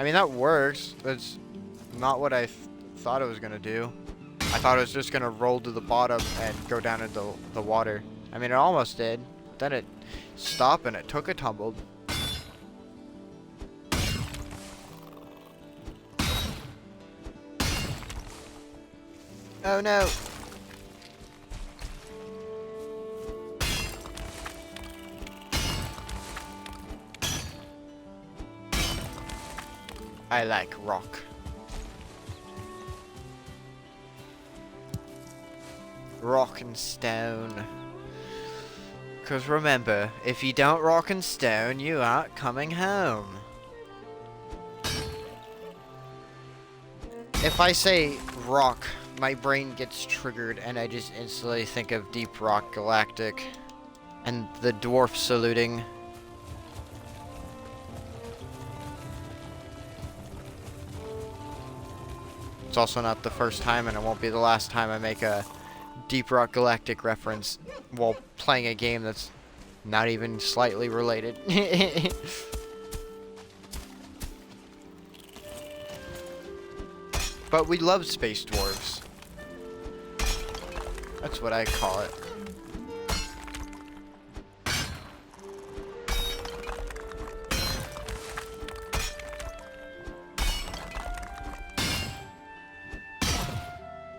mean, that works. That's not what I thought it was gonna do. I thought it was just gonna roll to the bottom and go down into the water. I mean, it almost did. Then it stopped and it took a tumble. Oh no! I like rock. Rock and stone. Because remember, if you don't rock and stone, you aren't coming home. If I say rock, my brain gets triggered and I just instantly think of Deep Rock Galactic and the dwarf saluting. It's also not the first time, and it won't be the last time I make a Deep Rock Galactic reference while playing a game that's not even slightly related. But we love space dwarves. That's what I call it.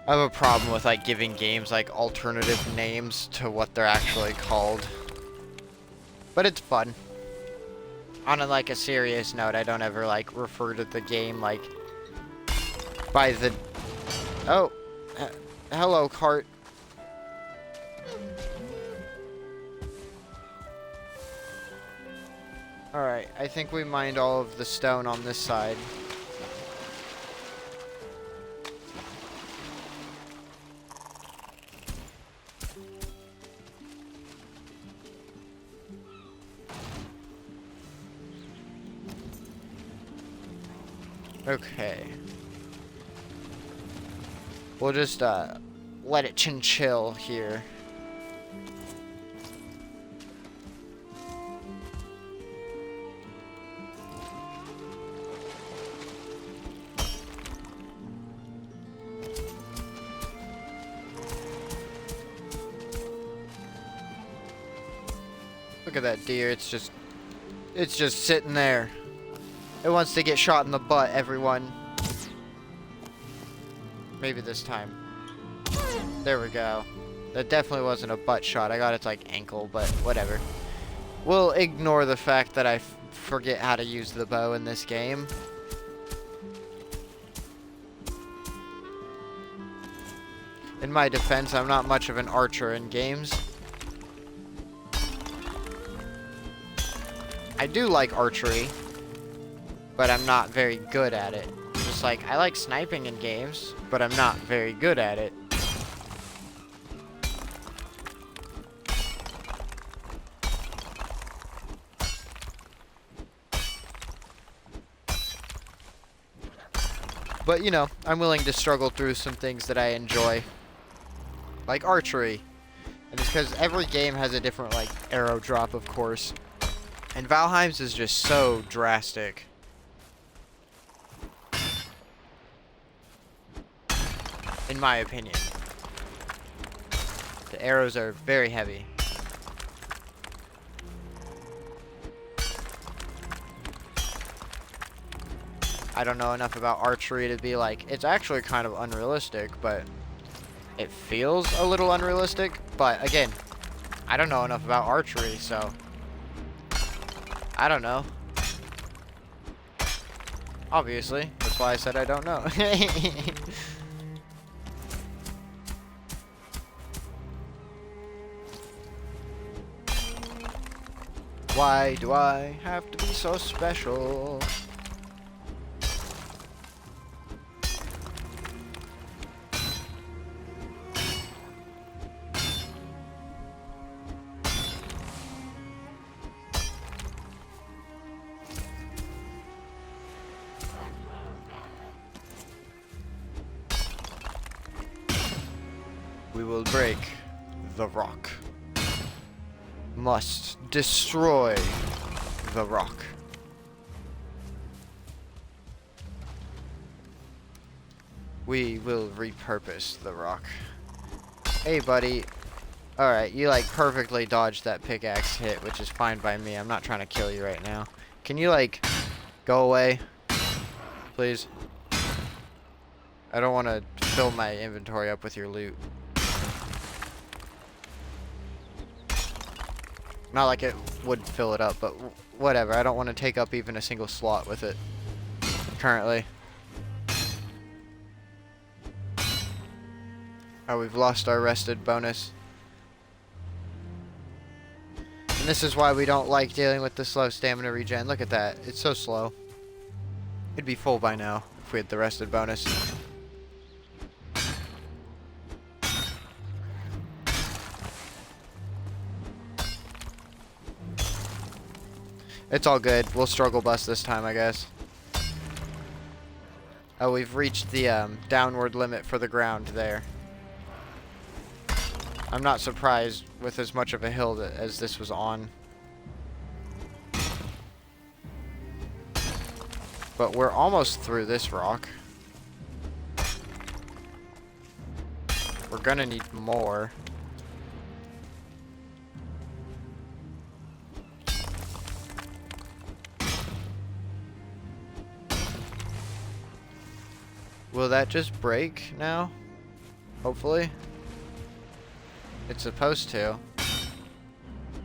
I have a problem with like giving games like alternative names to what they're actually called. But it's fun. On a serious note, I don't ever like refer to the game like by the... Oh, hello, cart. Alright, I think we mined all of the stone on this side. Okay. We'll just, let it chill here. Look at that deer, it's just sitting there. It wants to get shot in the butt, everyone. Maybe this time. There we go. That definitely wasn't a butt shot. I got its, ankle, but whatever. We'll ignore the fact that I forget how to use the bow in this game. In my defense, I'm not much of an archer in games. I do like archery, but I'm not very good at it. Just I like sniping in games, but I'm not very good at it. But, you know, I'm willing to struggle through some things that I enjoy. Like archery. And it's because every game has a different, like, arrow drop, of course. And Valheim's is just so drastic. In my opinion. The arrows are very heavy. I don't know enough about archery to be like, it's actually kind of unrealistic, but it feels a little unrealistic. But again, I don't know enough about archery, so I don't know. Obviously, that's why I said I don't know. Why do I have to be so special? We will break the rock. Must destroy the rock. We will repurpose the rock. Hey, buddy. Alright, you like perfectly dodged that pickaxe hit, which is fine by me. I'm not trying to kill you right now. Can you, like, go away? Please? I don't want to fill my inventory up with your loot. Not like it would fill it up, but whatever. I don't want to take up even a single slot with it currently. Oh, we've lost our rested bonus. And this is why we don't like dealing with the slow stamina regen. Look at that. It's so slow. It'd be full by now if we had the rested bonus. It's all good. We'll struggle bust this time, I guess. Oh, we've reached the downward limit for the ground there. I'm not surprised with as much of a hill as this was on. But we're almost through this rock. We're gonna need more. Will that just break now? Hopefully. It's supposed to.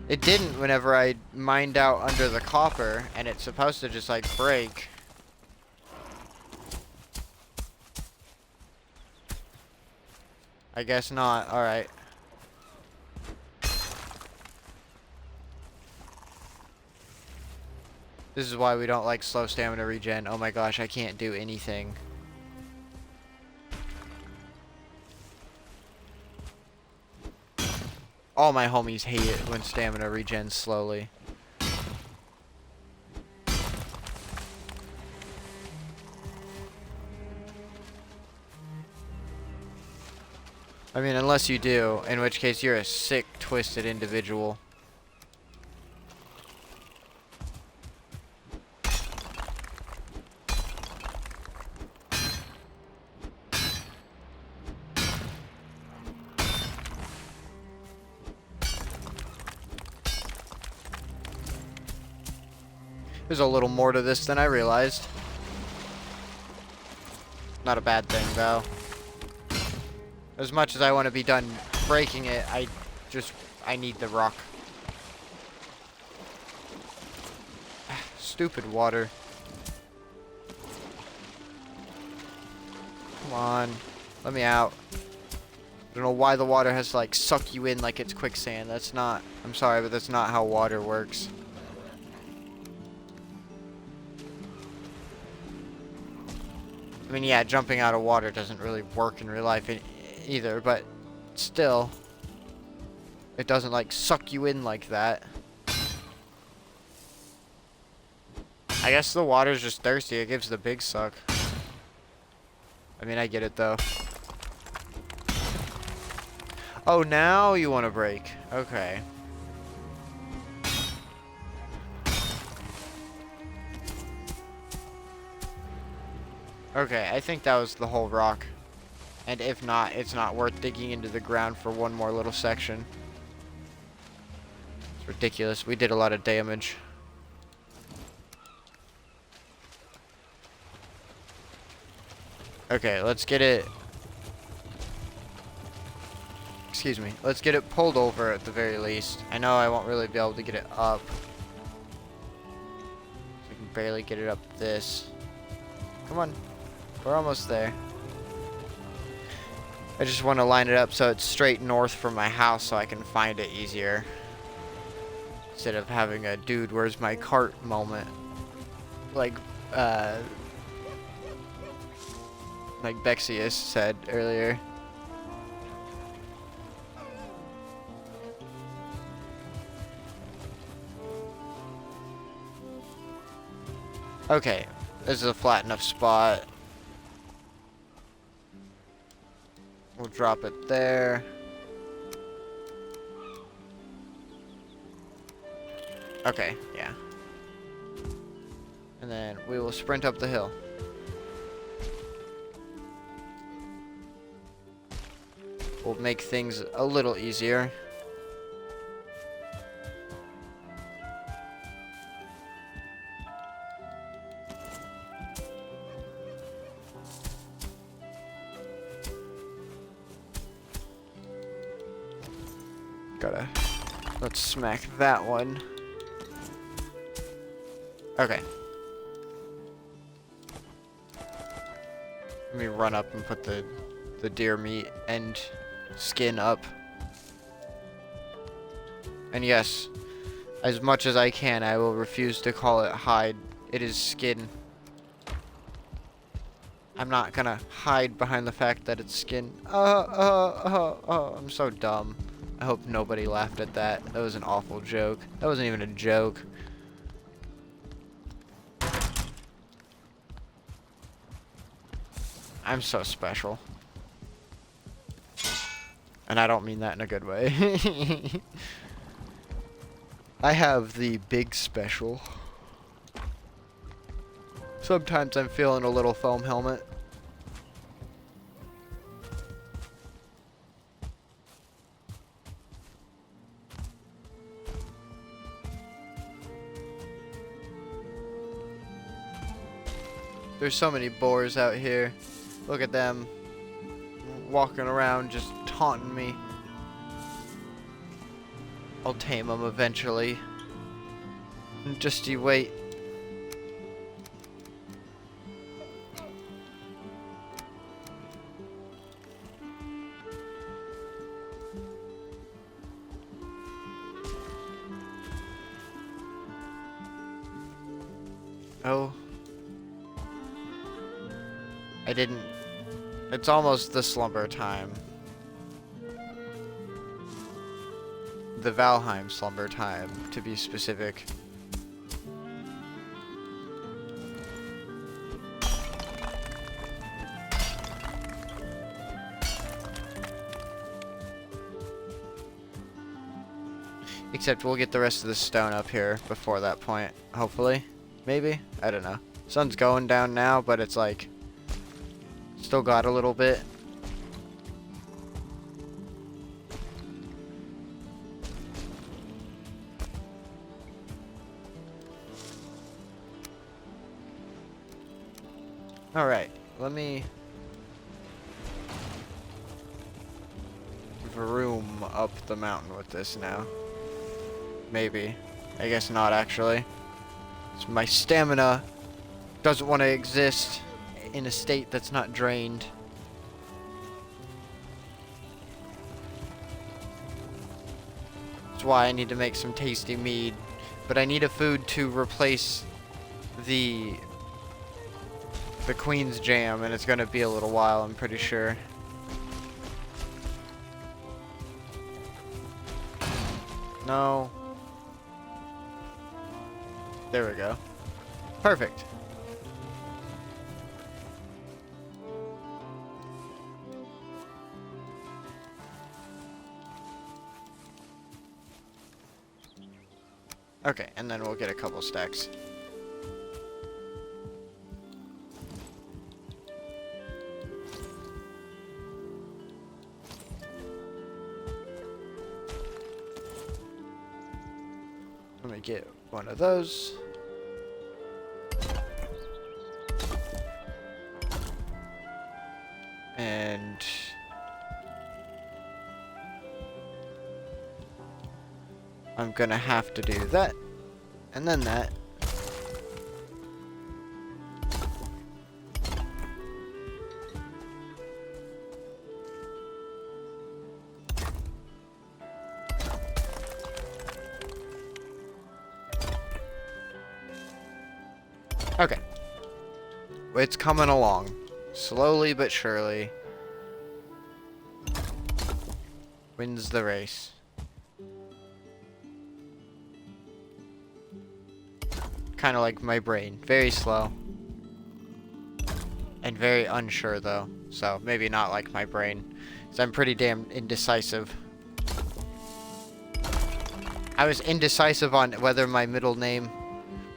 It didn't whenever I mined out under the copper, and it's supposed to just like break. I guess not. Alright. This is why we don't like slow stamina regen. Oh my gosh, I can't do anything. All my homies hate it when stamina regens slowly. I mean, unless you do, in which case you're a sick, twisted individual. There's a little more to this than I realized. Not a bad thing, though. As much as I want to be done breaking it, I need the rock. Stupid water. Come on. Let me out. I don't know why the water has to, like, suck you in like it's quicksand. That's not... I'm sorry, but that's not how water works. I mean, yeah, jumping out of water doesn't really work in real life either, but still, it doesn't, like, suck you in like that. I guess the water's just thirsty. It gives the big suck. I mean, I get it though. Oh, now you want to break. Okay. Okay, I think that was the whole rock. And if not, it's not worth digging into the ground for one more little section. It's ridiculous. We did a lot of damage. Okay, let's get it... Excuse me. Let's get it pulled over at the very least. I know I won't really be able to get it up. I can barely get it up this. Come on. We're almost there. I just want to line it up so it's straight north from my house so I can find it easier. Instead of having a dude, where's my cart moment. Like Bexius said earlier. Okay, this is a flat enough spot. We'll drop it there. Okay, yeah. And then we will sprint up the hill. We'll make things a little easier. Let's smack that one. Okay. Let me run up and put the deer meat and skin up. And yes, as much as I can, I will refuse to call it hide. It is skin. I'm not gonna hide behind the fact that it's skin. I'm so dumb. I hope nobody laughed at that. That was an awful joke. That wasn't even a joke. I'm so special. And I don't mean that in a good way. I have the big special. Sometimes I'm feeling a little foam helmet. There's so many boars out here. Look at them walking around just taunting me. I'll tame them eventually. Just you wait. Oh. I didn't... It's almost the slumber time. The Valheim slumber time, to be specific. Except we'll get the rest of the stone up here before that point, hopefully. Maybe? I don't know. Sun's going down now, but it's like... Still got a little bit. Alright, let me vroom up the mountain with this now. Maybe. I guess not, actually. So my stamina doesn't want to exist in a state that's not drained. That's why I need to make some tasty mead. But I need a food to replace the Queen's Jam, and it's gonna be a little while, I'm pretty sure. No. There we go. Perfect. Okay, and then we'll get a couple stacks. Let me get one of those. And I'm gonna have to do that, and then that. Okay. It's coming along. Slowly but surely. Wins the race. Kind of like my brain. Very slow. And very unsure, though. So, maybe not like my brain. Because I'm pretty damn indecisive. I was indecisive on whether my middle name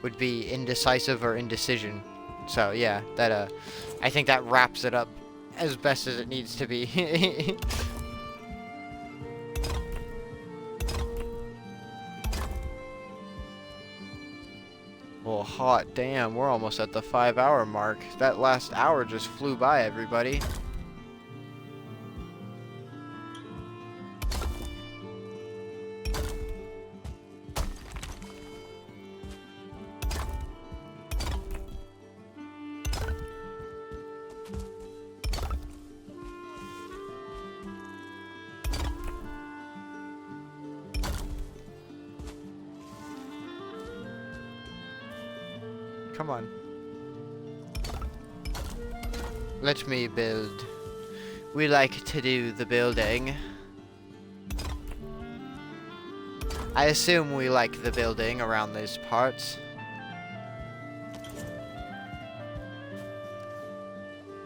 would be indecisive or indecision. So, yeah. That, I think that wraps it up as best as it needs to be. Well, hot damn, we're almost at the 5-hour mark. That last hour just flew by, everybody. Come on. Let me build. We like to do the building. I assume we like the building around these parts.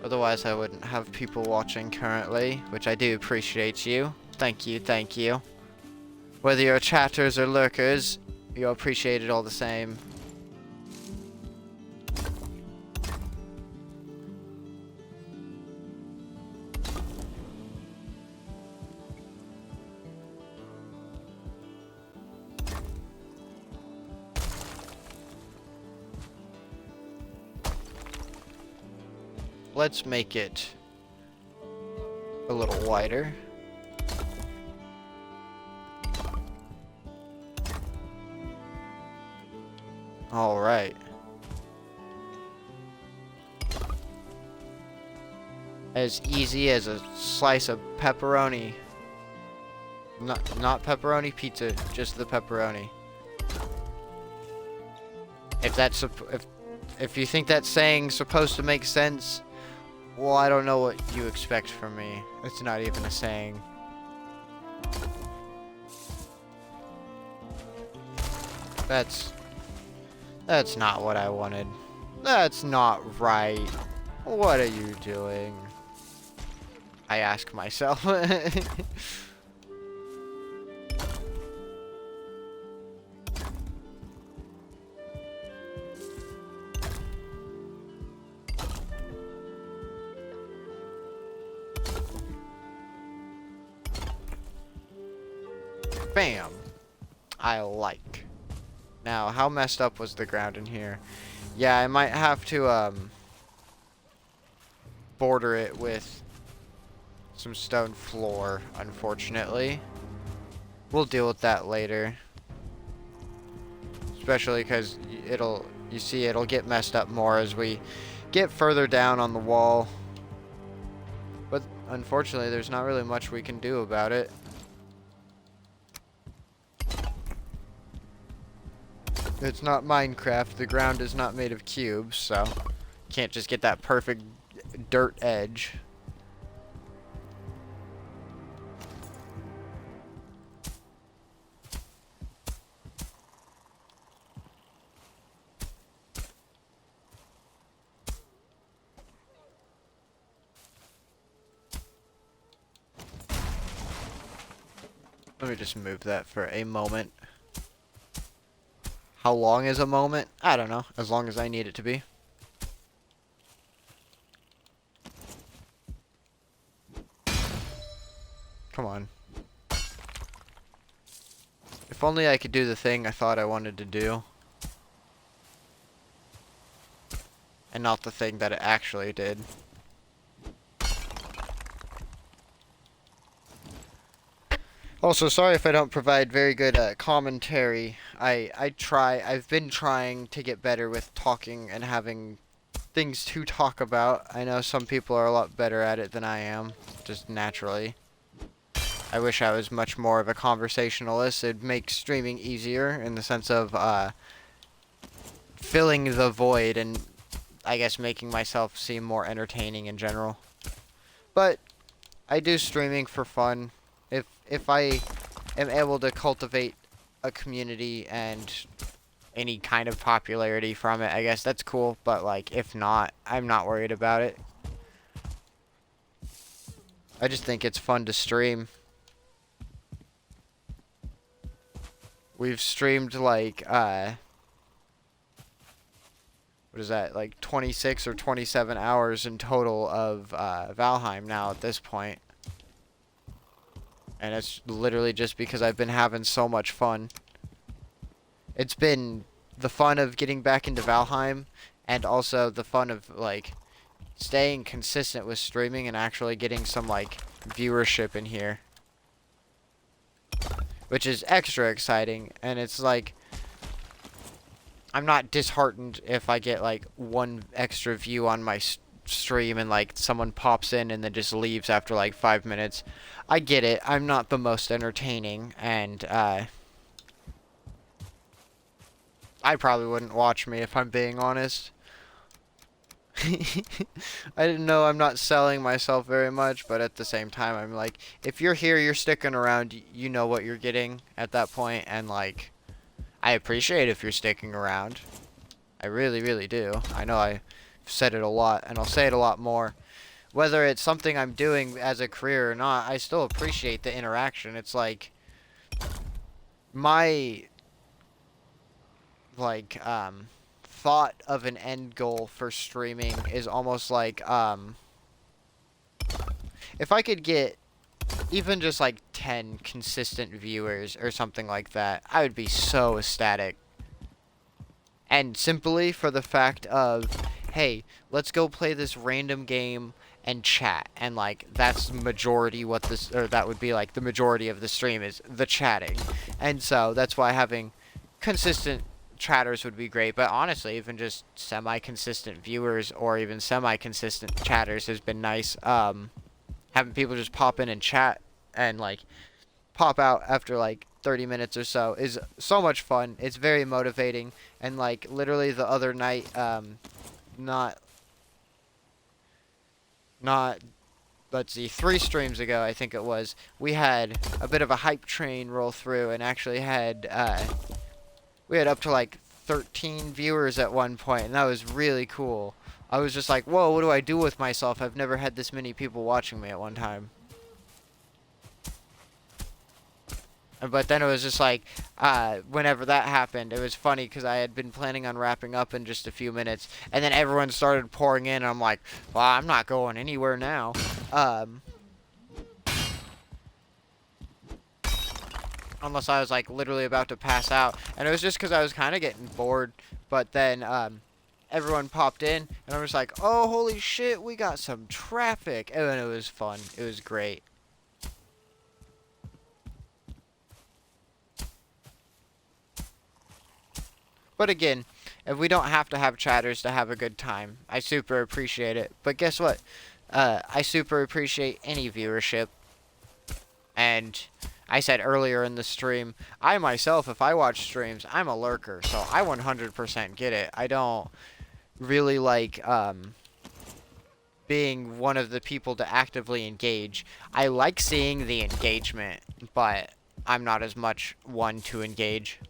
Otherwise, I wouldn't have people watching currently, which I do appreciate you. Thank you, thank you. Whether you're chatters or lurkers, you're appreciated all the same. Let's make it a little wider. All right. As easy as a slice of pepperoni. Not pepperoni pizza, just the pepperoni. If you think that saying's supposed to make sense, well, I don't know what you expect from me. It's not even a saying. That's not what I wanted. That's not right. What are you doing? I ask myself. Bam! I like. Now, how messed up was the ground in here? Yeah, I might have to, border it with some stone floor, unfortunately. We'll deal with that later. Especially because it'll get messed up more as we get further down on the wall. But, unfortunately, there's not really much we can do about it. It's not Minecraft. The ground is not made of cubes, so can't just get that perfect dirt edge. Let me just move that for a moment. How long is a moment? I don't know. As long as I need it to be. Come on. If only I could do the thing I thought I wanted to do. And not the thing that it actually did. Also, sorry if I don't provide very good commentary. I've been trying to get better with talking and having things to talk about. I know some people are a lot better at it than I am, just naturally. I wish I was much more of a conversationalist. It'd make streaming easier in the sense of filling the void and I guess making myself seem more entertaining in general. But I do streaming for fun. If I am able to cultivate a community and any kind of popularity from it, I guess that's cool. But like, if not, I'm not worried about it. I just think it's fun to stream. We've streamed like what is that, like 26 or 27 hours in total of Valheim now at this point. And it's literally just because I've been having so much fun. It's been the fun of getting back into Valheim, and also the fun of, like, staying consistent with streaming and actually getting some, like, viewership in here. Which is extra exciting, and it's like, I'm not disheartened if I get, like, one extra view on my stream and like someone pops in and then just leaves after like 5 minutes. I get it. I'm not the most entertaining, and I probably wouldn't watch me if I'm being honest. I didn't know I'm not selling myself very much, but at the same time I'm like, if you're here, you're sticking around, you know what you're getting at that point, and like, I appreciate if you're sticking around. I really, really do. I know I've said it a lot, and I'll say it a lot more. Whether it's something I'm doing as a career or not, I still appreciate the interaction. It's like, my, like, thought of an end goal for streaming is almost like, if I could get even just like 10 consistent viewers or something like that, I would be so ecstatic. And simply for the fact of, hey, let's go play this random game and chat, and like, that's majority what this, or that would be like the majority of the stream is the chatting. And so that's why having consistent chatters would be great, but honestly, even just semi-consistent viewers or even semi-consistent chatters has been nice. Having people just pop in and chat and like pop out after like 30 minutes or so is so much fun. It's very motivating, and like literally the other night, not let's see, 3 streams ago I think it was, we had a bit of a hype train roll through and actually had we had up to like 13 viewers at one point, and that was really cool. I was just like, whoa, what do I do with myself? I've never had this many people watching me at one time. But then it was just like, whenever that happened, it was funny because I had been planning on wrapping up in just a few minutes, and then everyone started pouring in, and I'm like, well, I'm not going anywhere now. Unless I was like literally about to pass out, and it was just because I was kind of getting bored. But then everyone popped in, and I was like, oh, holy shit, we got some traffic, and then it was fun. It was great. But again, if we don't have to have chatters to have a good time, I super appreciate it. But guess what? I super appreciate any viewership. And I said earlier in the stream, I myself, if I watch streams, I'm a lurker. So I 100% get it. I don't really like being one of the people to actively engage. I like seeing the engagement, but I'm not as much one to engage.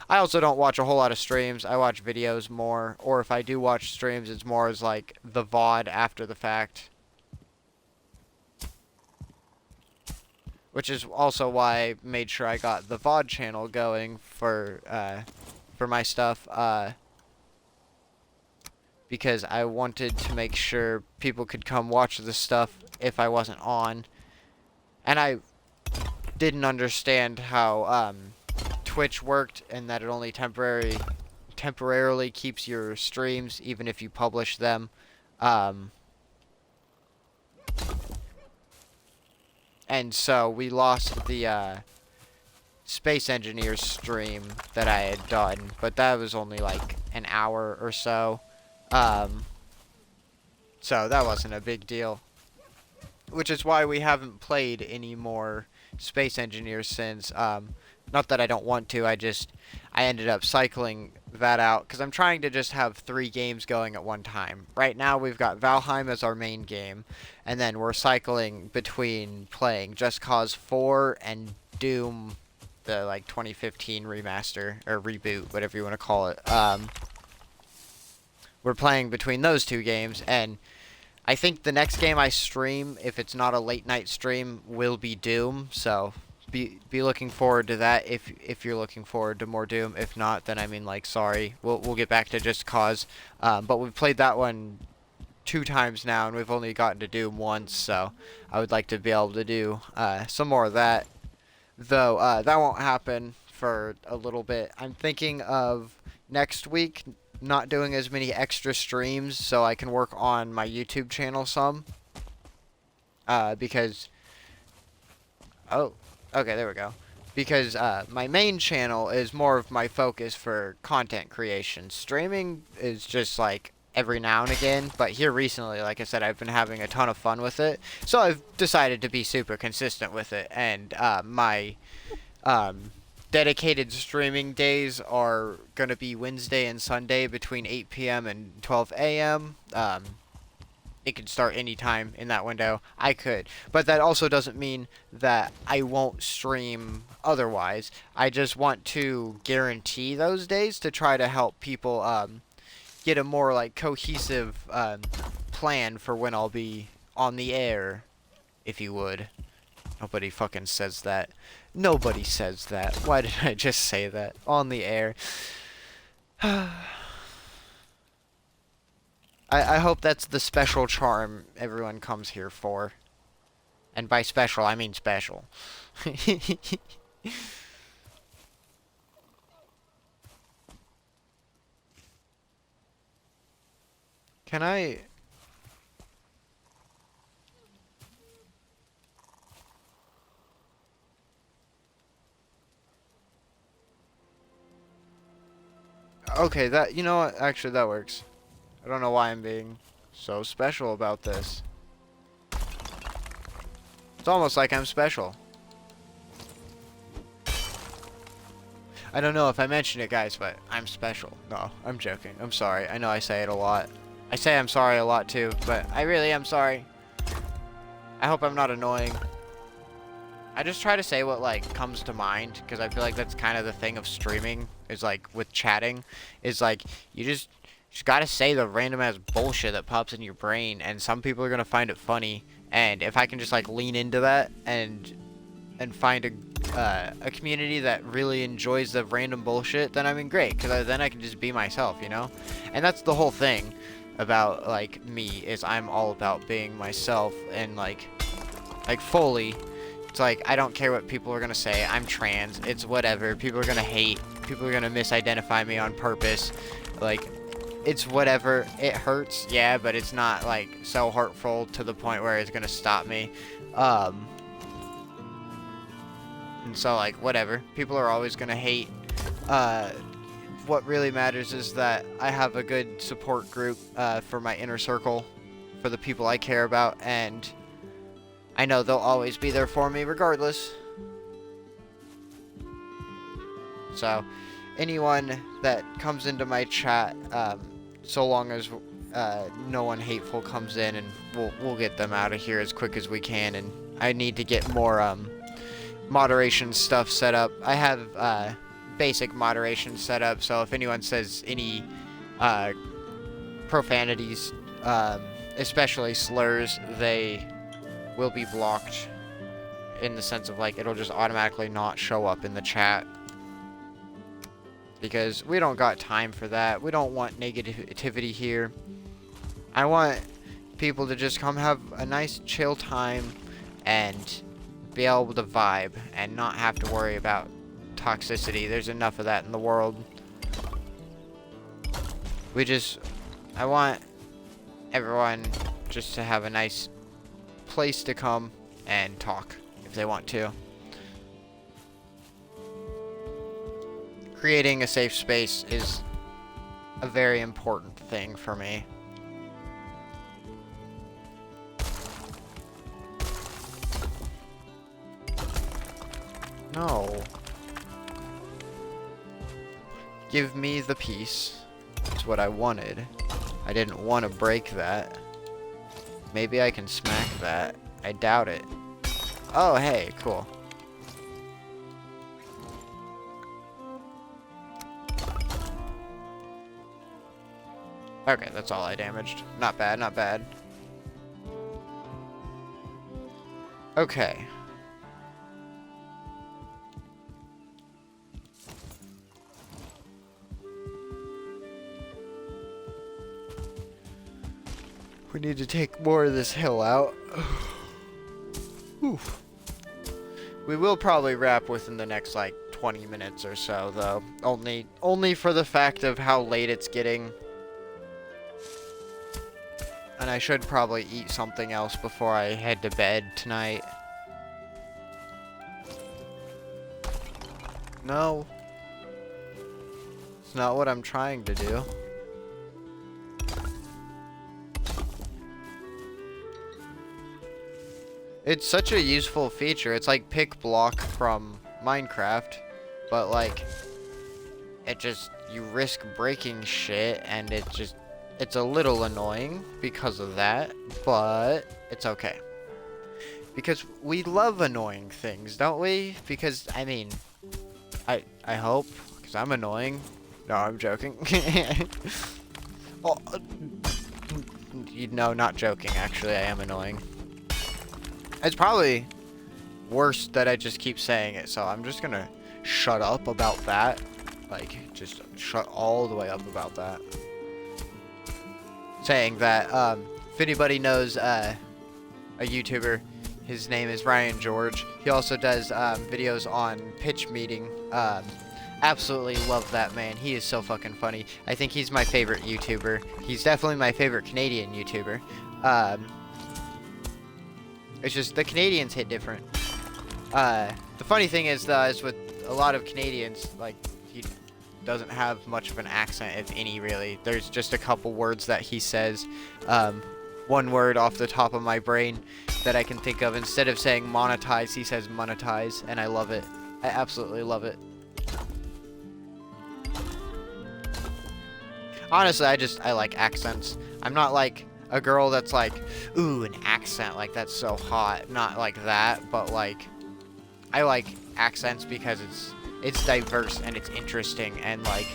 I also don't watch a whole lot of streams. I watch videos more, or if I do watch streams, it's more as like the VOD after the fact. which is also why I made sure I got the VOD channel going for my stuff, because I wanted to make sure people could come watch the stuff if I wasn't on. And I didn't understand how Twitch worked, and that it only temporarily keeps your streams even if you publish them. And so we lost the Space Engineers stream that I had done, but that was only like an hour or so. So that wasn't a big deal. Which is why we haven't played any more Space Engineers since. Not that I don't want to, I ended up cycling that out, because I'm trying to just have 3 games going at one time. Right now we've got Valheim as our main game, and then we're cycling between playing Just Cause 4 and Doom, the like 2015 remaster, or reboot, whatever you want to call it. We're playing between those 2 games, and I think the next game I stream, if it's not a late night stream, will be Doom. So be looking forward to that if you're looking forward to more Doom. If not, then I mean, like, sorry. We'll get back to Just Cause. But we've played that one 2 times now, and we've only gotten to Doom once. So I would like to be able to do some more of that. Though that won't happen for a little bit. I'm thinking of next week not doing as many extra streams so I can work on my YouTube channel some. Because... Oh, okay, there we go. Because my main channel is more of my focus for content creation. Streaming is just like every now and again, but here recently, like I said, I've been having a ton of fun with it. So I've decided to be super consistent with it, and my dedicated streaming days are going to be Wednesday and Sunday between 8 p.m. and 12 a.m. It could start anytime in that window. I could. But that also doesn't mean that I won't stream otherwise. I just want to guarantee those days to try to help people get a more like cohesive plan for when I'll be on the air, if you would. Nobody fucking says that. Nobody says that. Why did I just say that? On the air. I hope that's the special charm everyone comes here for. And by special, I mean special. Can I... Okay, that, you know what, actually that works. I don't know why I'm being so special about this. It's almost like I'm special. I don't know if I mentioned it, guys, but I'm special. No, I'm joking. I'm sorry. I know I say it a lot. I say I'm sorry a lot too, but I really am sorry. I hope I'm not annoying. I just try to say what, like, comes to mind, because I feel like that's kind of the thing of streaming, is, like, with chatting, is, like, you just gotta say the random-ass bullshit that pops in your brain, and some people are gonna find it funny, and if I can just, like, lean into that, and find a community that really enjoys the random bullshit, then I mean, great, because then I can just be myself, you know? And that's the whole thing about, like, me, is I'm all about being myself, and, like, fully. It's like, I don't care what people are gonna say. I'm trans. It's whatever. People are gonna hate. People are gonna misidentify me on purpose. Like, it's whatever. It hurts, yeah, but it's not, like, so hurtful to the point where it's gonna stop me. And so, like, whatever. People are always gonna hate. What really matters is that I have a good support group for my inner circle, for the people I care about, and I know they'll always be there for me regardless. So, anyone that comes into my chat, so long as no one hateful comes in, and we'll get them out of here as quick as we can. And I need to get more moderation stuff set up. I have basic moderation set up, so if anyone says any profanities, especially slurs, they will be blocked. in the sense of, like, it'll just automatically not show up in the chat. Because we don't got time for that. We don't want negativity here. I want people to just come have a nice chill time and be able to vibe and not have to worry about toxicity. There's enough of that in the world. I want everyone just to have a nice place to come and talk if they want to. Creating a safe space is a very important thing for me. No. Give me the peace. That's what I wanted. I didn't want to break that. Maybe I can smack that. I doubt it. Oh, hey, cool. Okay, that's all I damaged. Not bad, not bad. Okay. We need to take more of this hill out. Oof. We will probably wrap within the next, like, 20 minutes or so, though. Only for the fact of how late it's getting. And I should probably eat something else before I head to bed tonight. No. It's not what I'm trying to do. It's such a useful feature. It's like pick block from Minecraft, but like you risk breaking shit, and it's a little annoying because of that, but it's okay. Because we love annoying things, don't we? Because I mean, I hope, because I'm annoying. No, I'm joking. Oh, no, not joking. Actually, I am annoying. It's probably worse that I just keep saying it, so I'm just gonna shut up about that. Like, just shut all the way up about that. Saying that, if anybody knows a YouTuber, his name is Ryan George. He also does videos on pitch meeting. Absolutely love that man. He is so fucking funny. I think he's my favorite YouTuber. He's definitely my favorite Canadian YouTuber. It's just the Canadians hit different. The funny thing is with a lot of Canadians, like, he doesn't have much of an accent, if any, really. There's just a couple words that he says. One word off the top of my brain that I can think of. Instead of saying monetize, he says monetize, and I love it. I absolutely love it. Honestly, I like accents. I'm not like a girl that's like, ooh, an accent, like, that's so hot. Not like that, but, like, I like accents because it's diverse and it's interesting, and, like,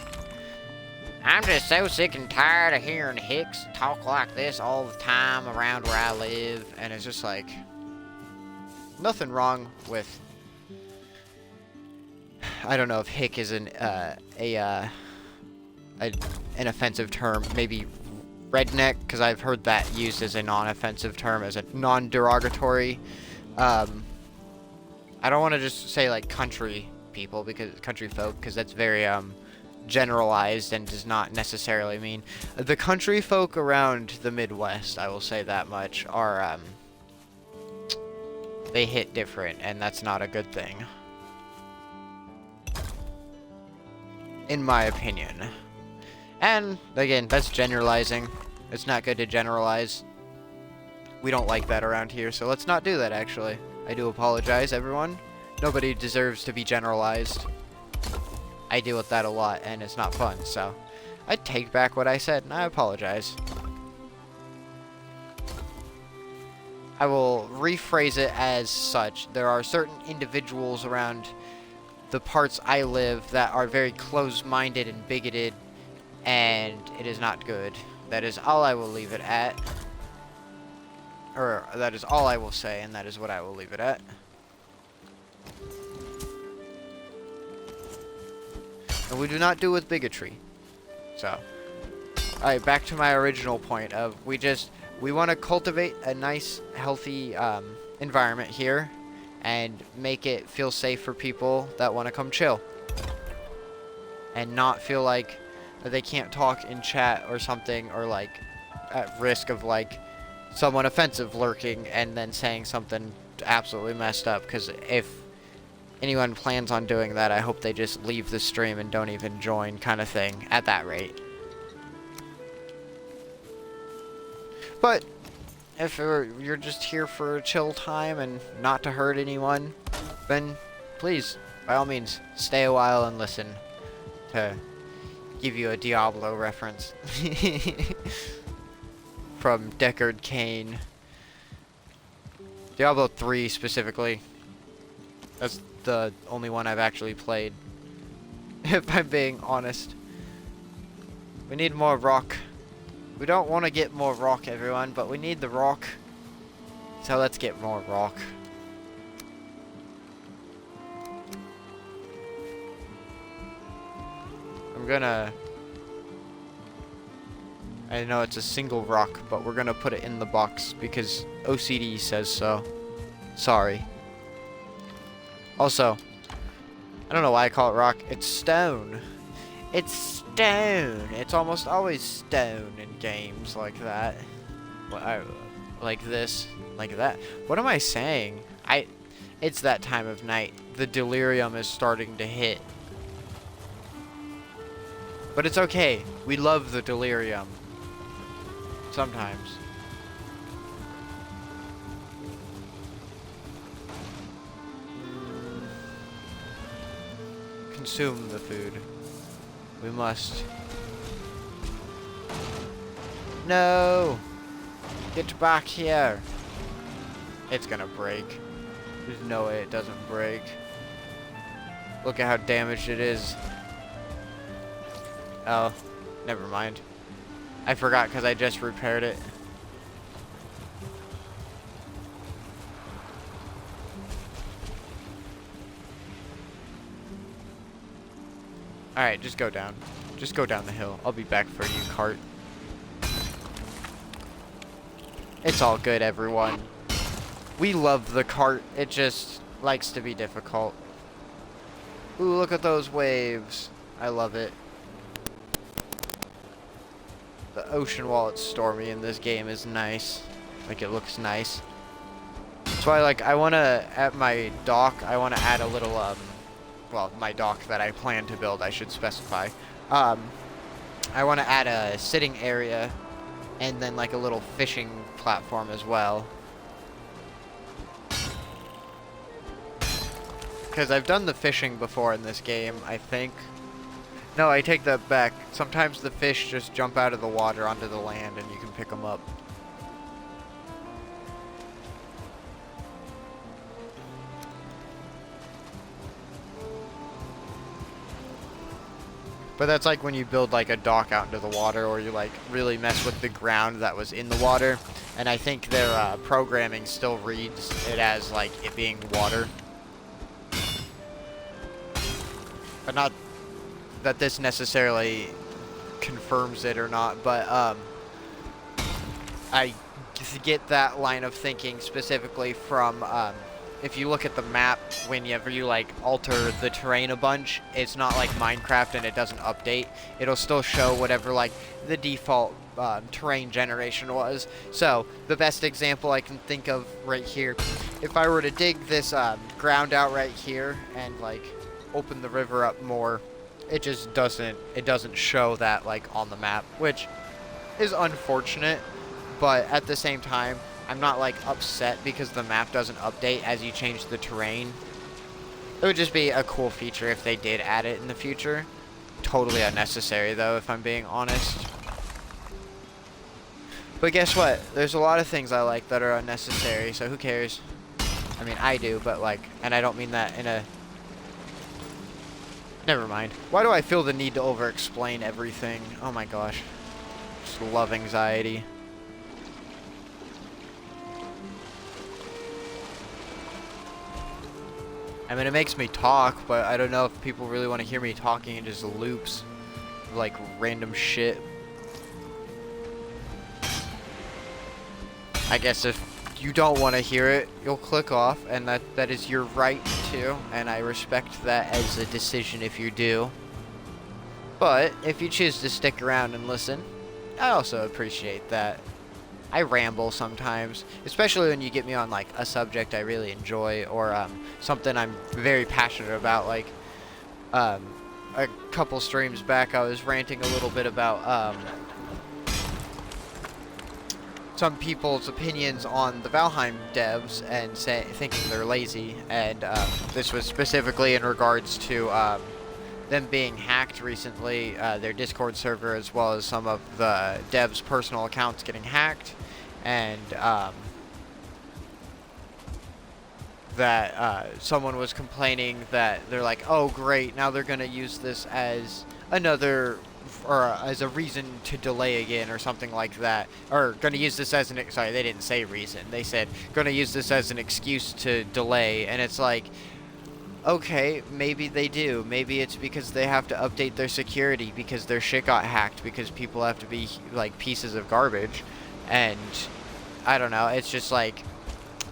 I'm just so sick and tired of hearing hicks talk like this all the time around where I live, and it's just, like, nothing wrong with, I don't know if hick is an offensive term, maybe redneck, because I've heard that used as a non-offensive term, as a non-derogatory. I don't want to just say, like, country people, because country folk, because that's very generalized and does not necessarily mean the country folk around the Midwest. I will say that much are they hit different, and that's not a good thing, in my opinion. And again, that's generalizing. It's not good to generalize. We don't like that around here, so let's not do that, actually. I do apologize, everyone. Nobody deserves to be generalized. I deal with that a lot, and it's not fun, so I take back what I said, and I apologize. I will rephrase it as such. There are certain individuals around the parts I live that are very close-minded and bigoted, and it is not good. That is all I will leave it at. Or, that is all I will say, and that is what I will leave it at. And we do not do with bigotry. So, alright, back to my original point of we want to cultivate a nice, healthy environment here and make it feel safe for people that want to come chill. And not feel like they can't talk in chat or something, or like at risk of like someone offensive lurking and then saying something absolutely messed up. Because if anyone plans on doing that, I hope they just leave the stream and don't even join, kind of thing, at that rate. But if you're just here for a chill time and not to hurt anyone, then please, by all means, stay a while and listen to give you a Diablo reference. From Deckard Cain. Diablo 3 specifically. That's the only one I've actually played. If I'm being honest. We need more rock. We don't want to get more rock, everyone, but we need the rock. So let's get more rock. I'm gonna... I know it's a single rock, but we're gonna put it in the box because OCD says so. Sorry. Also, I don't know why I call it rock. It's stone. It's stone. It's almost always stone in games like that. Like this. Like that. What am I saying? It's that time of night. The delirium is starting to hit. But it's okay. We love the delirium. Sometimes. Consume the food. We must. No! Get back here! It's gonna break. There's no way it doesn't break. Look at how damaged it is. Oh, never mind. I forgot because I just repaired it. Alright, just go down. Just go down the hill. I'll be back for you, cart. It's all good, everyone. We love the cart. It just likes to be difficult. Ooh, look at those waves. I love it. The ocean, while it's stormy in this game, is nice. Like, it looks nice. That's why, like, I want to, at my dock, I want to add a little, well, my dock that I plan to build, I should specify. I want to add a sitting area and then, like, a little fishing platform as well. Because I've done the fishing before in this game, I think. No, I take that back. Sometimes the fish just jump out of the water onto the land and you can pick them up. But that's like when you build like a dock out into the water, or you like really mess with the ground that was in the water. And I think their programming still reads it as like it being water. But not that this necessarily confirms it or not, but I get that line of thinking specifically from if you look at the map, whenever you like alter the terrain a bunch, it's not like Minecraft and it doesn't update. It'll still show whatever like the default terrain generation was. So the best example I can think of right here, if I were to dig this ground out right here and like open the river up more, it just doesn't show that like on the map, which is unfortunate. But at the same time, I'm not like upset because the map doesn't update as you change the terrain. It would just be a cool feature if they did add it in the future. Totally unnecessary though, if I'm being honest. But guess what? There's a lot of things I like that are unnecessary, so who cares? I mean, I do, but like, and I don't mean that in a... Never mind. Why do I feel the need to over-explain everything? Oh my gosh. Just love anxiety. I mean, it makes me talk, but I don't know if people really want to hear me talking in just loops, like random shit. I guess if you don't want to hear it, you'll click off, and that is your right to, and I respect that as a decision if you do. But if you choose to stick around and listen, I also appreciate that. I ramble sometimes, especially when you get me on like a subject I really enjoy, or something I'm very passionate about. Like a couple streams back, I was ranting a little bit about some people's opinions on the Valheim devs and thinking they're lazy, and this was specifically in regards to them being hacked recently, their Discord server, as well as some of the devs' personal accounts getting hacked, and that someone was complaining that they're like, oh great, now they're going to use this as another, or as a reason to delay again, or something like that, or going to use this as an, sorry, they didn't say reason, they said going to use this as an excuse to delay, and it's like, okay, maybe they do. Maybe it's because they have to update their security because their shit got hacked because people have to be like pieces of garbage. And I don't know, it's just like,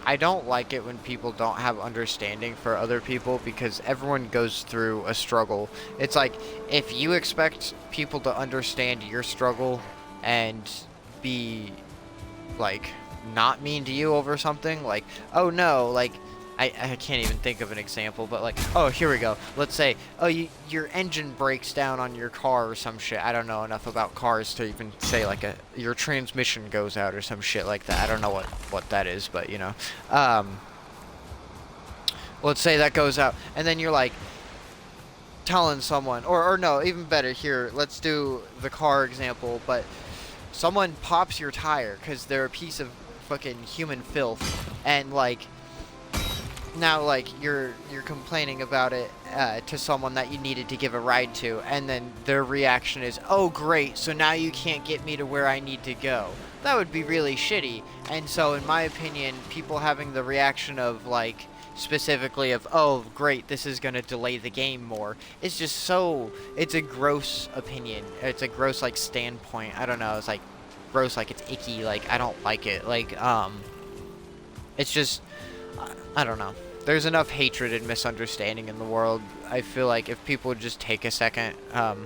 I don't like it when people don't have understanding for other people because everyone goes through a struggle. It's like, if you expect people to understand your struggle and be like not mean to you over something, like, oh no, like, I can't even think of an example, but like, oh, here we go. Let's say, oh, your engine breaks down on your car or some shit. I don't know enough about cars to even say like your transmission goes out or some shit like that. I don't know what that is, but you know. Let's say that goes out, and then you're like telling someone, or no, even better, here, let's do the car example, but someone pops your tire because they're a piece of fucking human filth, and like, now, like, you're complaining about it to someone that you needed to give a ride to, and then their reaction is, oh, great, so now you can't get me to where I need to go. That would be really shitty. And so, in my opinion, people having the reaction of, like, specifically of, oh, great, this is going to delay the game more, it's just so, it's a gross opinion. It's a gross, like, standpoint. I don't know, it's, like, gross, like, it's icky, like, I don't like it. Like, it's just, I don't know. There's enough hatred and misunderstanding in the world. I feel like if people would just take a second to,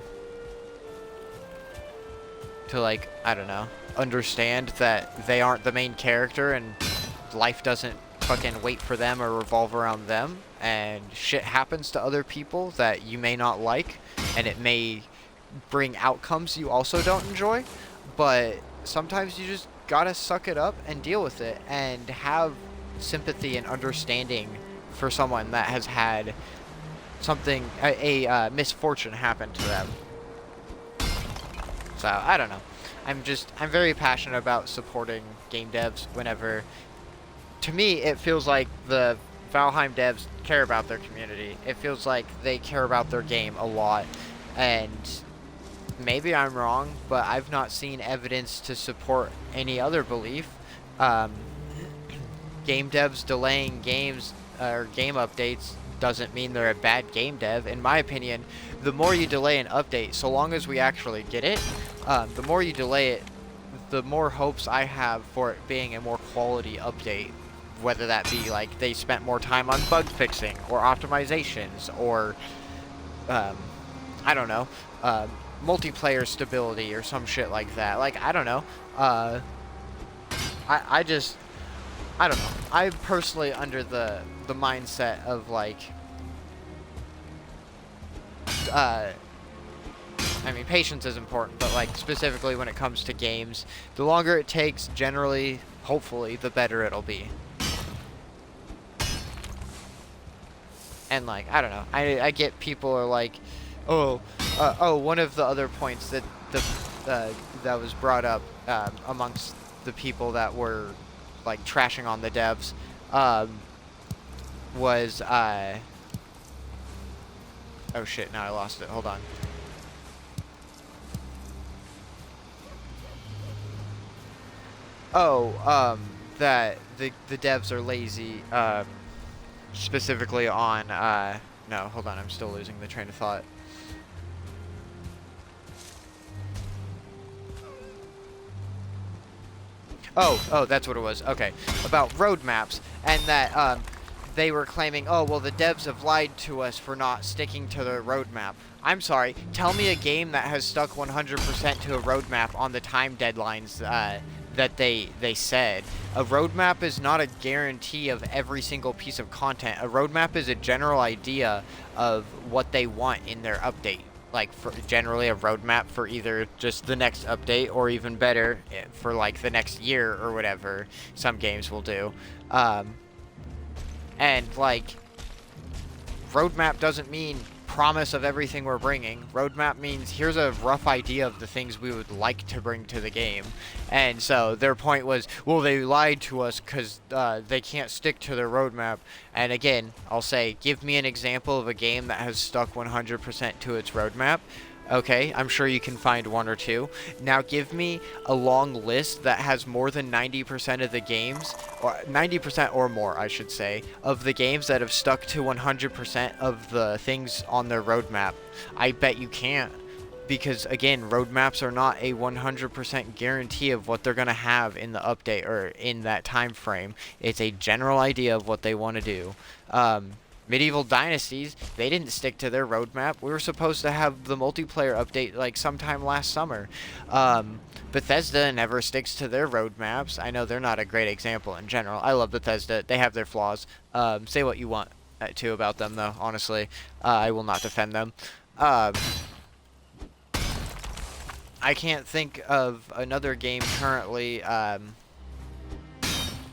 like, I don't know, understand that they aren't the main character and life doesn't fucking wait for them or revolve around them, and shit happens to other people that you may not like, and it may bring outcomes you also don't enjoy, but sometimes you just gotta suck it up and deal with it and have sympathy and understanding for someone that has had something, a misfortune happen to them. So, I don't know. I'm very passionate about supporting game devs whenever, to me, it feels like the Valheim devs care about their community. It feels like they care about their game a lot, and maybe I'm wrong, but I've not seen evidence to support any other belief. Game devs delaying games or game updates doesn't mean they're a bad game dev. In my opinion, the more you delay an update, so long as we actually get it, the more you delay it, the more hopes I have for it being a more quality update. Whether that be like they spent more time on bug fixing or optimizations or, I don't know, multiplayer stability or some shit like that. Like, I don't know. I don't know. I'm personally under the mindset of, like, I mean, patience is important, but, like, specifically when it comes to games, the longer it takes, generally, hopefully, the better it'll be. And, like, I don't know. I get people are like, oh, one of the other points that that was brought up amongst the people that were, like, trashing on the devs, was, oh shit, now I lost it, hold on. Oh, that the devs are lazy, specifically on, no, hold on, I'm still losing the train of thought. Oh, that's what it was. Okay, about roadmaps, and that they were claiming, oh, well, the devs have lied to us for not sticking to the roadmap. I'm sorry, tell me a game that has stuck 100% to a roadmap on the time deadlines that they said. A roadmap is not a guarantee of every single piece of content. A roadmap is a general idea of what they want in their update. Like, for generally a roadmap for either just the next update or even better for like the next year or whatever some games will do. And like, roadmap doesn't mean promise of everything we're bringing. Roadmap means here's a rough idea of the things we would like to bring to the game. And so their point was, well, they lied to us because they can't stick to their roadmap. And again, I'll say, give me an example of a game that has stuck 100% to its roadmap. Okay, I'm sure you can find one or two. Now give me a long list that has more than 90% of the games, or 90% or more, I should say, of the games that have stuck to 100% of the things on their roadmap. I bet you can't. Because, again, roadmaps are not a 100% guarantee of what they're going to have in the update or in that time frame. It's a general idea of what they want to do. Medieval Dynasties, they didn't stick to their roadmap. We were supposed to have the multiplayer update like sometime last summer. Bethesda never sticks to their roadmaps. I know they're not a great example in general. I love Bethesda. They have their flaws. Say what you want to about them, though, honestly. I will not defend them. I can't think of another game currently that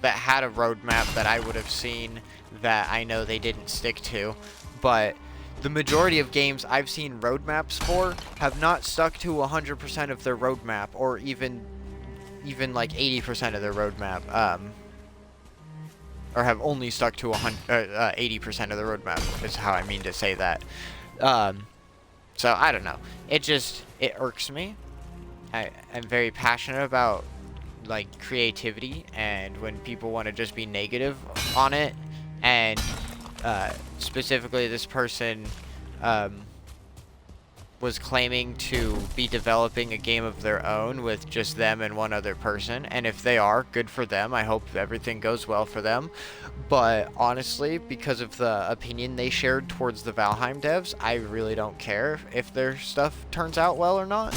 had a roadmap that I would have seen that I know they didn't stick to, but the majority of games I've seen roadmaps for have not stuck to 100% of their roadmap, or even like 80% of their roadmap, or have only stuck to 80% of the roadmap, is how I mean to say that. So I don't know. It irks me. I'm very passionate about like creativity, and when people want to just be negative on it. And specifically, this person was claiming to be developing a game of their own with just them and one other person. And if they are, good for them. I hope everything goes well for them. But honestly, because of the opinion they shared towards the Valheim devs, I really don't care if their stuff turns out well or not.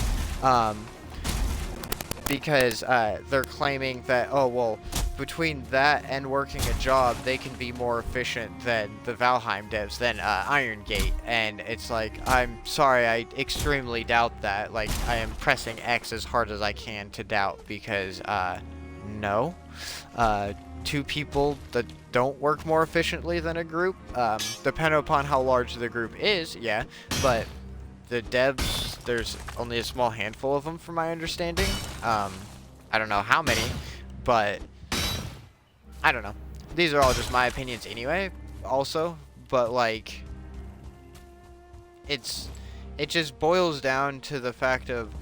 Because they're claiming that, oh, well, between that and working a job, they can be more efficient than the Valheim devs, than Iron Gate. And it's like, I'm sorry, I extremely doubt that. Like, I am pressing X as hard as I can to doubt, because, no. Two people that don't work more efficiently than a group, depending upon how large the group is, yeah, but the devs, there's only a small handful of them from my understanding. I don't know how many, but I don't know. These are all just my opinions anyway, also, but like, it just boils down to the fact of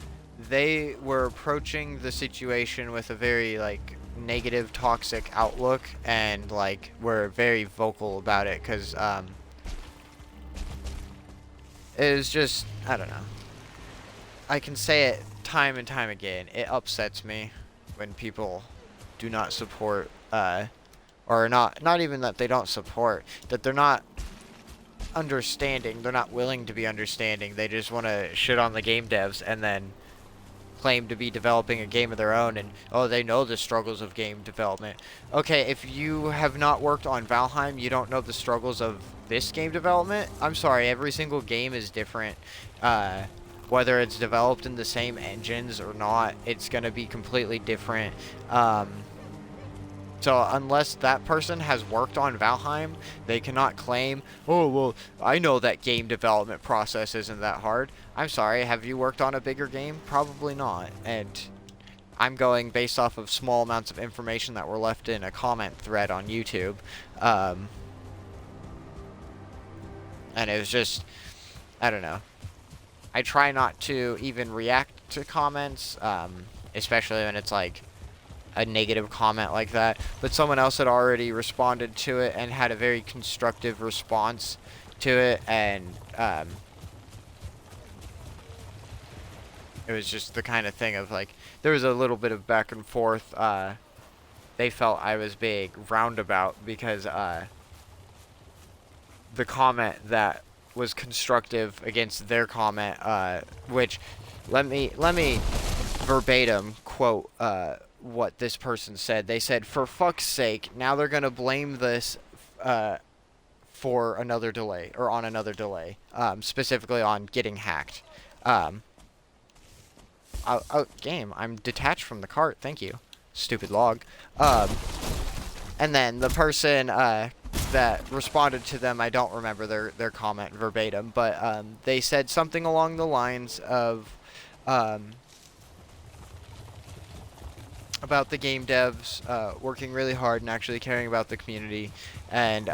they were approaching the situation with a very like negative, toxic outlook, and like were very vocal about it, because it was just, I don't know. I can say it time and time again. It upsets me when people do not support, or not even that they don't support, that they're not understanding, they're not willing to be understanding. They just want to shit on the game devs and then claim to be developing a game of their own, and oh, they know the struggles of game development. Okay, if you have not worked on Valheim, you don't know the struggles of this game development. I'm sorry, every single game is different. Whether it's developed in the same engines or not, it's gonna be completely different. So unless that person has worked on Valheim, they cannot claim, oh, well, I know that game development process isn't that hard. I'm sorry, have you worked on a bigger game? Probably not. And I'm going based off of small amounts of information that were left in a comment thread on YouTube. And it was just, I don't know. I try not to even react to comments, especially when it's like, a negative comment like that, but someone else had already responded to it and had a very constructive response to it, and it was just the kind of thing of like, there was a little bit of back and forth. They felt I was being roundabout because the comment that was constructive against their comment, which let me verbatim quote what this person said. They said, "For fuck's sake, now they're gonna blame this for another delay, or on another delay, specifically on getting hacked." Game, I'm detached from the cart. Thank you, stupid log. And then the person that responded to them, I don't remember their comment verbatim, but they said something along the lines of about the game devs working really hard and actually caring about the community, and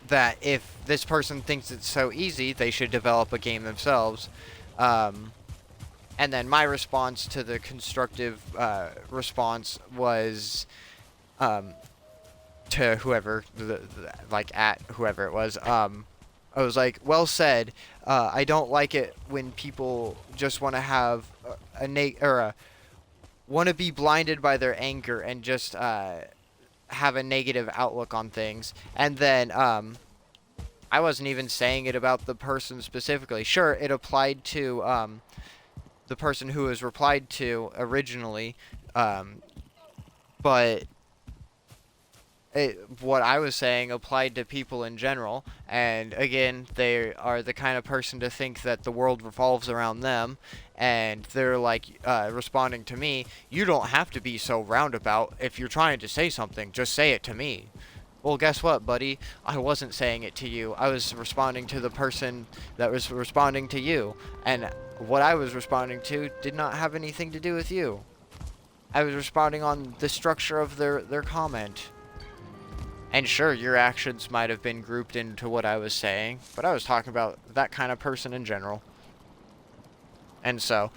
that if this person thinks it's so easy, they should develop a game themselves. And then my response to the constructive response was to whoever, like at whoever it was, I was like, well said. I don't like it when people just want to have want to be blinded by their anger and just have a negative outlook on things. And then I wasn't even saying it about the person specifically. Sure, it applied to the person who was replied to originally, but what I was saying applied to people in general. And again, they are the kind of person to think that the world revolves around them, and they're like responding to me, "You don't have to be so roundabout. If you're trying to say something, just say it to me." Well, guess what, buddy? I wasn't saying it to you. I was responding to the person that was responding to you. And what I was responding to did not have anything to do with you. I was responding on the structure of their comment. And sure, your actions might have been grouped into what I was saying, but I was talking about that kind of person in general. And so,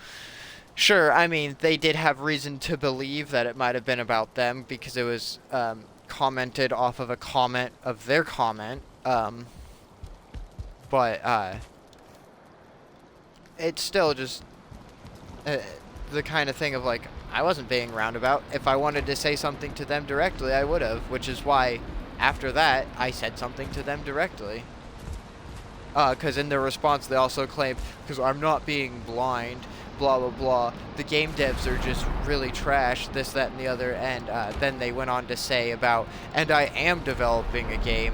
sure, I mean, they did have reason to believe that it might have been about them because it was commented off of a comment of their comment, but it's still just the kind of thing of like, I wasn't being roundabout. If I wanted to say something to them directly, I would have, which is why after that I said something to them directly, because in their response they also claimed, because I'm not being blind, blah blah blah, the game devs are just really trash, this, that, and the other. And then they went on to say about, and I am developing a game,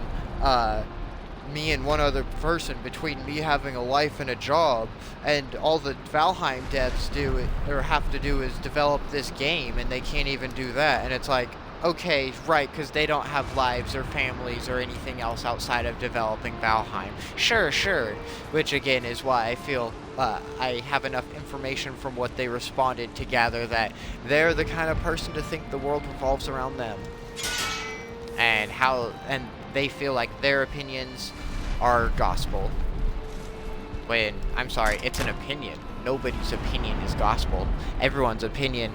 me and one other person, between me having a life and a job, and all the Valheim devs do or have to do is develop this game, and they can't even do that. And it's like, okay, right, because they don't have lives or families or anything else outside of developing Valheim. Sure. Which again is why I feel I have enough information from what they responded to gather that they're the kind of person to think the world revolves around them, and they feel like their opinions are gospel. When, I'm sorry, it's an opinion. Nobody's opinion is gospel. Everyone's opinion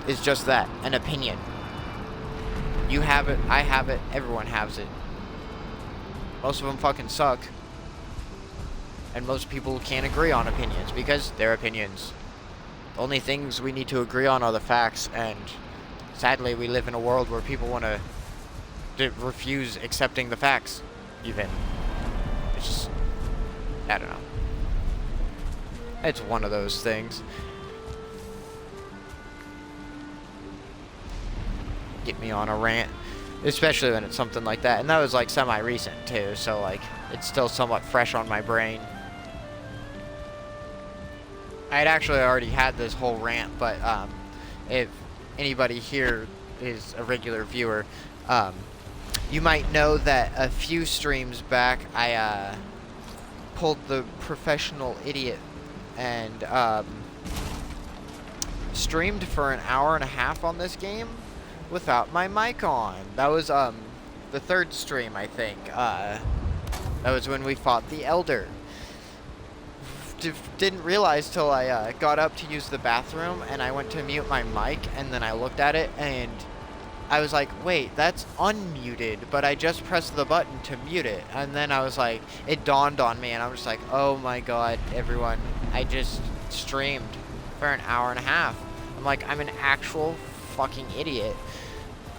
is just that, an opinion. You have it, I have it, everyone has it. Most of them fucking suck. And most people can't agree on opinions because they're opinions. The only things we need to agree on are the facts, and sadly we live in a world where people want to refuse accepting the facts, even. It's just, I don't know. It's one of those things. Get me on a rant, especially when it's something like that. And that was like semi-recent too, so like it's still somewhat fresh on my brain. I had actually already had this whole rant, but if anybody here is a regular viewer, you might know that a few streams back I pulled the professional idiot and streamed for an hour and a half on this game without my mic on. That was the third stream, I think. That was when we fought the Elder. didn't realize till I got up to use the bathroom and I went to mute my mic and then I looked at it and I was like, wait, that's unmuted, but I just pressed the button to mute it. And then I was like, it dawned on me and I was like, oh my god, everyone, I just streamed for an hour and a half. I'm like, I'm an actual fucking idiot.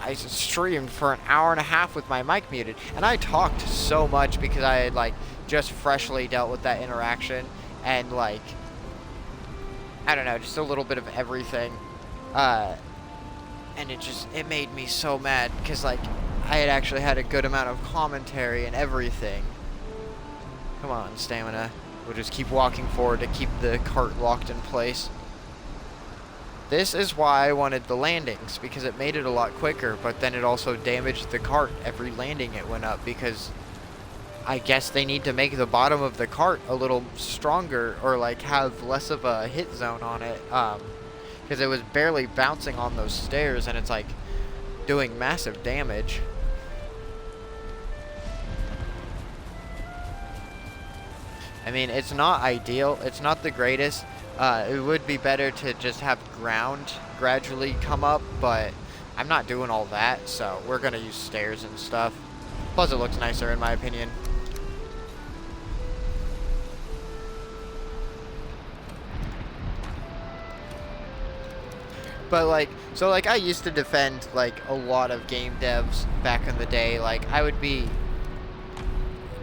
I streamed for an hour and a half with my mic muted, and I talked so much because I had like just freshly dealt with that interaction and like, I don't know, just a little bit of everything. And it made me so mad because like I had actually had a good amount of commentary and everything. Come on, stamina. We'll just keep walking forward to keep the cart locked in place. This is why I wanted the landings, because it made it a lot quicker, but then it also damaged the cart every landing it went up, because I guess they need to make the bottom of the cart a little stronger, or like have less of a hit zone on it, because it was barely bouncing on those stairs, and it's like doing massive damage. I mean, it's not ideal, it's not the greatest. It would be better to just have ground gradually come up, but I'm not doing all that, so we're gonna use stairs and stuff. Plus it looks nicer in my opinion. But like, so like I used to defend like a lot of game devs back in the day. Like I would be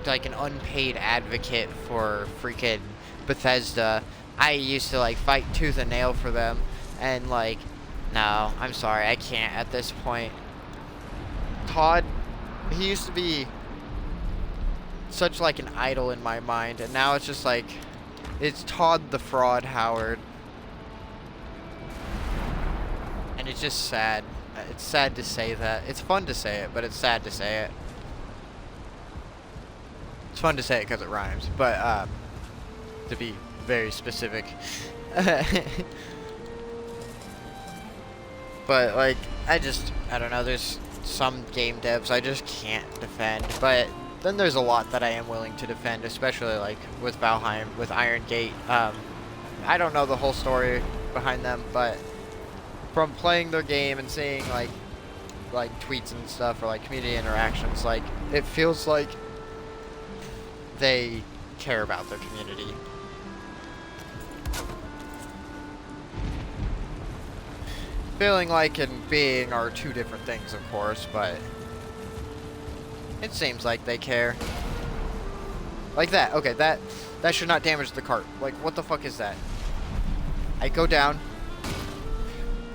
like an unpaid advocate for freaking Bethesda. I used to like fight tooth and nail for them, and like, no, I'm sorry, I can't at this point. Todd, he used to be such like an idol in my mind, and now it's just like, it's Todd the Fraud Howard. And it's just sad. It's sad to say that. It's fun to say it, but it's sad to say it. It's fun to say it because it rhymes, but to be very specific. But like, I don't know, there's some game devs I just can't defend, but then there's a lot that I am willing to defend, especially like with Valheim, with Iron Gate. I don't know the whole story behind them, but from playing their game and seeing like tweets and stuff, or like community interactions, like it feels like they care about their community. Feeling like and being are two different things, of course, but it seems like they care. Like that. Okay, that should not damage the cart. Like, what the fuck is that? I go down.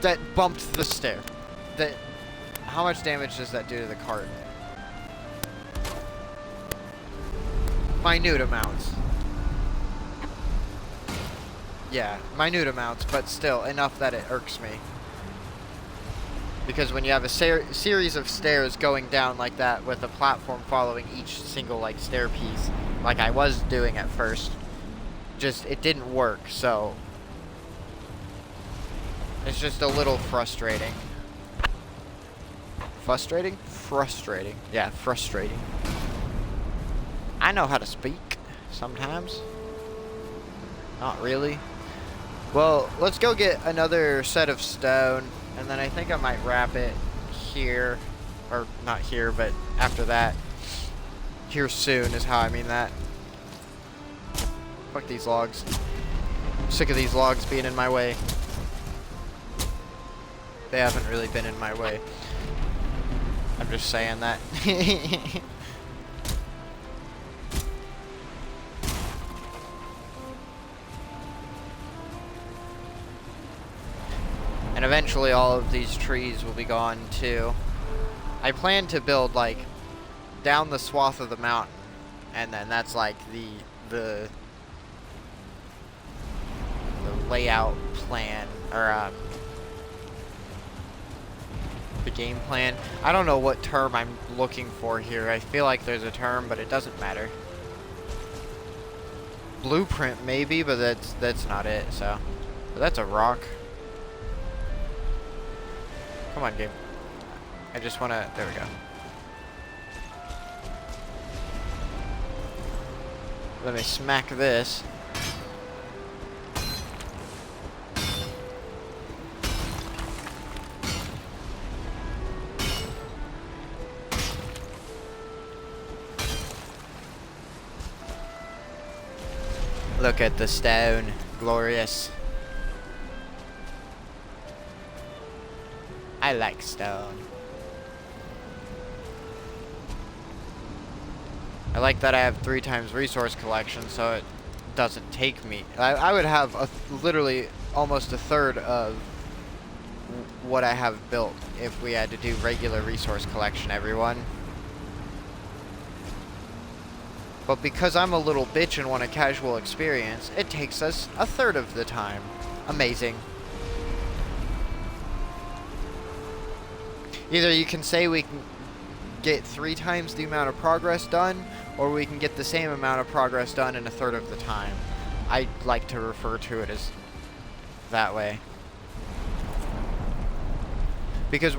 That bumped the stair. How much damage does that do to the cart? Minute amounts. Yeah, minute amounts, but still enough that it irks me. Because when you have a series of stairs going down like that with a platform following each single like stair piece, like I was doing at first, just it didn't work, so it's just a little frustrating. Frustrating? Frustrating. Yeah, frustrating. I know how to speak sometimes. Not really. Well, let's go get another set of stone, and then I think I might wrap it here. Or not here, but after that. Here soon is how I mean that. Fuck these logs. I'm sick of these logs being in my way. They haven't really been in my way. I'm just saying that. And eventually all of these trees will be gone too. I plan to build like down the swath of the mountain, and then that's like the layout plan, or the game plan. I don't know what term I'm looking for here. I feel like there's a term, but it doesn't matter. Blueprint maybe, but that's not it. So, but that's a rock. Come on, game. I just wanna. There we go. Let me smack this. Look at the stone. Glorious. I like stone. I like that I have 3 times resource collection, so it doesn't take me. I would have literally almost a third of what I have built if we had to do regular resource collection, everyone. But because I'm a little bitch and want a casual experience, it takes us a third of the time. Amazing. Either you can say we can get 3 times the amount of progress done, or we can get the same amount of progress done in a third of the time. I like to refer to it as that way. Because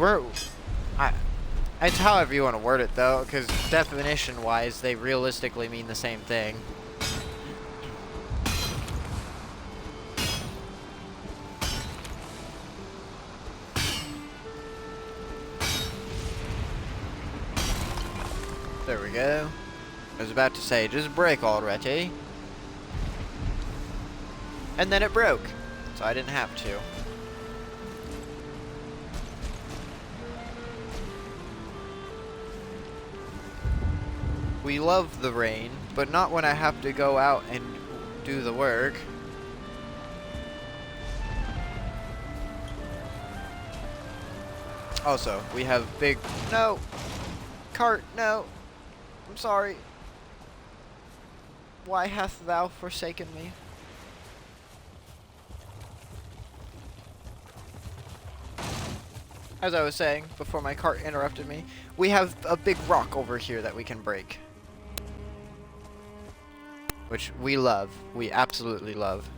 it's however you want to word it though, because definition wise they realistically mean the same thing. There we go. I was about to say, just break already. And then it broke, so I didn't have to. We love the rain, but not when I have to go out and do the work. Also, we have big... No! Cart, no! I'm sorry. Why hast thou forsaken me? As I was saying, before my cart interrupted me, we have a big rock over here that we can break. Which we love. We absolutely love.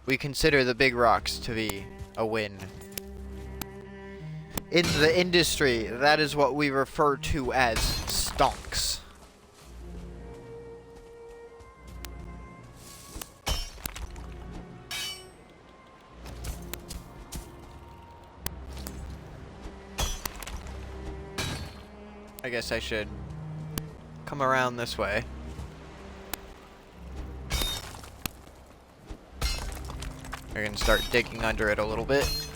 We consider the big rocks to be a win. In the industry, that is what we refer to as stonks. I guess I should come around this way. We're gonna start digging under it a little bit.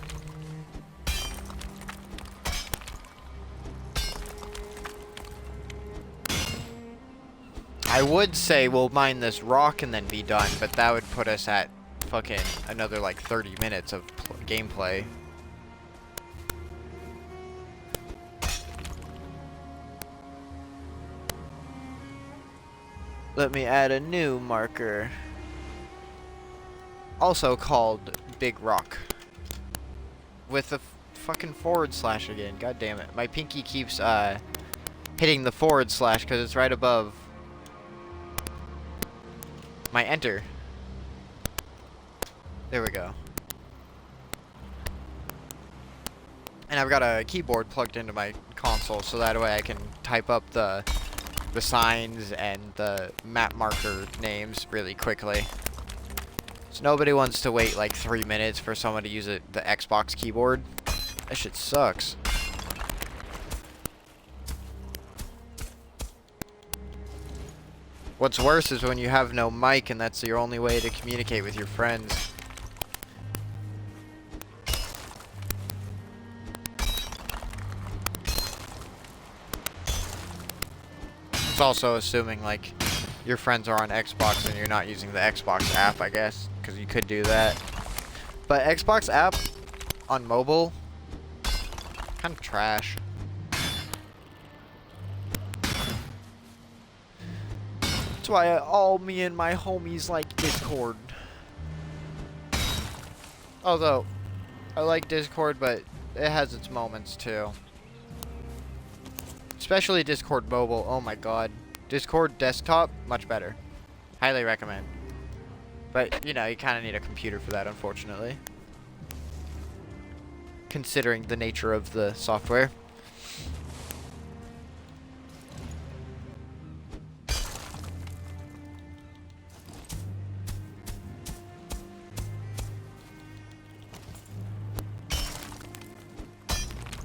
I would say we'll mine this rock and then be done, but that would put us at fucking another like 30 minutes of gameplay. Let me add a new marker. Also called Big Rock. With a fucking / again. God damn it. My pinky keeps hitting the / because it's right above my enter. There we go. And I've got a keyboard plugged into my console, so that way I can type up the signs and the map marker names really quickly. So nobody wants to wait like 3 minutes for someone to use the Xbox keyboard. That shit sucks. What's worse is when you have no mic and that's your only way to communicate with your friends. It's also assuming like your friends are on Xbox and you're not using the Xbox app, I guess, because you could do that. But Xbox app on mobile, kind of trash. That's why all me and my homies like Discord. Although, I like Discord, but it has its moments too. Especially Discord mobile, oh my god. Discord desktop, much better. Highly recommend. But, you know, you kind of need a computer for that, unfortunately. Considering the nature of the software.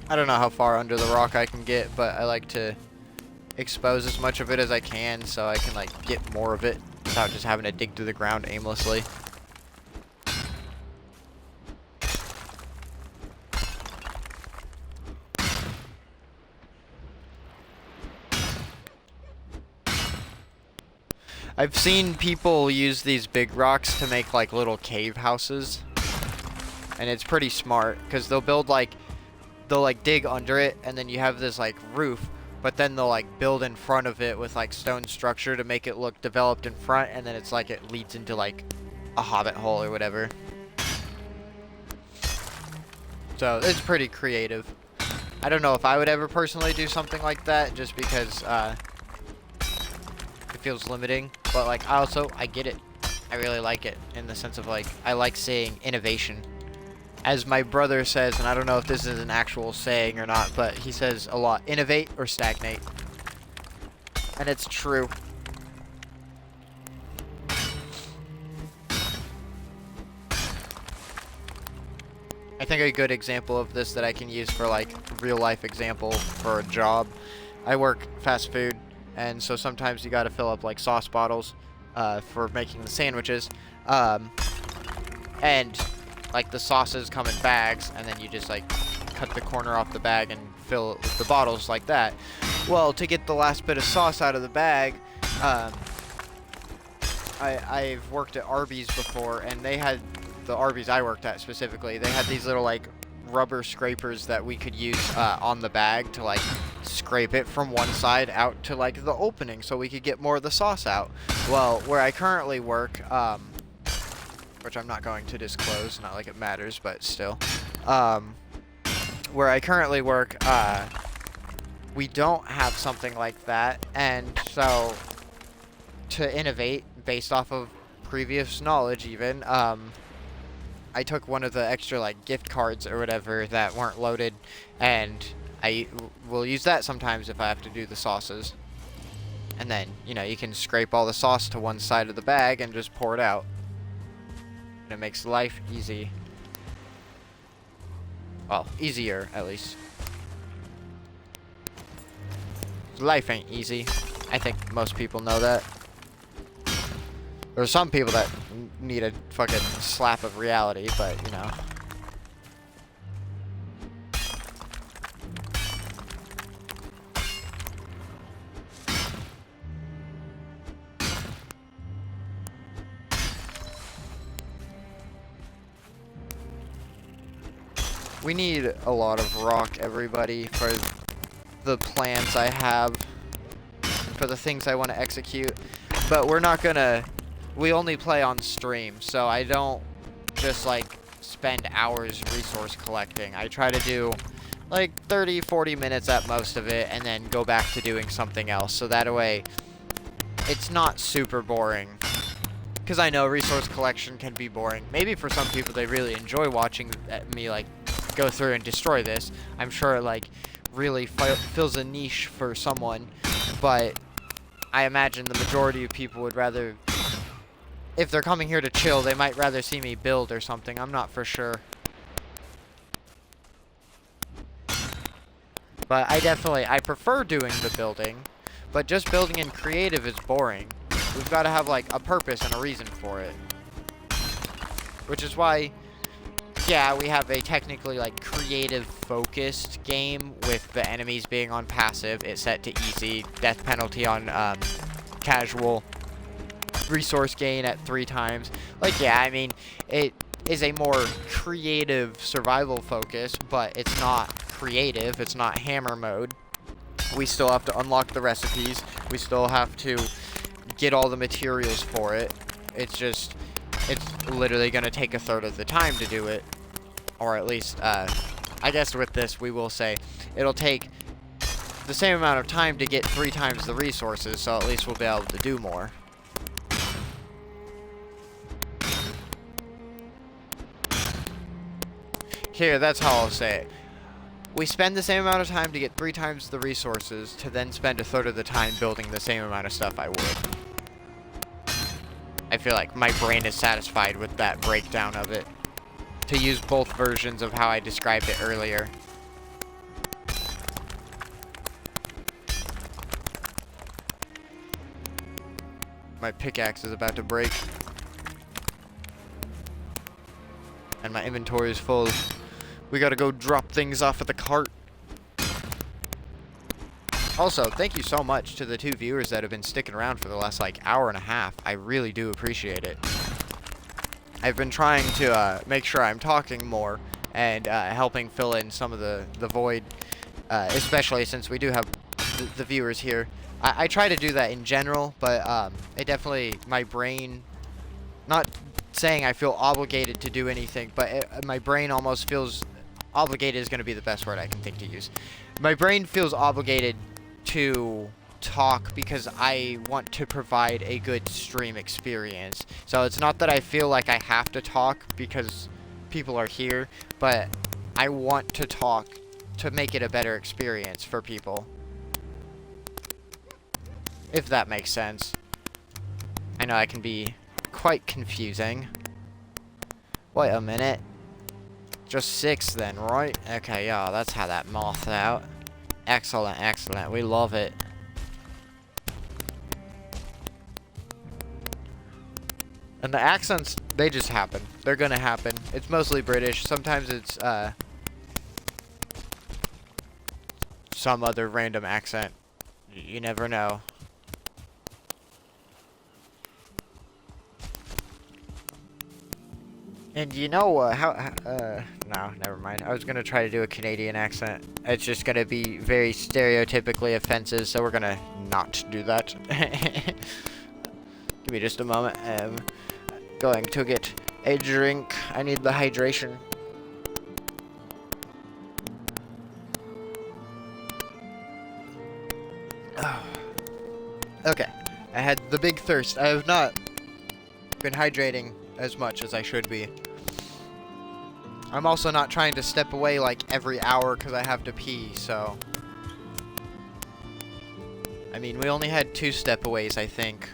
I don't know how far under the rock I can get, but I like to expose as much of it as I can so I can, like, get more of it. without just having to dig through the ground aimlessly. I've seen people use these big rocks to make like little cave houses. And it's pretty smart because they'll build like, they'll like dig under it and then you have this like roof, but then they'll like build in front of it with like stone structure to make it look developed in front, and then it's like it leads into like a hobbit hole or whatever. So it's pretty creative. I don't know if I would ever personally do something like that just because it feels limiting, but like I get it. I really like it in the sense of like I like seeing innovation. As my brother says, and I don't know if this is an actual saying or not, but he says a lot, innovate or stagnate. And it's true. I think a good example of this that I can use for like real life example for a job. I work fast food, and so sometimes you gotta fill up like sauce bottles for making the sandwiches. And like the sauces come in bags, and then you just like cut the corner off the bag and fill it with the bottles like that. Well, to get the last bit of sauce out of the bag, I've worked at Arby's before, and they had, the Arby's I worked at specifically, they had these little like rubber scrapers that we could use on the bag to like scrape it from one side out to like the opening so we could get more of the sauce out. Well, where I currently work, which I'm not going to disclose, not like it matters, but still. Where I currently work, we don't have something like that, and so to innovate based off of previous knowledge even, I took one of the extra like gift cards or whatever that weren't loaded, and I will use that sometimes if I have to do the sauces. And then, you know, you can scrape all the sauce to one side of the bag and just pour it out. It makes life easy. Well, easier, at least. Life ain't easy. I think most people know that. There's some people that need a fucking slap of reality, but, you know. We need a lot of rock, everybody, for the plans I have, for the things I want to execute. But we're not gonna, we only play on stream, so I don't just like spend hours resource collecting. I try to do like 30, 40 minutes at most of it, and then go back to doing something else. So that way, it's not super boring. Because I know resource collection can be boring. Maybe for some people they really enjoy watching me like go through and destroy this. I'm sure it like really fills a niche for someone, but I imagine the majority of people would rather, if they're coming here to chill, they might rather see me build or something. I'm not for sure. But I prefer doing the building, but just building in creative is boring. We've got to have like a purpose and a reason for it. Which is why, yeah, we have a technically like creative focused game with the enemies being on passive. It's set to easy, death penalty on casual, resource gain at 3 times. Like, yeah, I mean, it is a more creative survival focus, but it's not creative. It's not hammer mode. We still have to unlock the recipes. We still have to get all the materials for it. It's just, it's literally going to take a third of the time to do it. Or at least, I guess with this, we will say it'll take the same amount of time to get 3 times the resources, so at least we'll be able to do more. Here, that's how I'll say it. We spend the same amount of time to get 3 times the resources, to then spend a third of the time building the same amount of stuff I would. I feel like my brain is satisfied with that breakdown of it. To use both versions of how I described it earlier. my pickaxe is about to break. And my inventory is full. We gotta go drop things off at the cart. Also, thank you so much to the 2 viewers that have been sticking around for the last, like, hour and a half. I really do appreciate it. I've been trying to make sure I'm talking more and helping fill in some of the void, especially since we do have the viewers here. I try to do that in general, but it definitely, my brain, not saying I feel obligated to do anything, but my brain almost feels, obligated is going to be the best word I can think to use. My brain feels obligated to talk because I want to provide a good stream experience. So it's not that I feel like I have to talk because people are here, but I want to talk to make it a better experience for people. If that makes sense. I know I can be quite confusing. Wait a minute. Just 6 then, right? Okay, yeah, that's how that moth out. Excellent, excellent. We love it. And the accents, they just happen. They're gonna happen. It's mostly British. Sometimes it's, some other random accent. You never know. And you know, no, never mind. I was gonna try to do a Canadian accent. It's just gonna be very stereotypically offensive, so we're gonna not do that. Give me just a moment. I'm going to get a drink. I need the hydration. Oh. Okay. I had the big thirst. I have not been hydrating as much as I should be. I'm also not trying to step away like every hour because I have to pee, so. I mean, we only had 2 stepaways, I think,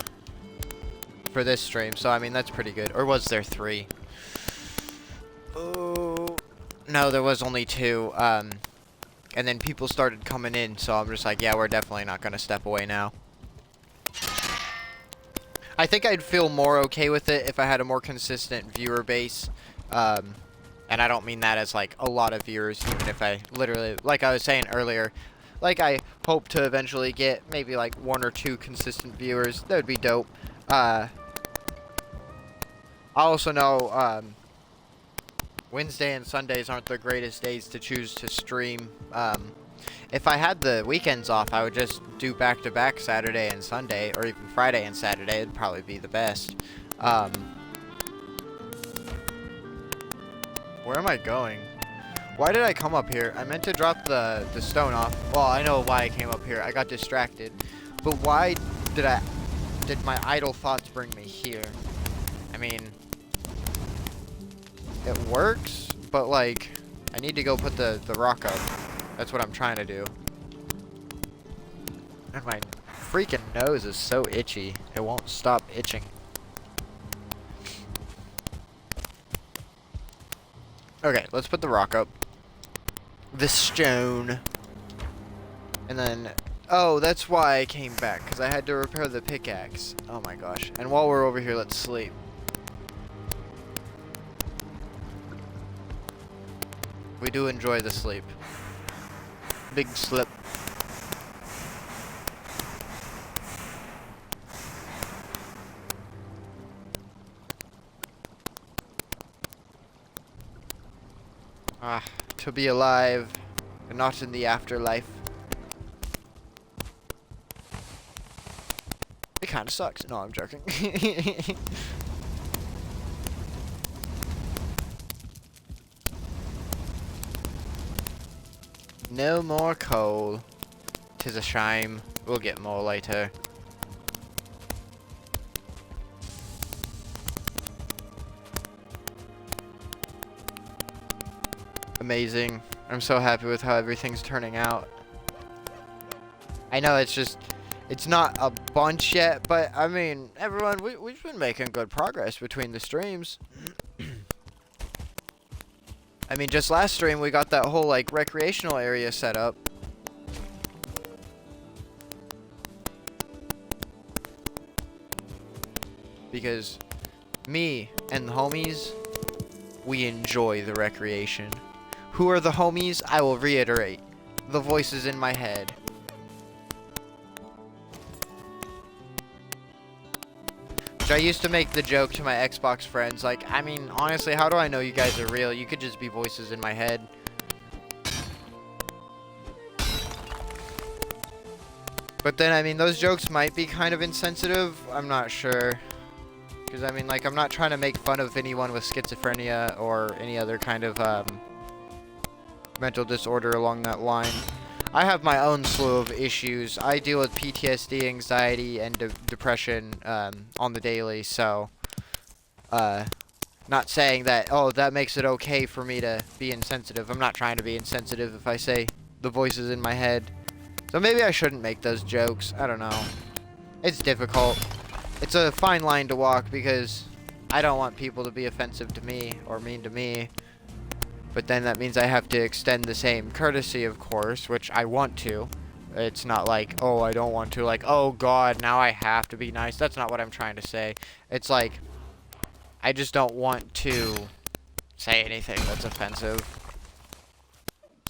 for this stream, so I mean, that's pretty good. Or was there 3? Oh, no, there was only 2. And then people started coming in, so I'm just like, yeah, we're definitely not going to step away now. I think I'd feel more okay with it if I had a more consistent viewer base. And I don't mean that as, like, a lot of viewers, even if I literally, like I was saying earlier, like, I hope to eventually get maybe, like, 1 or 2 consistent viewers. That would be dope. I also know, Wednesday and Sundays aren't the greatest days to choose to stream. If I had the weekends off, I would just do back-to-back Saturday and Sunday, or even Friday and Saturday. It'd probably be the best. Where am I going? Why did I come up here? I meant to drop the stone off. Well, I know why I came up here. I got distracted. But why did my idle thoughts bring me here? I mean, it works, but like, I need to go put the rock up. That's what I'm trying to do. And my freaking nose is so itchy. It won't stop itching. Okay, let's put the rock up. The stone. And then, oh, that's why I came back, because I had to repair the pickaxe. Oh my gosh. And while we're over here, let's sleep. We do enjoy the sleep. Big slip. Ah, to be alive and not in the afterlife. It kinda sucks. No, I'm joking. No more coal. 'Tis a shame. We'll get more later. Amazing. I'm so happy with how everything's turning out. I know it's not a bunch yet, but I mean, everyone, we've been making good progress between the streams. I mean, just last stream, we got that whole, like, recreational area set up. because me and the homies, we enjoy the recreation. Who are the homies? I will reiterate. The voices in my head. Which I used to make the joke to my Xbox friends, like, I mean, honestly, how do I know you guys are real? You could just be voices in my head. But then, I mean, those jokes might be kind of insensitive. I'm not sure. Because, I mean, like, I'm not trying to make fun of anyone with schizophrenia or any other kind of mental disorder along that line. I have my own slew of issues. I deal with PTSD, anxiety, and depression on the daily, so not saying that, oh, that makes it okay for me to be insensitive. I'm not trying to be insensitive if I say the voices in my head. So maybe I shouldn't make those jokes. I don't know. It's difficult. It's a fine line to walk because I don't want people to be offensive to me or mean to me. But then that means I have to extend the same courtesy, of course, which I want to. It's not like, oh, I don't want to. Like, oh, God, now I have to be nice. That's not what I'm trying to say. It's like, I just don't want to say anything that's offensive.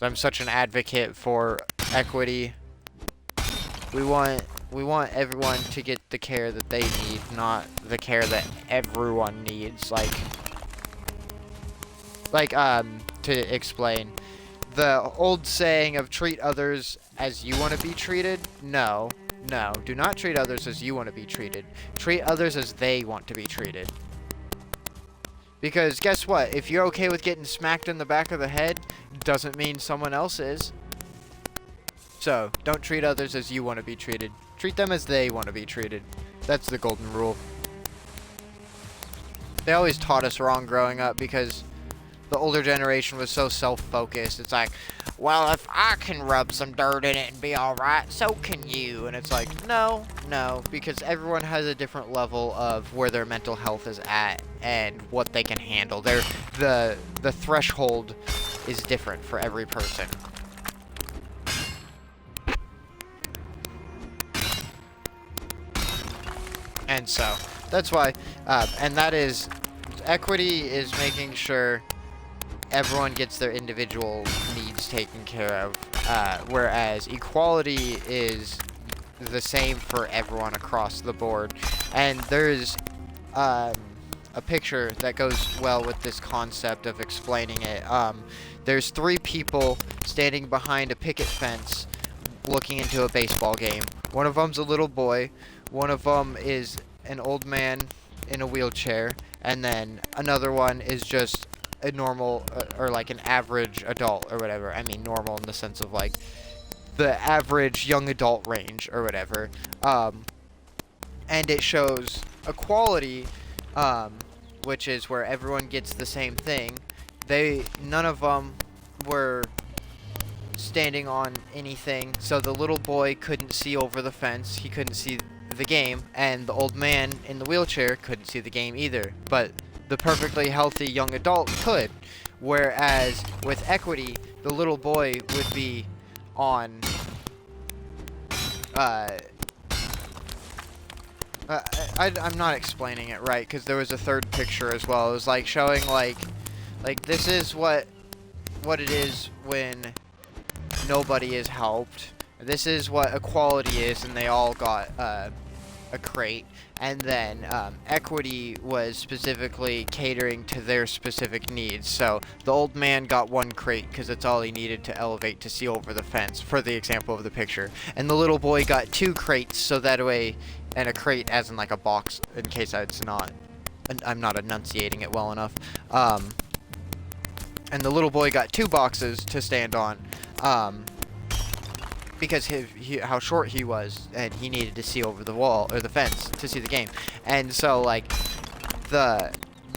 I'm such an advocate for equity. We want everyone to get the care that they need, not the care that everyone needs. To explain, the old saying of treat others as you want to be treated, no, do not treat others as you want to be treated. Treat others as they want to be treated. Because guess what? If you're okay with getting smacked in the back of the head, doesn't mean someone else is. So, don't treat others as you want to be treated. Treat them as they want to be treated. That's the golden rule. They always taught us wrong growing up because the older generation was so self-focused. It's like, well, if I can rub some dirt in it and be alright, so can you. And it's like, no, because everyone has a different level of where their mental health is at and what they can handle. The threshold is different for every person. And so, that's why, and that is, equity is making sure everyone gets their individual needs taken care of, whereas equality is the same for everyone across the board. And there's a picture that goes well with this concept of explaining it. There's 3 people standing behind a picket fence looking into a baseball game. One of them's a little boy, one of them is an old man in a wheelchair, and then another one is just a normal, or like an average adult, or whatever. I mean normal in the sense of like the average young adult range, or whatever. And it shows equality, which is where everyone gets the same thing. None of them were standing on anything, so the little boy couldn't see over the fence, he couldn't see the game, and the old man in the wheelchair couldn't see the game either. But the perfectly healthy young adult could. Whereas with equity, the little boy would be on I'm not explaining it right because there was a third picture as well. It was like showing like this is what it is when nobody is helped. This is what equality is, and they all got a crate. And then equity was specifically catering to their specific needs. So the old man got 1 crate because that's all he needed to elevate to see over the fence, for the example of the picture. And the little boy got 2 crates, so that way, and a crate as in like a box, in case I'm not enunciating it well enough. And the little boy got 2 boxes to stand on. Because how short he was, and he needed to see over the wall or the fence to see the game. And so like the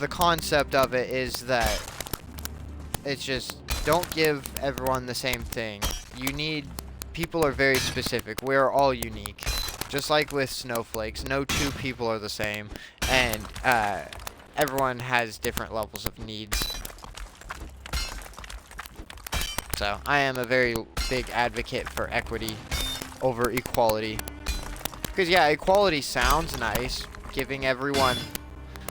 concept of it is that it's just don't give everyone the same thing. People are very specific. We're all unique. Just like with snowflakes, no 2 people are the same, and everyone has different levels of needs. So, I am a very big advocate for equity over equality. Because, yeah, equality sounds nice, giving everyone,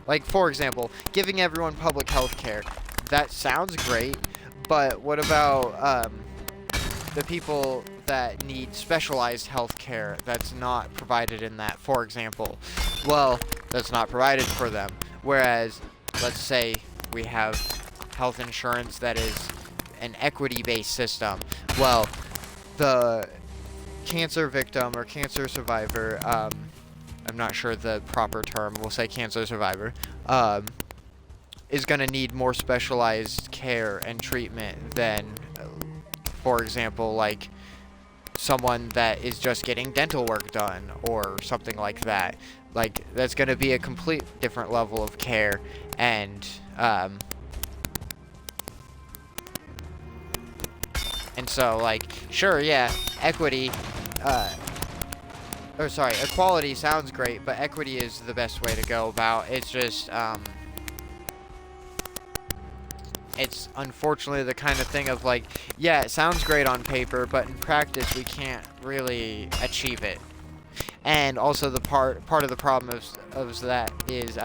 like, for example, giving everyone public health care. That sounds great, but what about the people that need specialized health care that's not provided in that, for example? Well, that's not provided for them. Whereas, let's say we have health insurance that is an equity-based system. Well, the cancer victim or cancer survivor, I'm not sure the proper term, we'll say cancer survivor, is going to need more specialized care and treatment than, for example, like someone that is just getting dental work done or something like that. Like, that's going to be a complete different level of care, and so, like, sure, yeah, equality sounds great, but equity is the best way to go about. It's just, it's unfortunately the kind of thing of, like, yeah, it sounds great on paper, but in practice we can't really achieve it. And also the part of the problem of that is,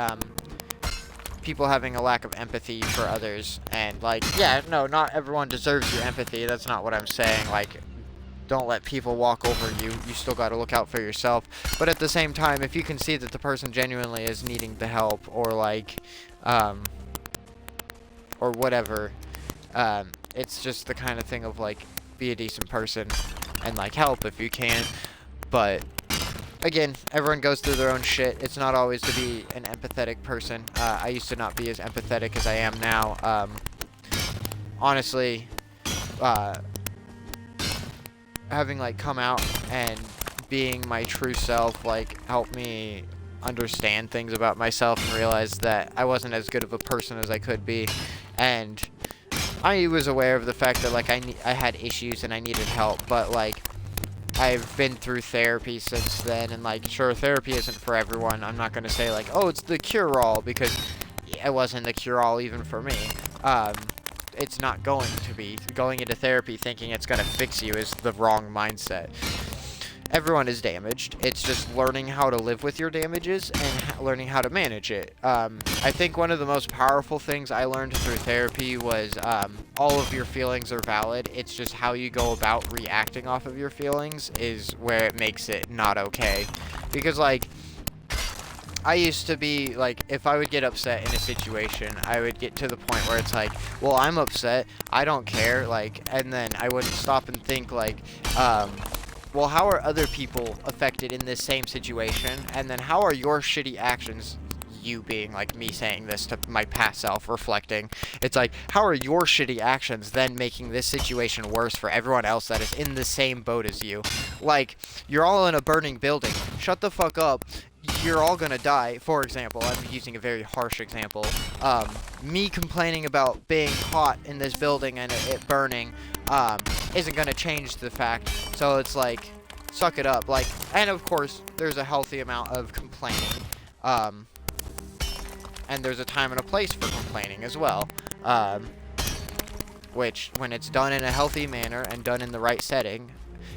people having a lack of empathy for others. And, like, yeah, no, not everyone deserves your empathy. That's not what I'm saying. Like, don't let people walk over you. You still got to look out for yourself. But at the same time, if you can see that the person genuinely is needing the help, or, like, or whatever, it's just the kind of thing of, like, be a decent person and, like, help if you can. But again, everyone goes through their own shit. It's not always to be an empathetic person. I used to not be as empathetic as I am now. Honestly, having, like, come out and being my true self, like, helped me understand things about myself and realize that I wasn't as good of a person as I could be. And I was aware of the fact that, like, I had issues and I needed help, but, like, I've been through therapy since then, and, like, sure, therapy isn't for everyone. I'm not going to say, like, oh, it's the cure-all, because it wasn't the cure-all even for me. It's not going to be. Going into therapy thinking it's going to fix you is the wrong mindset. Everyone is damaged. It's just learning how to live with your damages and learning how to manage it. I think one of the most powerful things I learned through therapy was all of your feelings are valid. It's just how you go about reacting off of your feelings is where it makes it not okay. Because, like, I used to be, like, if I would get upset in a situation, I would get to the point where it's like, well, I'm upset, I don't care, like, and then I wouldn't stop and think, like, well, how are other people affected in this same situation? And then how are your shitty actions, you being, like, me saying this to my past self, reflecting, it's like, how are your shitty actions then making this situation worse for everyone else that is in the same boat as you? Like, you're all in a burning building. Shut the fuck up. You're all gonna die. For example, I'm using a very harsh example. Me complaining about being hot in this building and it burning, isn't gonna change the fact. So it's like, suck it up. Like, and of course, there's a healthy amount of complaining. And there's a time and a place for complaining as well. Which, when it's done in a healthy manner and done in the right setting,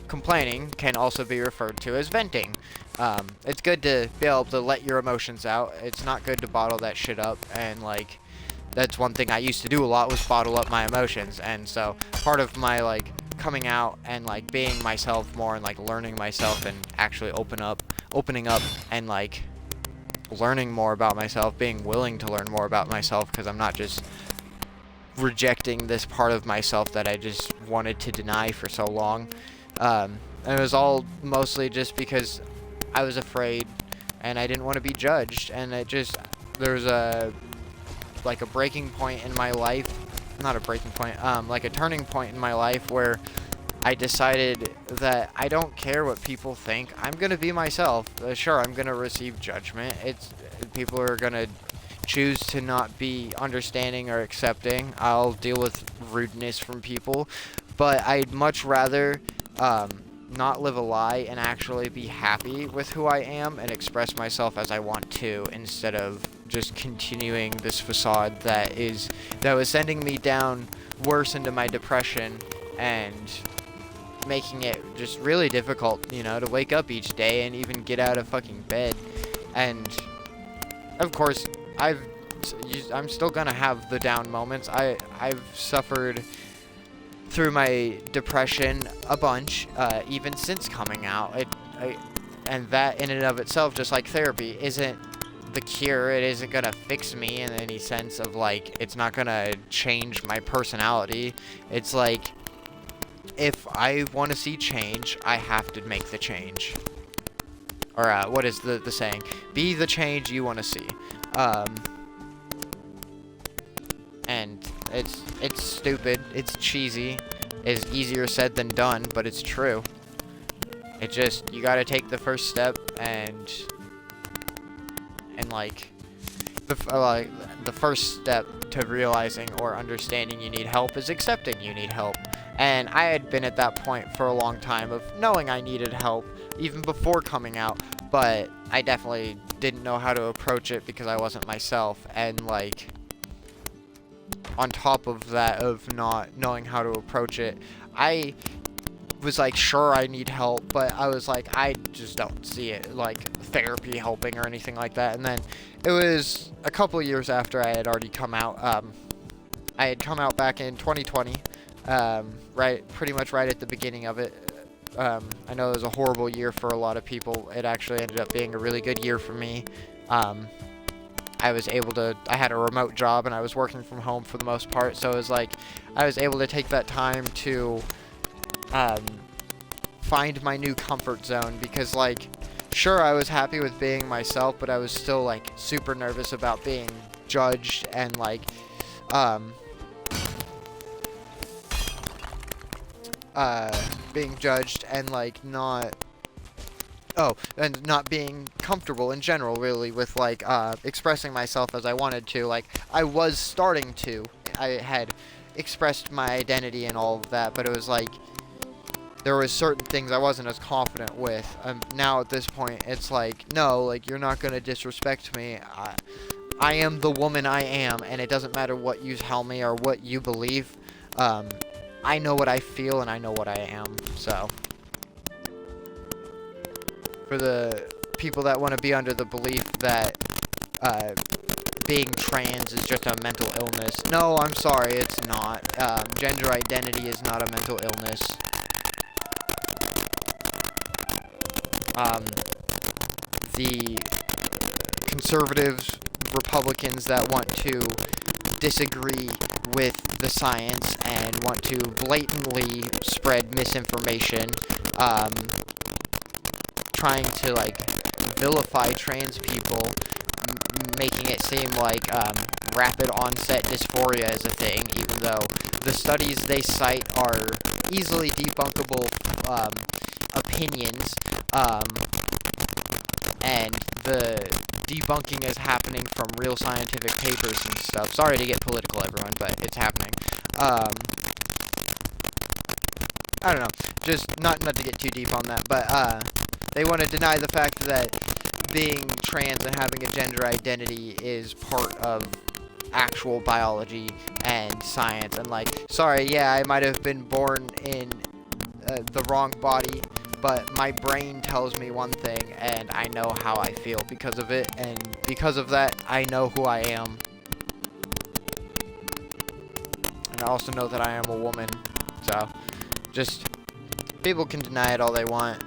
complaining can also be referred to as venting. It's good to be able to let your emotions out. It's not good to bottle that shit up, and, like, that's one thing I used to do a lot, was bottle up my emotions. And so part of my, like, coming out and, like, being myself more and, like, learning myself and actually opening up and, like, learning more about myself, being willing to learn more about myself, because I'm not just rejecting this part of myself that I just wanted to deny for so long. And it was all mostly just because I was afraid and I didn't want to be judged, and there's a breaking point in my life, not a breaking point, like a turning point in my life where I decided that I don't care what people think. I'm gonna be myself. Sure, I'm gonna receive judgment. People are gonna choose to not be understanding or accepting. I'll deal with rudeness from people, but I'd much rather not live a lie and actually be happy with who I am and express myself as I want to, instead of just continuing this facade that was sending me down worse into my depression and making it just really difficult, to wake up each day and even get out of fucking bed. And of course, I'm still gonna have the down moments. I've suffered through my depression a bunch, even since coming out. And that in and of itself, just like therapy, isn't the cure. It isn't gonna fix me in any sense of like, it's not gonna change my personality. It's like, if I want to see change, I have to make the change. Or what is the saying? Be the change you want to see. And it's stupid. It's cheesy. It's easier said than done, but it's true. It just, you gotta take the first step, and like the first step to realizing or understanding you need help is accepting you need help. And I had been at that point for a long time of knowing I needed help even before coming out, but I definitely didn't know how to approach it because I wasn't myself. And like, on top of that, of not knowing how to approach it, I was like, sure, I need help, but I was like, I just don't see it like therapy helping or anything like that. And then it was a couple of years after I had already come out. I had come out back in 2020, pretty much right at the beginning of it. I know it was a horrible year for a lot of people. It actually ended up being a really good year for me. I had a remote job and I was working from home for the most part, so it was like, I was able to take that time to find my new comfort zone, because like, sure, I was happy with being myself, but I was still like super nervous about being judged and like being judged and like not being comfortable in general, really, with like expressing myself as I wanted to. Like, I was starting to, I had expressed my identity and all of that, but it was like, there was certain things I wasn't as confident with. Now at this point, it's like, no, like, you're not gonna disrespect me. I am the woman I am, and it doesn't matter what you tell me or what you believe. I know what I feel and I know what I am. So, for the people that want to be under the belief that being trans is just a mental illness, no, I'm sorry, it's not. Gender identity is not a mental illness. The conservatives, Republicans that want to disagree with the science and want to blatantly spread misinformation, trying to like vilify trans people, making it seem like rapid onset dysphoria is a thing, even though the studies they cite are easily debunkable opinions, and the debunking is happening from real scientific papers and stuff. Sorry to get political, everyone, but it's happening. I don't know, just not to get too deep on that, but they want to deny the fact that being trans and having a gender identity is part of actual biology and science. And like, sorry, yeah, I might have been born in the wrong body, but my brain tells me one thing, and I know how I feel because of it, and because of that, I know who I am. And I also know that I am a woman, so, just, people can deny it all they want.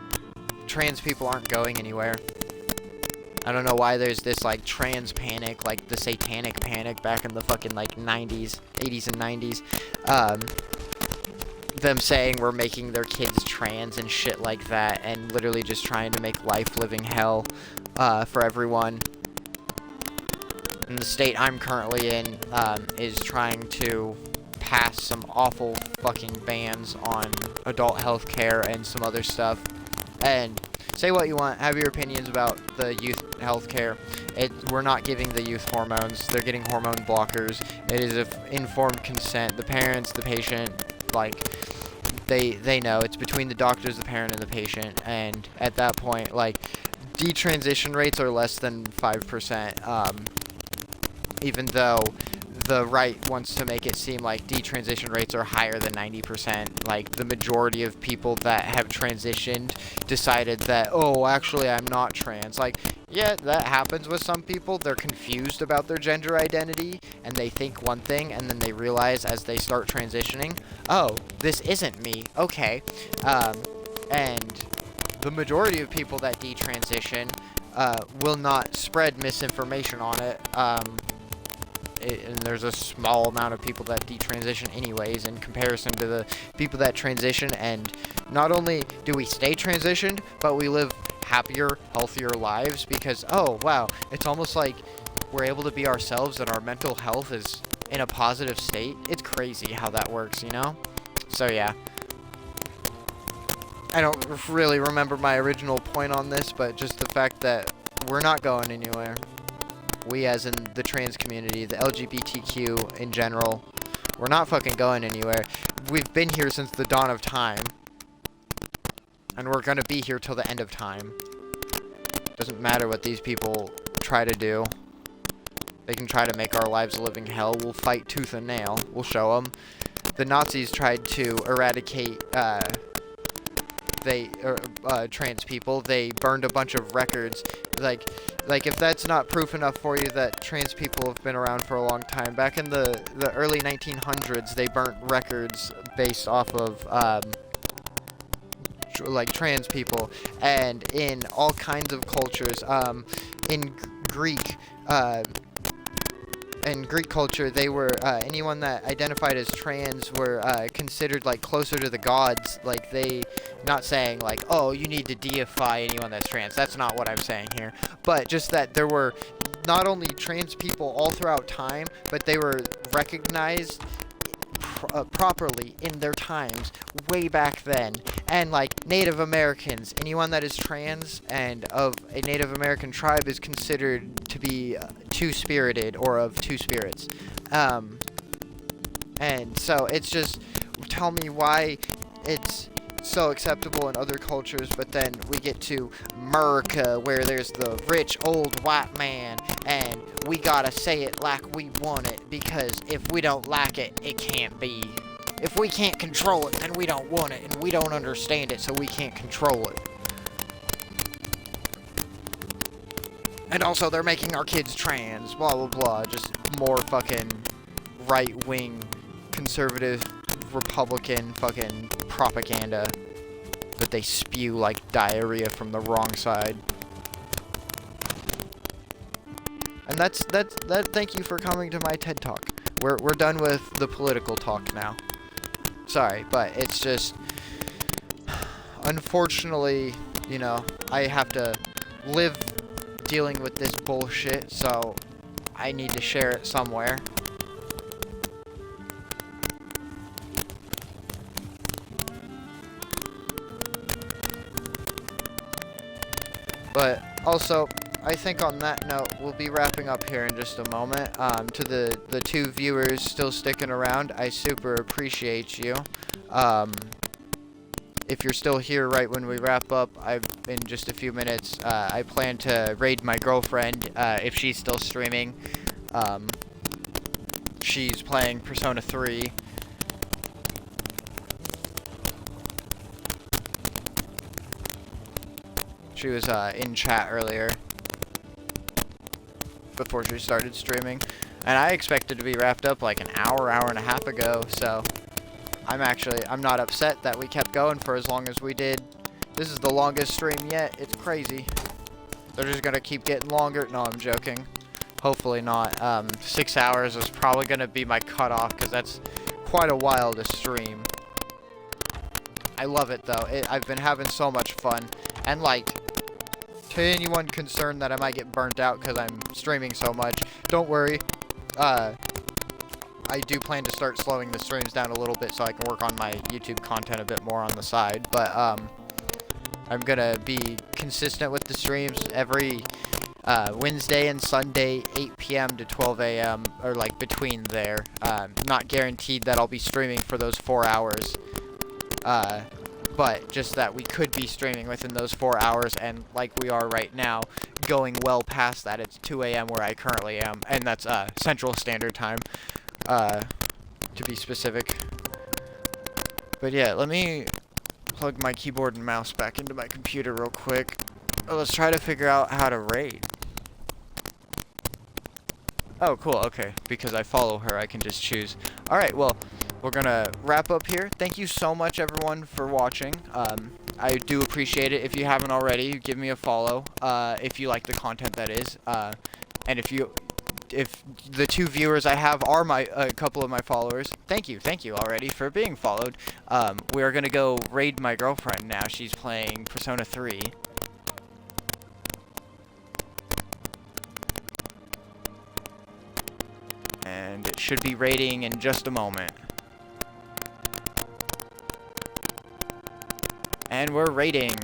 Trans people aren't going anywhere. I don't know why there's this, like, trans panic, like the satanic panic back in the fucking, like, 80s and 90s. Them saying we're making their kids trans and shit like that, and literally just trying to make life living hell for everyone. And the state I'm currently in is trying to pass some awful fucking bans on adult health care and some other stuff. And say what you want, have your opinions about the youth health care. We're not giving the youth hormones, they're getting hormone blockers. It is informed consent. The parents, the patient, like, they know. It's between the doctors, the parent, and the patient. And at that point, like, detransition rates are less than 5%, even though the right wants to make it seem like detransition rates are higher than 90%. Like, the majority of people that have transitioned decided that, oh, actually, I'm not trans. Like, Yeah, that happens with some people. They're confused about their gender identity, and they think one thing, and then they realize as they start transitioning, oh, this isn't me. Okay. And the majority of people that detransition will not spread misinformation on it. And there's a small amount of people that detransition anyways in comparison to the people that transition. And not only do we stay transitioned, but we live happier, healthier lives because, oh, wow, it's almost like we're able to be ourselves and our mental health is in a positive state. It's crazy how that works, you know? So, yeah. I don't really remember my original point on this, but just the fact that we're not going anywhere. We, as in the trans community, the LGBTQ in general, we're not fucking going anywhere. We've been here since the dawn of time. And we're gonna be here till the end of time. Doesn't matter what these people try to do. They can try to make our lives a living hell. We'll fight tooth and nail. We'll show them. The Nazis tried to eradicate trans people. They burned a bunch of records. Like if that's not proof enough for you that trans people have been around for a long time, back in the early 1900s, they burnt records based off of like trans people, and in all kinds of cultures. In Greek culture, they were anyone that identified as trans were considered like closer to the gods. Like they, not saying like, oh, you need to deify anyone that's trans. That's not what I'm saying here. But just that there were not only trans people all throughout time, but they were recognized properly in their times way back then. And like Native Americans, anyone that is trans and of a Native American tribe is considered to be two-spirited or of two spirits. And so it's just, tell me why it's so acceptable in other cultures, but then we get to America where there's the rich old white man and we gotta say it like we want it, because if we don't like it, it can't be. If we can't control it, then we don't want it, and we don't understand it, so we can't control it. And also, they're making our kids trans, blah blah blah, just more fucking right-wing, conservative, Republican fucking propaganda that they spew like diarrhea from the wrong side. And that's thank you for coming to my TED Talk. We're done with the political talk now. Sorry, but it's just, unfortunately, you know, I have to live dealing with this bullshit, so I need to share it somewhere. But also, I think on that note, we'll be wrapping up here in just a moment. To the two viewers still sticking around, I super appreciate you. If you're still here right when we wrap up, in just a few minutes, I plan to raid my girlfriend, if she's still streaming. She's playing Persona 3. She was in chat earlier before she started streaming, and I expected to be wrapped up like an hour and a half ago, so I'm not upset that we kept going for as long as we did. This is the longest stream yet. It's crazy. They're just gonna keep getting longer. No, I'm joking. Hopefully not. 6 hours is probably gonna be my cutoff, because that's quite a while to stream. I love it though. I've been having so much fun, and like, to anyone concerned that I might get burnt out because I'm streaming so much, don't worry. I do plan to start slowing the streams down a little bit so I can work on my YouTube content a bit more on the side. But I'm gonna be consistent with the streams every Wednesday and Sunday, 8 p.m. to 12 a.m. or like between there. Not guaranteed that I'll be streaming for those 4 hours. But just that we could be streaming within those 4 hours, and like we are right now, going well past that. It's 2 a.m. where I currently am, and that's Central Standard Time, to be specific. But yeah, let me plug my keyboard and mouse back into my computer real quick. let's try to figure out how to raid. Oh, cool, okay. Because I follow her, I can just choose. Alright, well, we're gonna wrap up here. Thank you so much, everyone, for watching. I do appreciate it. If you haven't already, give me a follow, if you like the content, that is. And if the 2 viewers I have are a couple of my followers, thank you already for being followed. We are gonna go raid my girlfriend now. She's playing Persona 3. And it should be raiding in just a moment. And we're raiding.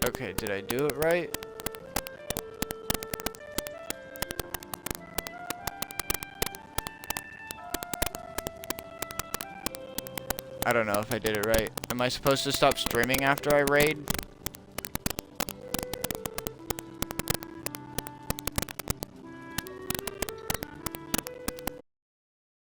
Okay, did I do it right? I don't know if I did it right. Am I supposed to stop streaming after I raid?